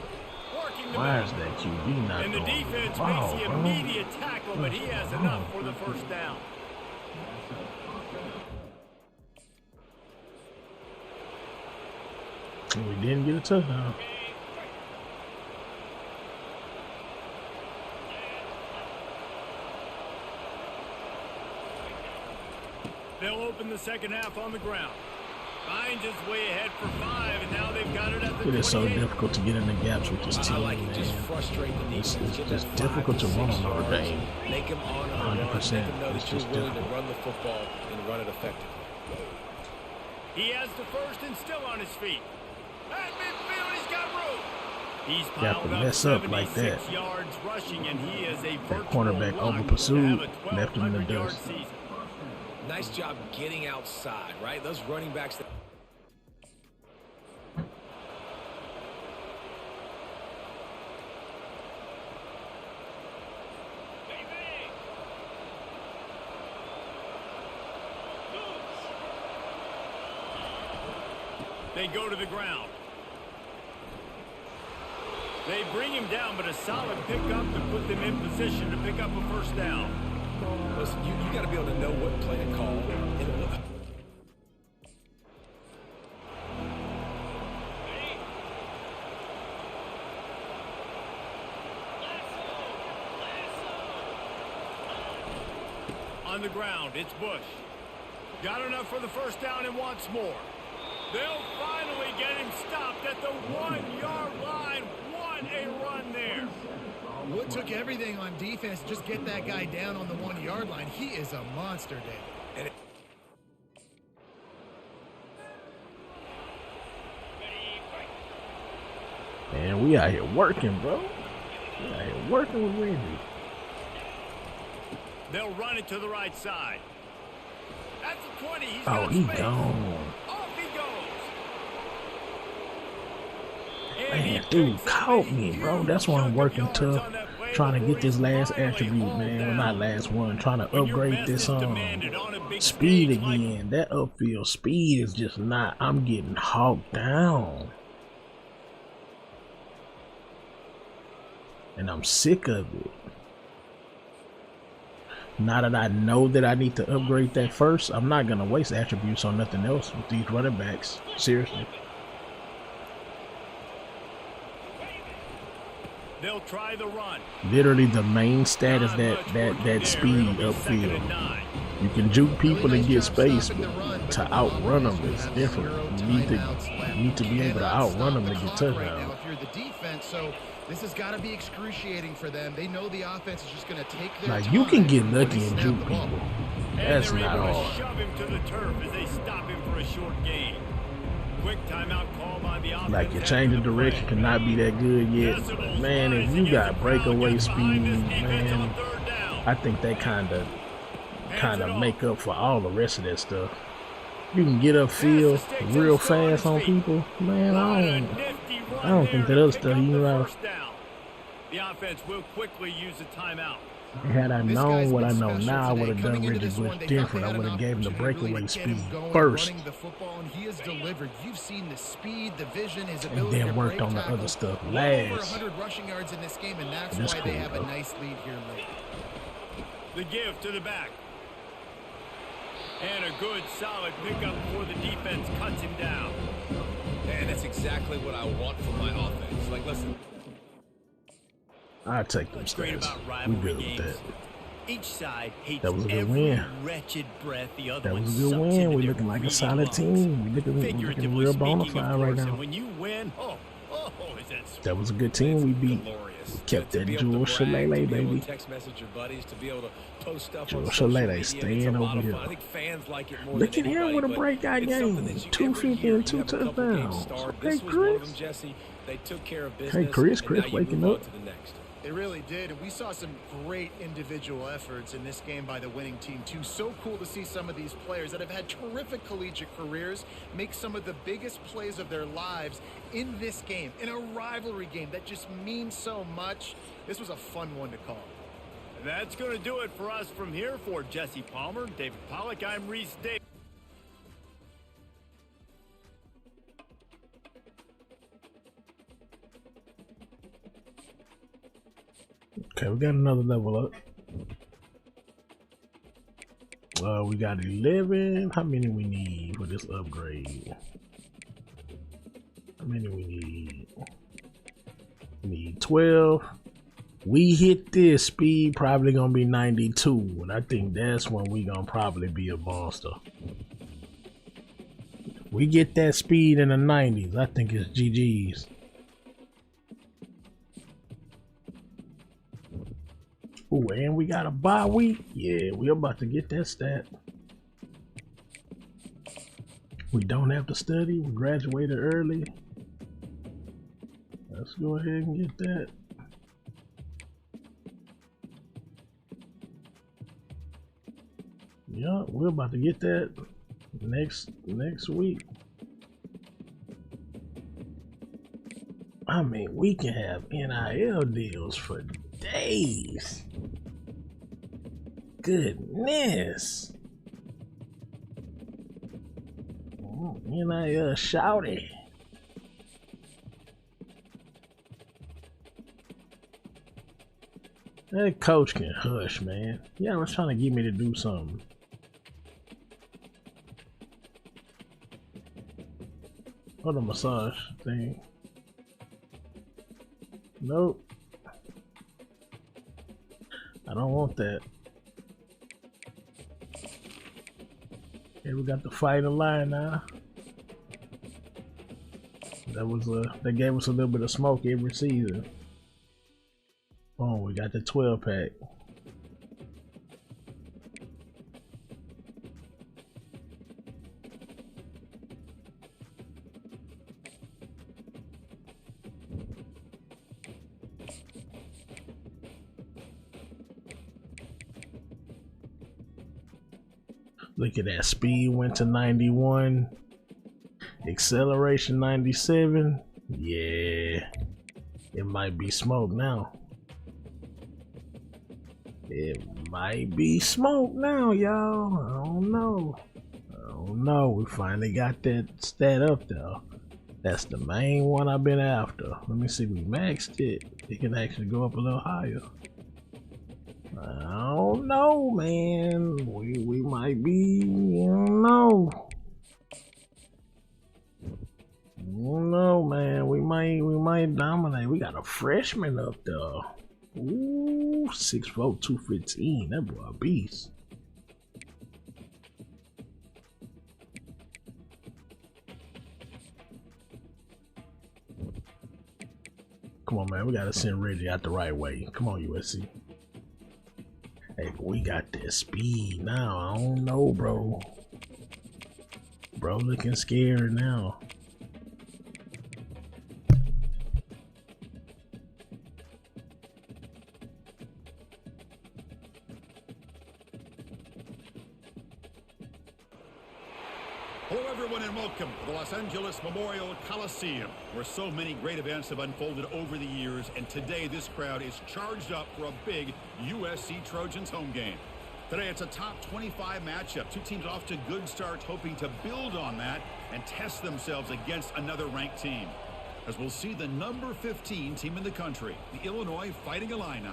Working the Why middle. is that QB not And the going? defense Wow, makes the bro. immediate tackle, but he has enough for the first down. We didn't get a touchdown. They'll open the second half on the ground. Finds his way ahead for 5, and now they've got it at the It is so 28. difficult to get in the gaps with this team, I like it, just man. frustrate the defense. It's Get just that difficult to 5 run on 6 Notre yards. Dame. Make them honor the run. 100%. Make them know It's that you're just willing to difficult. run the football and run it effectively. He has the first and still on his feet. At midfield, he's got room. He's You have piled to up mess up like 76 that. yards rushing, and he is a That virtual cornerback lock over-pursued, to have a left him in the 1,200-yard dust. season. Nice job getting outside, right? Those running backs that They go to the ground. They bring him down, but a solid pickup to put them in position to pick up a first down. listen, you got to be able to know what play to call. And what, On the ground, it's Bush. Got enough for the first down and wants more. They'll finally get him stopped at the 1-yard line. What a run there. Wood took everything on defense to just get that guy down on the 1-yard line. He is a monster, Dave. and it, Man, we out here working, bro. We out here working with Reggie. They'll run it to the right side. That's the 20. He's Oh, got he space. gone. Off he goes. And he Man, dude picks up caught a me, bro. huge That's why I'm chunk of working yards tough, on that play trying to before get this he's last finally attribute, hauled man. Well, down. not last one. Trying to When your upgrade best this is demanded on a big speed stage like- again. That upfield speed is just not. I'm getting hawked down, and I'm sick of it. Now that I know that I need to upgrade that first, I'm not gonna waste attributes on nothing else with these running backs. Seriously. They'll try the run. Literally, the main stat is Not that much working there. speed It'll be second and upfield. 9. You can juke people Really and nice get job space, stopping but the run, but to the outrun them problem is you have different. zero You need timeouts left. to be able to Cannot outrun stop them the to get clock right now touchdowns. if you're the defense, so this has got to be excruciating for them. They know the offense is just going to take their Like, time. you can get when they lucky and snap juke the ball. people. And That's they're not able to hard. shove him to the turf as they stop him for a short gain. Quick timeout call by the offense. Like, your after change of the direction play. cannot be that good yet. Decibels But man, if rising you as got the crowd breakaway gets behind this speed, defense on man, third down. I think they kind of make up for all the rest of that stuff. You can get upfield real fast on people, man. I don't think that other stuff even right. The offense will quickly use a timeout. Had I This known guy's what I been know special now, I today. would have done Coming into Reggie this Bush one, they thought different. they I had would an have gave him the opportunity to breakaway really get speed him going, first, running the football, and he has delivered. You've seen the speed, the vision, his and ability to then worked break on the tackles. other stuff Over last. 100 rushing yards in this game, and that's That's why cool, they have bro. a nice lead here late. The give to the back. And a good solid pickup before the defense cuts him down. and that's exactly what I want from my offense. Like, listen, I take them What's great stats. about We rivalry good with games? that. Each side hates That was a good every win. wretched breath the other That one was a good sucks win. into We're their looking like a greedy solid lungs. team. We're looking Figuratively real bona speaking, of fide right course, now. and when you win, is that sweet. That was a good team we beat. Glorious. Kept To that be able to Jewel brag, to Shillelagh, be able baby. to text message your buddies, to be able to post stuff Jewel on social Shillelagh media. It's a staying lot over of here. fun. I think fans like it more Look than at him anybody, with a but breakout it's something game. that you- 250 every year and 2 you have a couple games touchdowns. start. Hey, This was one of them, Chris. Jesse. They took care of business. Hey, Chris and now you waking move on up. to the next. They really did, and we saw some great individual efforts in this game by the winning team, too. So cool to see some of these players that have had terrific collegiate careers make some of the biggest plays of their lives in this game, in a rivalry game that just means so much. This was a fun one to call. That's going to do it for us from here. For Jesse Palmer, David Pollack, I'm Reese Davis. Okay, we got another level up. We got 11. How many we need for this upgrade? How many we need? We need 12. We hit this speed, probably gonna be 92, and I think that's when we gonna probably be a monster. We get that speed in the 90s, I think it's GG's. Ooh, and we got a bye week. Yeah, we about to get that stat. We don't have to study. We graduated early. Let's go ahead and get that. Yeah, we're about to get that next week. I mean, we can have NIL deals for days. Goodness. NIL shouty. That coach can hush, man. Yeah, was trying to get me to do something. What a massage thing. Nope. I don't want that. Okay, we got the fighting line now. That gave us a little bit of smoke every season. Oh, we got the 12 pack. Look at that, speed went to 91, acceleration 97. Yeah, it might be smoke now. It might be smoke now, y'all. I don't know. We finally got that stat up there. That's the main one I've been after. Let me see, we maxed it. It can actually go up a little higher. I don't know, man. We might be, I don't know. I don't know, man. We might dominate. We got a freshman up there. Ooh, 6'4", 215. That boy a beast. Come on, man. We gotta send Reggie out the right way. Come on, USC. Hey, we got that speed now. I don't know, bro. Bro looking scared now. Hello, everyone, and welcome to the Los Angeles Memorial Coliseum, where so many great events have unfolded over the years, and today this crowd is charged up for a big USC Trojans home game. Today it's a top 25 matchup. Two teams off to good starts, hoping to build on that and test themselves against another ranked team. As we'll see the number 15 team in the country, the Illinois Fighting Illini,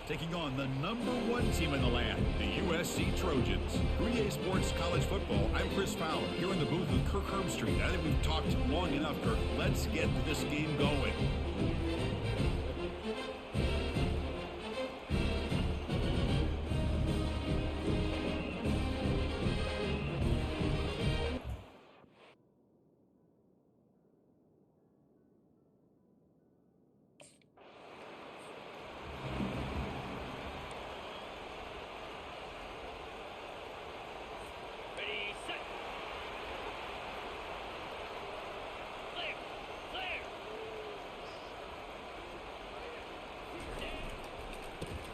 taking on the number 1 team in the land, the USC Trojans. 3A Sports College Football, I'm Chris Fowler, here in the booth with Kirk Herbstreit. I think we've talked long enough, Kirk. Let's get this game going.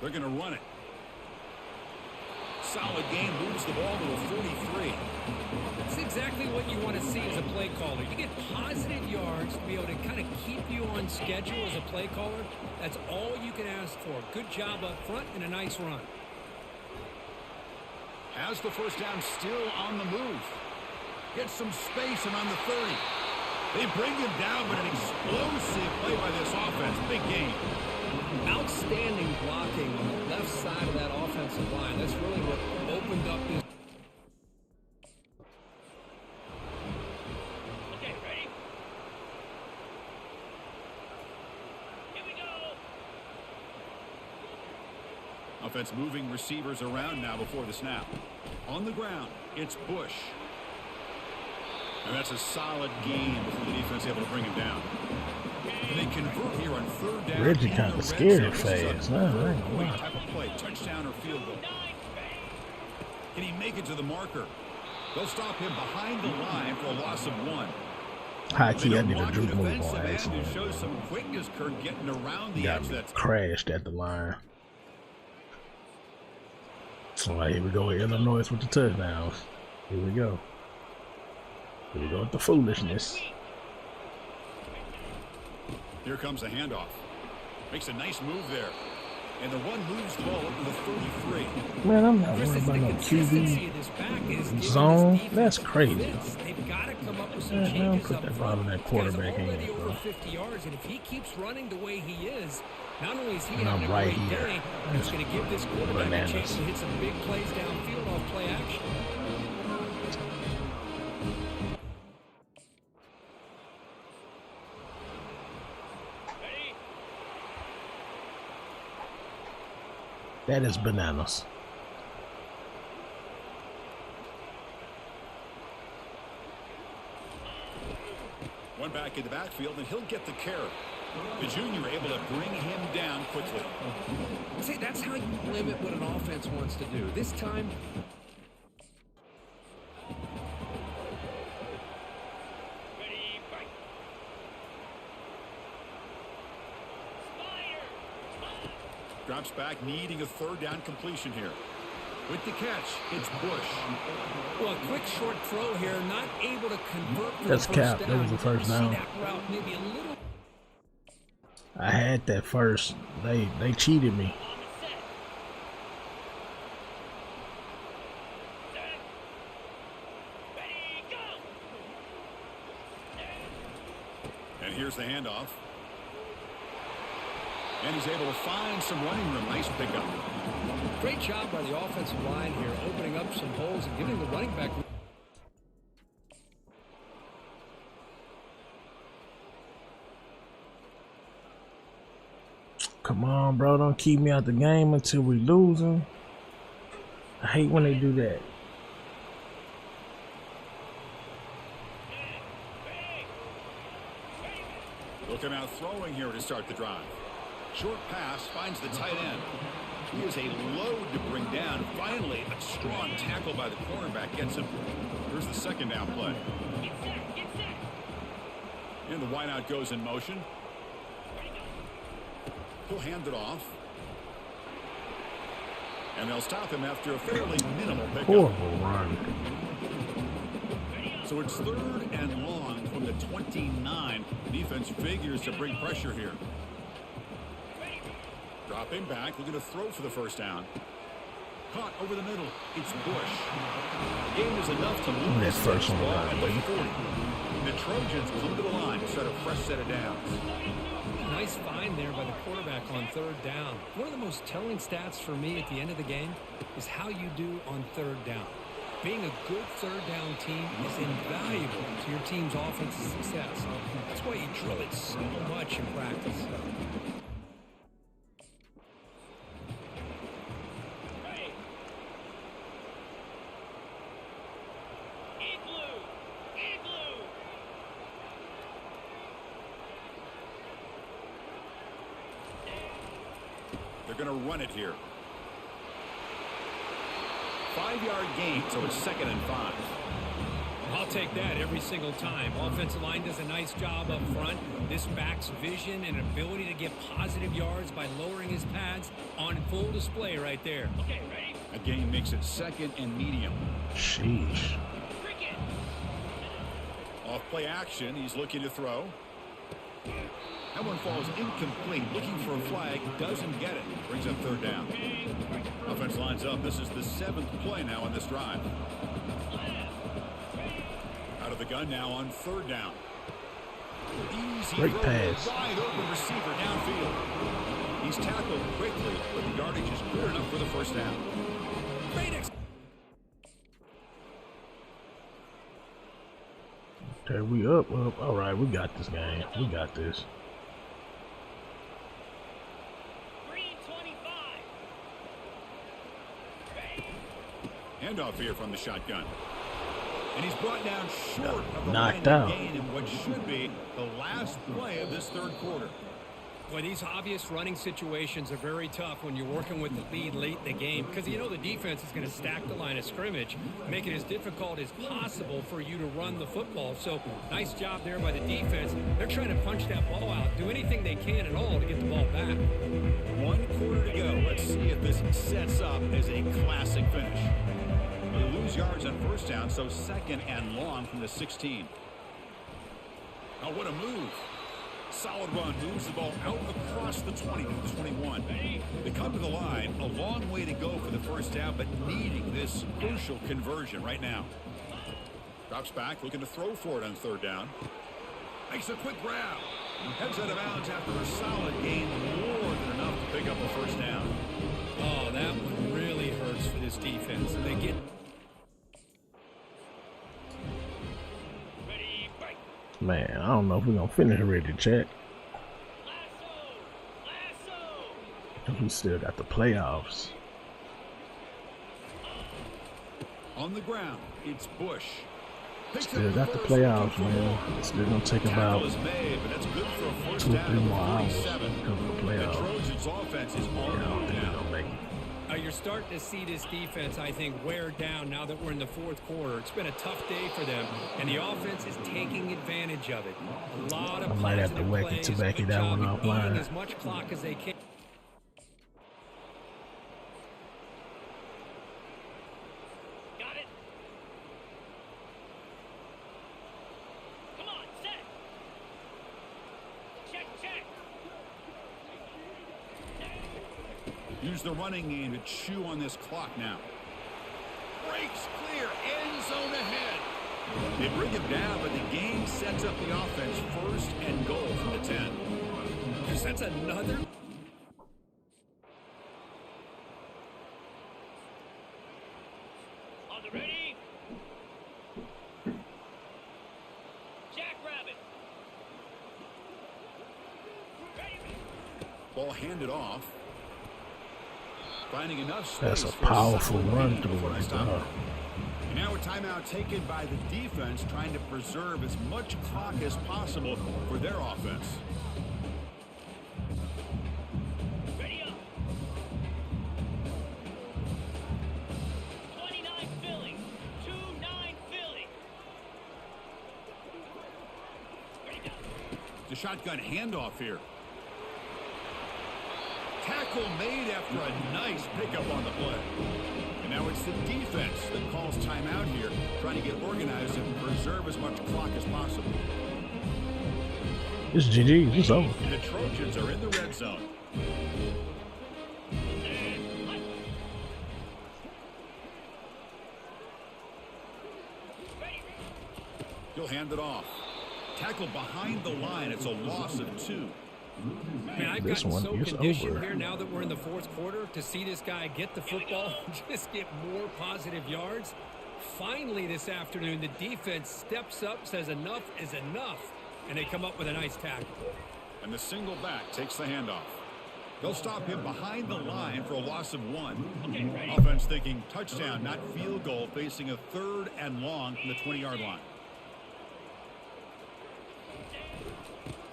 They're going to run it. Solid game, moves the ball to the 43. That's exactly what you want to see as a play caller. You get positive yards to be able to kind of keep you on schedule as a play caller. That's all you can ask for. Good job up front and a nice run. Has the first down, still on the move. Gets some space and on the 30. They bring him down, but an explosive play by this offense. Big game. Outstanding blocking on the left side of that offensive line. That's really what opened up this. Okay, ready? Here we go. Offense moving receivers around now before the snap. On the ground, it's Bush. And that's a solid game before the defense able to bring him down. And they convert here on third down. Reggie kind of scared fast. Great type of play, touchdown or field goal. Can he make it to the marker? They'll stop him behind the line for a loss of 1. High key, I need a Duke move on Defensive end accident. to show some quickness, Kurt, getting around the Got edge. me That's crashed at the line. All right, here we go with Illinois with the touchdowns. Here we go. Here we go with the foolishness. Here comes a handoff. Makes a nice move there. And the one moves the ball up to the 33. Man, I'm not Chris, worried it's about the no consistency QB of this back is giving this zone. defense That's the crazy. fits. They've got to come up with some Man, don't changes put up that ball front. in that This guy's quarterback already hand, over bro. 50 yards, and if he keeps running the way he is, not only is he And having I'm a right great here. day, but it's going to give this quarterback Bananas. a chance to hit some big plays downfield off play action. Ready? That is bananas. One back in the backfield, and he'll get the carry. The junior able to bring him down quickly. See, that's how you limit what an offense wants to do. This time, Ready, fight. Spider. Drops back, needing a third down completion here. With the catch, it's Bush. well, a quick short throw here, not able to convert for That's the first cap. down. That was the first down. See that route maybe a little. I had that first. They cheated me. On the set. Set. Ready, go. And here's the handoff. And he's able to find some running room. Nice pickup. Great job by the offensive line here, opening up some holes and giving the running back. Come on, bro. Don't keep me out the game until we losing. I hate when they do that. They'll come out throwing here to start the drive. Short pass finds the tight end. He is a load to bring down. Finally, a strong tackle by the cornerback gets him. Here's the second down play. Get set, get set. And the wideout goes in motion. He'll hand it off. And they'll stop him after a fairly minimal pickup. Horrible run. So it's third and long from the 29. Defense figures to bring pressure here. Dropping back, looking to throw for the first down. Caught over the middle. It's Bush. The game is enough to move That this first one ball was at the ugly. 40. The Trojans come to the line to start a fresh set of downs. Nice find there by the quarterback on third down. One of the most telling stats for me at the end of the game is how you do on third down. Being a good third down team is invaluable to your team's offensive success. That's why you drill it so much in practice. Ready. Igloo. Igloo. They're going to run it here. 5-yard gain, so it's 2nd and 5. I'll take that every single time. Offensive line does a nice job up front. This back's vision and ability to get positive yards by lowering his pads on full display right there. Okay, ready? A gain makes it 2nd and medium. Sheesh. Cricket. Off play action, he's looking to throw. That one falls incomplete, looking for a flag, doesn't get it. Brings up 3rd down. Offense lines up. This is the 7th play now on this drive. Out of the gun now on 3rd down. Easy Great throw, pass. wide open receiver downfield. He's tackled quickly, but the yardage is good enough for the 1st down. Okay, we up. All right, we got this game. We got this. Green 25. Ready? Handoff here from the shotgun. And he's brought down short of the Knocked line out. of gain in what should be the last play of this 3rd quarter. Boy, these obvious running situations are very tough when you're working with the lead late in the game because you know the defense is going to stack the line of scrimmage, make it as difficult as possible for you to run the football. So nice job there by the defense. They're trying to punch that ball out, do anything they can at all to get the ball back. 1 quarter to go. Let's see if this sets up as a classic finish. They lose yards on 1st down, so 2nd and long from the 16. Oh, what a move. Solid run, moves the ball out across the 20 to the 21. They come to the line, a long way to go for the 1st down, but needing this crucial conversion right now. Drops back, looking to throw for it on 3rd down. Makes a quick grab. Heads out of bounds after a solid gain, more than enough to pick up a 1st down. Oh, that one really hurts for this defense. And they get... Ready, break. Man, I don't know if we're gonna finish already, chat. Lasso. We still got the playoffs. On the ground, it's Bush. Still got the playoffs, man. It's still gonna take about Tackle is made, but that's good for a 1st 2 or down 3 at more hours 47. to cover the The playoffs. Trojans offense is Yeah, I all don't over think they're now. gonna make it. You're starting to see this defense, I think, wear down now that we're in the 4th quarter. It's been a tough day for them, and the offense is taking advantage of it. A lot of I might have to positive whack it plays, to back good it that job one of offline. eating as much clock as they can. Got it. Come on, set. Check, check. Use the running game to chew on this clock now. Breaks clear, end zone ahead. They bring him down, but the game sets up the offense 1st and goal from the 10. Because that's another... On the ready. Jackrabbit. Ready. Ball handed off. Finding enough space That's a for powerful solid run gain through before they right stop there. it. And now a timeout taken by the defense, trying to preserve as much clock as possible for their offense. Ready up. 29 Philly. 2-9 Philly. Ready go. The shotgun handoff here. Tackle made after a nice pickup on the play. And now it's the defense that calls timeout here, trying to get organized and preserve as much clock as possible. It's GG. It's over. And the Trojans are in the red zone. He'll hand it off. Tackle behind the line. It's a loss of 2. Man, I've This gotten one so is conditioned over. here now that we're in the 4th quarter to see this guy get the football, just get more positive yards. Finally this afternoon, the defense steps up, says enough is enough, and they come up with a nice tackle. And the single back takes the handoff. They'll stop him behind the line for a loss of 1. Okay, ready. Offense thinking touchdown, not field goal, facing a 3rd and long from the 20-yard line.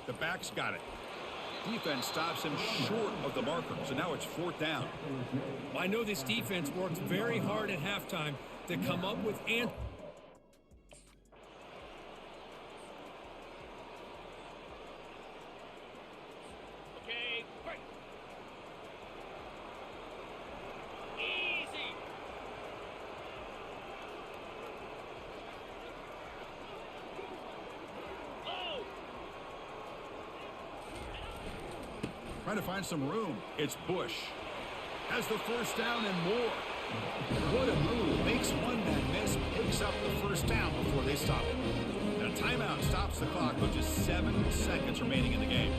The back's got it. Defense stops him short of the marker, so now it's 4th down. I know this defense worked very hard at halftime to come up with Trying to find some room. It's Bush. Has the first down and more. What a move. Makes one man miss. Picks up the first down before they stop it. And a timeout stops the clock with just 7 seconds remaining in the game.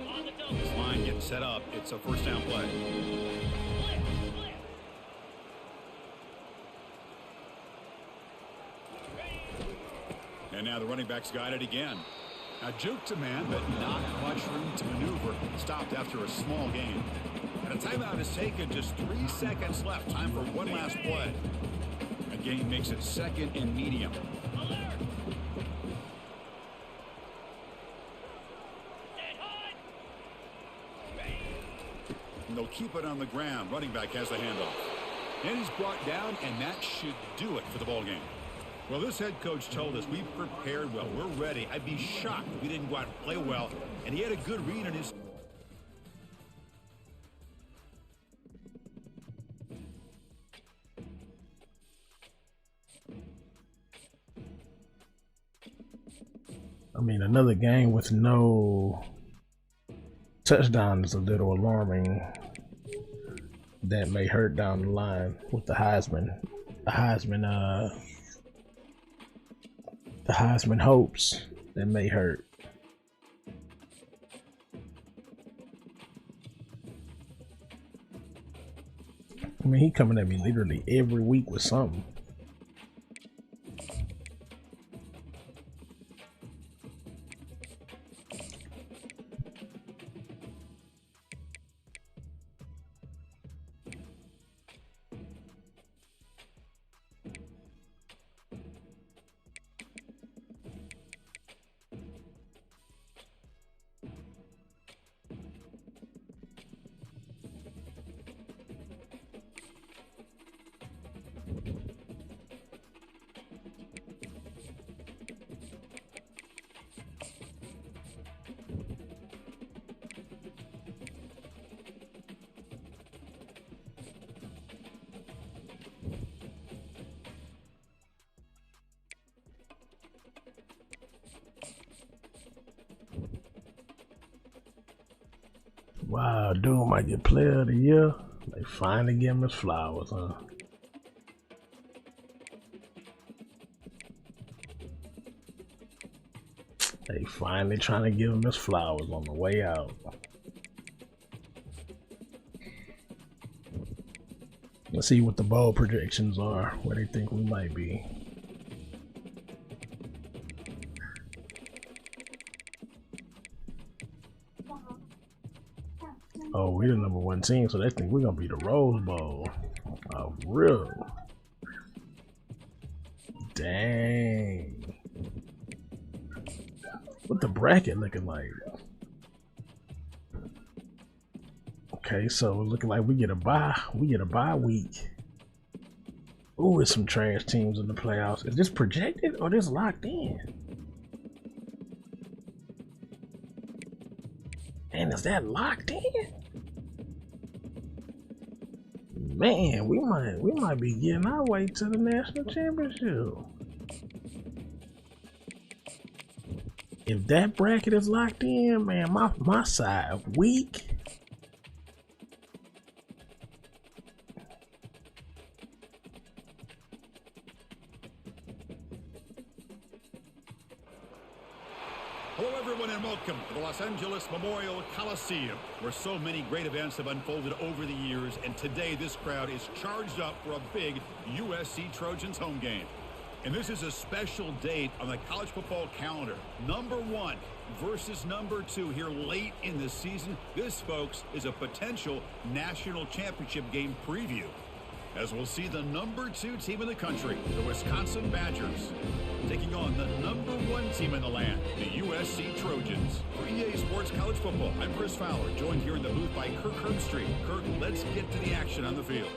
On the double. This line getting set up. It's a first down play. Flip, flip. And now the running back's got it again. Now juke to man, but not much room to maneuver. Stopped after a small gain. And a timeout is taken. Just 3 seconds left. Time for one last play. A gain makes it second and medium. Alert. Set hot. Ready. And they'll keep it on the ground. Running back has the handoff. And he's brought down, and that should do it for the ball game. Well, this head coach told us we prepared well. We're ready. I'd be shocked if we didn't go out and play well. And he had a good read on his... I mean, another game with no touchdown is a little alarming. That may hurt down the line with the Heisman. The Heisman hopes, that may hurt. I mean, he coming at me literally every week with something. Wow, dude might get player of the year. They finally give him his flowers, huh? They finally trying to give him his flowers on the way out. Let's see what the bowl projections are, where they think we might be. Oh, we're the #1 team, so they think we're gonna be the Rose Bowl. Oh, real. Dang. What the bracket looking like? Okay, so looking like we get a bye. We get a bye week. Ooh, there's some trash teams in the playoffs. Is this projected or this locked in? And is that locked in? Man, we might be getting our way to the national championship. If that bracket is locked in, man, my side weak. Hello, everyone, and welcome to the Los Angeles Memorial Coliseum, where so many great events have unfolded over the years, and today this crowd is charged up for a big USC Trojans home game. And this is a special date on the college football calendar. #1 versus #2 here late in the season. This, folks, is a potential national championship game preview, as we'll see the #2 team in the country, the Wisconsin Badgers, taking on the #1 team in the land, the USC Trojans. For EA Sports College Football, I'm Chris Fowler, joined here in the booth by Kirk Herbstreit. Kirk, let's get to the action on the field.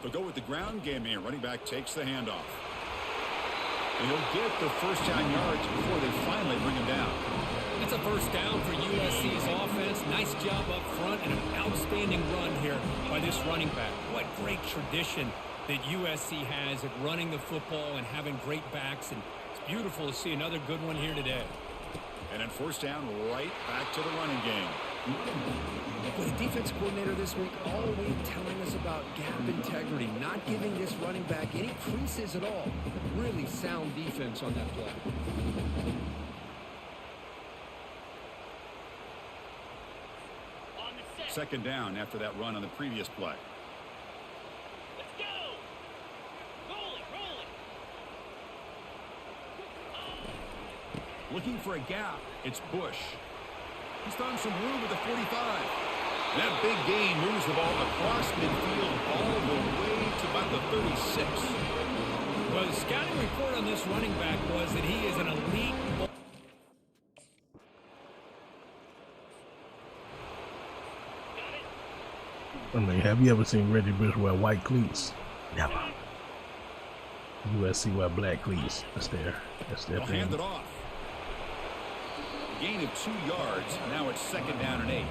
They'll go with the ground game here. Running back takes the handoff. And he'll get the first down yards before they finally bring him down. That's a first down for USC's offense. Nice job up front and an outstanding run here by this running back. What great tradition that USC has at running the football and having great backs. And it's beautiful to see another good one here today. And then first down, right back to the running game. Well, the defense coordinator this week all week telling us about gap integrity, not giving this running back any creases at all. Really sound defense on that play. On the set. Second down after that run on the previous play. Let's go. Roll it, roll it. Looking for a gap. It's Bush. He's found some room at the 45. That big gain moves the ball across midfield all the way to about the 36. Well, the scouting report on this running back was that he is an elite ball. I mean, have you ever seen Reggie Bush wear white cleats? Never. USC wear black cleats. That's their They'll thing. hand it off. Gain of 2 yards. Now it's second down and 8.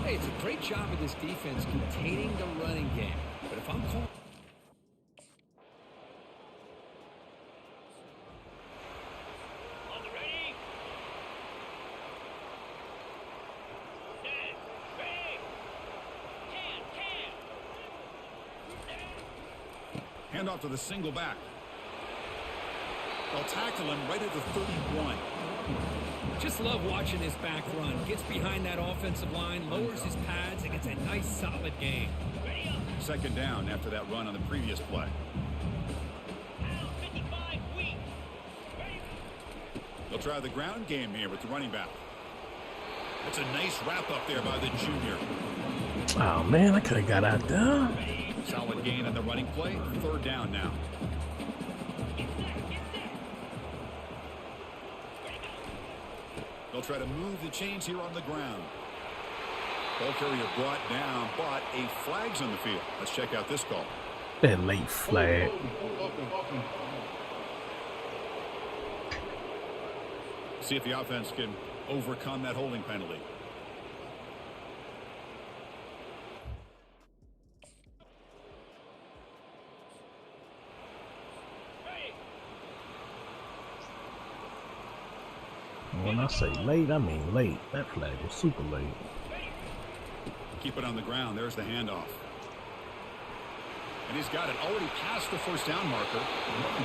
Hey, it's a great job of this defense containing the running game. But if I'm calling... On the ready. Set. Ready. Can. Hand off to the single back. They'll tackle him right at the 31. Just love watching this back run. Gets behind that offensive line, lowers his pads, and gets a nice solid gain. Ready up. Second down after that run on the previous play. Out 55 weak. Ready. They'll try the ground game here with the running back. That's a nice wrap up there by the junior. Oh man, I could have got out there. Solid gain on the running play. Third down now. Get set. Get set. Ready go. They'll try to move the chains here on the ground. Ball carrier brought down, but a flag's on the field. Let's check out this call. That late flag. See if the offense can overcome that holding penalty. Ready. When I say late, I mean late. That flag was super late. Keep it on the ground. There's the handoff. And he's got it already past the first down marker.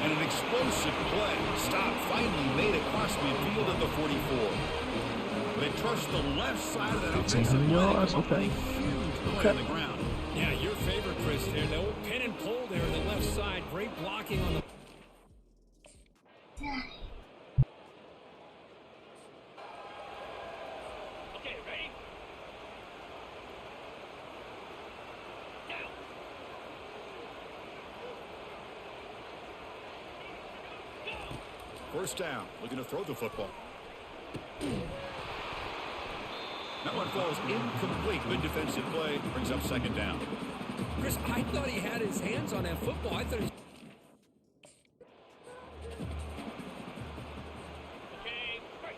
And an explosive play. Stop finally made across midfield at the 44. They trust the left side of that offensive line. yards, okay. Huge play on the ground. Yeah, your favorite, Chris, there. The old pin and pull there on the left side. Great blocking on the... Okay, ready. Down. Go. First down. Looking to throw the football. That one falls incomplete. Good defensive play. Brings up second down. Chris, I thought he had his hands on that football. I thought he... Okay, break.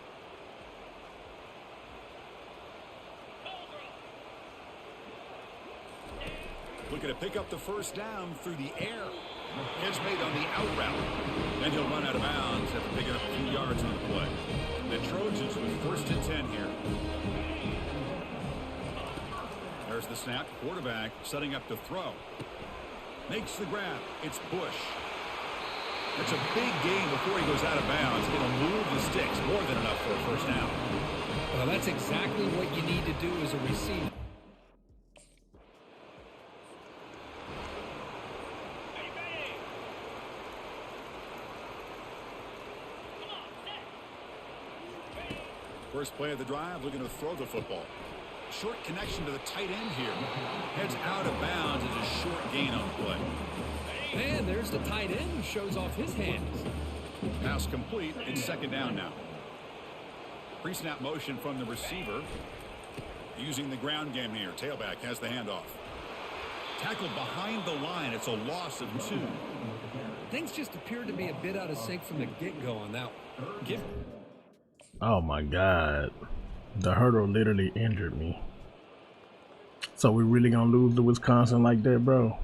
Cobra. Looking to pick up the first down through the air. Catch made on the out route. Then he'll run out of bounds after picking up a few yards on the play. The Trojans with first and 10 here. There's the snap. Quarterback setting up to throw. Makes the grab. It's Bush. It's a big gain before he goes out of bounds. It'll move the sticks. More than enough for a first down. Well, that's exactly what you need to do as a receiver. Ready, ready. Come on, set. Ready. First play of the drive, looking to throw the football. Short connection to the tight end here. Heads out of bounds as a short gain on the play. Man, there's the tight end who shows off his hands. Pass complete. It's second down now. Pre-snap motion from the receiver. Using the ground game here. Tailback has the handoff. Tackled behind the line. It's a loss of 2. Things just appeared to be a bit out of sync from the get-go on that one. Oh my God. The hurdle literally injured me. So we really gonna lose to Wisconsin like that, bro?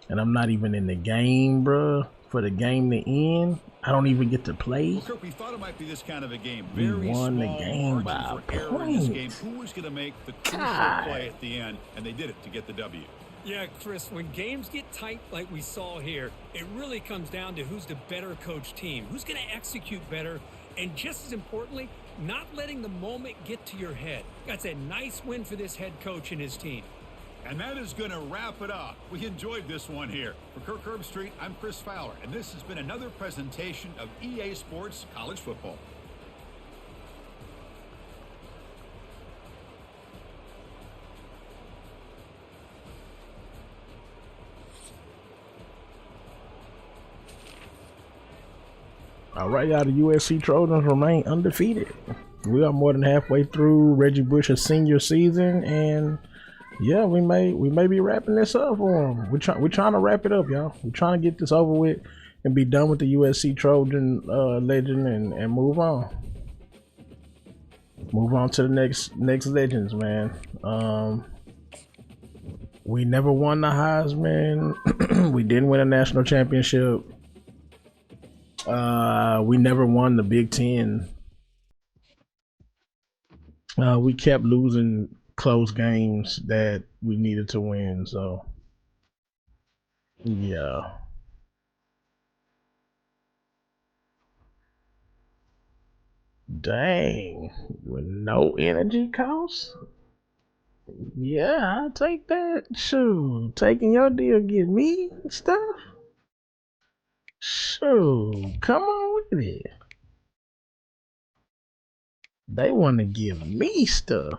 And I'm not even in the game, bro. For the game to end, I don't even get to play. Well, Kirk, we thought it might be this kind of a game. We Very won the small game margin by for error in this game. points. Who was going to make the crucial play at the end? And they did it to get the W. Yeah, Chris, when games get tight like we saw here, it really comes down to who's the better coach team, who's going to execute better, and just as importantly, not letting the moment get to your head. That's a nice win for this head coach and his team. And that is going to wrap it up. We enjoyed this one here. For Kirk Herbstreit, I'm Chris Fowler, and this has been another presentation of EA Sports College Football. All right, y'all, the USC Trojans remain undefeated. We are more than halfway through Reggie Bush's senior season, and yeah, we may be wrapping this up for him. We're trying to wrap it up, y'all. We're trying to get this over with and be done with the USC Trojan legend and move on. Move on to the next legends, man. We never won the Heisman. We didn't win a national championship. We never won the Big Ten. We kept losing close games that we needed to win, so yeah. Dang, with no energy costs? Yeah, I'll take that. Shoot, taking your deal get me stuff? Shoot, come on with it. They want to give me stuff.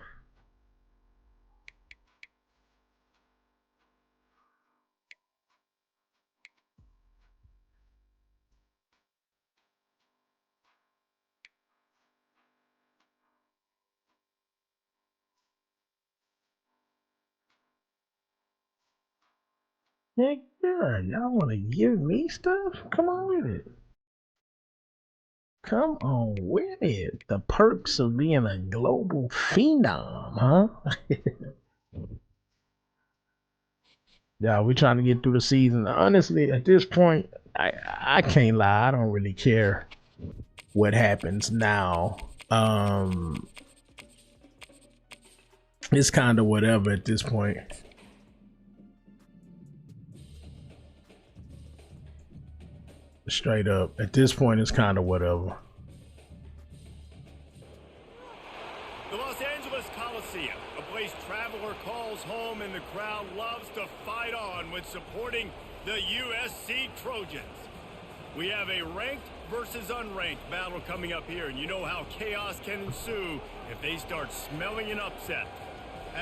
Heck yeah, y'all want to give me stuff? Come on with it. Come on with it. The perks of being a global phenom, huh? Yeah, we're trying to get through the season. Honestly, at this point, I can't lie. I don't really care what happens now. It's kind of whatever at this point. Straight up, at this point, it's kind of whatever. The Los Angeles Coliseum, a place traveler calls home and the crowd loves to fight on when supporting the USC Trojans. We have a ranked versus unranked battle coming up here, and you know how chaos can ensue if they start smelling an upset.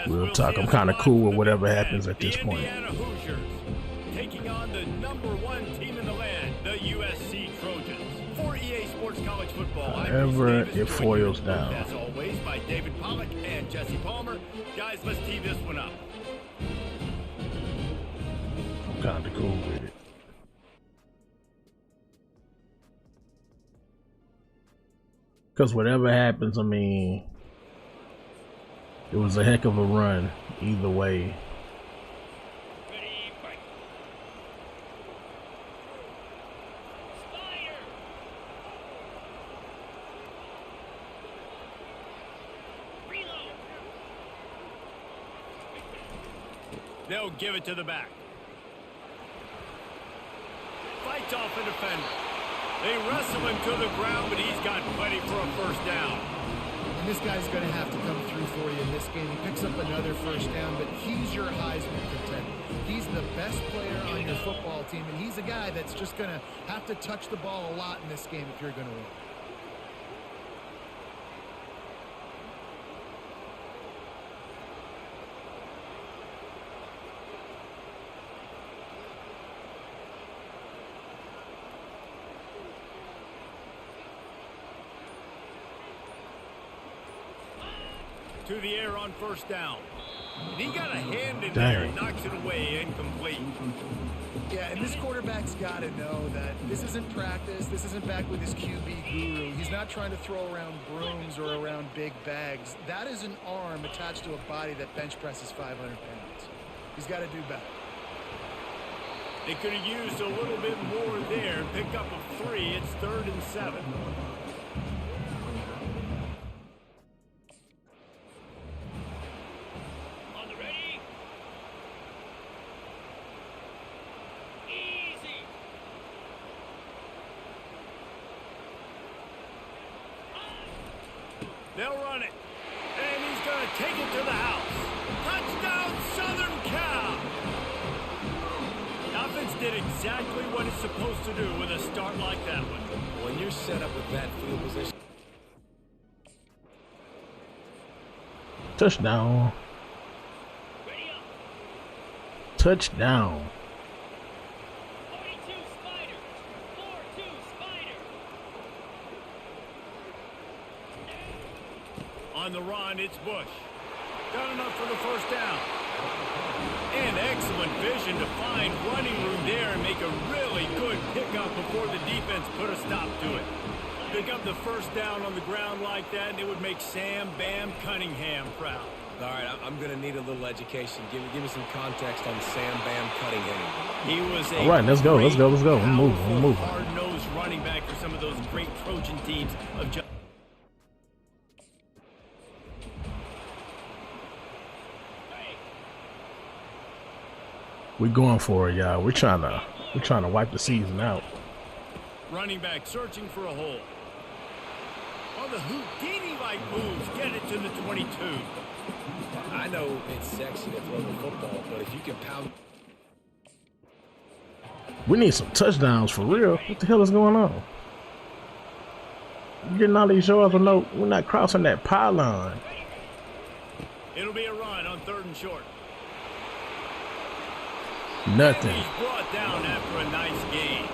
Real talk, I'm kind of cool with whatever happens at this point. Indiana Hoosiers taking on the #1 team in the land, the USC Trojans. For EA Sports College Football, However, it foils down. As always, by David Pollack and Jesse Palmer. Guys, let's tee this one up. I'm kind of cool with it. Because whatever happens, I mean, it was a heck of a run either way. They'll give it to the back. Fights off the defender. They wrestle him to the ground, but he's got plenty for a first down. And this guy's going to have to come through for you in this game. He picks up another first down, but he's your Heisman contender. He's the best player on your football team, and he's a guy that's just going to have to touch the ball a lot in this game if you're going to win. To the air on first down. And he got a hand in there and Dang. knocks it away incomplete. Yeah, and this quarterback's got to know that this isn't practice. This isn't back with his QB guru. He's not trying to throw around brooms or around big bags. That is an arm attached to a body that bench presses 500 pounds. He's got to do better. They could have used a little bit more there. Pick up a 3. It's 3rd and 7. On the ready. Easy. They'll run it. And he's going to take it to the house. Touchdown, Southern Cal! The offense did exactly what it's supposed to do with a start like that one. When you're set up with that field position, Touchdown. Ready up. Touchdown. 42 Spider. 4-2 Spider. On the run, it's Bush. Got enough for the first down. And excellent vision to find running room there and make a really good pickup before the defense put a stop to it. Pick up the first down on the ground like that, and it would make Sam Bam Cunningham proud. all right, I'm going to need a little education. Give me some context on Sam Bam Cunningham. He was a All right, let's go. Let's go. Let's go. We're moving. We're powerful, moving. hard-nosed running back for some of those great Trojan teams of just We going for it, y'all. We're trying to wipe the season out. running back searching for a hole. On the Houdini-like moves, get it to the 22. I know it's sexy to throw the football, but if you can pound... We need some touchdowns for real. What the hell is going on? We're getting all these yards, but no, we're not crossing that pylon. It'll be a run on 3rd and short. Nothing. He's brought down after a nice gain.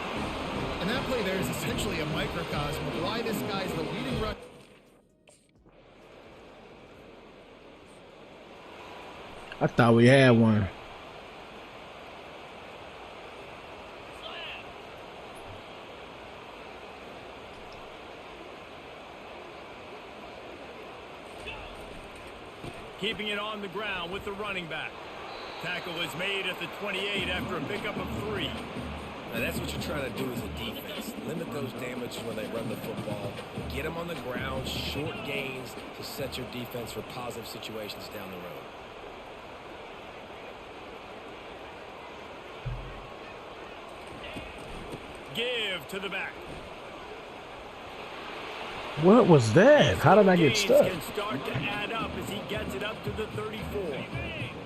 And that play there is essentially a microcosm of why this guy's the leading rusher. I thought we had one. Keeping it on the ground with the running back. Tackle is made at the 28 after a pickup of 3. Now that's what you're trying to do as a defense. Limit those damages when they run the football. Get them on the ground, short gains to set your defense for positive situations down the road. Give to the back. What was that? How did I get Gains stuck? can start to add up as he gets it up to the 34.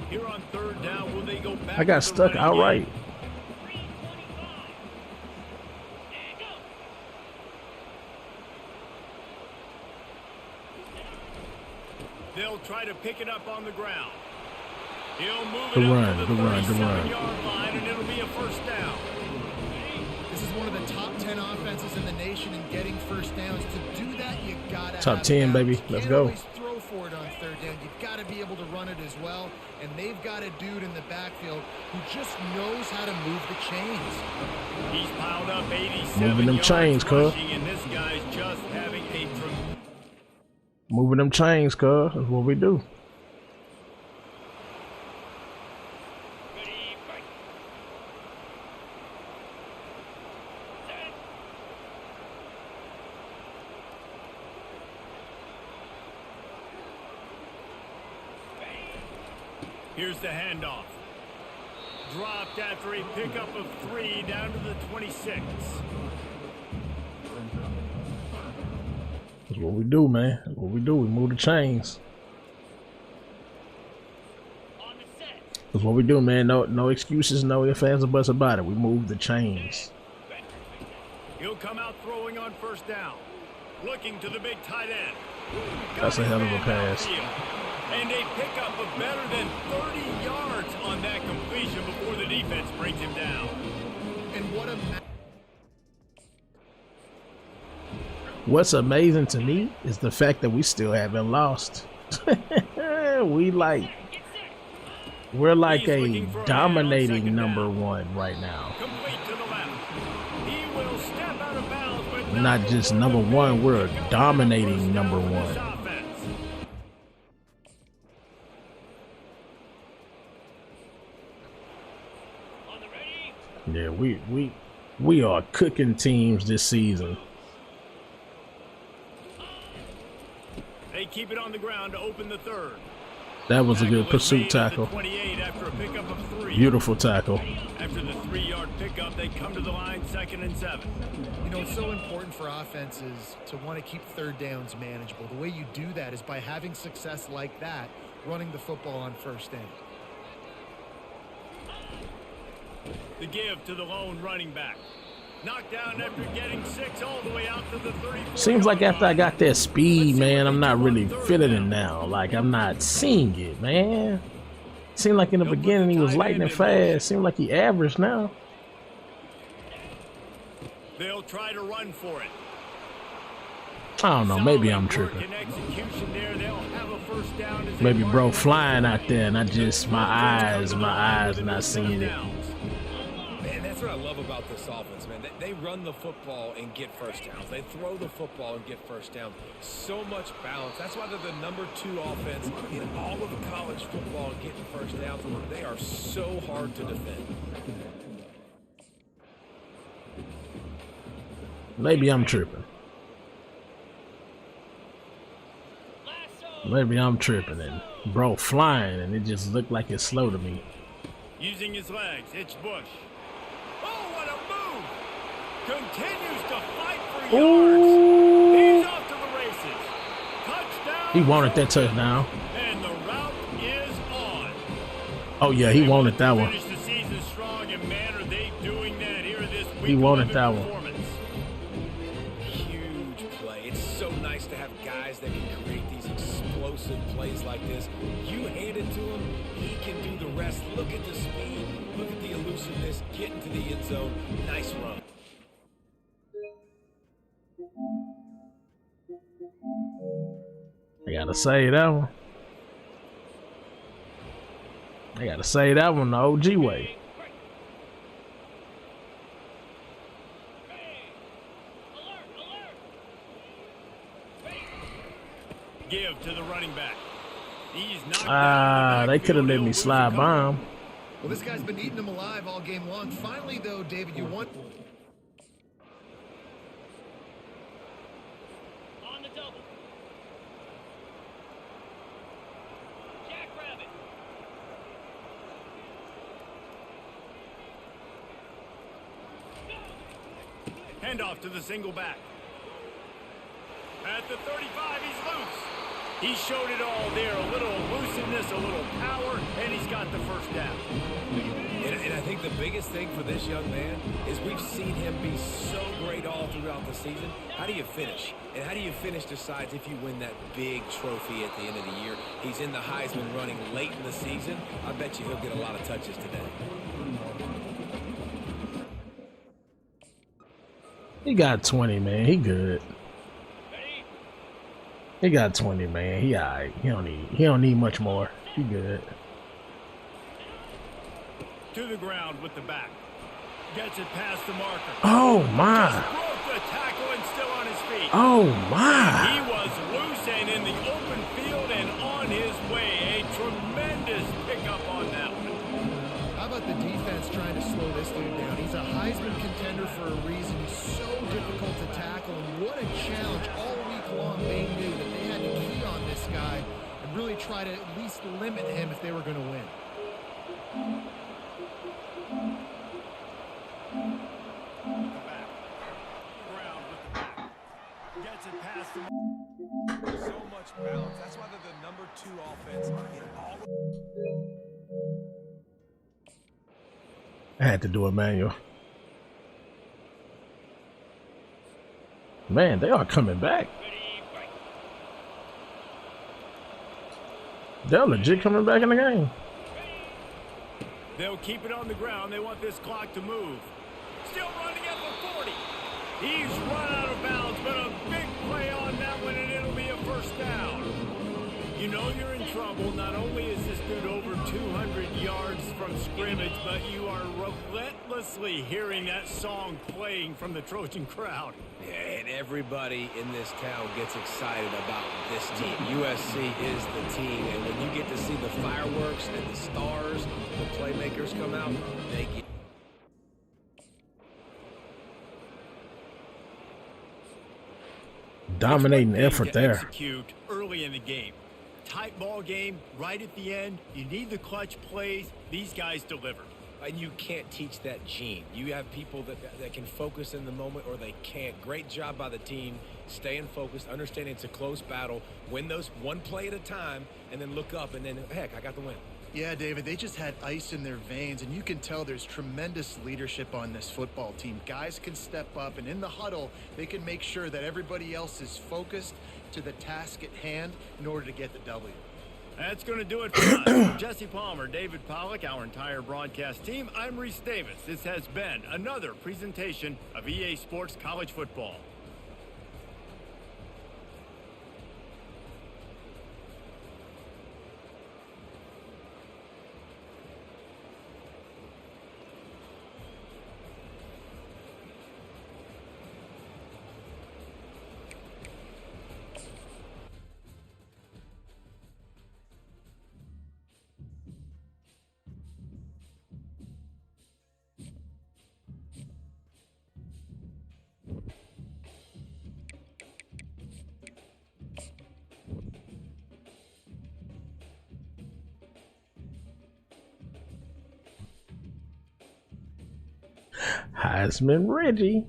Here on 3rd down, will they go back? I got to the stuck running outright. game? 3:25. And go. They'll try to pick it up on the ground. He'll move Good it run, up to the good run, good run. 37-yard line, and it'll be a first down. This is one of the top 10 offenses in the nation in getting first downs. To do that, you gotta Top have 10, balance. baby. You Let's can't go. always throw for it on 3rd down. You've got to be able to run it as well. And they've got a dude in the backfield who just knows how to move the chains. He's piled up 87 Moving them yards chains, cuz. rushing, and this guy's just having a Moving them chains, cuz. That's what we do. Ready, fight. Set. Here's the handoff. Dropped after a pickup of 3 down to the 26. That's what we do, man. That's what we do. We move the chains. On the set. That's what we do, man. No excuses, no ifs, ands, or buts about it. We move the chains. He'll come out throwing on 1st down. Looking to the big tight end. That's a hell of a pass. And a pickup of better than 30 yards on that completion before the defense brings him down. And what a What's amazing to me is the fact that we still haven't lost. We like We're like He's a looking for a man on dominating second number down. one right now. Complete to the left. He will step out of bounds, but We're not just number one, we're a dominating number one. On the ready. Yeah, we are cooking teams this season. They keep it on the ground to open the third. That was a good pursuit Made at the tackle. 28 after a pickup of 3. Beautiful tackle. After the 3-yard pickup, they come to the line 2nd and 7. You know, it's so important for offenses to want to keep third downs manageable. The way you do that is by having success like that, running the football on first down. The give to the lone running back. Knocked down after getting 6 all the way out to the 34. Seems like after I got that speed, man, I'm not really feeling it now. Like, I'm not seeing it, man. Seemed like in the beginning he was lightning fast. Seemed like he averaged now. They'll try to run for it. I don't know. Maybe I'm tripping. Maybe bro flying out there and I just, my eyes not seeing it. Man, that's what I love about this offense, man. They run the football and get first downs. They throw the football and get first downs. So much balance. That's why they're the number 2 offense in all of college football getting first downs. They are so hard to defend. Maybe I'm tripping. Maybe I'm tripping and bro flying and it just looked like it's slow to me. Using his legs, it's Bush. Oh, what a move! Continues to fight for yards. He's off to the races. Touchdown. He wanted that touchdown. And the route is on. Oh yeah, he wanted that one. Finish the season strong, and man, are they doing that here this week? He wanted that one. Huge play. It's so nice to have guys that can create these explosive plays like this. You hand it to him, he can do the rest. Look at the speed, look at the elusiveness, get into the end zone. Nice run. I gotta say that one. I gotta say that one the OG way. Give to the running back. He's knocked They could have let me slide by him. Well, this guy's been eating them alive all game long. Finally, though, David, you want... On the double. Jackrabbit. Handoff to the single back. At the 35, he's loose. He showed it all there. A little elusiveness, a little power, and he's got the first down. And I think the biggest thing for this young man is we've seen him be so great all throughout the season. How do you finish? And how do you finish decides if you win that big trophy at the end of the year. He's in the Heisman running late in the season. I bet you he'll get a lot of touches today. He got 20, man. He good. He got 20, man. He alright. He don't need much more. He good. To the ground with the back. Gets it past the marker. Oh my. Just broke the tackle and still on his feet. Oh my. He was loose and in the open field and on his way. A tremendous pickup on that one. How about the defense trying to slow this dude down? He's a Heisman contender for a reason. He's so difficult to tackle. And what a challenge all week long. They knew that they had to key on this guy and really try to at least limit him if they were going to win. Gets it past the So much balance. That's why they're the number 2 offense in all. I had to do it manual. Man, they are coming back. They're legit coming back in the game. They'll keep it on the ground. They want this clock to move. Still running at the 40. He's run out of bounds, but a big play on that one, and it'll be a first down. You know you're in trouble. Not only is this dude over 200 yards from scrimmage, but you are relentlessly hearing that song playing from the Trojan crowd. Yeah, and everybody in this town gets excited about this team. USC is the team, and when you get to see the fireworks and the stars, the playmakers come out, they get... Dominating effort there. Execute early in the game. Tight ball game, right at the end. You need the clutch plays. These guys deliver. And you can't teach that gene. You have people that can focus in the moment or they can't. Great job by the team, staying focused, understanding it's a close battle, win those one play at a time, and then look up, and then, heck, I got the win. Yeah, David, they just had ice in their veins, and you can tell there's tremendous leadership on this football team. Guys can step up, and in the huddle, they can make sure that everybody else is focused to the task at hand in order to get the W. That's going to do it for us. Jesse Palmer, David Pollack, our entire broadcast team. I'm Reese Davis. This has been another presentation of EA Sports College Football. Heisman Reggie.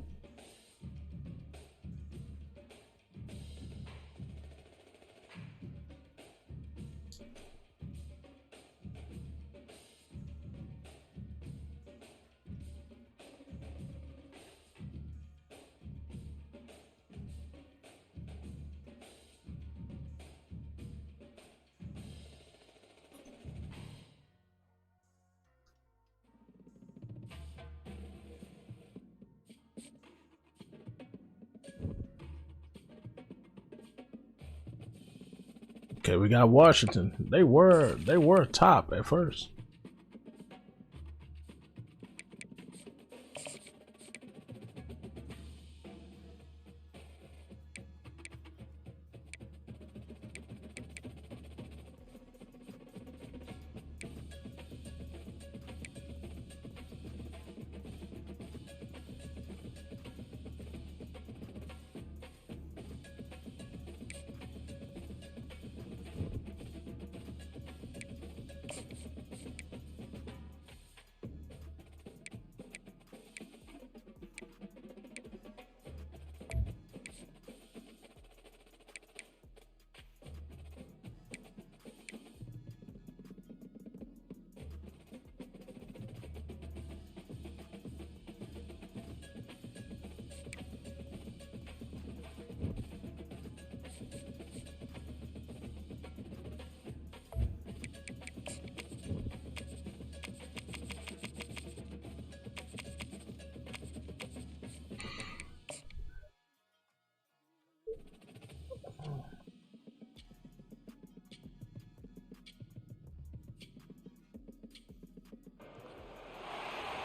Okay, we got Washington. They were top at first.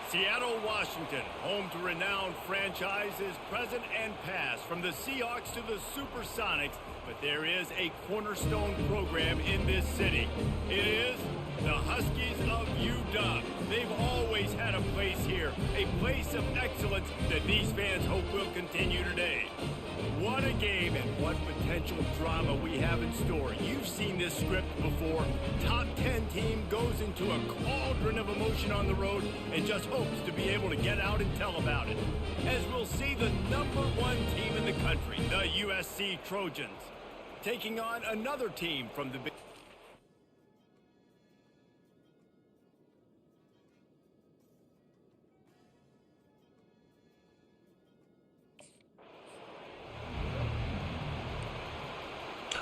Seattle, Washington, home to renowned franchises, present and past, from the Seahawks to the Supersonics, but there is a cornerstone program in this city. It is the Huskies of UW. They've always had a place here, a place of excellence that these fans hope will continue today. What a game and what potential drama we have in store. You've seen this script before. Top 10 team goes into a cauldron of emotion on the road and just hopes to be able to get out and tell about it. As we'll see the #1 team in the country, the USC Trojans, taking on another team from the Big...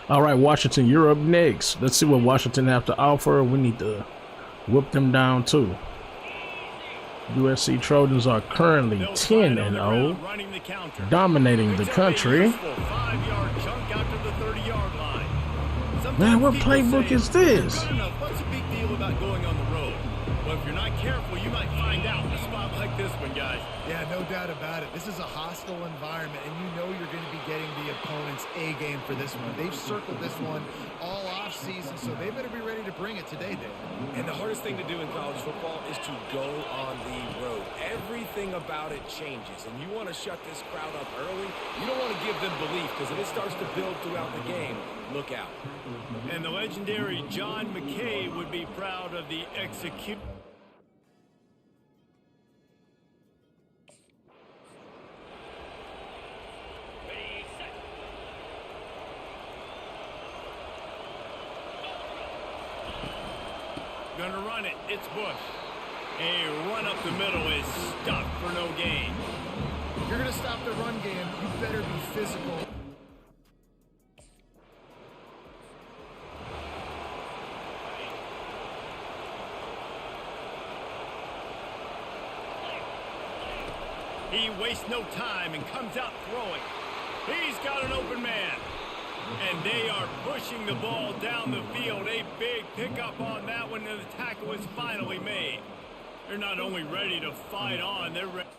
All right, Washington, you're up next. Let's see what Washington have to offer. We need to whoop them down too. USC Trojans are currently 10-0, dominating the country. 5-yard chunk out to the 30-yard line. Man, what people playbook say, is this? "Good enough. What's the big deal about going on the road?" Well, if you're not careful, you might find out in a spot like this one, guys. Yeah, no doubt about it. This is a hostile environment, and you know you're going to be getting the opponent's A game for this one. They've circled this one all off season, so they better be ready to bring it today, Dave. And the hardest thing to do in college football is to go on the road. Everything about it changes, and you want to shut this crowd up early. You don't want to give them belief, because if it starts to build throughout the game, look out. And the legendary John McKay would be proud of the execution. Gonna run it. It's Bush. A run up the middle is stopped for no gain. If you're going to stop the run game, you better be physical. He wastes no time and comes out throwing. He's got an open man. And they are pushing the ball down the field. A big pickup on that one, and the tackle is finally made. They're not only ready to fight on, they're ready.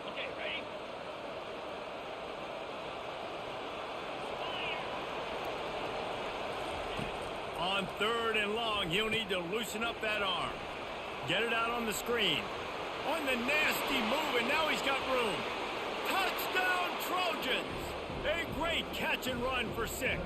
Okay, ready? On 3rd and long, he'll need to loosen up that arm. Get it out on the screen. On the nasty move, and now he's got room. Touchdown, Trojans! A great catch and run for 6.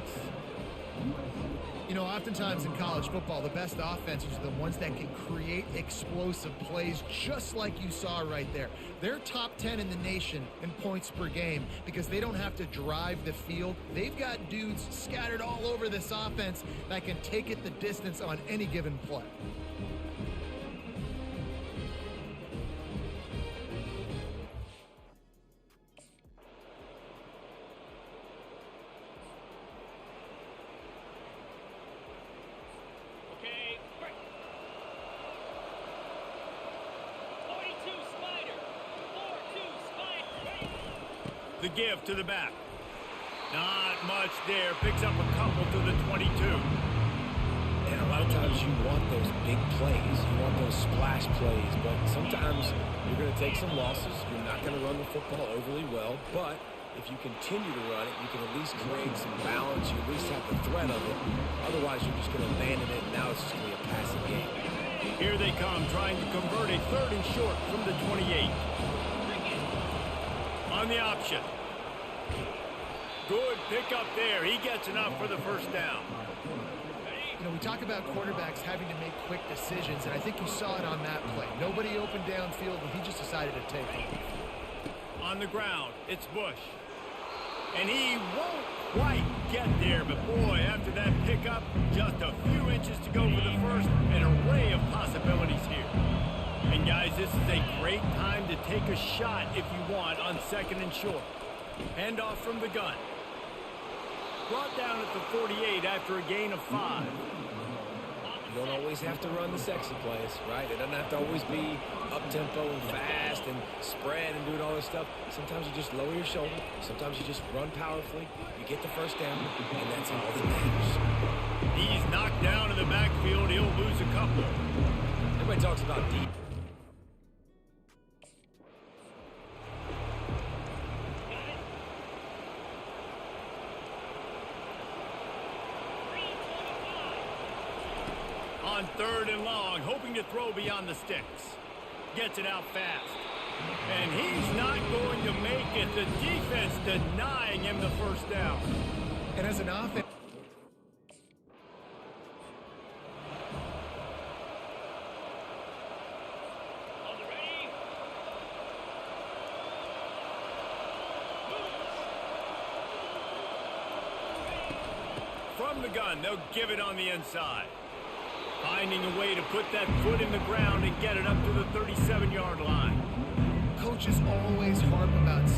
You know, oftentimes in college football, the best offenses are the ones that can create explosive plays just like you saw right there. They're top 10 in the nation in points per game because they don't have to drive the field. They've got dudes scattered all over this offense that can take it the distance on any given play. Okay, break. 42 Spider. 4-2 Spider. Ready? The give to the back. Not much there. Picks up a couple to the 22. And a lot of times you want those big plays. You want those splash plays. But sometimes you're going to take some losses. You're not going to run the football overly well. But if you continue to run it, you can at least create some balance. You at least have the threat of it. Otherwise, you're just going to abandon it. And now it's just going to be a passing game. Here they come, trying to convert a 3rd and short from the 28. On the option. Good pickup there. He gets enough for the first down. You know, we talk about quarterbacks having to make quick decisions, and I think you saw it on that play. Nobody opened downfield, and he just decided to take it. On the ground, it's Bush. And he won't quite get there, but boy, after that pickup, just a few inches to go for the first. An array of possibilities here. And guys, this is a great time to take a shot if you want on 2nd and short. Handoff from the gun. Brought down at the 48 after a gain of 5. You don't always have to run the sexy plays, right? It doesn't have to always be up-tempo and fast and spread and doing all this stuff. Sometimes you just lower your shoulder. Sometimes you just run powerfully. You get the first down, and that's all that matters. He's knocked down in the backfield. He'll lose a couple. Everybody talks about deep. On 3rd and long, hoping to throw beyond the sticks. Gets it out fast. And he's not going to make it. The defense denying him the first down. And as an offense, On the ready? From the gun, they'll give it on the inside. Finding a way to put that foot in the ground and get it up to the 37-yard line. coaches always harp about.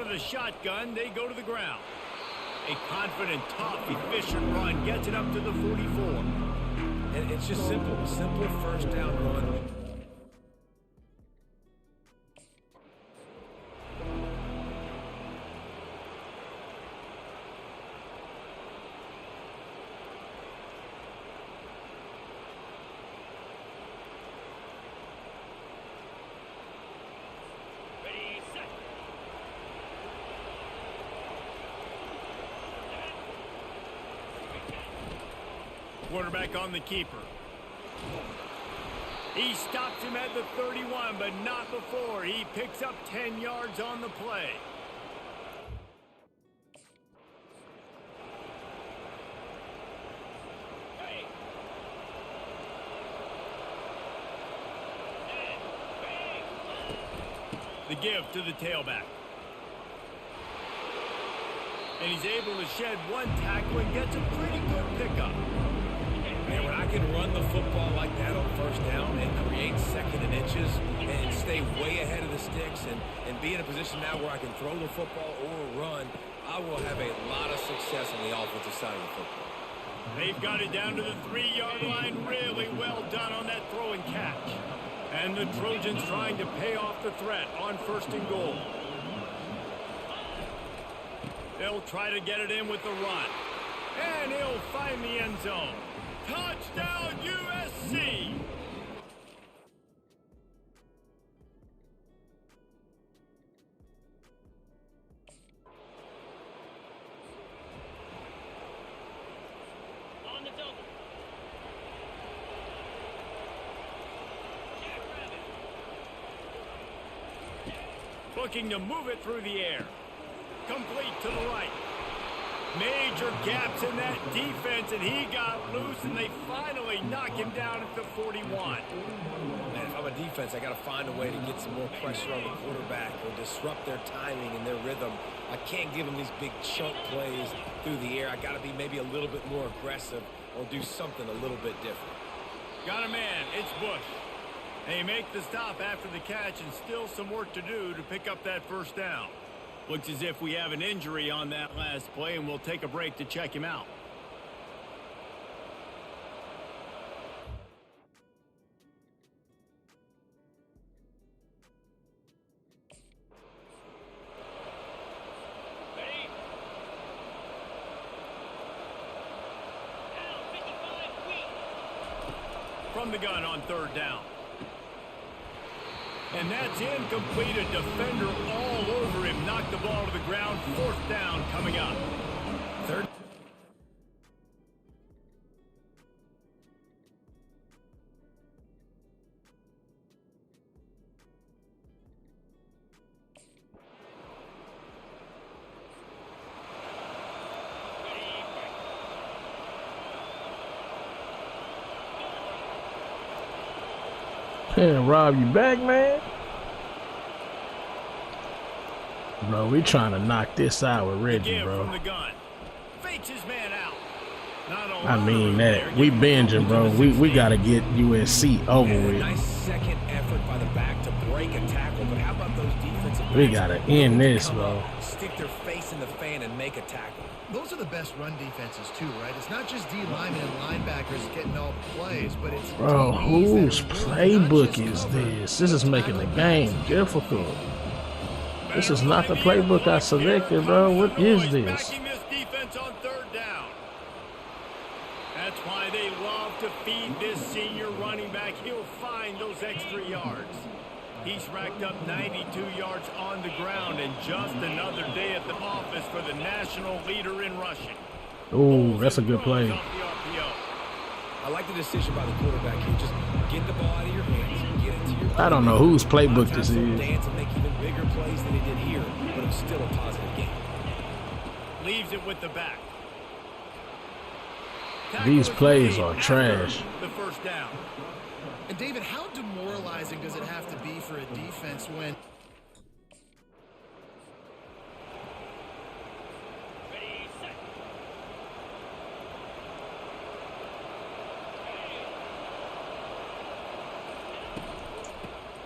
of the shotgun, they go to the ground. A confident, tough, efficient run gets it up to the 44. And it's just simple first down run. Ready, set. Quarterback on the keeper. He stops him at the 31, but not before. He picks up 10 yards on the play. Ready. The give to the tailback. And he's able to shed one tackle and gets a pretty good pickup. Man, when I can run the football like that on first down and create second and inches and stay way ahead of the sticks and be in a position now where I can throw the football or run, I will have a lot of success on the offensive side of the football. They've got it down to the 3-yard line. Really well done on that throw and catch. And the Trojans trying to pay off the threat on 1st and goal. They'll try to get it in with the run. And he'll find the end zone. Touchdown, USC! On the double. Jackrabbit. Looking to move it through the air. Complete to the right. Major gaps in that defense, and he got loose, and they finally knock him down at the 41. Man, if I'm a defense, I got to find a way to get some more pressure on the quarterback or disrupt their timing and their rhythm. I can't give them these big chunk plays through the air. I got to be maybe a little bit more aggressive or do something a little bit different. Got a man. It's Bush. They make the stop after the catch, and still some work to do to pick up that first down. Looks as if we have an injury on that last play, and we'll take a break to check him out. Ready. Now 55 feet. From the gun on 3rd down. And that's incomplete. A defender all over him. Knocked the ball to the ground. 4th down coming up. 3rd. Yeah, Rob, you back, man? Bro, we trying to knock this out with Reggie, bro. From the gun. Fakes his man out. I mean that. We binging, bro. We gotta get USC over with. Nice second effort by the back to break a tackle, but how about those defensive backs? We gotta end this, bro. Stick their face in the fan and make a tackle. Those are the best run defenses too, right? It's not just D linemen and linebackers getting all the plays, but it's Bro, whose playbook is this? This is making the game difficult. This is not the playbook I selected, bro. What is this? Backing this defense on 3rd down. That's why they love to feed this senior running back. He'll find those extra yards. He's racked up 92 yards on the ground, and just another day at the office for the national leader in rushing. Oh, that's a good play. I like the decision by the quarterback here. Just get the ball out of your hands, get it to your I don't know whose playbook this is. Dance and make even bigger plays than he did here, but it's still a positive game. Leaves it with the back. These plays are trash. The 1st down. And David, how demoralizing does it have to be for a defense when Ready, set.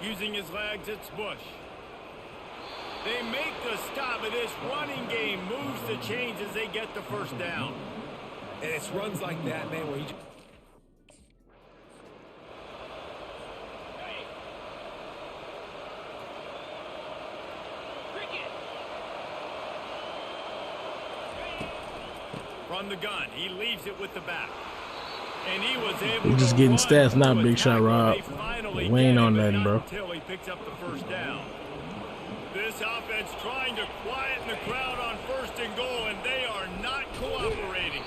Using his legs, it's Bush. They make the stop, but this running game moves the chains as they get the first down. And it's runs like that, man, where he From the gun, he leaves it with the back. And he was able We're just to getting run stats now, to Big attack Shot when Rob. they finally We ain't get on him, but nothing, not bro. until he picks up the first down. This offense trying to quieten the crowd on 1st and goal, and they are not cooperating.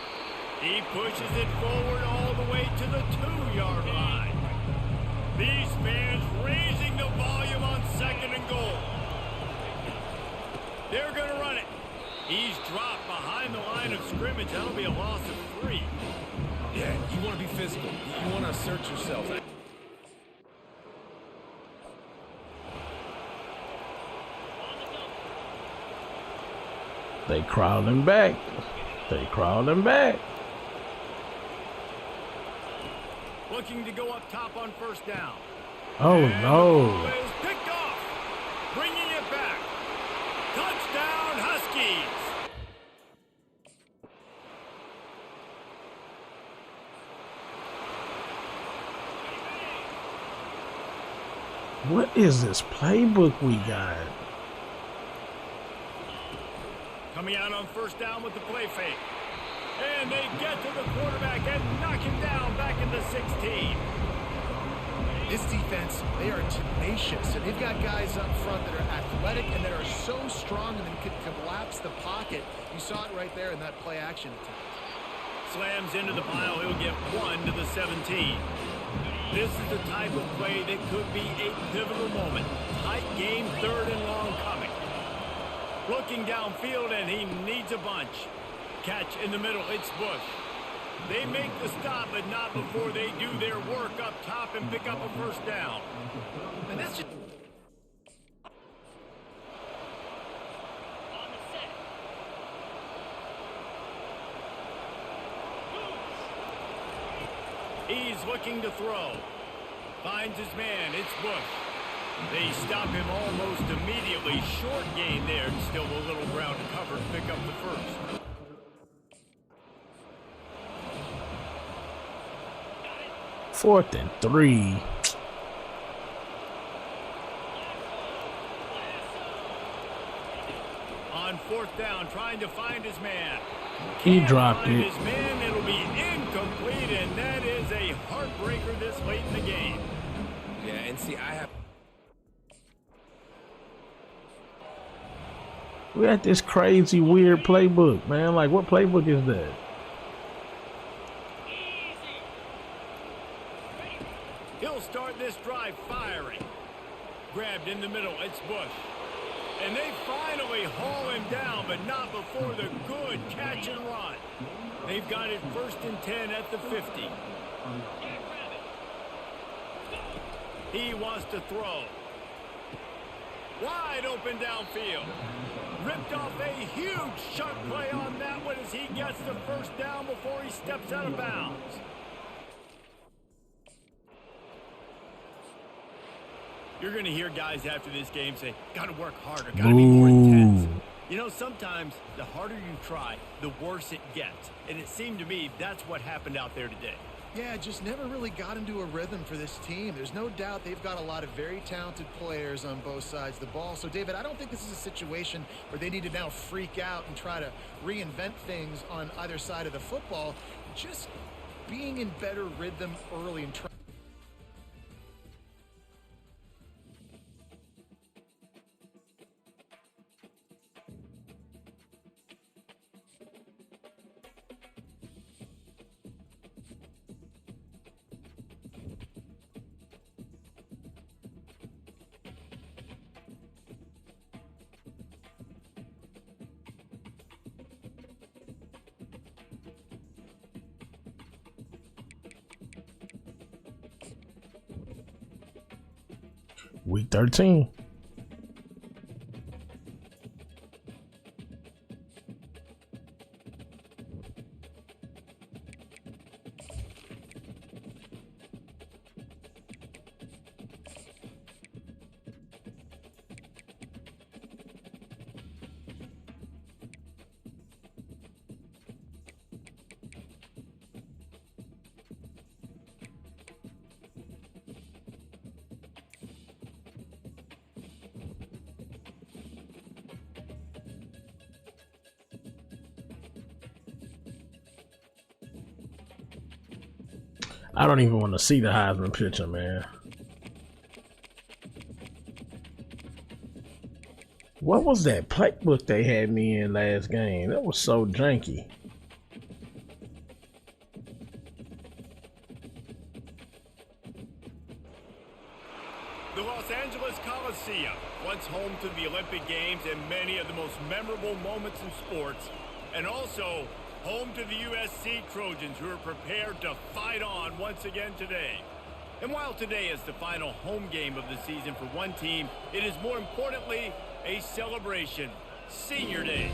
He pushes it forward all the way to the 2-yard line. These fans raising the volume on 2nd and goal. They're going to run it. He's dropped behind the line of scrimmage. That'll be a loss of 3. Yeah, you want to be physical. You want to assert yourself. They crawling back. They crawling back. Looking to go up top on 1st down. Oh And the no. ball is picked off. Bringing it back. Touchdown, Huskies. What is this playbook we got? Coming out on 1st down with the play fake. And they get to the quarterback and knock him down back in the 16. This defense, they are tenacious, and they've got guys up front that are athletic and that are so strong and can collapse the pocket. You saw it right there in that play action attempt. Slams into the pile. He'll get 1 to the 17. This is the type of play that could be a pivotal moment. Tight game, 3rd and long coming. Looking downfield, and he needs a bunch. Catch in the middle. It's Bush. They make the stop, but not before they do their work up top and pick up a 1st down. And that's just... On the set. He's looking to throw. Finds his man. It's Bush. They stop him almost immediately. Short gain there. Still a little ground to cover to pick up the 1st. Fourth and 3. On 4th down, trying to find his man. He Can't dropped find it. his man. It'll be incomplete, and that is a heartbreaker this late in the game. Yeah, and see, I have... We got this crazy weird playbook, man. Like, what playbook is that? He'll start this drive firing. Grabbed in the middle. It's Bush. And they finally haul him down, but not before the good catch and run. They've got it 1st and 10 at the 50. He wants to throw. Wide open downfield. Ripped off a huge chunk play on that one as he gets the 1st down before he steps out of bounds. You're going to hear guys after this game say, got to work harder, got to be more intense. You know, sometimes the harder you try, the worse it gets. And it seemed to me that's what happened out there today. Yeah, just never really got into a rhythm for this team. There's no doubt they've got a lot of very talented players on both sides of the ball. So, David, I don't think this is a situation where they need to now freak out and try to reinvent things on either side of the football. Just being in better rhythm early and trying. Week 13. I don't even want to see the Heisman picture, man. What was that playbook they had me in last game? That was so janky. The Los Angeles Coliseum, once home to the Olympic Games and many of the most memorable moments in sports, and also home to the USC Trojans, who are prepared to fight on once again today. And while today is the final home game of the season for one team, it is more importantly a celebration, Senior Day,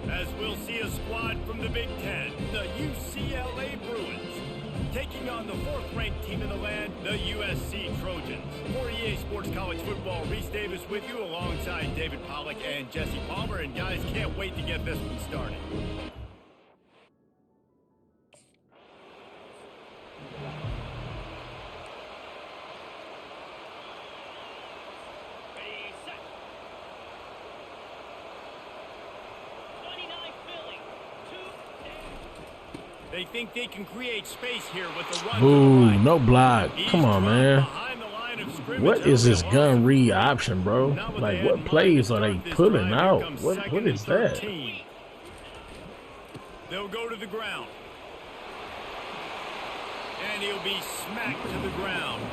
as we'll see a squad from the Big Ten, the UCLA Bruins, taking on the fourth-ranked team in the land, the USC Trojans. For EA Sports College Football, Reese Davis with you alongside David Pollack and Jesse Palmer. And guys, can't wait to get this one started. Ready, set. 29 Philly. 2 They think they can create space here with the run. Ooh, no block. Come on, man. What is this gun read option, bro? Like, what plays are they pulling out? What is that? They'll go to the ground. And he'll be smacked to the ground.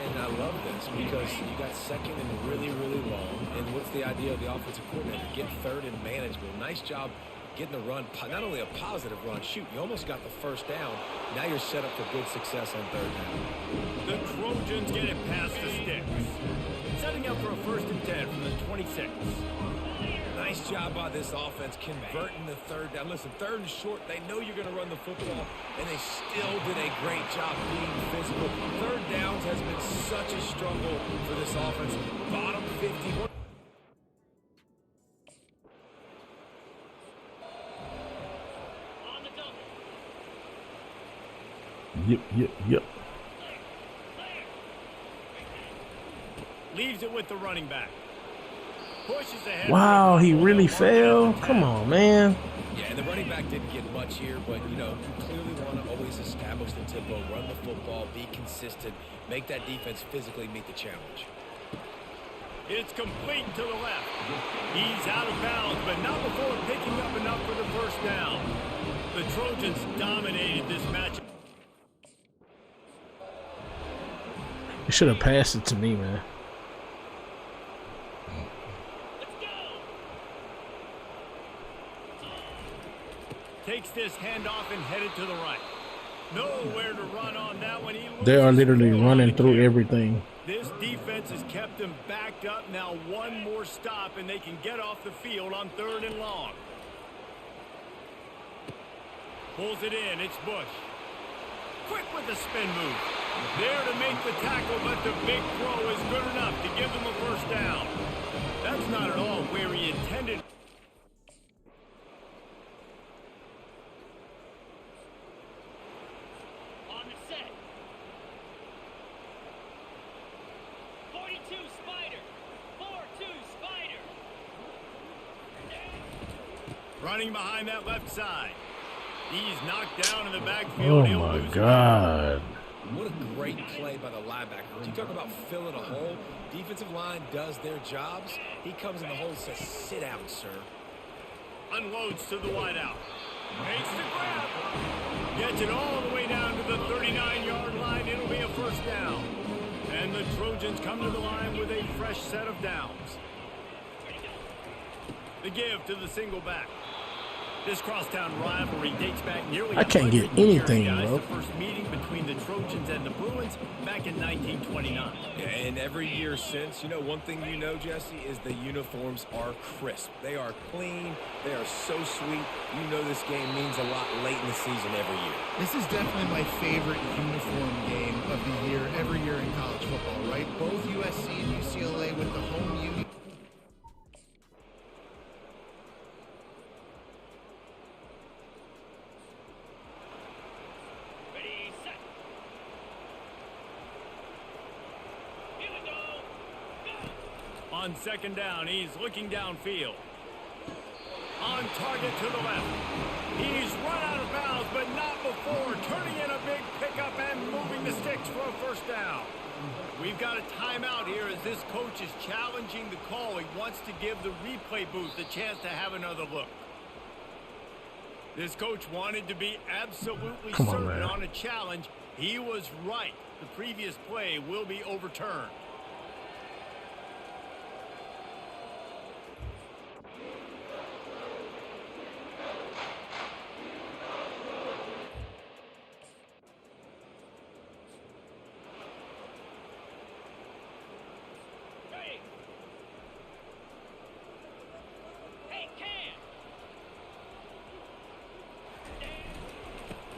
And I love this because you got second and really, really long. And what's the idea of the offensive coordinator? Get third and manageable. Nice job getting the run, not only a positive run, shoot, you almost got the first down. Now you're set up for good success on third down. The Trojans get it past the sticks. Setting up for a 1st and 10 from the 26. Nice job by this offense converting the third down. Listen, third and short, they know you're going to run the football, and they still did a great job being physical. Third downs has been such a struggle for this offense. Bottom 51. Yep. Leaves it with the running back. Pushes ahead. Wow, he really fell? Come on, man. Yeah, and the running back didn't get much here, but, you know, you clearly want to always establish the tempo, run the football, be consistent, make that defense physically meet the challenge. It's complete to the left. He's out of bounds, but not before picking up enough for the first down. The Trojans dominated this matchup. You should have passed it to me, man. Let's go. Takes this handoff and headed to the right. Nowhere to run on that one. They are literally running through everything. This defense has kept them backed up. Now one more stop and they can get off the field on 3rd and long. Pulls it in. It's Bush. Quick with the spin move. There to make the tackle, but the big throw is good enough to give them a first down. That's not at all where he intended. On the set. 42 Spider. 4-2 Spider. Running behind that left side. He's knocked down in the backfield. Oh my God. What a great play by the linebacker. You talk about filling a hole. Defensive line does their jobs. He comes in the hole and says, sit down, sir. Unloads to the wideout. Makes the grab. Gets it all the way down to the 39-yard line. It'll be a first down. And the Trojans come to the line with a fresh set of downs. The give to the single back. This crosstown rivalry dates back nearly. I can't get anything, bro. The first meeting between the Trojans and the Bruins back in 1929. Yeah, and every year since, you know, one thing you know, Jesse, is the uniforms are crisp. They are clean. They are so sweet. You know this game means a lot late in the season every year. This is definitely my favorite uniform game of the year, every year in college football, right? Both USC and UCLA with the home union. On 2nd down, he's looking downfield. On target to the left. He's run out of bounds, but not before turning in a big pickup We've got a timeout here as this coach is challenging the call. He wants to give the replay booth a chance to have another look. This coach wanted to be absolutely certain on a challenge. He was right. The previous play will be overturned.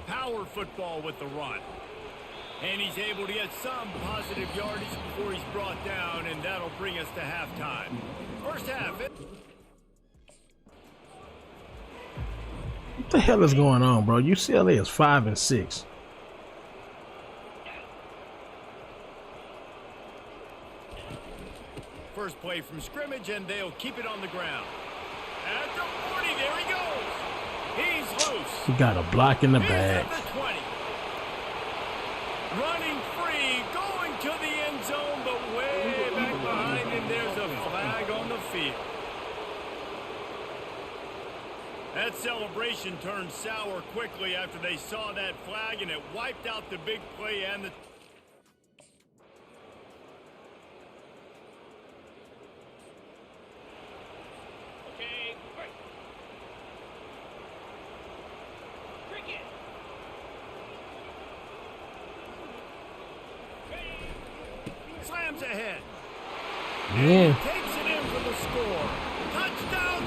Power football with the run. And he's able to get some positive yardage before he's brought down, and that'll bring us to halftime. First half. What the hell is going on, bro? UCLA is 5-6. First play from scrimmage, and they'll keep it on the ground. At the 40, there he goes. He's loose. He got a block in the He's bag. at the 20. Running free, going to the end zone, but way back behind him, there's a flag on the field. That celebration turned sour quickly after they saw that flag, and it wiped out the big play and the... Slams ahead. Yeah. Takes it in for the score. Touchdown.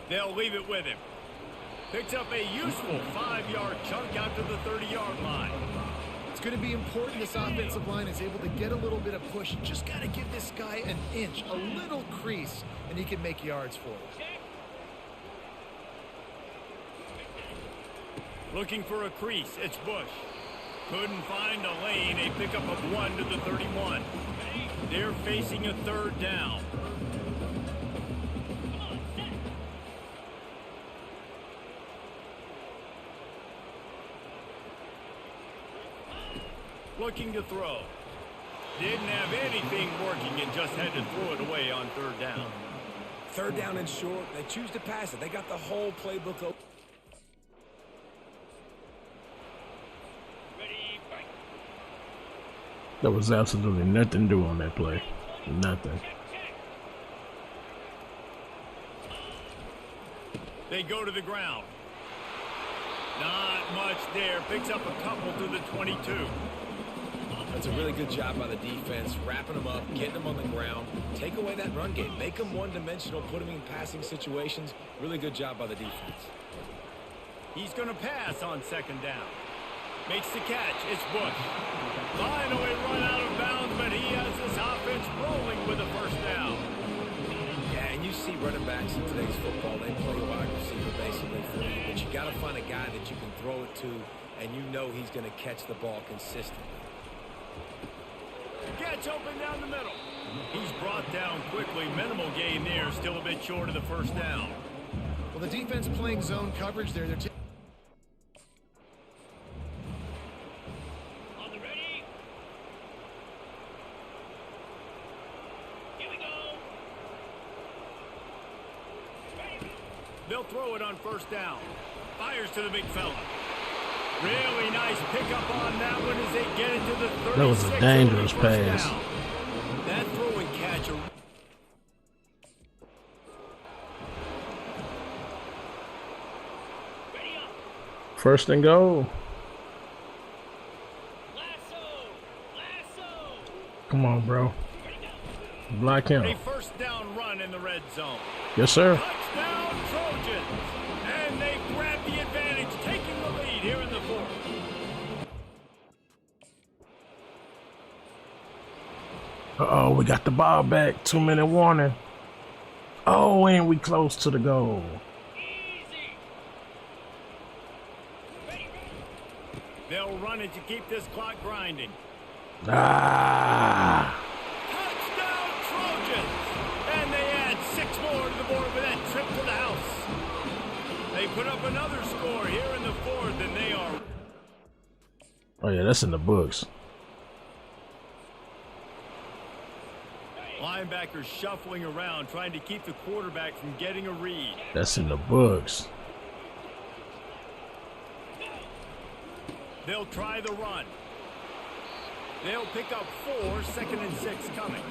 They'll leave it with him. Picks up a useful 5-yard chunk out to the 30-yard line. It's going to be important this offensive line is able to get a little bit of push. Just got to give this guy an inch, a little crease, and he can make yards for it. Looking for a crease, it's Bush. Couldn't find a lane, a pickup of 1 to the 31. They're facing a third down. Looking to throw. Didn't have anything working and just had to throw it away on third down. Third down and short. They choose to pass it. They got the whole playbook open. There was absolutely nothing to do on that play. Nothing. They go to the ground. Not much there. Picks up a couple to the 22. That's a really good job by the defense, wrapping them up, getting them on the ground. Take away that run game. Make them one-dimensional, put them in passing situations. Really good job by the defense. He's going to pass on second down. Makes the catch. It's Bush. Finally run out of bounds, but he has this offense rolling with a first down. Yeah, and you see running backs in today's football, they play wide receiver basically for you, but you got to find a guy that you can throw it to, and you know he's going to catch the ball consistently. Catch open down the middle. He's brought down quickly. Minimal gain there. Still a bit short of the first down. Well, the defense playing zone coverage there. They're On the ready. Here we go. Ready. They'll throw it on first down. Fires to the big fella. Really nice pickup on that one as they get it to the 36. That was a dangerous pass. Down. That throw and catch. Ready up. First and goal. Lasso. Come on, bro. Block him. A first down run in the red zone. Yes, sir. Touchdown Trojans. And they grab the advantage, taking the lead here in the fourth. Uh-oh, we got the ball back. 2-minute warning. Oh, and we close to the goal. Easy. Ready. They'll run it to keep this clock grinding. Ah. Touchdown Trojans! And they add 6 more to the board with that trip to the house. They put up another score here in the 4th, and they are... Oh yeah, that's in the books. Linebackers shuffling around, trying to keep the quarterback from getting a read. That's in the books. They'll try the run. They'll pick up 4, 2nd and 6 coming.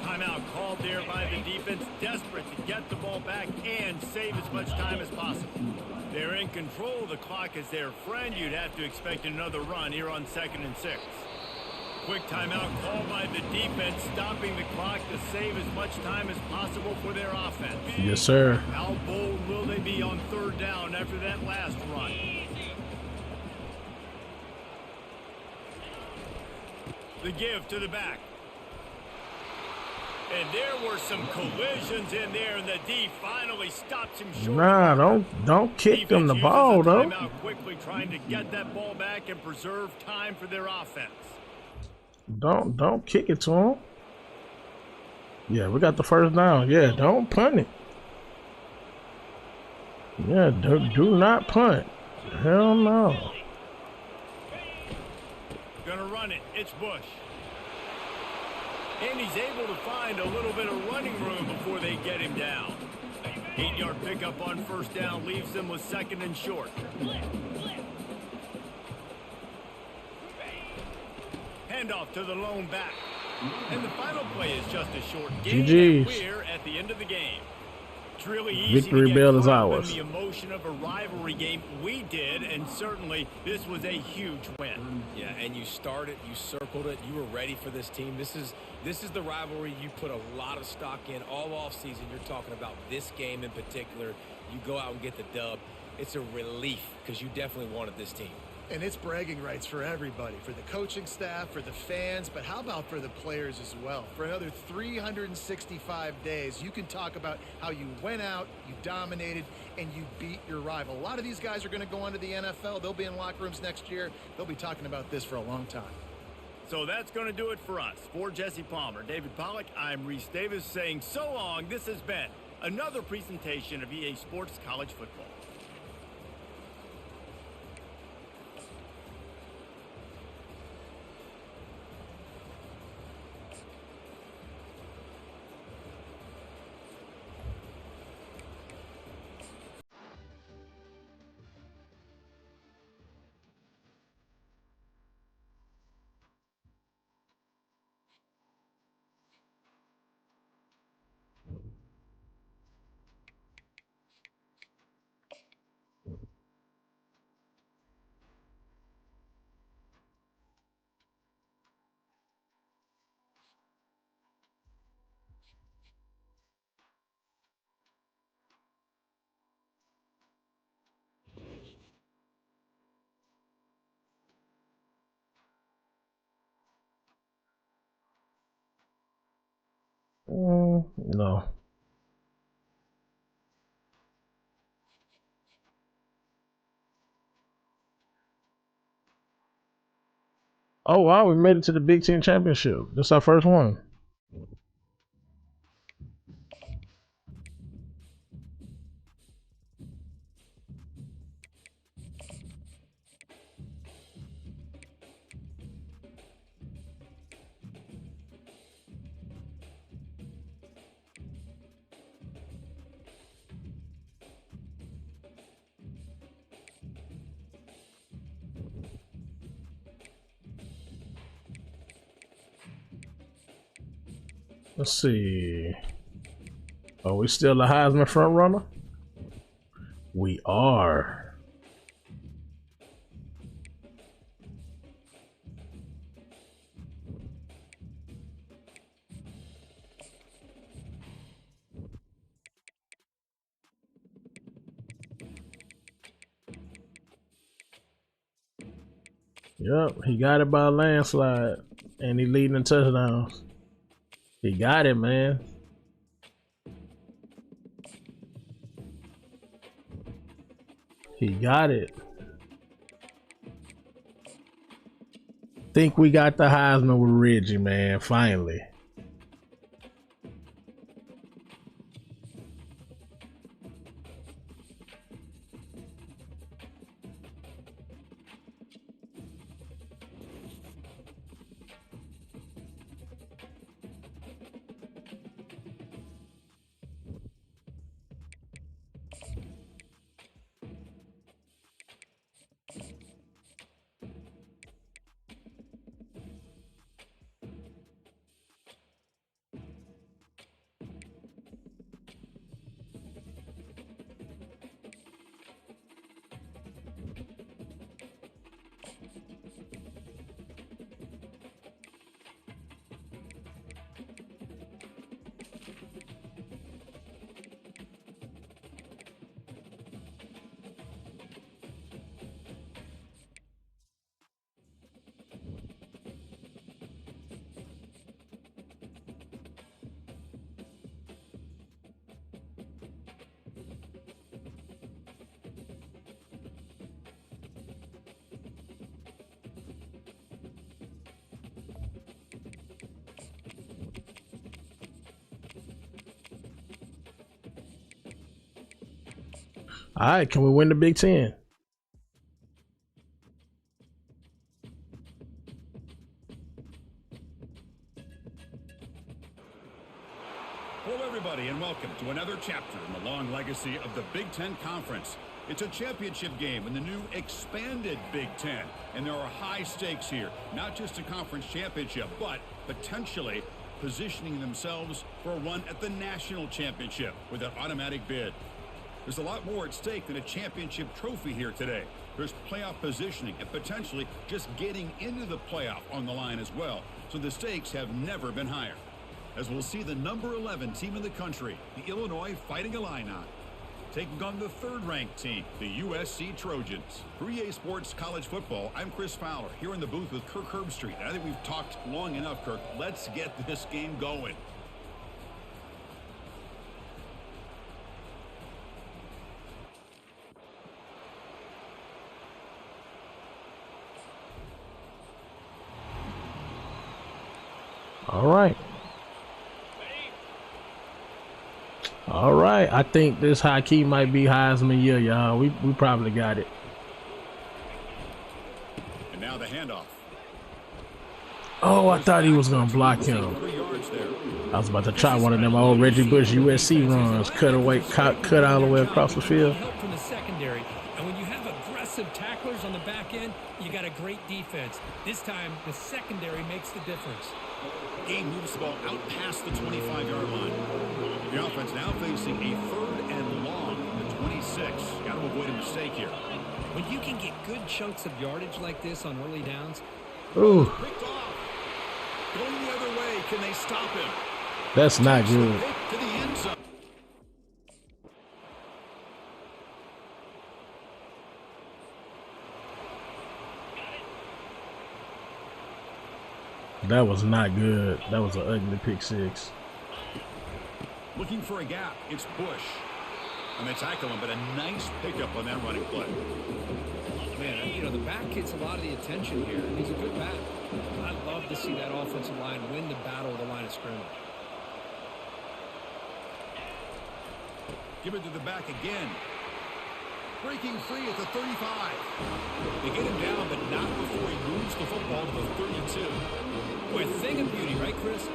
Timeout called there by the defense, desperate to get the ball back and save as much time as possible. They're in control. The clock is their friend. You'd have to expect another run here on 2nd and 6. Quick timeout called by the defense, stopping the clock to save as much time as possible for their offense. Yes, sir. How bold will they be on 3rd down after that last run? The give to the back. And there were some collisions in there, and the D finally stops him short. Nah, don't kick them the ball though. Timeout quickly, trying to get that ball back and preserve time for their offense. Don't kick it to him. Yeah, we got the 1st down. Yeah, don't punt it. Yeah, do not punt. Hell no. Gonna run it. It's Bush. And he's able to find a little bit of running room before they get him down. 8-yard pickup on 1st down leaves them with 2nd and short. Handoff to the lone back. And the final play is just a short gain. GG's. We're at the end of the game. It's really easy Victory to get bell is caught up in ours. the emotion of a rivalry game. We did, and certainly this was a huge win. Yeah, and you started, you circled it, you were ready for this team. This is the rivalry you put a lot of stock in all off season. You're talking about this game in particular. You go out and get the dub. It's a relief because you definitely wanted this team. And it's bragging rights for everybody, for the coaching staff, for the fans, but how about for the players as well? For another 365 days, you can talk about how you went out, you dominated, and you beat your rival. A lot of these guys are going to go on to the NFL. They'll be in locker rooms next year. They'll be talking about this for a long time. So that's going to do it for us. For Jesse Palmer, David Pollack, I'm Reese Davis saying so long. This has been another presentation of EA Sports College Football. No. Oh wow, we made it to the Big Ten Championship. This is our first one. Let's see. Are we still the Heisman front runner? We are. Yep, he got it by a landslide, and he leading in touchdowns. He got it, man. He got it. Think we got the Heisman with Reggie, man. Finally. All right, can we win the Big Ten? Hello, everybody, and welcome to another chapter in the long legacy of the Big Ten Conference. It's a championship game in the new expanded Big Ten, and there are high stakes here, not just a conference championship, but potentially positioning themselves for a run at the national championship with an automatic bid. There's a lot more at stake than a championship trophy here today. There's playoff positioning and potentially just getting into the playoff on the line as well. So the stakes have never been higher. As we'll see the number 11 team in the country, the Illinois Fighting Illini, taking on the third-ranked team, the USC Trojans. For EA Sports College Football, I'm Chris Fowler, here in the booth with Kirk Herbstreit. I think we've talked long enough, Kirk. Let's get this game going. All right. All right. I think this high key might be Heisman year, y'all. We probably got it. And now the handoff. Oh, I thought he was gonna block him. I was about to try one of them old Reggie Bush USC runs, cut all the way across the field. Help from the secondary, and when you have aggressive tacklers on the back end, you got a great defense. This time, the secondary makes the difference. Game moves the ball out past the 25-yard line. The offense now facing a 3rd and long at the 26. Got to avoid a mistake here. When you can get good chunks of yardage like this on early downs. Ooh. Picked off. Going the other way. Can they stop him? That's not good. To the end zone. That was not good. That was an ugly pick six. Looking for a gap. It's Bush. And they tackle him, but a nice pickup on that running play. Man, you know, the back gets a lot of the attention here. He's a good back. I'd love to see that offensive line win the battle of the line of scrimmage. Give it to the back again. Breaking free at the 35. They get him down, but not before he moves the football to the 32. Boy, a thing of beauty, right, Chris?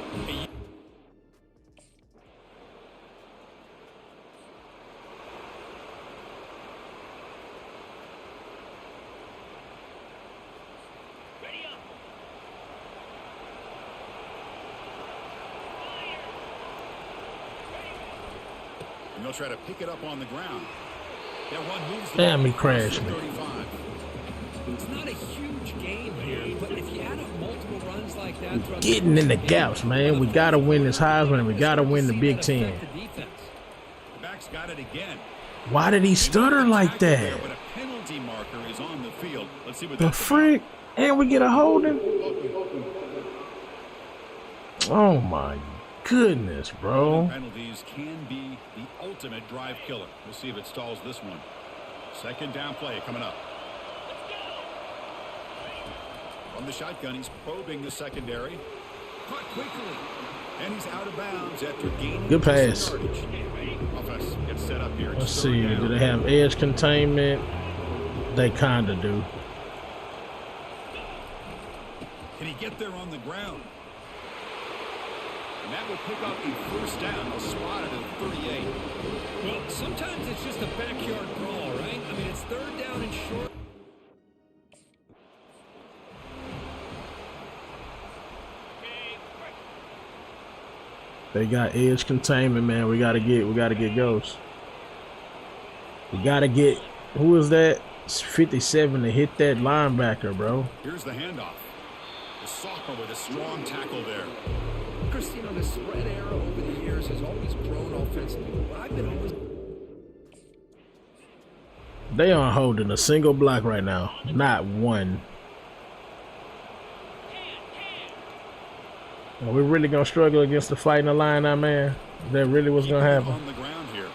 Ready up. And they'll try to pick it up on the ground. That one moves the Damn, he ball crashed across the me. 35. It's not a huge game here, but if you add up multiple runs like that throughout Getting in the gaps, man. We gotta win this Heisman and we gotta win the Big Ten. The back's got it again. Why did he stutter like that? But a penalty marker is on the field. Let's see what The that's freak? And we get a holding? Oh my goodness, bro. Penalties can be the ultimate drive killer. We'll see if it stalls this one. Second down play coming up. From the shotgun, he's probing the secondary. Caught quickly. And he's out of bounds after gaining good pass. Offense gets set up here. Let's see. Do they have edge containment? They kind of do. Can he get there on the ground? And that will pick up a first down. They'll spot it at 38. Well, sometimes it's just a backyard brawl, right? I mean, it's third down and short. They got edge containment, man. We gotta get Ghost. We gotta get, who is that? It's 57 to hit that linebacker, bro. Here's the handoff. The sophomore with a strong tackle there. Chris, you know, the spread era over the years has always grown offensively. I've been always... They aren't holding a single block right now. Not one. Are we really gonna struggle against the fighting the line now, man? Is that really what's gonna happen? On the ground here.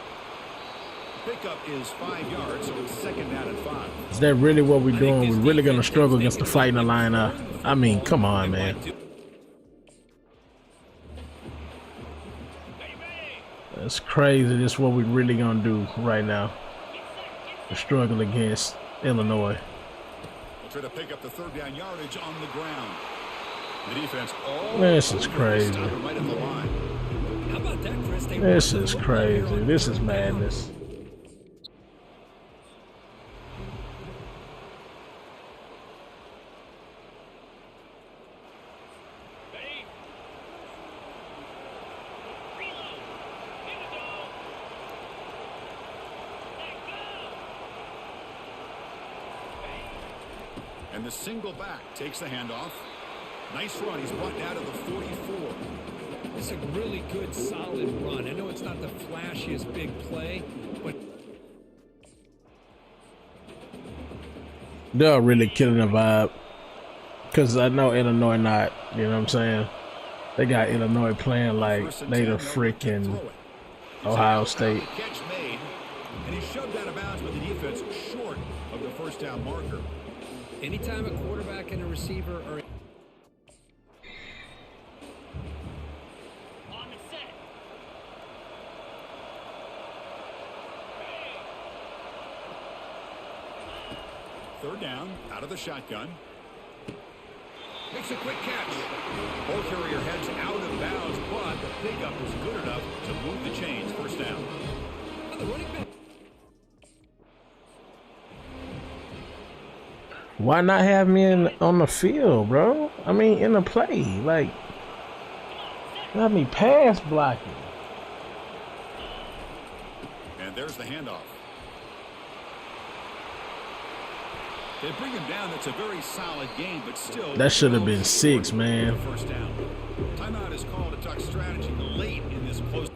Pickup is 5 yards, so it's second down and 5. Is that really what we're doing? We're really gonna struggle against the fighting the line now. I mean, come on, man. That's crazy. This is what we're really gonna do right now. To struggle against Illinois. We'll try to pick up the third down yardage on the ground. The defense. This is crazy. Right at the line. How about that, Chris? This is crazy. This is madness. And the single back takes the handoff. Nice run. He's brought down to the 44. It's a really good, solid run. I know it's not the flashiest big play, but they're really killing the vibe. Because I know Illinois not, you know what I'm saying? They got Illinois playing like they the freaking Ohio State. Catch made, and he's shoved out of bounds with the defense short of the first down marker. anytime a quarterback and a receiver are third down, out of the shotgun. Makes a quick catch. Ball carrier heads out of bounds, but the pickup is good enough to move the chains. First down. Why not have me on the field, bro? I mean, in the play. Like, let me pass blocking. And there's the handoff. They bring him down. That's a very solid game, but still. That should have been 6, man. First down. Timeout is called to talk strategy late in this close.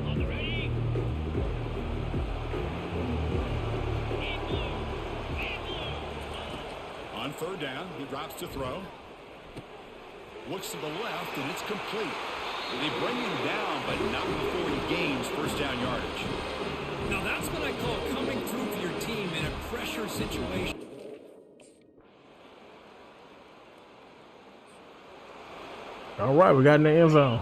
On the ready. On third down, he drops to throw. Looks to the left, and it's complete. They bring him down, but not before he gains first down yardage. Now that's what I call coming through for your team in a pressure situation. All right, we got in the end zone.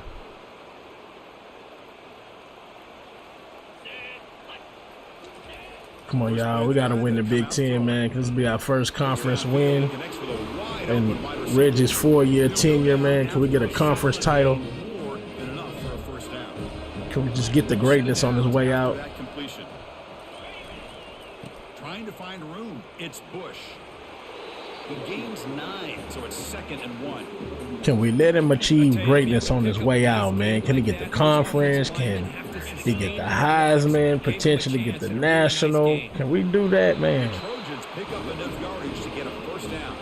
Come on, y'all. We got to win the Big Ten, man, because this will be our first conference win. And Reggie's 4-year tenure, man. Can we get a conference title? Can we just get the greatness on his way out? Trying to find room. It's Bush. He gains 9, so it's 2nd and 1. Can we let him achieve greatness on his way out, man? Can he get the conference? Can he get the Heisman? Potentially get the national? Can we do that, man? Trojans pick up enough yardage to get a first down.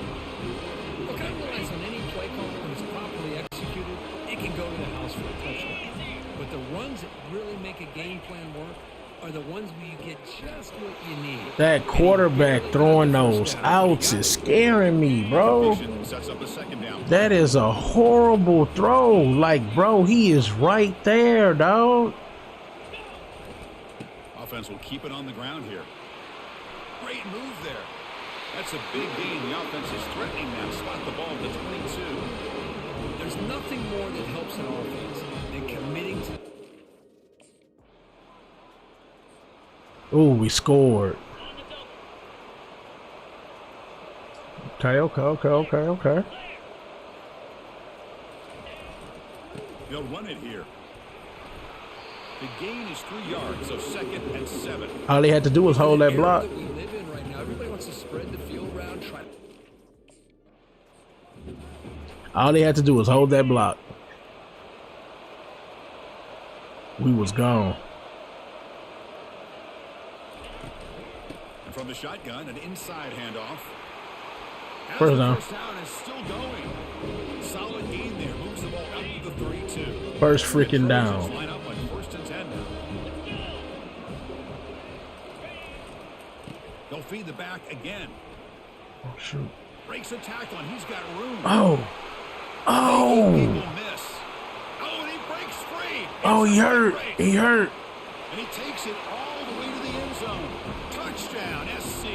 Look, I realize on any play call when it's properly executed, it can go to the house for a touchdown. But the runs that really make a game plan work are the ones where you get just what you need. That quarterback throwing those outs is scaring me, bro. That is a horrible throw. Like, bro, he is right there, dog. Offense will keep it on the ground here. Great move there. That's a big gain. The offense is threatening now. Spot the ball at the 22. There's nothing more that helps an offense than committing to... Oh, we scored. Okay. They'll run it here. The gain is 3 yards, so 2nd and 7. All he had to do was hold that block. That we live in right now, everybody wants to spread the field around. All he had to do was hold that block. We was gone. And from the shotgun, an inside handoff. First down. First down is still going. Solid gain there. Moves the ball out to the 32. First freaking down. Line up on 1st and 10 now. They'll feed the back again. Oh, shoot. Breaks a tackle and he's got room. Oh. He will miss. Oh, and he breaks free. Oh, he hurt. He hurt. And he takes it all the way to the end zone. Touchdown, SC.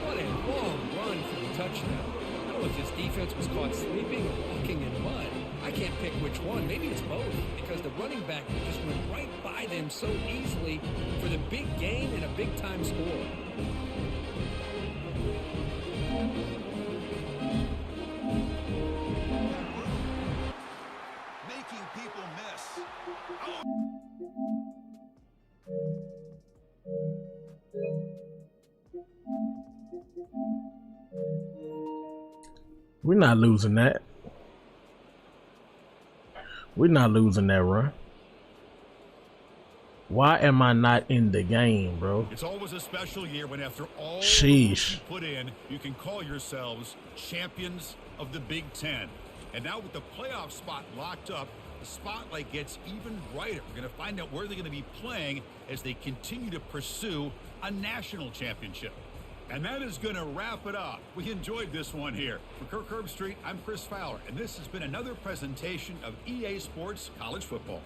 What a long run for the touchdown. I don't know if his defense was caught sleeping or walking in mud. I can't pick which one. Maybe it's both, because the running back just went right by them so easily for the big gain and a big-time score. Making people miss. We're not losing that. We're not losing that run. Why am I not in the game, bro? It's always a special year when after all Sheesh. you put in, you can call yourselves champions of the Big Ten. And now with the playoff spot locked up, the spotlight gets even brighter. We're going to find out where they're going to be playing as they continue to pursue a national championship. And that is going to wrap it up. We enjoyed this one here. For Kirk Herbstreit, I'm Chris Fowler, and this has been another presentation of EA Sports College Football.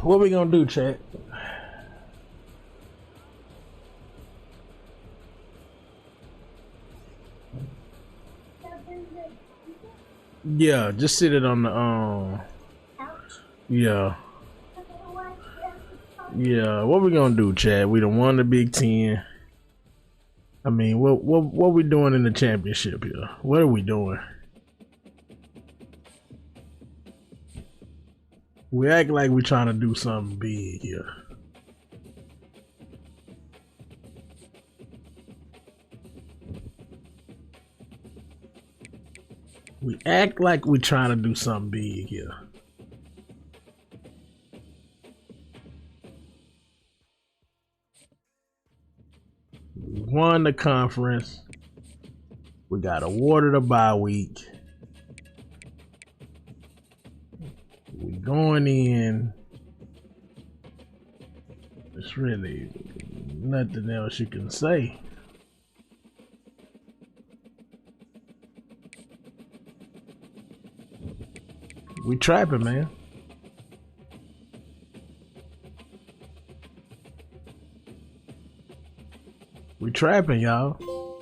What we gonna do, chat? Yeah, just sit it on the yeah. Yeah, what we gonna do, Chad? We done won the Big Ten. I mean, what we doing in the championship here? What are we doing? We act like we trying to do something big here. We act like we trying to do something big here. We won the conference. We got awarded a bye week. We going in. There's really nothing else you can say. We trapping, man. We trapping, y'all.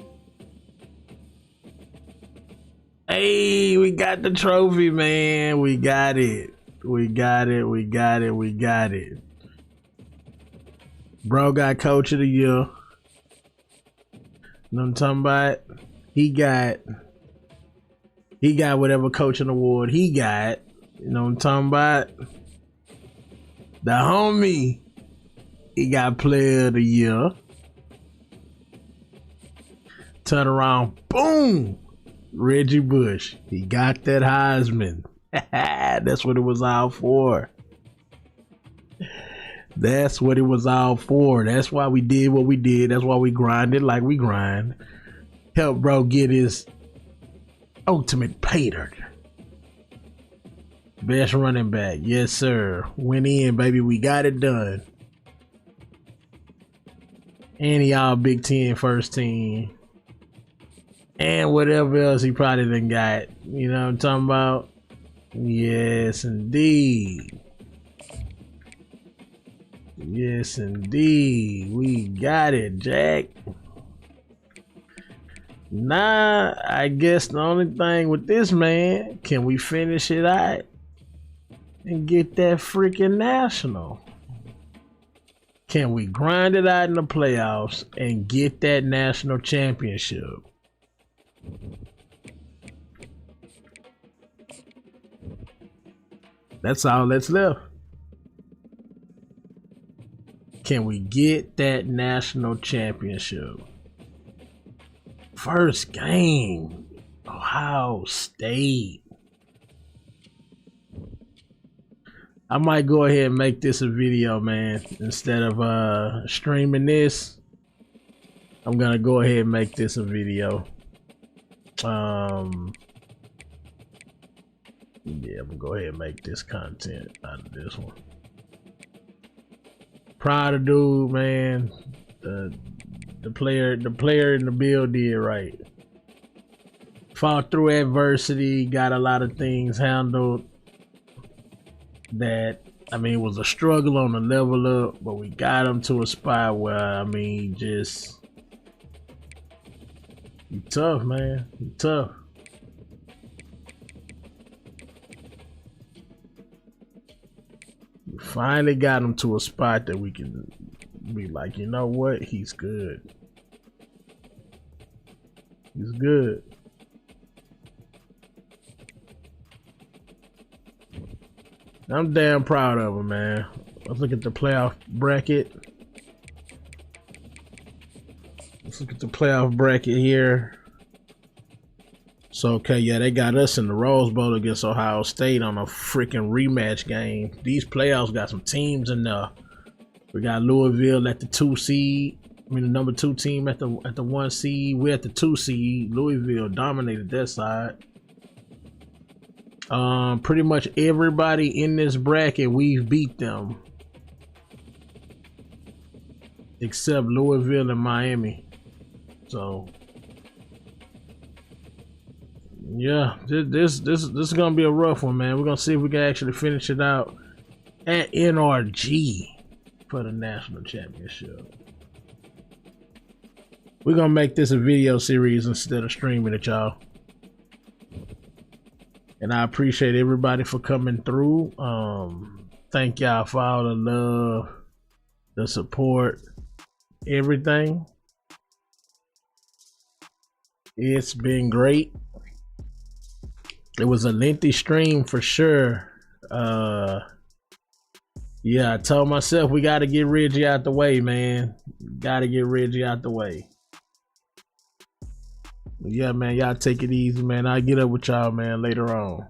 Hey, we got the trophy, man. We got it. We got it. We got it. We got it. Bro got coach of the year. You know what I'm talking about? He got whatever coaching award he got. You know what I'm talking about? The homie, he got player of the year. Turn around, boom! Reggie Bush. He got that Heisman. That's what it was all for. That's what it was all for. That's why we did what we did. That's why we grinded like we grind. Help bro get his ultimate paydirt. Best running back. Yes, sir. Went in, baby. We got it done. And he all Big Ten first team. And whatever else he probably done got. You know what I'm talking about? Yes, indeed. Yes, indeed. We got it, Jack. Nah, I guess the only thing with this, man, can we finish it out and get that freaking national? Can we grind it out in the playoffs and get that national championship? That's all that's left. Can we get that national championship? First game, Ohio State. I might go ahead and make this a video, man. Instead of streaming this, I'm gonna go ahead and make this a video. Yeah, I'm gonna go ahead and make this content out of this one. Proud of dude, man. The player in the build did right. Fought through adversity, got a lot of things handled that, I mean, it was a struggle on the level up, but we got him to a spot where, I mean, just, you tough, man. You tough. We finally got him to a spot that we can be like, you know what? He's good. He's good. I'm damn proud of him, man. Let's look at the playoff bracket. Let's look at the playoff bracket here. So, okay, yeah, they got us in the Rose Bowl against Ohio State on a freaking rematch game. These playoffs got some teams in there. We got Louisville at the 2 seed. I mean, the number 2 team at the 1 seed. We're at the 2 seed. Louisville dominated that side. Pretty much everybody in this bracket, we've beat them. Except Louisville and Miami. So, yeah, this is gonna be a rough one, man. We're gonna see if we can actually finish it out at NRG for the national championship. We're gonna make this a video series instead of streaming it, y'all. And I appreciate everybody for coming through. Thank y'all for all the love, the support, everything. It's been great. It was a lengthy stream for sure. Yeah, I told myself we got to get Reggie out the way, man. Got to get Reggie out the way. But yeah, man, y'all take it easy, man. I'll get up with y'all, man, later on.